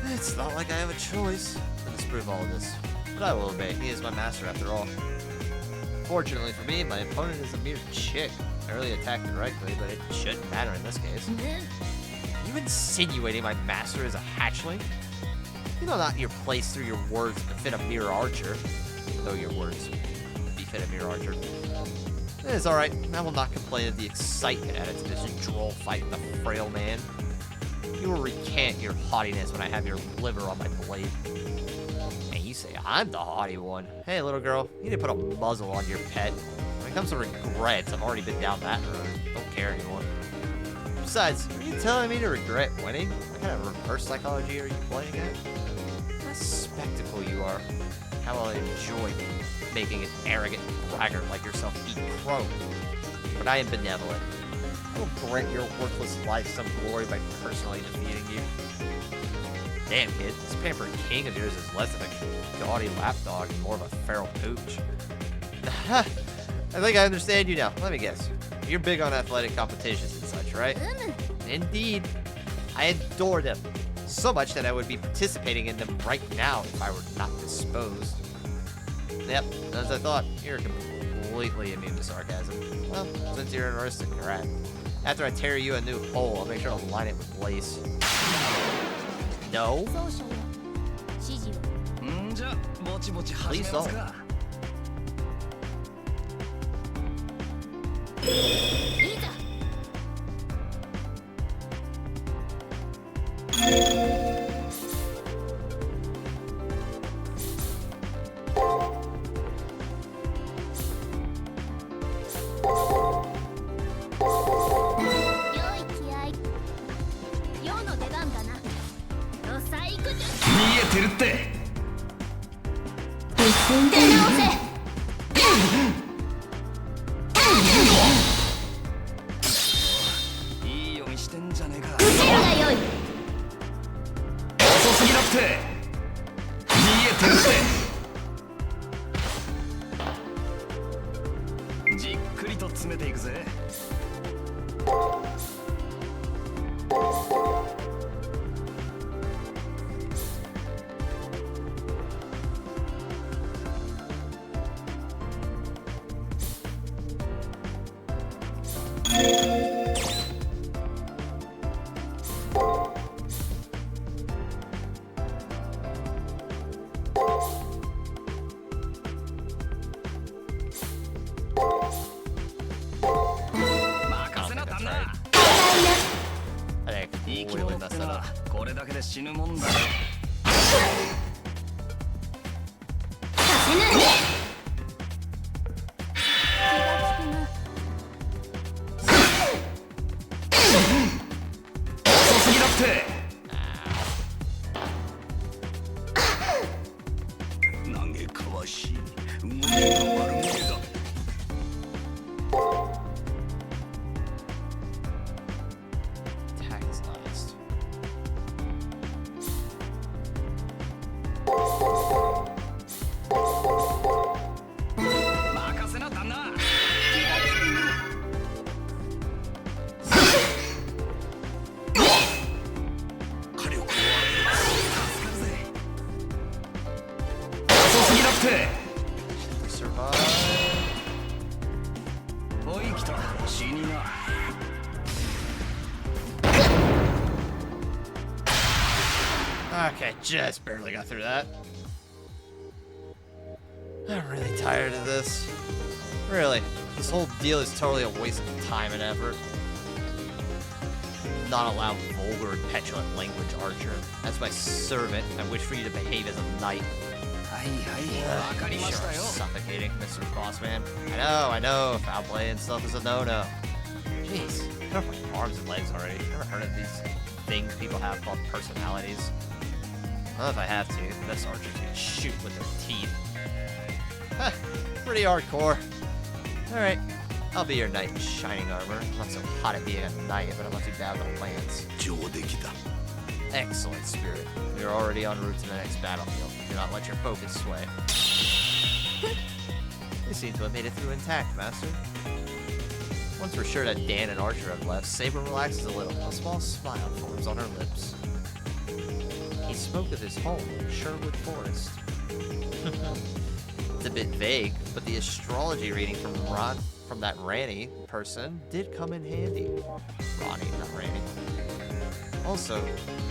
Speaker 1: It's not like I have a choice to disprove all of this, but I will obey. He is my master after all. Fortunately for me, my opponent is a mere chick. I really attacked directly, but it shouldn't matter in this case. You insinuating my master is a hatchling? You know not your place through your words to fit a mere archer. though your words befit a mere archer. It's alright. I will not complain of the excitement added to this droll fight with a frail man. You will recant your haughtiness when I have your liver on my blade. And you say I'm the haughty one. Hey, little girl, you need to put a muzzle on your pet. When it comes to regrets, I've already been down that road. Don't care anymore. Besides, are you telling me to regret winning? What kind of reverse psychology are you playing at? What a spectacle you are. How will I enjoy making an arrogant braggart like yourself eat crow. But I am benevolent. I will grant your worthless life some glory by personally defeating you. Damn, kid, this pampered king of yours is less of a gaudy lapdog and more of a feral pooch. I think I understand you now. Let me guess. You're big on athletic competitions and such, right? Indeed. I adore them. So much that I would be participating in them right now if I were not disposed. Yep, as I thought, you're completely immune to sarcasm. Well, since you're an aristocrat. After I tear you a new hole, I'll make sure to line it with lace. No?
Speaker 2: 奏者よ指示を
Speaker 4: んじゃぼちぼち始
Speaker 1: Please
Speaker 4: めます
Speaker 1: don't.
Speaker 4: か。
Speaker 2: いざ良い気合い世の出番だなロサイクじゃ
Speaker 4: 見えてるって
Speaker 2: 出直せ
Speaker 4: いい読みしてんじゃねえか。
Speaker 2: 受けるがよい
Speaker 4: 遅すぎだって見えてるってじっくりと詰めていくぜ。任せな旦那。
Speaker 1: I think I
Speaker 4: 生き
Speaker 1: completely
Speaker 4: 物っ
Speaker 1: messed
Speaker 4: て
Speaker 1: that
Speaker 4: のは
Speaker 1: up.
Speaker 4: これだけで死ぬもんだよ。
Speaker 2: させぬ気が利くな
Speaker 4: 遅すぎだって嘆かわしい動きが悪めえだ。
Speaker 1: Attack is last.
Speaker 4: 任せな旦那。火力を上げる。助かるぜ。遅すぎだって。
Speaker 1: Survive.
Speaker 4: おい来た。死にな。
Speaker 1: Okay, just barely got through that. I'm really tired of this. Really, this whole deal is totally a waste of time and effort. Not allow vulgar and petulant language, Archer. As my servant, I wish for you to behave as a knight.
Speaker 4: はいはい。わかり
Speaker 1: You
Speaker 4: ま
Speaker 1: sure
Speaker 4: した
Speaker 1: are
Speaker 4: よ。
Speaker 1: suffocating, Mr. Bossman. I know, foul play and stuff is a no-no. Jeez, get off my arms and legs already. Never heard of these things people have called personalities. Well, if I have to, the best archers can shoot with their teeth. Huh, pretty hardcore. Alright, I'll be your knight in shining armor. I'm not so hot at being a knight, but I'm not too bad with a lance.
Speaker 5: 上出来だ
Speaker 1: Excellent, Spirit. You're already en route to the next battlefield. Do not let your focus sway. You seem to have made it through intact, Master. Once we're sure that Dan and Archer have left, Saber relaxes a little. A small smile forms on her lips. He spoke of his home, Sherwood Forest. It's a bit vague, but the astrology reading from that Ranny person did come in handy. Ronnie, not Ranny. Also,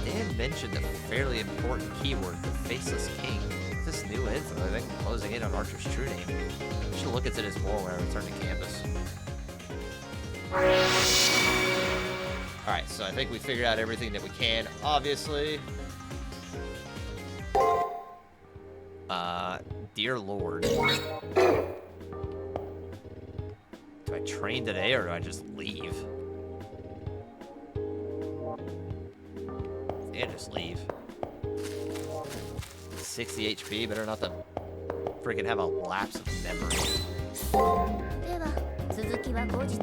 Speaker 1: Dan mentioned a fairly important keyword, the Faceless King. With this new info, I think I'm closing in on Archer's true name. I should look into this more when I return to campus. Alright, so I think we figured out everything that we can, obviously. Dear Lord. Do I train today or do I just leave? I think I just leave. 60 HP, better not to freaking have a lapse of memory.
Speaker 2: では続きは後日。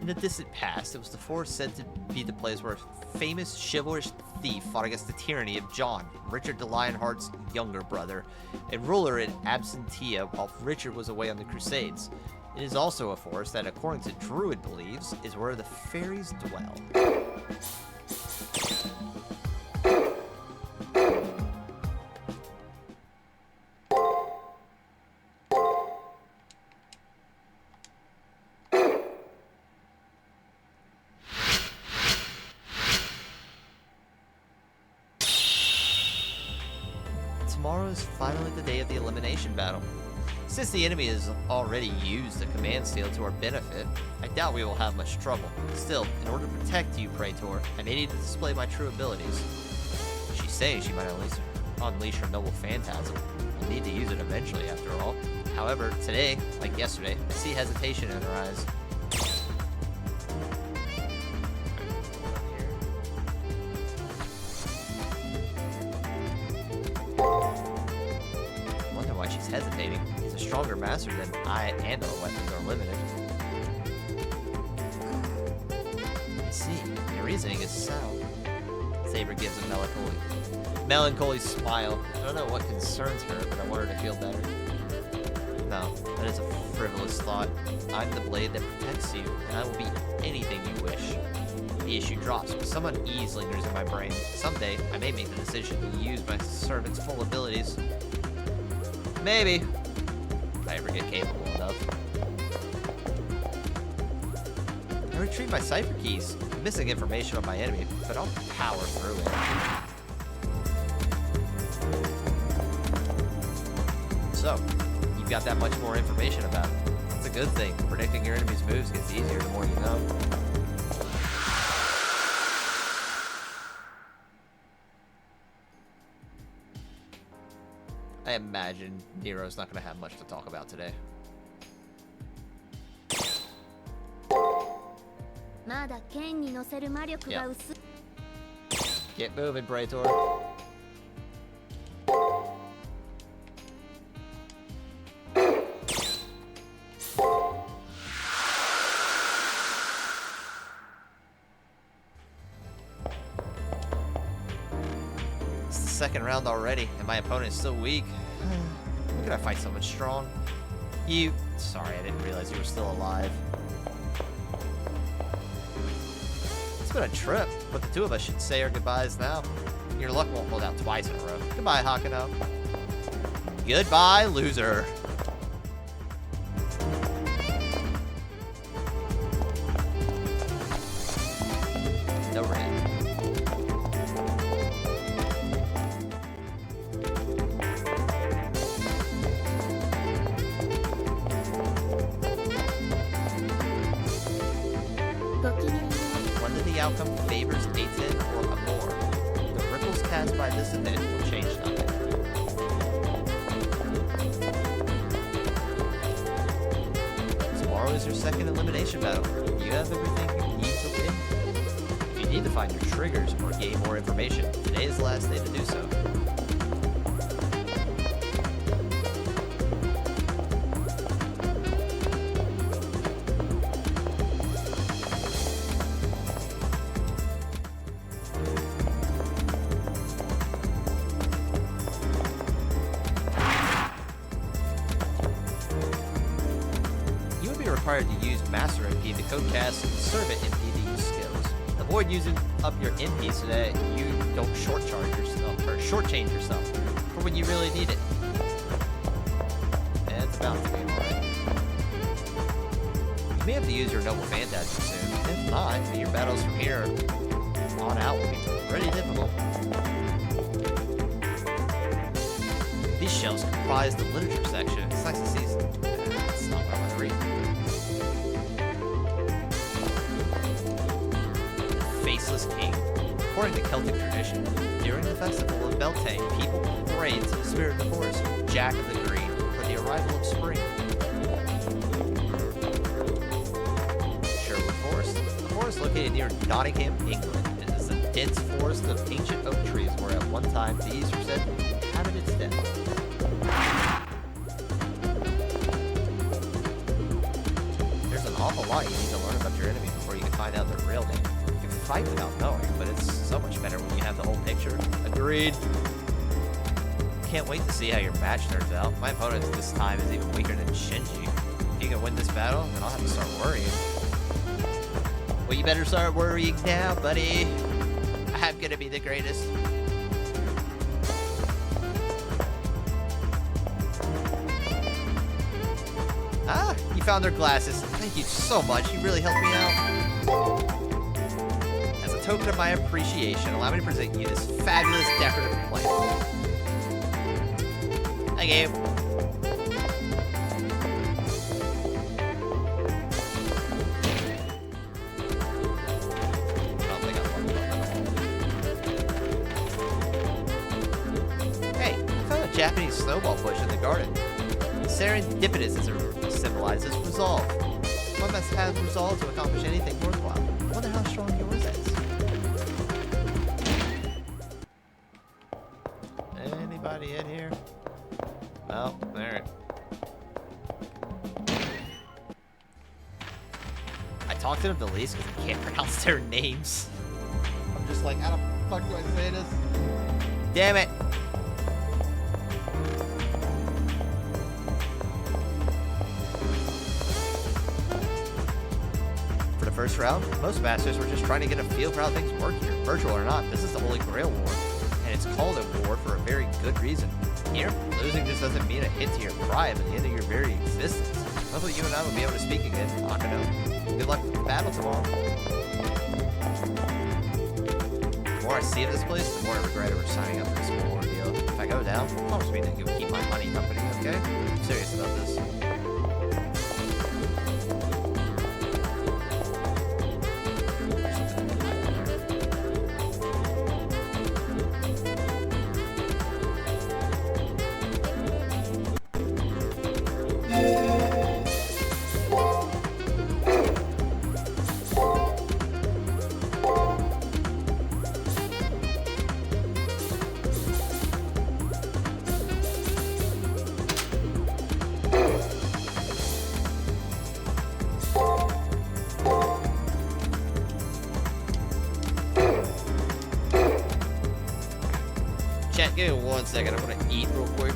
Speaker 1: In the distant past, it was the forest said to be the place where a famous chivalrous thief fought against the tyranny of John, Richard the Lionheart's younger brother, and ruler in absentia while Richard was away on the Crusades. It is also a forest that, according to Druid beliefs, is where the fairies dwell. Tomorrow is finally the day of the elimination battle. Since the enemy has already used the command seal to our benefit, I doubt we will have much trouble. Still, in order to protect you, Praetor, I may need to display my true abilities. She's saying she might unleash her noble phantasm. We'll need to use it eventually, after all. However, today, like yesterday, I see hesitation in her eyes. Hesitating. He's a stronger master than I, and our weapons are limited. I see. Your reasoning is sound. Saber gives a melancholy smile. I don't know what concerns her, but I want her to feel better. No, that is a frivolous thought. I'm the blade that protects you, and I will be anything you wish. The issue drops, but some unease lingers in my brain. Someday, I may make the decision to use my servant's full abilities. Maybe. If I ever get capable enough. I retrieved my cipher keys. I'm missing information on my enemy, but I'll power through it. So, you've got that much more information about it. It's a good thing. Predicting your enemy's moves gets easier the more you know. I imagine Nero's not going to have much to talk about today.
Speaker 2: まだ剣に乗せる魔力が薄い。
Speaker 1: Get moving, Praetor. It's the second round already, and my opponent is still weak. How could I fight someone strong? Sorry, I didn't realize you were still alive. It's been a trip, but the two of us should say our goodbyes now. Your luck won't hold out twice in a row. Goodbye, Hakuno. Goodbye, loser. No red. Whether the outcome favors Aten or Amor, the ripples cast by this event will change nothing. Tomorrow is your second elimination battle. You have everything you need to win. If you need to find your triggers or gain more information, today is the last day to do so. Required to use Master MP, the Codecast Servant MP to use skills. Avoid using up your MP so that you don't shortchange yourself for when you really need it. And it's about to be alright. You may have to use your Noble Phantasm soon. If not, your battles from here on out will be pretty difficult. These shelves comprise the literature section. It's nice to see. That's not what I want to read. Faceless King. According to Celtic tradition, during the festival of Beltane, people parade to the spirit of the forest, Jack of the Green, for the arrival of spring. Sherwood Forest. The forest located near Nottingham, England. It is a dense forest of ancient oak trees where at one time these were said to inhabit its den. There's an awful lot you need to learn about your enemy before you can find out their real name. You can fight without knowing, but it's so much better when you have the whole picture. Agreed. Can't wait to see how your match turns out. My opponent this time is even weaker than Shinji. If you can win this battle, then I'll have to start worrying. Well, you better start worrying now, buddy. I'm gonna be the greatest. Ah, you found their glasses. Thank you so much. You really helped me out. As a token of my appreciation, allow me to present you this fabulous decorative plant. Hi, Gabe. Hey, I found a Japanese snowball bush in the garden. Serendipitous as it symbolizes resolve. One must have resolve to accomplish anything worthwhile. I wonder how strong yours is. Anybody in here? No? Alright. I talk to them the least because I can't pronounce their names. I'm just like, how the fuck do I say this? Damn it! First round, most masters were just trying to get a feel for how things work here. Virtual or not, this is the Holy Grail War, and it's called a war for a very good reason. Here, losing just doesn't mean a hit to your pride, but the end of your very existence. Hopefully you and I will be able to speak again. Akano. Good luck with the battle tomorrow. The more I see of this place, the more I regret ever signing up for this whole ordeal. If I go down, promise me that you'll keep my money company, okay? I'm serious about this. Chat, give me 1 second. I'm gonna eat real quick.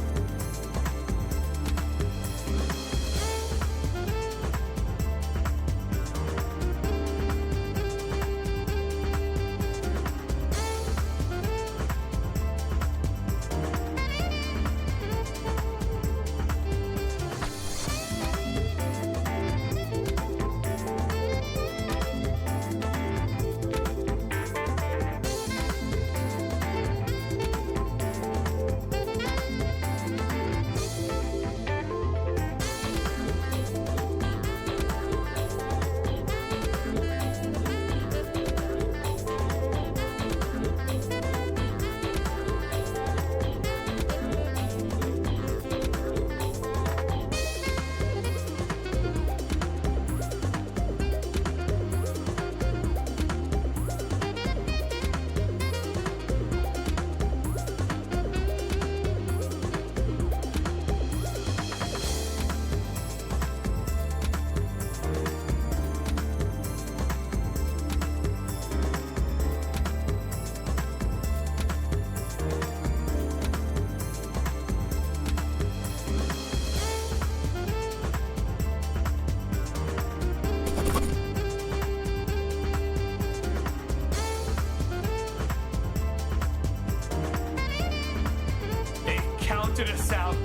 Speaker 4: to the south.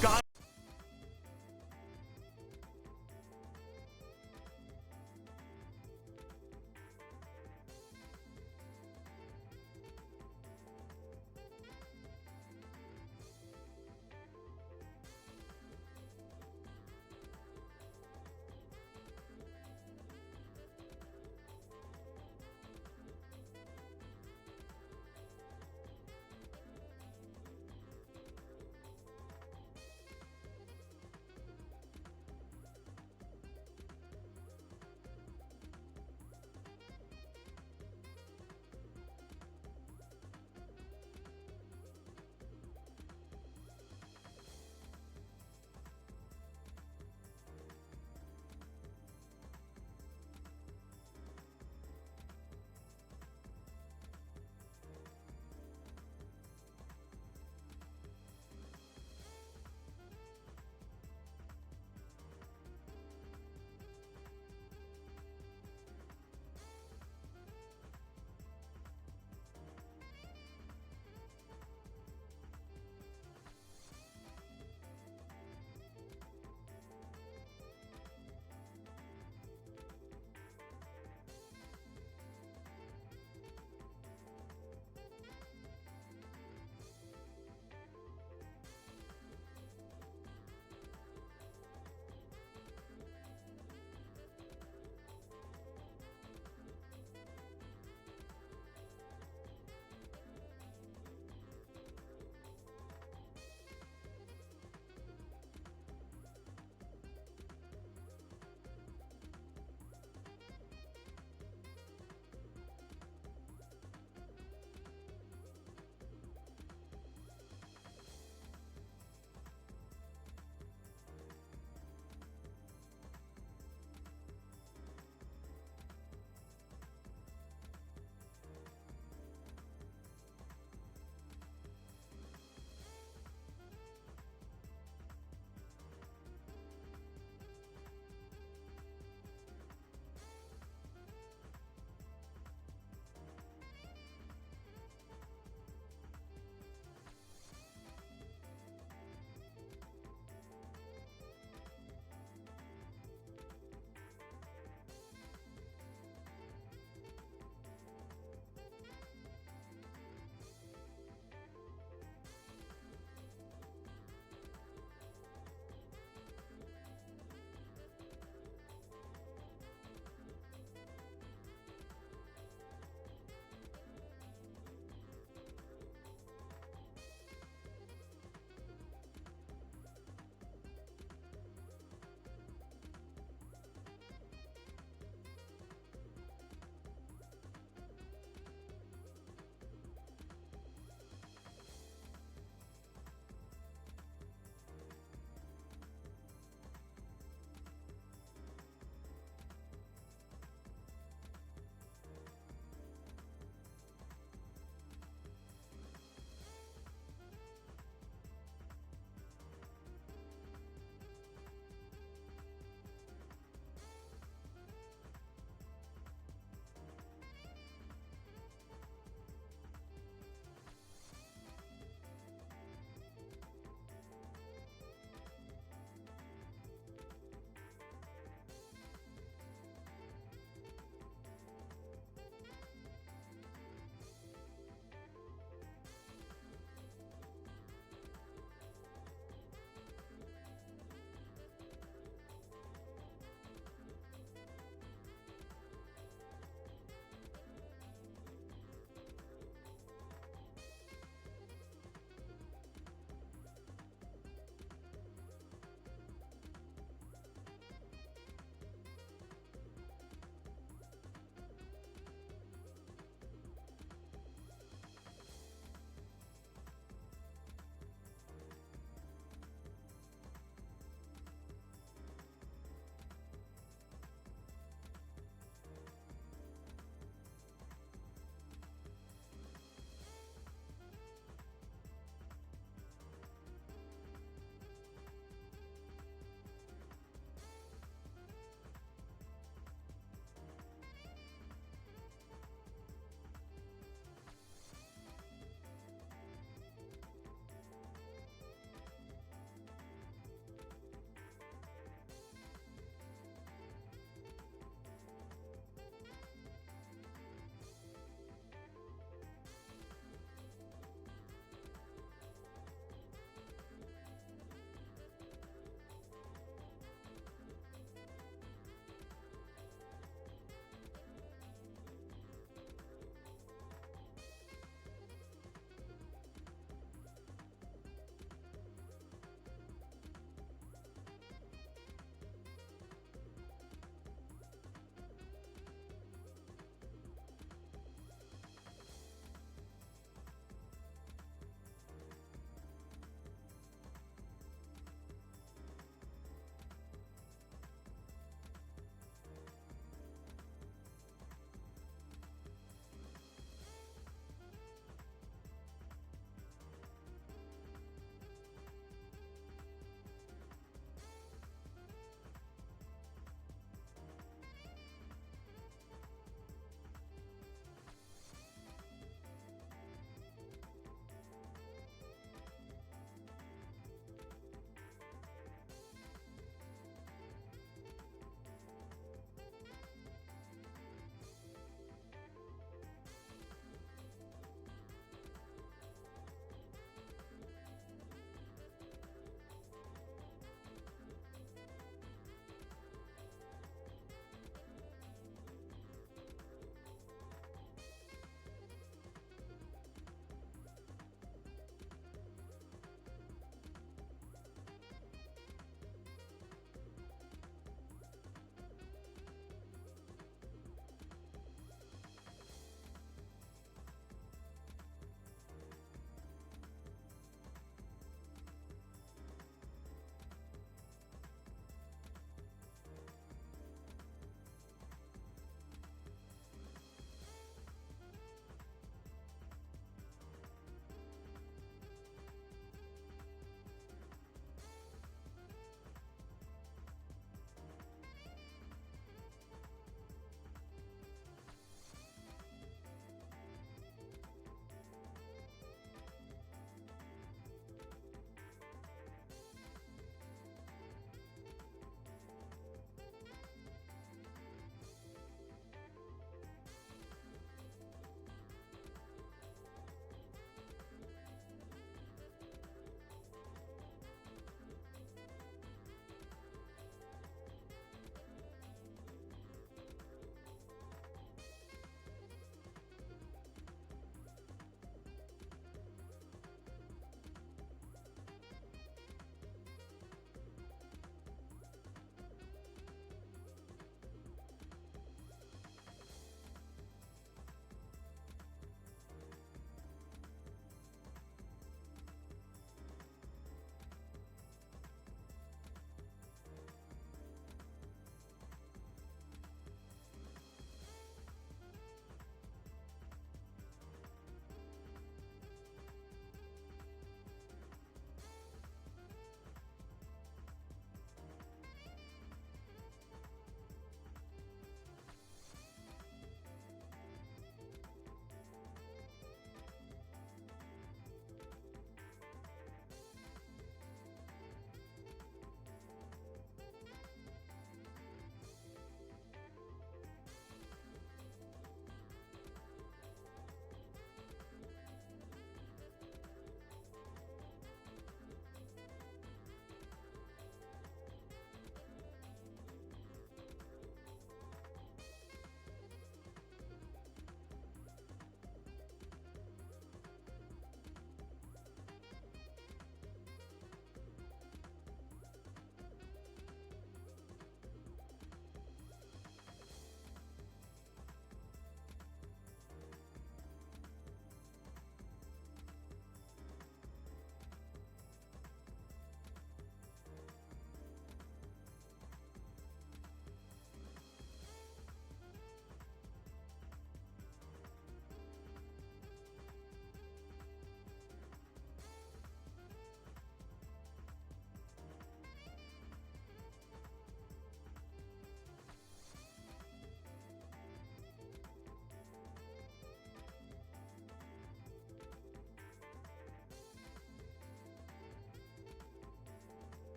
Speaker 4: God.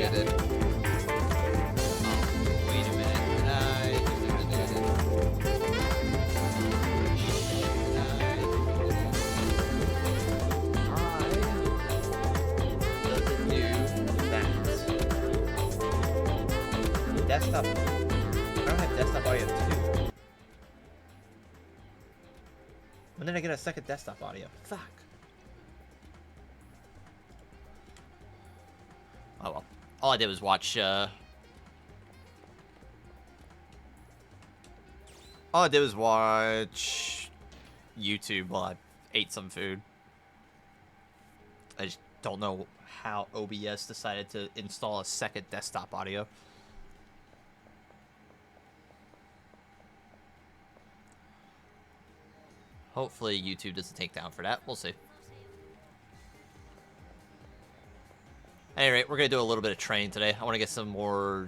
Speaker 1: I did. Oh, wait a minute. Did I? Doesn't do that. Desktop. I don't have desktop audio 2. When did I get a second desktop audio? Fuck. Oh well. All I did was watch, all I did was watch YouTube while I ate some food. I just don't know how OBS decided to install a second desktop audio. Hopefully YouTube doesn't take down for that. We'll see. At any rate, we're going to do a little bit of training today. I want to get some more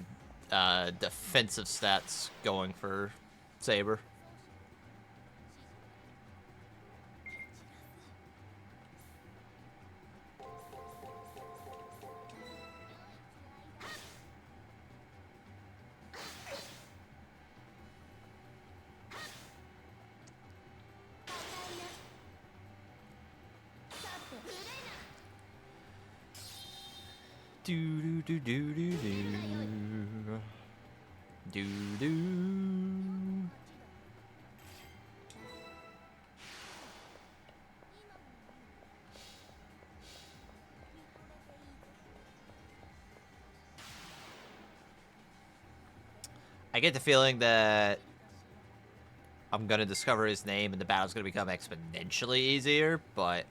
Speaker 1: defensive stats going for Saber. Do do do do do do do do. I get the feeling that I'm gonna discover his name and the battle's gonna become exponentially easier, but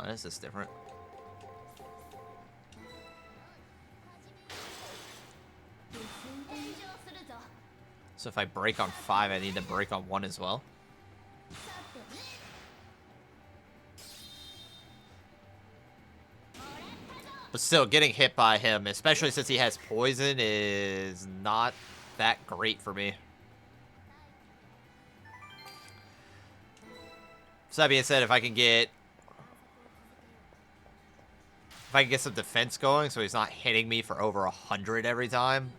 Speaker 1: this is different. So if I break on 5, I need to break on 1 as well. But still, getting hit by him, especially since he has poison, is not that great for me. So that being said, if I can get some defense going so he's not hitting me for over 100 every time,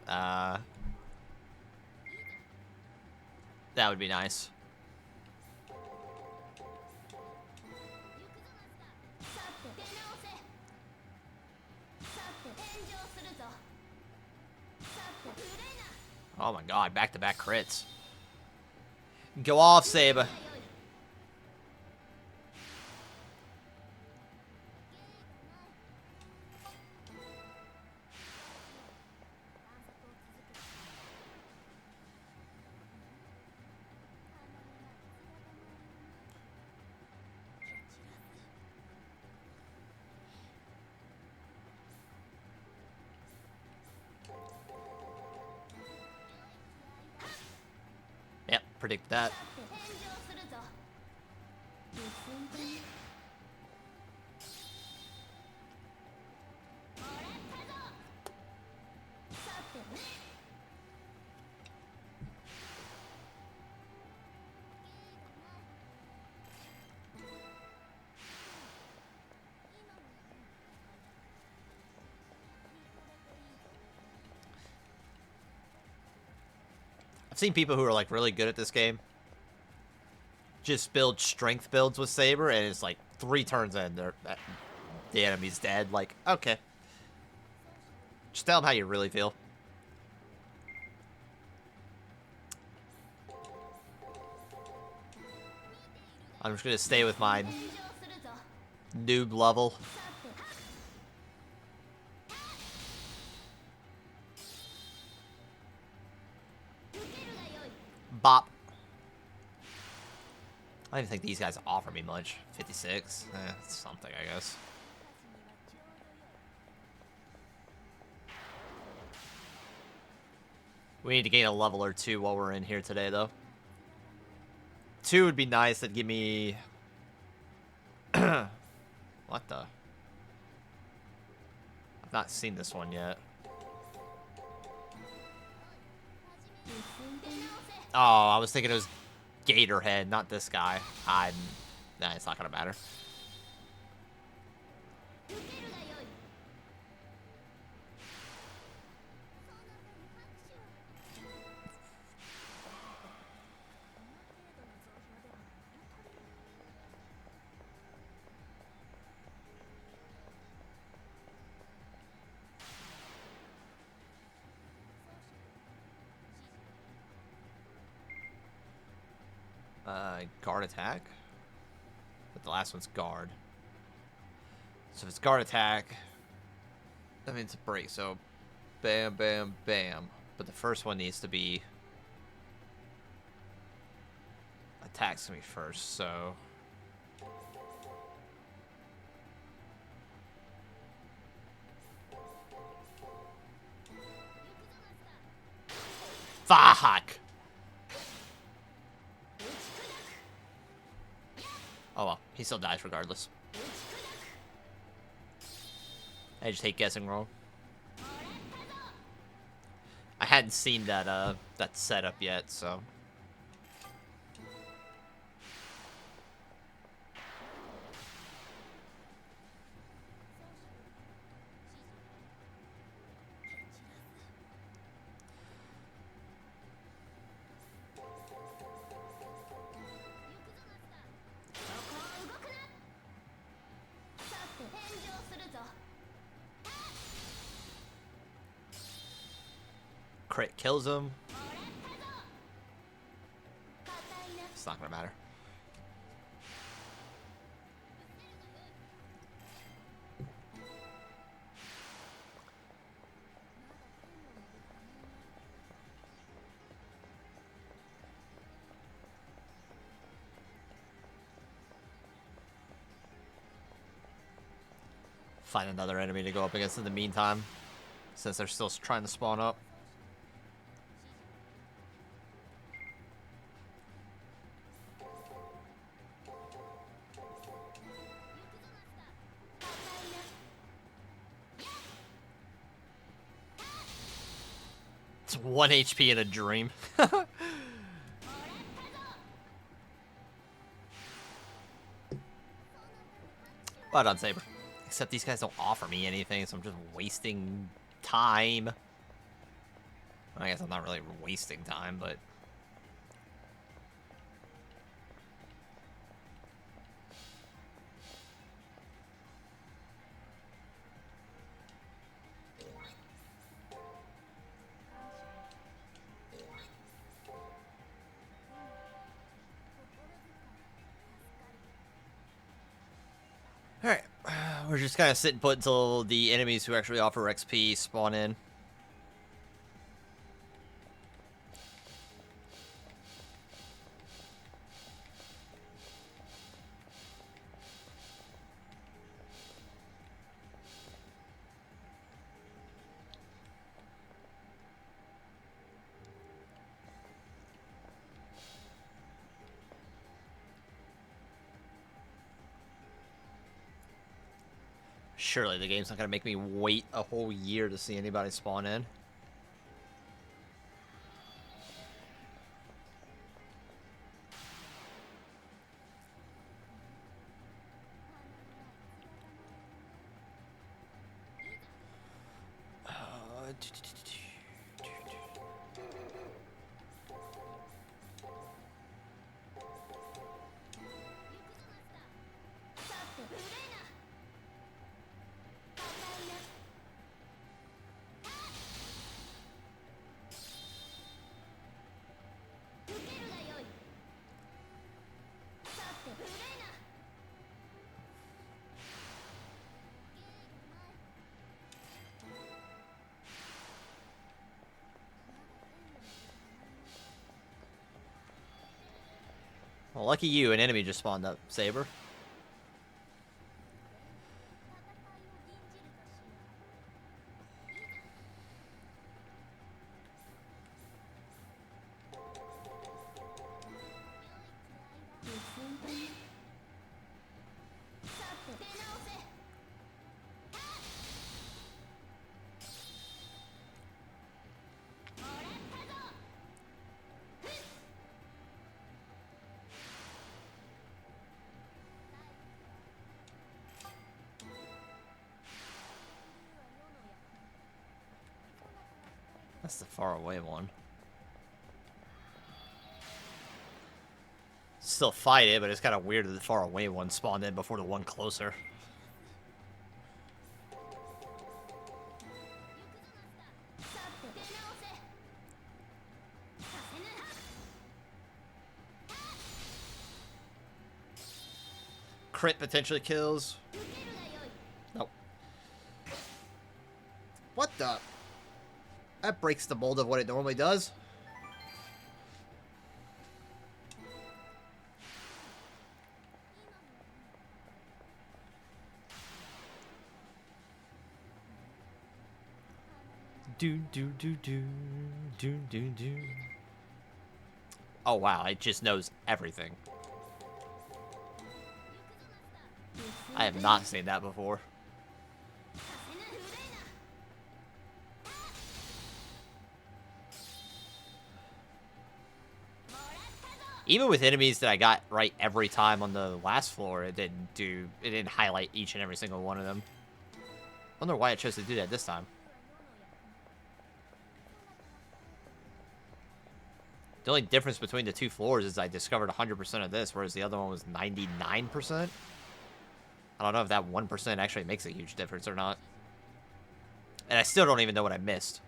Speaker 1: that would be nice. Oh my god, back-to-back crits. Go off, Saber. Yep, predict that. I've seen people who are like really good at this game just build strength builds with Saber, and it's like 3 turns in, the enemy's dead. Like, okay. Just tell them how you really feel. I'm just gonna stay with my noob level. Bop. I don't even think these guys offer me much. 56. It's something, I guess. We need to gain a level or 2 while we're in here today, though. 2 would be nice. That'd give me... What the? I've not seen this one yet. Oh, I was thinking it was Gatorhead, not this guy. Nah, it's not gonna matter. Guard attack? But the last one's guard. So if it's guard attack, that means a break. So bam, bam, bam. But the first one needs to be attacks me first, so fuck. Oh well, he still dies regardless. I just hate guessing wrong. I hadn't seen that that setup yet, so crit kills him. It's not gonna matter. Find another enemy to go up against in the meantime, since they're still trying to spawn up. It's 1 HP in a dream. Well done, Saber. Except these guys don't offer me anything, so I'm just wasting time. I guess I'm not really wasting time, but... Alright, we're just kind of sitting put until the enemies who actually offer XP spawn in. Surely the game's not gonna make me wait a whole year to see anybody spawn in. Well, lucky you, an enemy just spawned up, Saber. That's the far away one. Still fight it, but it's kind of weird that the far away one spawned in before the one closer. crit potentially kills. Nope. What the? That breaks the mold of what it normally does. Do do do do do do do. Oh wow, it just knows everything. I have not seen that before. Even with enemies that I got right every time on the last floor, it didn't highlight each and every single one of them. I wonder why it chose to do that this time. The only difference between the two floors is I discovered 100% of this, whereas the other one was 99%. I don't know if that 1% actually makes a huge difference or not. And I still don't even know what I missed.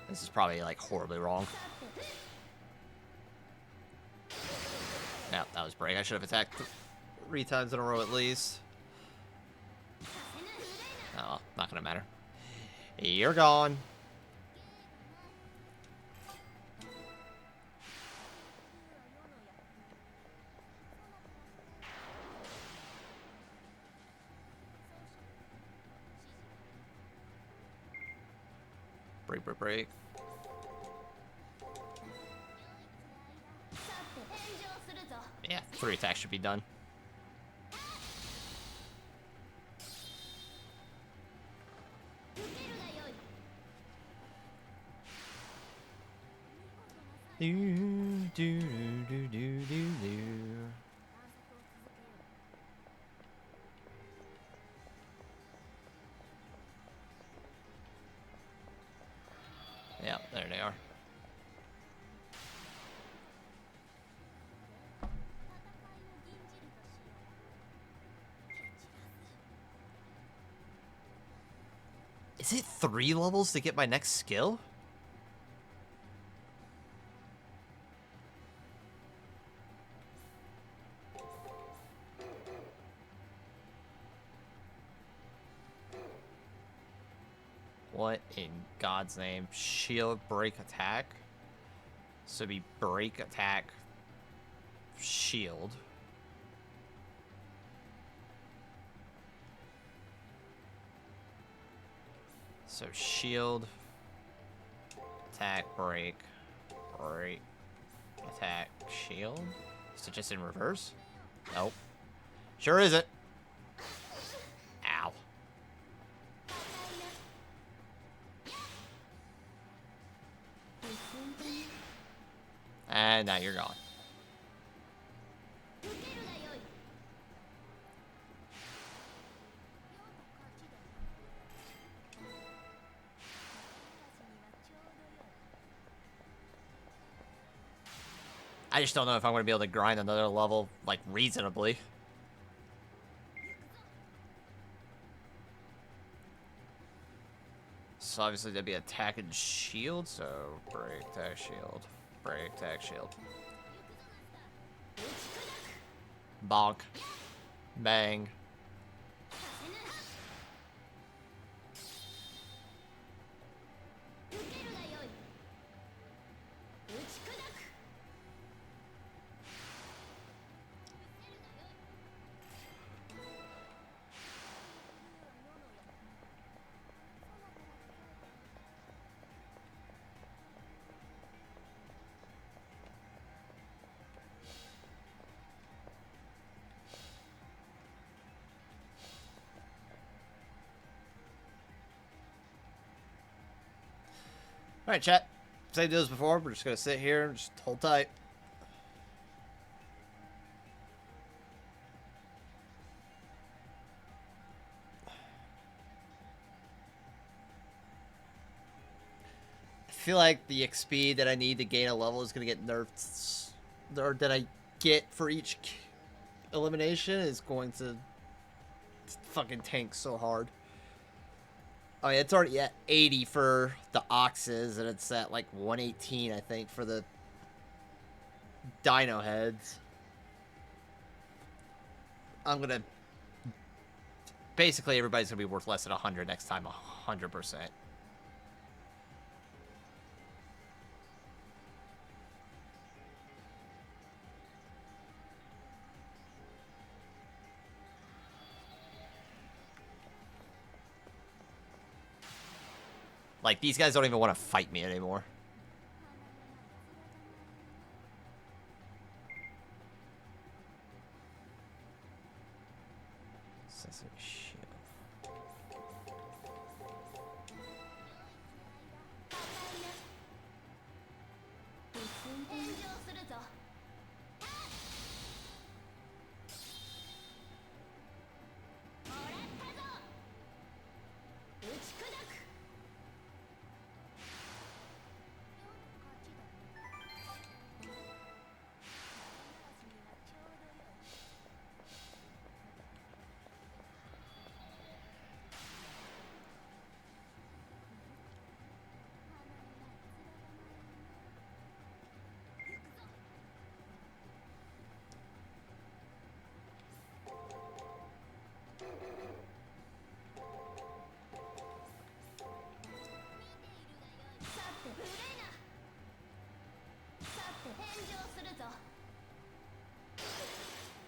Speaker 1: This is probably, like, horribly wrong. No, that was break. I should have attacked 3 times in a row at least. Oh, not gonna matter. You're gone. Break, break, break. Yeah, 3 attacks should be done. Do, do, do, do, do, do. Yeah, there they are. Is it 3 levels to get my next skill? What in God's name? Shield, break, attack? So it'd be break, attack, shield. So shield, attack, break, break, attack, shield. Is it just in reverse? Nope. Sure isn't. Ow. And now you're gone. I just don't know if I'm going to be able to grind another level, like, reasonably. So obviously that'd be attack and shield, so break, attack, shield. Break, attack, shield. Bonk. Bang. Alright, chat. Same deal as before. We're just going to sit here and just hold tight. I feel like the XP that I need to gain a level is going to get nerfed. Or that I get for each elimination is going to fucking tank so hard. I mean, it's already at 80 for the oxes, and it's at like 118, I think, for the dino heads. I'm gonna... Basically, everybody's gonna be worth less than 100 next time, 100%. Like, these guys don't even want to fight me anymore. Sensitive shield.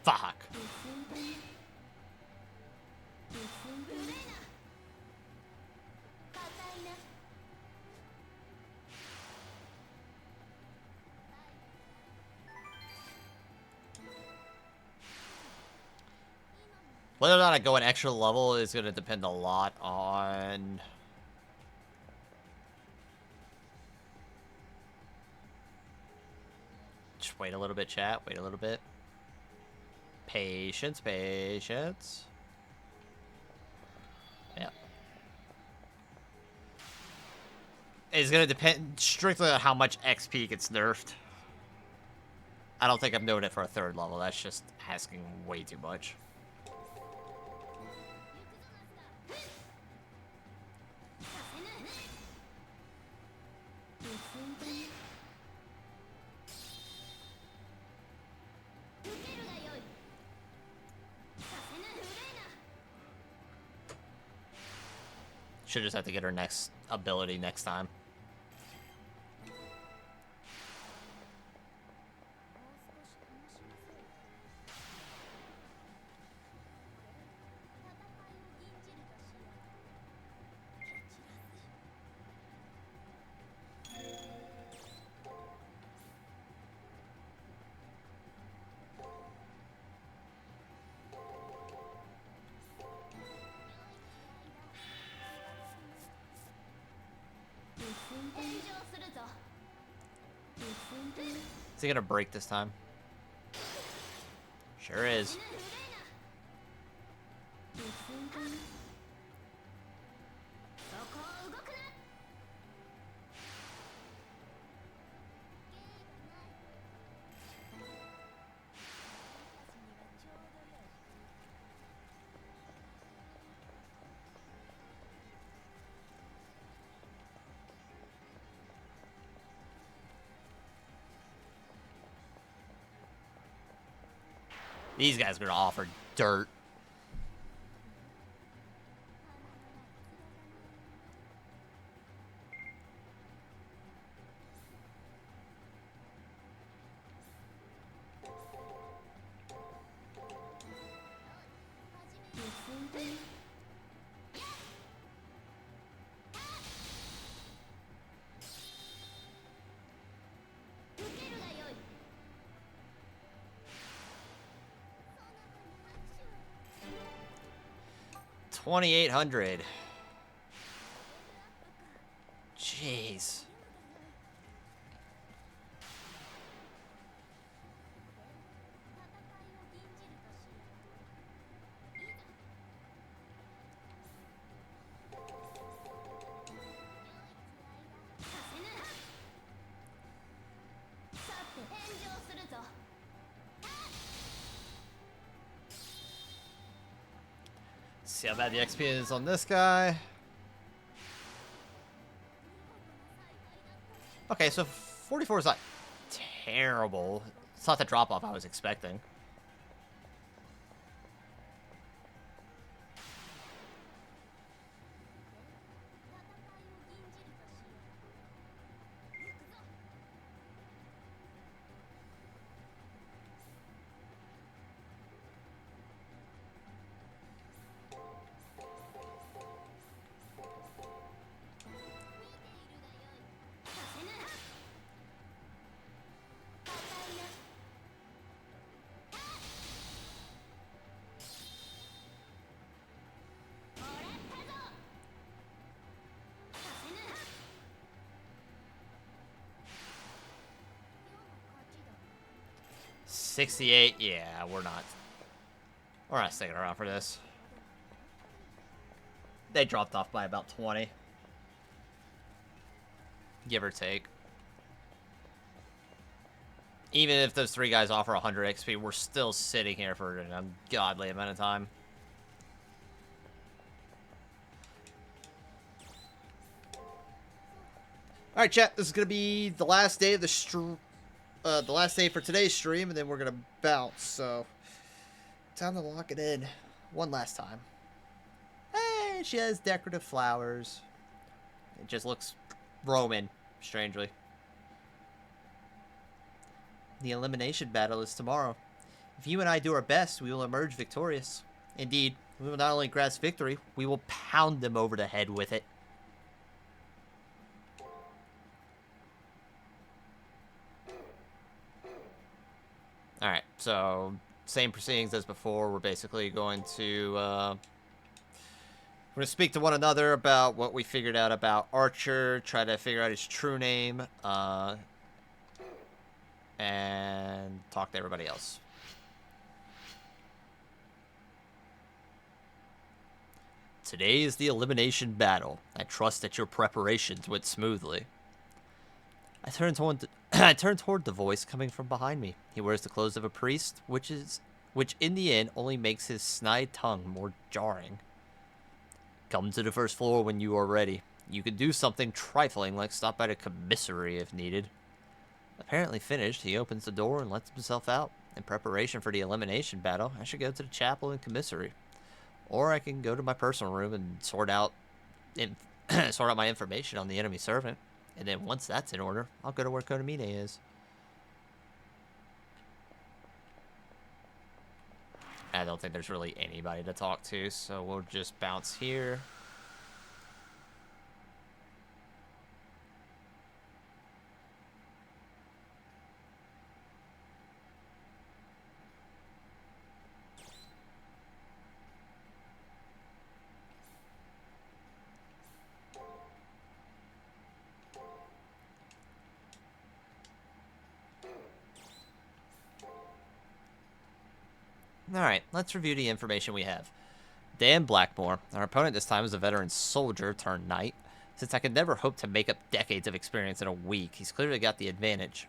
Speaker 1: Fuck. Whether or not I go an extra level is going to depend a lot on... Just wait a little bit, chat. Wait a little bit. Patience, patience. Yeah. It's going to depend strictly on how much XP gets nerfed. I don't think I'm doing it for a third level. That's just asking way too much. Should just have to get her next ability next time. Is he gonna break this time? Sure is. These guys are gonna offer dirt. $2,800. Jeez. See how bad the XP is on this guy. Okay, so 44 is not terrible. It's not the drop-off I was expecting. $68, yeah, we're not sticking around for this. They dropped off by about 20. Give or take. Even if those 3 guys offer 100 XP, we're still sitting here for an ungodly amount of time. All right, chat. This is gonna be the last day of the last day for today's stream, and then we're gonna bounce. So, time to lock it in one last time. Hey, she has decorative flowers. It just looks Roman, strangely. The elimination battle is tomorrow. If you and I do our best, we will emerge victorious. Indeed, we will not only grasp victory, we will pound them over the head with it. Alright, so same proceedings as before. We're basically going to we're going to speak to one another about what we figured out about Archer, try to figure out his true name, and talk to everybody else. Today is the elimination battle. I trust that your preparations went smoothly. I turned toward the voice coming from behind me. He wears the clothes of a priest, which in the end only makes his snide tongue more jarring. Come to the first floor when you are ready. You can do something trifling like stop by the commissary if needed. Apparently finished, he opens the door and lets himself out. In preparation for the elimination battle, I should go to the chapel and commissary. Or I can go to my personal room and sort out my information on the enemy servant. And then once that's in order, I'll go to where Konamine is. I don't think there's really anybody to talk to, so we'll just bounce here. Alright, let's review the information we have. Dan Blackmore. Our opponent this time is a veteran soldier turned knight. Since I could never hope to make up decades of experience in a week, he's clearly got the advantage.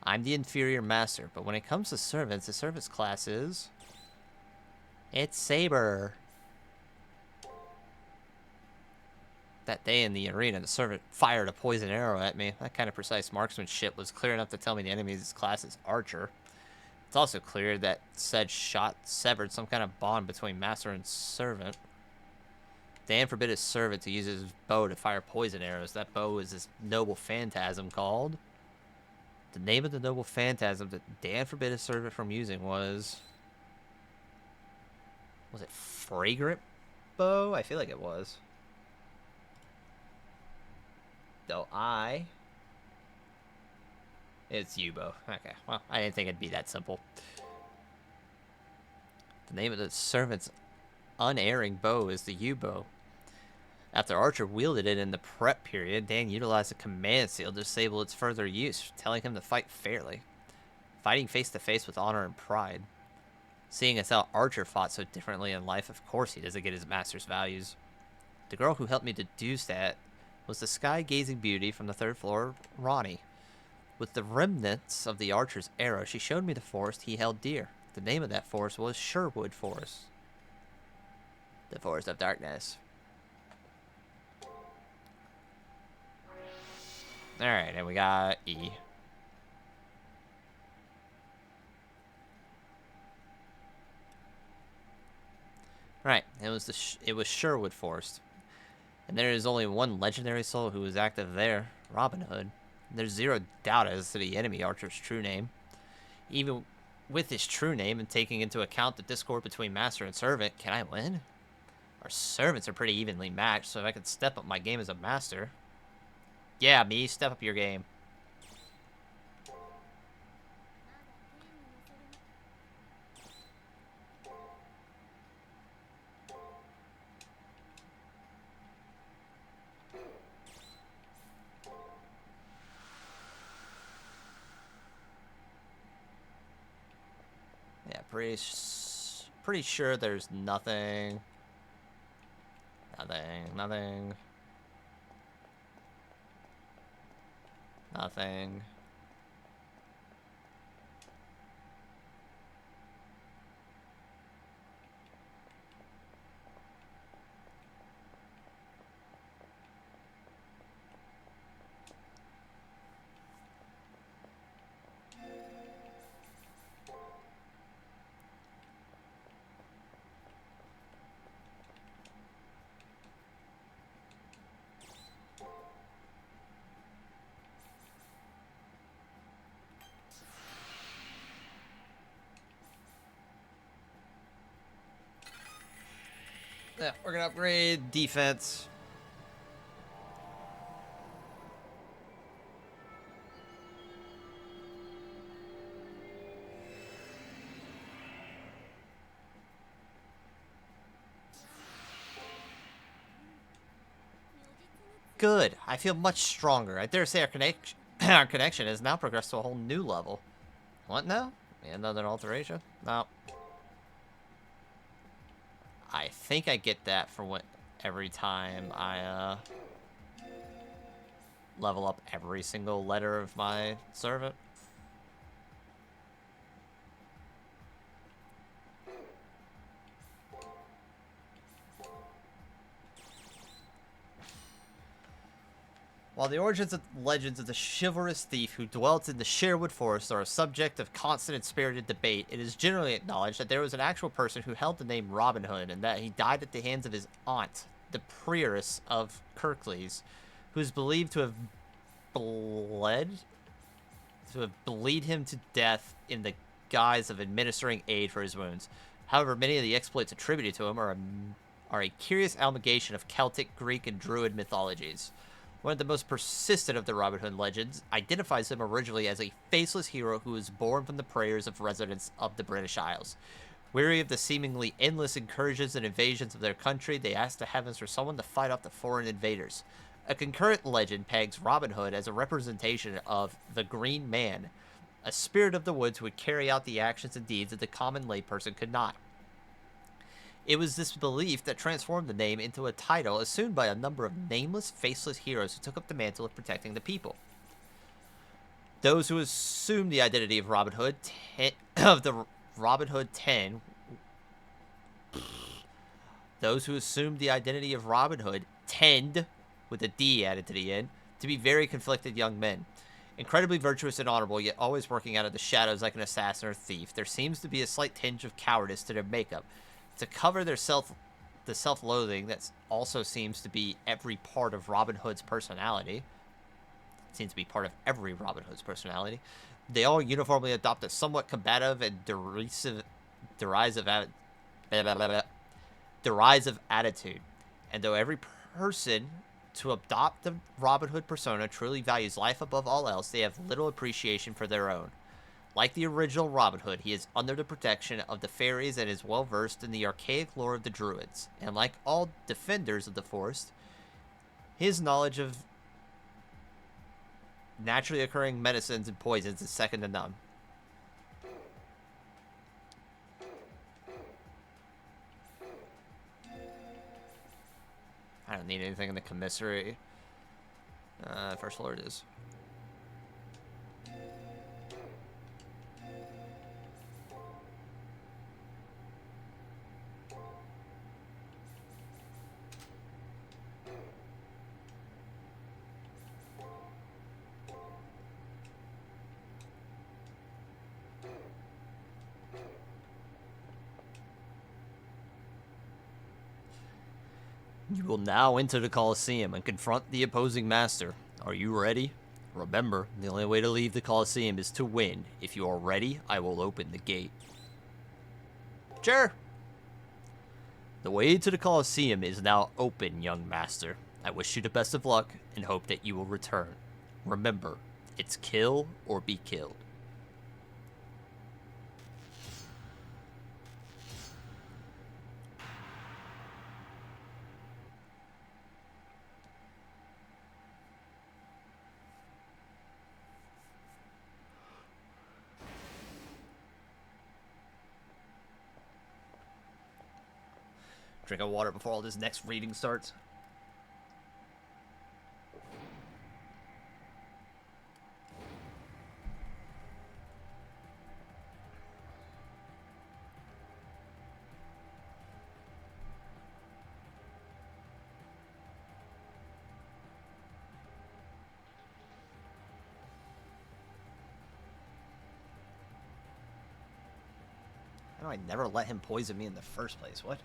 Speaker 1: I'm the inferior master, but when it comes to servants, the service class is... It's Saber. That day in the arena, the servant fired a poison arrow at me. That kind of precise marksmanship was clear enough to tell me the enemy's class is Archer. It's also clear that said shot severed some kind of bond between master and servant. Dan forbid his servant to use his bow to fire poison arrows. That bow is this noble phantasm called. The name of the noble phantasm that Dan forbid his servant from using was it Fragrant Bow? I feel like it was. Though it's Yubo. Okay, well, I didn't think it'd be that simple. The name of the servant's unerring bow is the Yubo. After Archer wielded it in the prep period, Dan utilized a command seal to disable its further use, telling him to fight fairly. Fighting face-to-face with honor and pride. Seeing as how Archer fought so differently in life, of course he doesn't get his master's values. The girl who helped me deduce that was the sky-gazing beauty from the 3rd floor, Ronnie. With the remnants of the Archer's arrow, she showed me the forest he held dear. The name of that forest was Sherwood Forest. The Forest of Darkness. Alright, and we got E. Right, it was Sherwood Forest. And there is only one legendary soul who is active there, Robin Hood. There's zero doubt as to the enemy archer's true name. Even with his true name and taking into account the discord between master and servant, can I win? Our servants are pretty evenly matched, so if I could step up my game as a master... Yeah, me, step up your game. Yeah, pretty sure there's nothing. Nothing. Yeah, we're gonna upgrade defense. Good. I feel much stronger. I dare say our connection has now progressed to a whole new level. What now? Another alteration? No. I think I get that for every time I level up every single letter of my servant. While the origins and legends of the chivalrous thief who dwelt in the Sherwood Forest are a subject of constant and spirited debate, it is generally acknowledged that there was an actual person who held the name Robin Hood and that he died at the hands of his aunt, the prioress of Kirklees, who is believed to have bleed him to death in the guise of administering aid for his wounds. However, many of the exploits attributed to him are a curious amalgamation of Celtic, Greek, and Druid mythologies. One of the most persistent of the Robin Hood legends identifies him originally as a faceless hero who was born from the prayers of residents of the British Isles. Weary of the seemingly endless incursions and invasions of their country, they asked the heavens for someone to fight off the foreign invaders. A concurrent legend pegs Robin Hood as a representation of the Green Man, a spirit of the woods who would carry out the actions and deeds that the common layperson could not. It was this belief that transformed the name into a title assumed by a number of nameless, faceless heroes who took up the mantle of protecting the people. Those who assumed the identity of Robin Hood, those who assumed the identity of Robin Hood tend, with a D added to the end, to be very conflicted young men. Incredibly virtuous and honorable, yet always working out of the shadows like an assassin or thief, there seems to be a slight tinge of cowardice to their makeup. To cover the self-loathing that also seems to be every part of Robin Hood's personality, seems to be part of every Robin Hood's personality, they all uniformly adopt a somewhat combative and derisive attitude. And though every person to adopt the Robin Hood persona truly values life above all else, they have little appreciation for their own. Like the original Robin Hood, he is under the protection of the fairies and is well versed in the archaic lore of the Druids. And like all defenders of the forest, his knowledge of naturally occurring medicines and poisons is second to none. I don't need anything in the commissary. First floor it is. You will now enter the Colosseum and confront the opposing master. Are you ready? Remember, the only way to leave the Colosseum is to win. If you are ready, I will open the gate. Sure. The way to the Colosseum is now open, young master. I wish you the best of luck and hope that you will return. Remember, it's kill or be killed. Drink of water before all this next reading starts. How do I never let him poison me in the first place? What?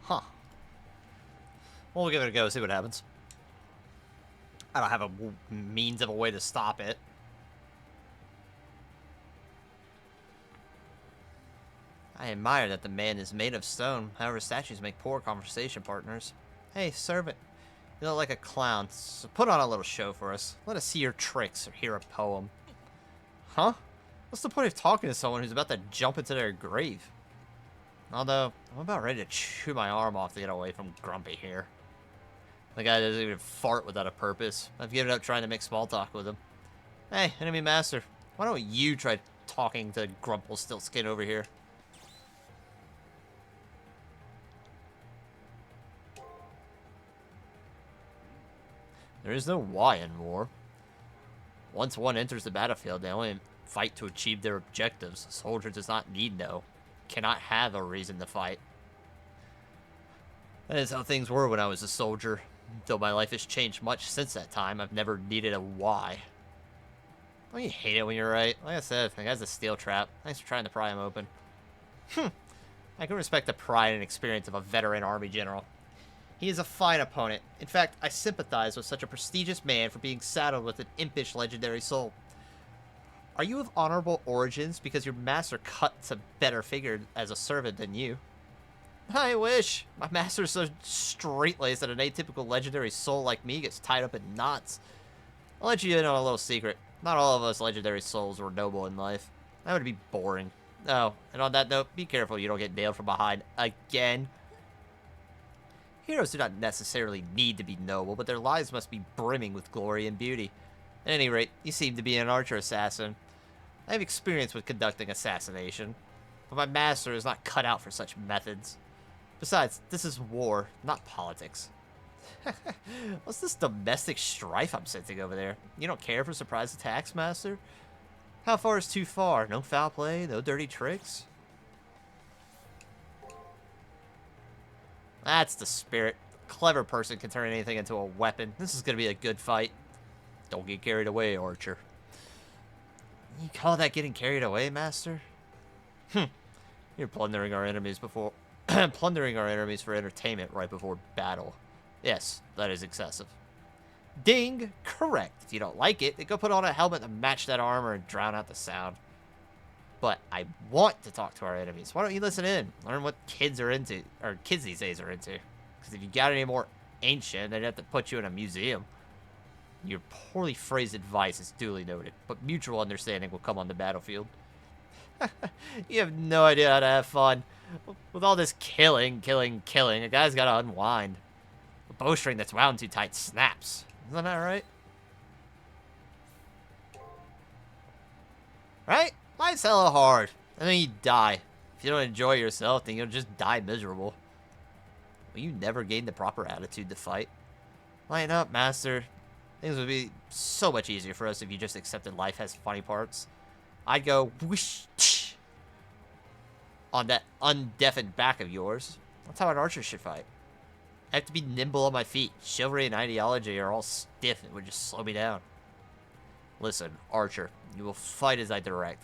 Speaker 1: Huh. Well, we'll give it a go, see what happens. I don't have a means of a way to stop it. I admire that the man is made of stone. However, statues make poor conversation partners. Hey, servant. You look like a clown, so put on a little show for us. Let us see your tricks or hear a poem. Huh? What's the point of talking to someone who's about to jump into their grave? Although, I'm about ready to chew my arm off to get away from Grumpy here. The guy doesn't even fart without a purpose. I've given up trying to make small talk with him. Hey, enemy master, why don't you try talking to Grumplestiltskin over here? There is no why in war. Once one enters the battlefield, they only fight to achieve their objectives. A soldier does not need cannot have a reason to fight. That is how things were when I was a soldier. Though my life has changed much since that time, I've never needed a why. Don't you hate it when you're right? Like I said, the guy's a steel trap. Thanks for trying to pry him open. I can respect the pride and experience of a veteran army general. He is a fine opponent. In fact, I sympathize with such a prestigious man for being saddled with an impish legendary soul. Are you of honorable origins because your master cuts a better figure as a servant than you? I wish. My master is so straight-laced that an atypical legendary soul like me gets tied up in knots. I'll let you in on a little secret. Not all of us legendary souls were noble in life. That would be boring. Oh, and on that note, be careful you don't get nailed from behind again. Heroes do not necessarily need to be noble, but their lives must be brimming with glory and beauty. At any rate, you seem to be an archer assassin. I have experience with conducting assassination, but my master is not cut out for such methods. Besides, this is war, not politics. What's this domestic strife I'm sensing over there? You don't care for surprise attacks, Master? How far is too far? No foul play, no dirty tricks? That's the spirit. Clever person can turn anything into a weapon. This is going to be a good fight. Don't get carried away, Archer. You call that getting carried away, Master? You're plundering our enemies before... plundering our enemies for entertainment right before battle. Yes, that is excessive. Ding! Correct. If you don't like it, then go put on a helmet to match that armor and drown out the sound. But I want to talk to our enemies. Why don't you listen in? Learn what kids are into, or kids these days are into. Because if you got any more ancient, they'd have to put you in a museum. Your poorly phrased advice is duly noted, but mutual understanding will come on the battlefield. You have no idea how to have fun. With all this killing, a guy's got to unwind. A bowstring that's wound too tight snaps. Isn't that right? Right? Life's hella hard. And then you die. If you don't enjoy yourself, then you'll just die miserable. Will you never gain the proper attitude to fight? Lighten up, Master. Things would be so much easier for us if you just accepted life has funny parts. I'd go whoosh tsh, on that undeafened back of yours. That's how an archer should fight. I have to be nimble on my feet. Chivalry and ideology are all stiff. It would just slow me down. Listen, Archer, you will fight as I direct.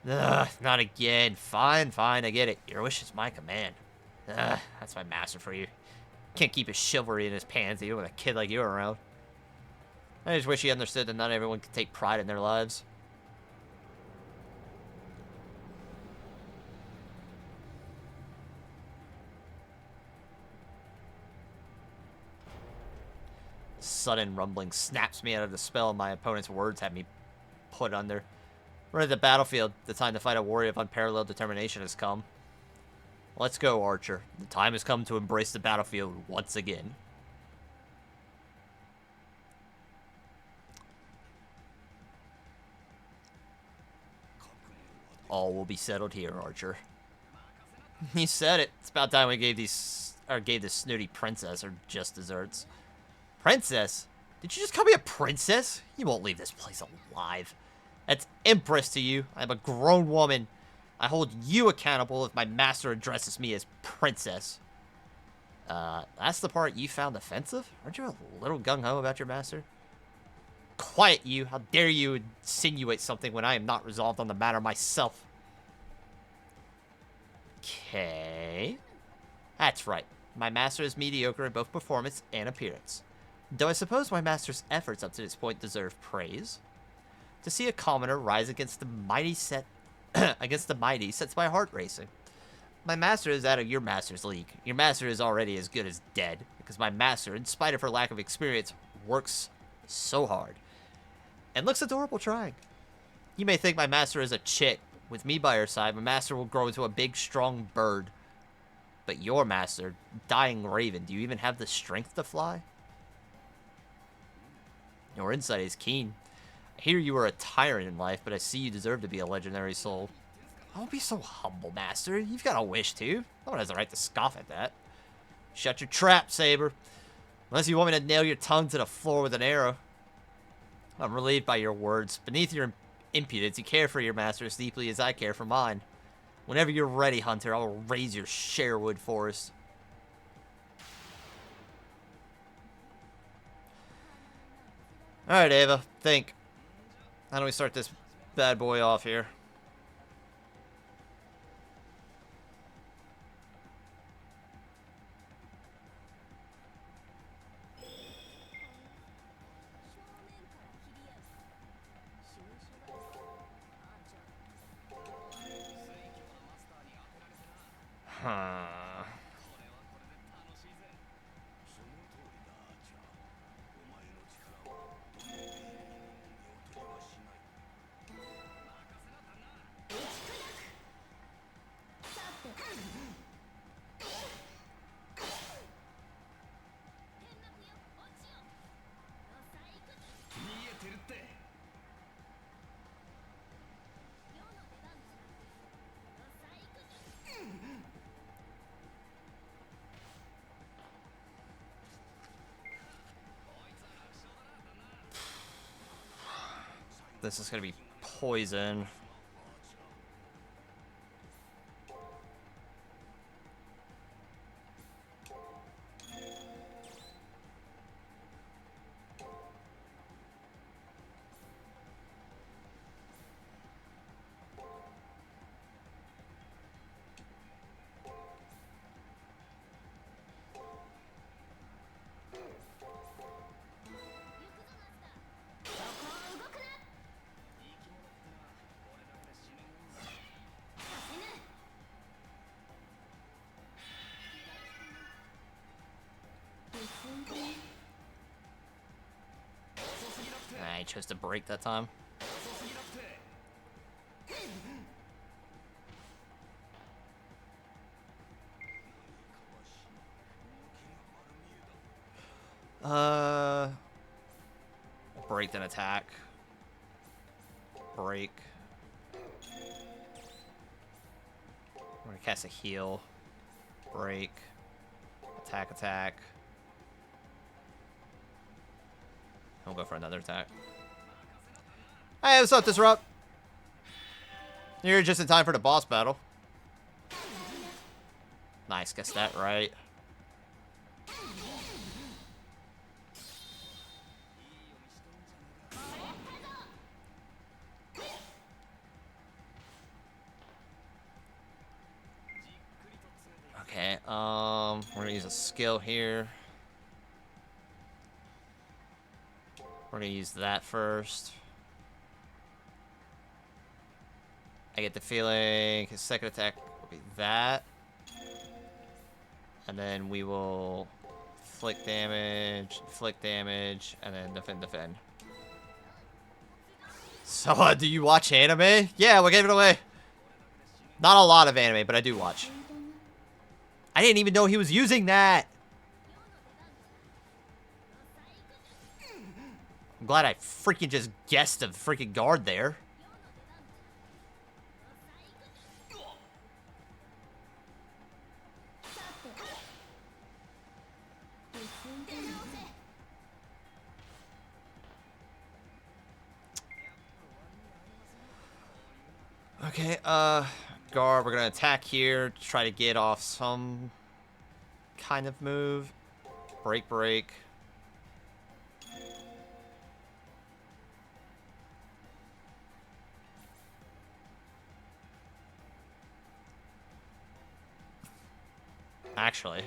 Speaker 1: Ugh, not again. Fine, I get it. Your wish is my command. Ugh, that's my master for you. Can't keep his chivalry in his pants even with a kid like you around. I just wish he understood that not everyone can take pride in their lives. Sudden rumbling snaps me out of the spell my opponent's words had me put under. We're at the battlefield. The time to fight a warrior of unparalleled determination has come. Let's go, Archer. The time has come to embrace the battlefield once again. All will be settled here, Archer. You said it. It's about time we gave this snooty princess her just desserts. Princess? Did you just call me a princess? You won't leave this place alive. That's empress to you. I'm a grown woman. I hold you accountable if my master addresses me as princess. That's the part you found offensive? Aren't you a little gung-ho about your master? Quiet, you. How dare you insinuate something when I am not resolved on the matter myself? Okay. That's right. My master is mediocre in both performance and appearance. Though I suppose my master's efforts up to this point deserve praise. To see a commoner rise against the mighty sets my heart racing. My master is out of your master's league. Your master is already as good as dead, because my master, in spite of her lack of experience, works so hard. And looks adorable trying. You may think my master is a chick. With me by her side, my master will grow into a big, strong bird. But your master, dying raven, do you even have the strength to fly? Your insight is keen. I hear you are a tyrant in life, but I see you deserve to be a legendary soul. Don't be so humble, master. You've got a wish too. No one has the right to scoff at that. Shut your trap, Saber. Unless you want me to nail your tongue to the floor with an arrow. I'm relieved by your words. Beneath your impudence, you care for your master as deeply as I care for mine. Whenever you're ready, Hunter, I will raise your Sherwood forest. Alright, Ava. Think. How do we start this bad boy off here? Huh. This is gonna be poison. I chose to break that time. Break then attack. Break. We're gonna cast a heal. Break. Attack, attack. We'll go for another attack. Hey, what's up, Disrupt? You're just in time for the boss battle. Nice, guess that right. Okay, we're gonna use a skill here. We're gonna use that first. I get the feeling his second attack will be that. And then we will inflict damage, and then defend. So, do you watch anime? Yeah, we gave it away. Not a lot of anime, but I do watch. I didn't even know he was using that. I'm glad I freaking just guessed a freaking guard there. Okay, guard, we're gonna attack here, try to get off some kind of move. Break, break. Actually,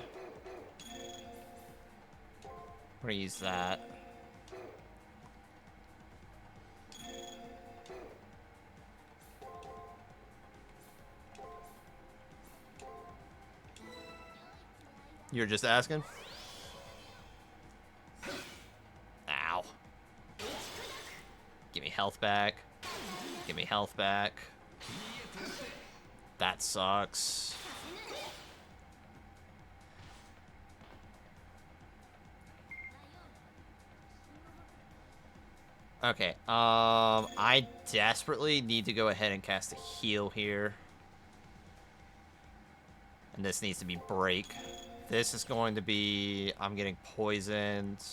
Speaker 1: we're gonna use that. You're just asking? Ow. Give me health back. Give me health back. That sucks. Okay, I desperately need to go ahead and cast a heal here. And this needs to be break. This is going to be... I'm getting poisoned.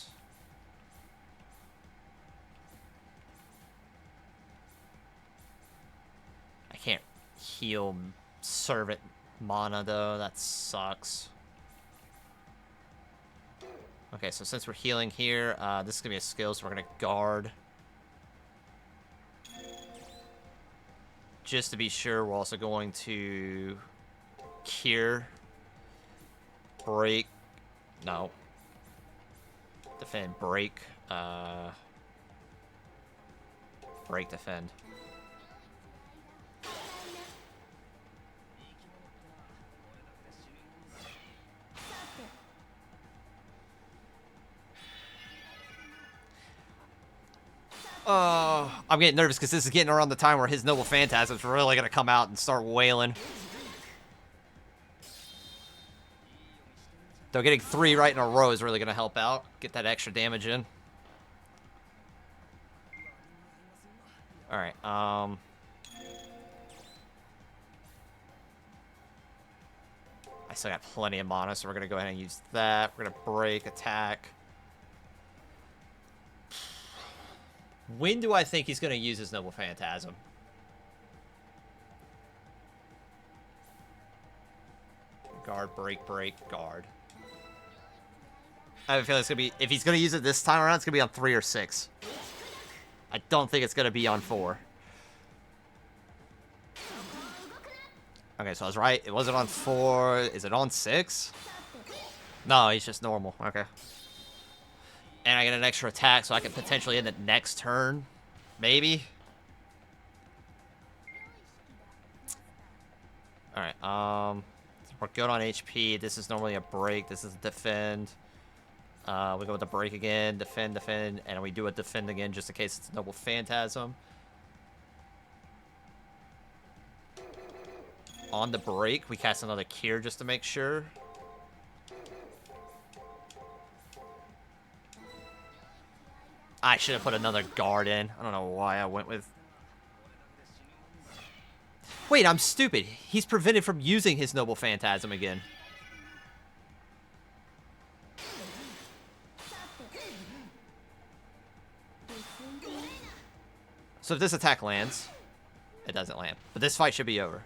Speaker 1: I can't heal Servant mana, though. That sucks. Okay, so since we're healing here, this is going to be a skill, so we're going to guard. Just to be sure, we're also going to cure. Break. No. Defend. Break. Break, defend. I'm getting nervous because this is getting around the time where his Noble Phantasm's really going to come out and start wailing. Though getting 3 right in a row is really going to help out. Get that extra damage in. Alright, I still got plenty of mana, so we're going to go ahead and use that. We're going to break, attack. When do I think he's going to use his Noble Phantasm? Guard, break, break, guard. I have a feeling it's going to be... If he's going to use it this time around, it's going to be on 3 or 6. I don't think it's going to be on 4. Okay, so I was right. It wasn't on 4. Is it on 6? No, he's just normal. Okay. And I get an extra attack, so I can potentially end it next turn. Maybe. Alright, we're good on HP. This is normally a break. This is a defend. We go with the break again. Defend, defend. And we do a defend again just in case it's a Noble Phantasm. On the break, we cast another Cure just to make sure. I should have put another guard in. I don't know why I went with... Wait, I'm stupid. He's prevented from using his Noble Phantasm again. So if this attack lands, it doesn't land. But this fight should be over.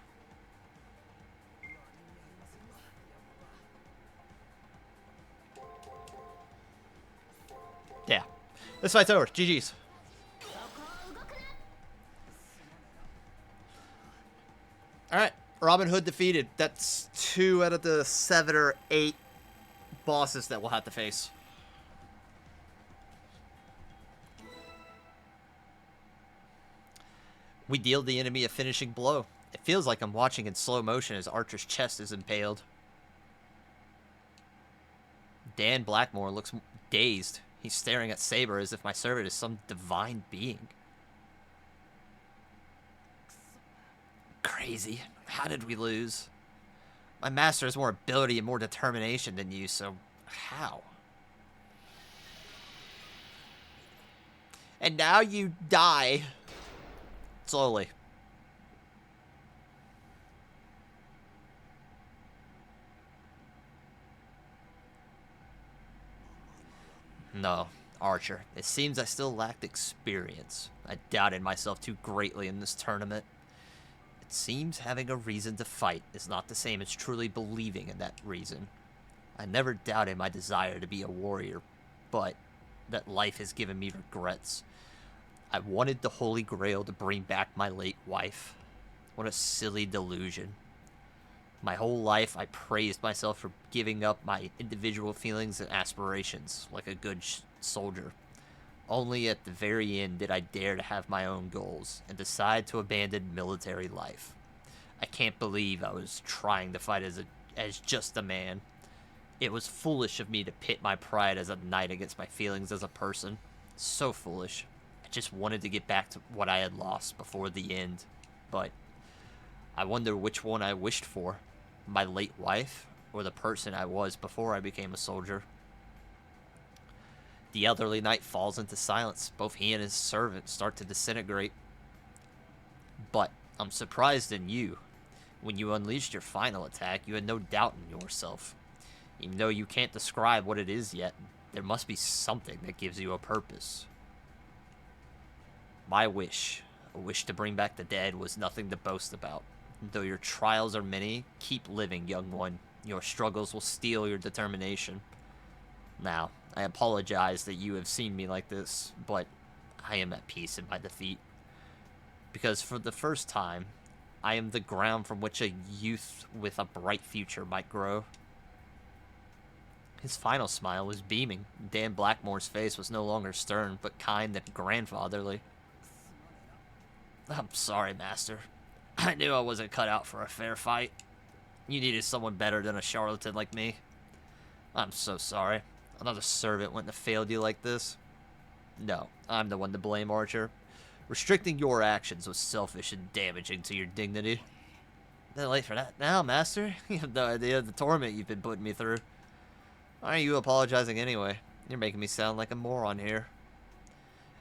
Speaker 1: Yeah. This fight's over. GG's. Alright. Robin Hood defeated. That's 2 out of the 7 or 8 bosses that we'll have to face. We deal the enemy a finishing blow. It feels like I'm watching in slow motion as Archer's chest is impaled. Dan Blackmore looks dazed. He's staring at Saber as if my servant is some divine being. Crazy. How did we lose? My master has more ability and more determination than you, so how? And now you die. Slowly. No, Archer. It seems I still lacked experience. I doubted myself too greatly in this tournament. It seems having a reason to fight is not the same as truly believing in that reason. I never doubted my desire to be a warrior, but that life has given me regrets. I wanted the Holy Grail to bring back my late wife. What a silly delusion. My whole life, I praised myself for giving up my individual feelings and aspirations, like a good soldier. Only at the very end did I dare to have my own goals, and decide to abandon military life. I can't believe I was trying to fight as just a man. It was foolish of me to pit my pride as a knight against my feelings as a person. So foolish. I just wanted to get back to what I had lost before the end. But I wonder which one I wished for. My late wife, or the person I was before I became a soldier. The elderly knight falls into silence. Both he and his servant start to disintegrate. But I'm surprised in you. When you unleashed your final attack, you had no doubt in yourself. Even though you can't describe what it is yet, there must be something that gives you a purpose. My wish, a wish to bring back the dead, was nothing to boast about. Though your trials are many, keep living, young one. Your struggles will steel your determination. Now, I apologize that you have seen me like this, but I am at peace in my defeat. Because for the first time, I am the ground from which a youth with a bright future might grow. His final smile was beaming. Dan Blackmore's face was no longer stern, but kind and grandfatherly. I'm sorry, Master. I knew I wasn't cut out for a fair fight. You needed someone better than a charlatan like me. I'm so sorry. Another servant wouldn't have failed you like this. No, I'm the one to blame, Archer. Restricting your actions was selfish and damaging to your dignity. Not late for that now, Master. You have no idea of the torment you've been putting me through. Why are you apologizing anyway? You're making me sound like a moron here.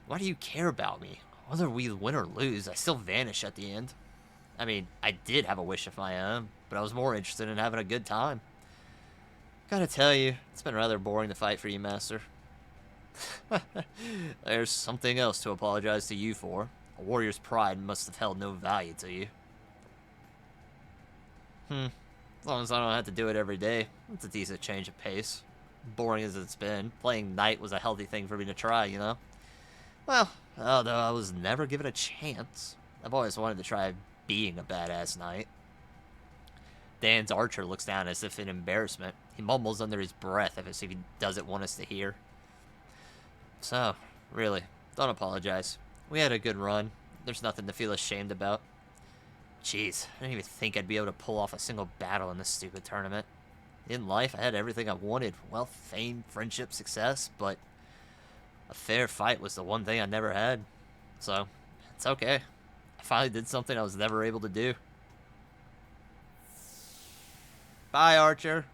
Speaker 1: Why do you care about me? Whether we win or lose, I still vanish at the end. I mean, I did have a wish of my own, but I was more interested in having a good time. Gotta tell you, it's been rather boring to fight for you, Master. There's something else to apologize to you for. A warrior's pride must have held no value to you. As long as I don't have to do it every day, it's a decent change of pace. Boring as it's been, playing knight was a healthy thing for me to try, you know? Well, although I was never given a chance, I've always wanted to try being a badass knight. Dan's archer looks down as if in embarrassment. He mumbles under his breath as if he doesn't want us to hear. So, really, don't apologize. We had a good run. There's nothing to feel ashamed about. Jeez, I didn't even think I'd be able to pull off a single battle in this stupid tournament. In life, I had everything I wanted. Wealth, fame, friendship, success, but a fair fight was the one thing I never had. So, it's okay. I finally did something I was never able to do. Bye, Archer.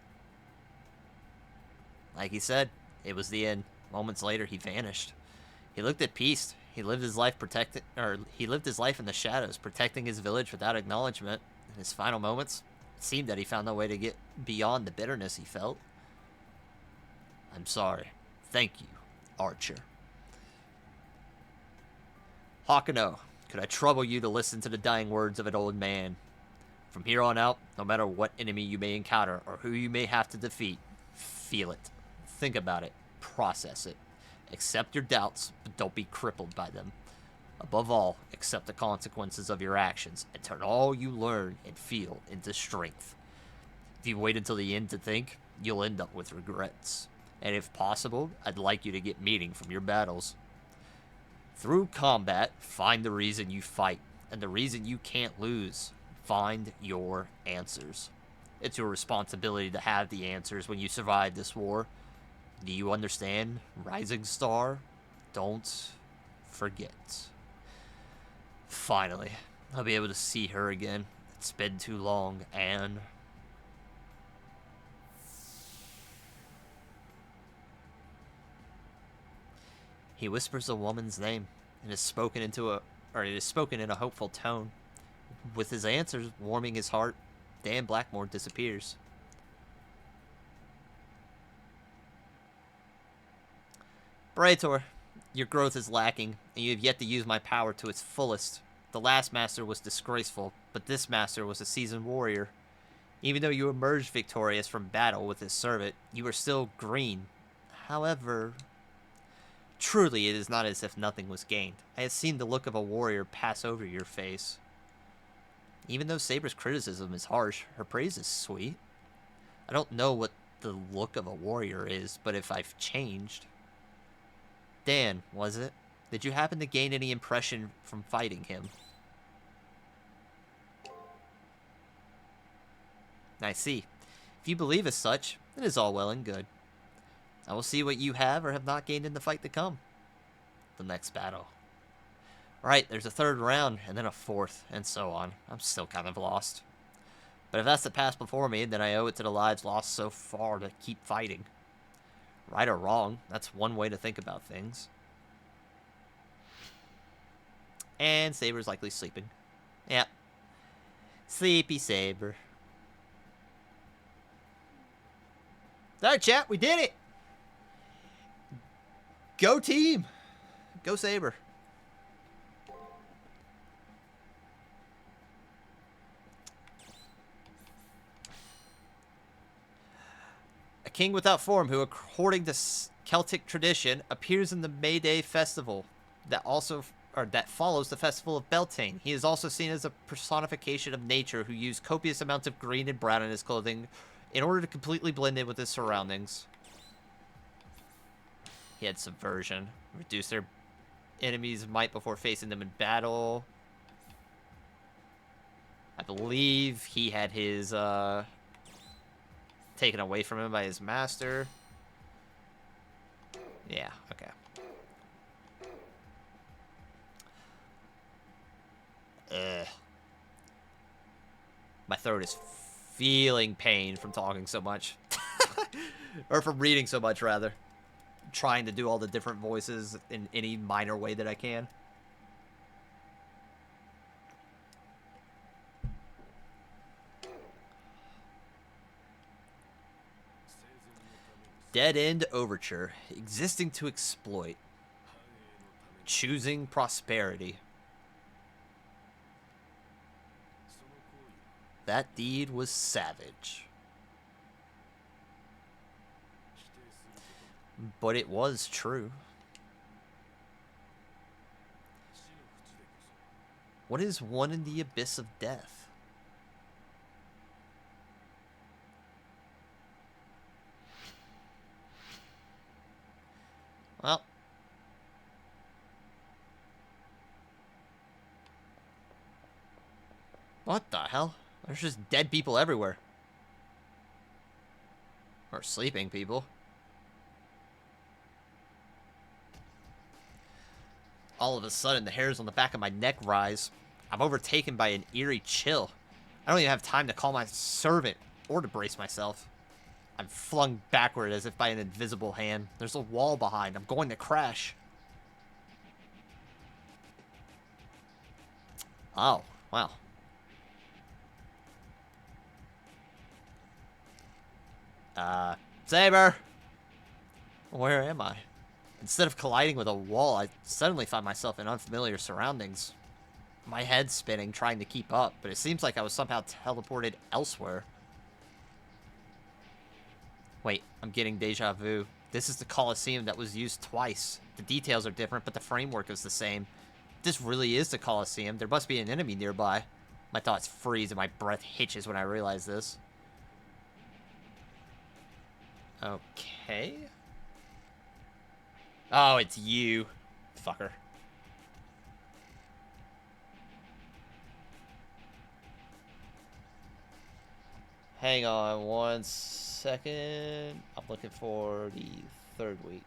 Speaker 1: Like he said, it was the end. Moments later, he vanished. He looked at peace. He lived his life in the shadows, protecting his village without acknowledgement. In his final moments, it seemed that he found a way to get beyond the bitterness he felt. I'm sorry. Thank you, Archer. Hakano, could I trouble you to listen to the dying words of an old man? From here on out, no matter what enemy you may encounter or who you may have to defeat, feel it. Think about it. Process it. Accept your doubts, but don't be crippled by them. Above all, accept the consequences of your actions and turn all you learn and feel into strength. If you wait until the end to think, you'll end up with regrets. And if possible, I'd like you to get meaning from your battles. Through combat, find the reason you fight and the reason you can't lose. Find your answers. It's your responsibility to have the answers when you survive this war. Do you understand, Rising Star? Don't forget. Finally, I'll be able to see her again. It's been too long, and... He whispers a woman's name, and it is spoken in a hopeful tone. With his answers warming his heart, Dan Blackmore disappears. Praetor, your growth is lacking, and you have yet to use my power to its fullest. The last master was disgraceful, but this master was a seasoned warrior. Even though you emerged victorious from battle with his servant, you are still green. However, truly it is not as if nothing was gained. I have seen the look of a warrior pass over your face. Even though Saber's criticism is harsh, her praise is sweet. I don't know what the look of a warrior is, but if I've changed... Dan, was it? Did you happen to gain any impression from fighting him? I see. If you believe as such, it is all well and good. I will see what you have or have not gained in the fight to come. The next battle. Right, there's a third round, and then a fourth, and so on. I'm still kind of lost. But if that's the path before me, then I owe it to the lives lost so far to keep fighting. Right or wrong, that's one way to think about things. And Saber's likely sleeping. Yep. Sleepy Saber. Alright, chat, we did it! Go team! Go Saber. A king without form who, according to Celtic tradition, appears in the May Day festival that follows the festival of Beltane. He is also seen as a personification of nature who used copious amounts of green and brown in his clothing in order to completely blend in with his surroundings. He had subversion. Reduce their enemies' might before facing them in battle. I believe he had his, taken away from him by his master. Yeah, okay. My throat is feeling pain from talking so much. Or from reading so much, rather. Trying to do all the different voices in any minor way that I can. Dead-end overture. Existing to exploit. Choosing prosperity. That deed was savage. But it was true. What is one in the abyss of death? Well. What the hell? There's just dead people everywhere. Or sleeping people. All of a sudden, the hairs on the back of my neck rise. I'm overtaken by an eerie chill. I don't even have time to call my servant or to brace myself. I'm flung backward as if by an invisible hand. There's a wall behind. I'm going to crash. Oh, wow. Saber! Where am I? Instead of colliding with a wall, I suddenly find myself in unfamiliar surroundings. My head's spinning, trying to keep up, but it seems like I was somehow teleported elsewhere. Wait, I'm getting deja vu. This is the Colosseum that was used twice. The details are different, but the framework is the same. This really is the Colosseum. There must be an enemy nearby. My thoughts freeze and my breath hitches when I realize this. Okay. Oh, it's you. Fucker. Hang on one second. I'm looking for the third week.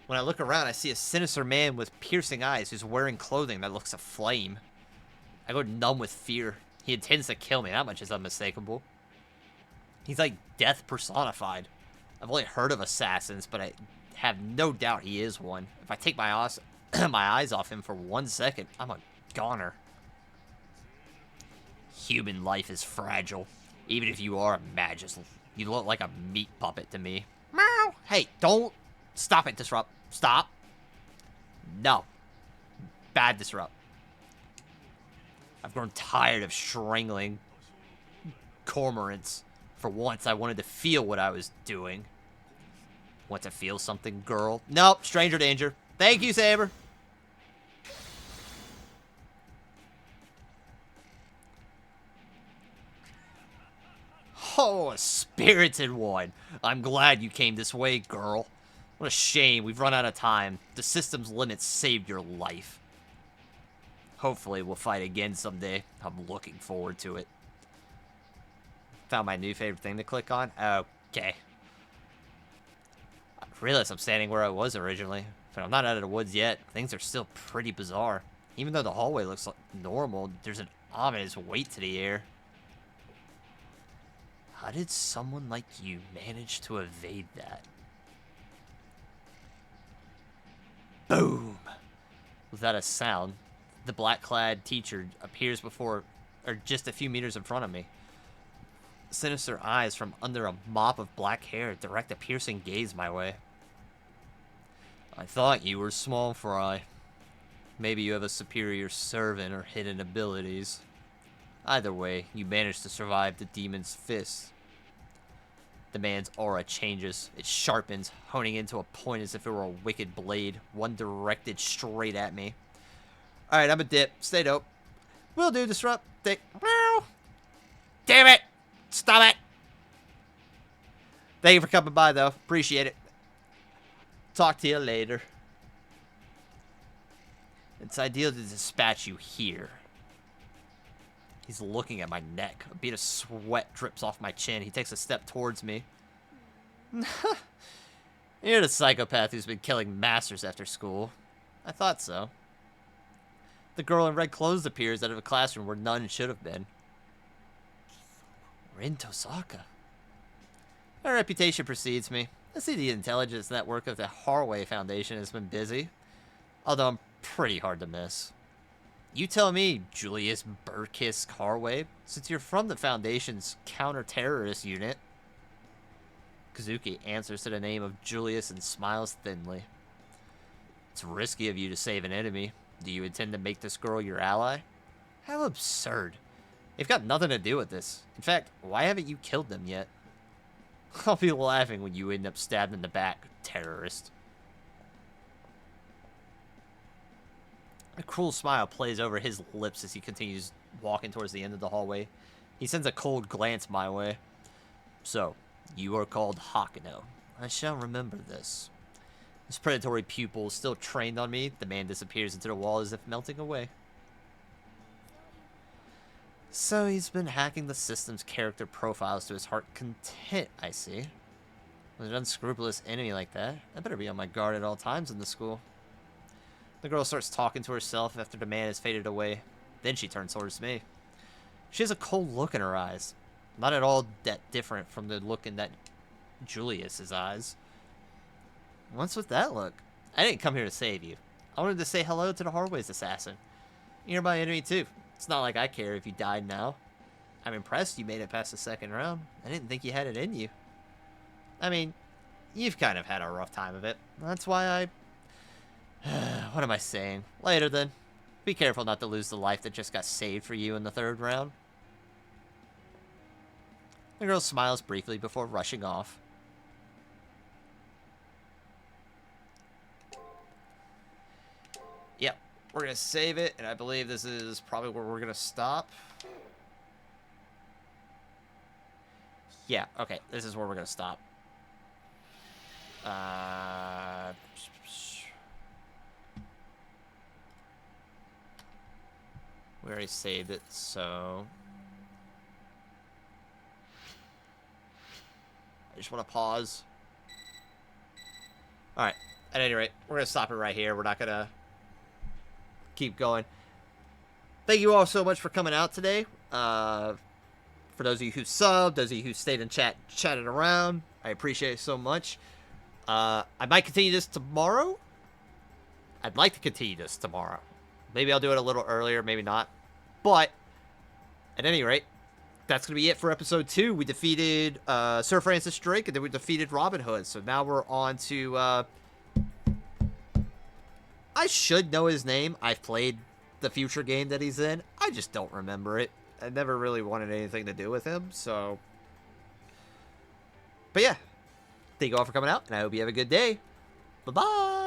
Speaker 1: When I look around, I see a sinister man with piercing eyes who's wearing clothing that looks aflame. I go numb with fear. He intends to kill me. That much is unmistakable. He's like death personified. I've only heard of assassins, but I have no doubt he is one. If I take my eyes off him for 1 second, I'm a goner. Human life is fragile. Even if you are a magus, you look like a meat puppet to me. Meow. Hey, don't. Stop it, Disrupt. Stop. No. Bad Disrupt. I've grown tired of strangling cormorants. For once, I wanted to feel what I was doing. Want to feel something, girl? Nope, stranger danger. Thank you, Saber. Oh, a spirited one. I'm glad you came this way, girl. What a shame. We've run out of time. The system's limits saved your life. Hopefully, we'll fight again someday. I'm looking forward to it. Found my new favorite thing to click on. Okay. I realize I'm standing where I was originally, but I'm not out of the woods yet. Things are still pretty bizarre. Even though the hallway looks like normal, there's an ominous weight to the air. How did someone like you manage to evade that? Boom! Without a sound, the black-clad teacher appears before, or just a few meters in front of me. Sinister eyes from under a mop of black hair direct a piercing gaze my way. I thought you were small fry. Maybe you have a superior servant or hidden abilities. Either way, you managed to survive the demon's fist. The man's aura changes. It sharpens, honing into a point as if it were a wicked blade, one directed straight at me. Alright, I'm a dip. Stay dope. Will do, Disrupt. Meow. Damn it! Stop it! Thank you for coming by, though. Appreciate it. Talk to you later. It's ideal to dispatch you here. He's looking at my neck. A bead of sweat drips off my chin. He takes a step towards me. You're the psychopath who's been killing masters after school. I thought so. The girl in red clothes appears out of a classroom where none should have been. We're in Tosaka. My reputation precedes me. I see the intelligence network of the Harway Foundation has been busy. Although I'm pretty hard to miss. You tell me, Julius Burkiss Carway, since you're from the Foundation's counter-terrorist unit. Kazuki answers to the name of Julius and smiles thinly. It's risky of you to save an enemy. Do you intend to make this girl your ally? How absurd. They've got nothing to do with this. In fact, why haven't you killed them yet? I'll be laughing when you end up stabbed in the back, terrorist. A cruel smile plays over his lips as he continues walking towards the end of the hallway. He sends a cold glance my way. So, you are called Hakuno. I shall remember this. His predatory pupil is still trained on me. The man disappears into the wall as if melting away. So he's been hacking the system's character profiles to his heart's content, I see. With an unscrupulous enemy like that, I better be on my guard at all times in the school. The girl starts talking to herself after the man has faded away. Then she turns towards me. She has a cold look in her eyes. Not at all that different from the look in that Julius's eyes. What's with that look? I didn't come here to save you. I wanted to say hello to the Hardways assassin. You're my enemy too. It's not like I care if you died now. I'm impressed you made it past the second round. I didn't think you had it in you. I mean, you've kind of had a rough time of it. That's why I... What am I saying? Later, then. Be careful not to lose the life that just got saved for you in the third round. The girl smiles briefly before rushing off. Yep, we're going to save it, and I believe this is probably where we're going to stop. Yeah, okay, this is where we're going to stop. We already saved it, so... I just want to pause. Alright, at any rate, we're going to stop it right here. We're not going to keep going. Thank you all so much for coming out today. For those of you who subbed, those of you who stayed in chat, chatted around, I appreciate it so much. I might continue this tomorrow. I'd like to continue this tomorrow. Maybe I'll do it a little earlier, maybe not. But, at any rate, that's going to be it for episode 2. We defeated Sir Francis Drake, and then we defeated Robin Hood. So now we're on to... I should know his name. I've played the future game that he's in. I just don't remember it. I never really wanted anything to do with him, so... But yeah. Thank you all for coming out, and I hope you have a good day. Bye-bye!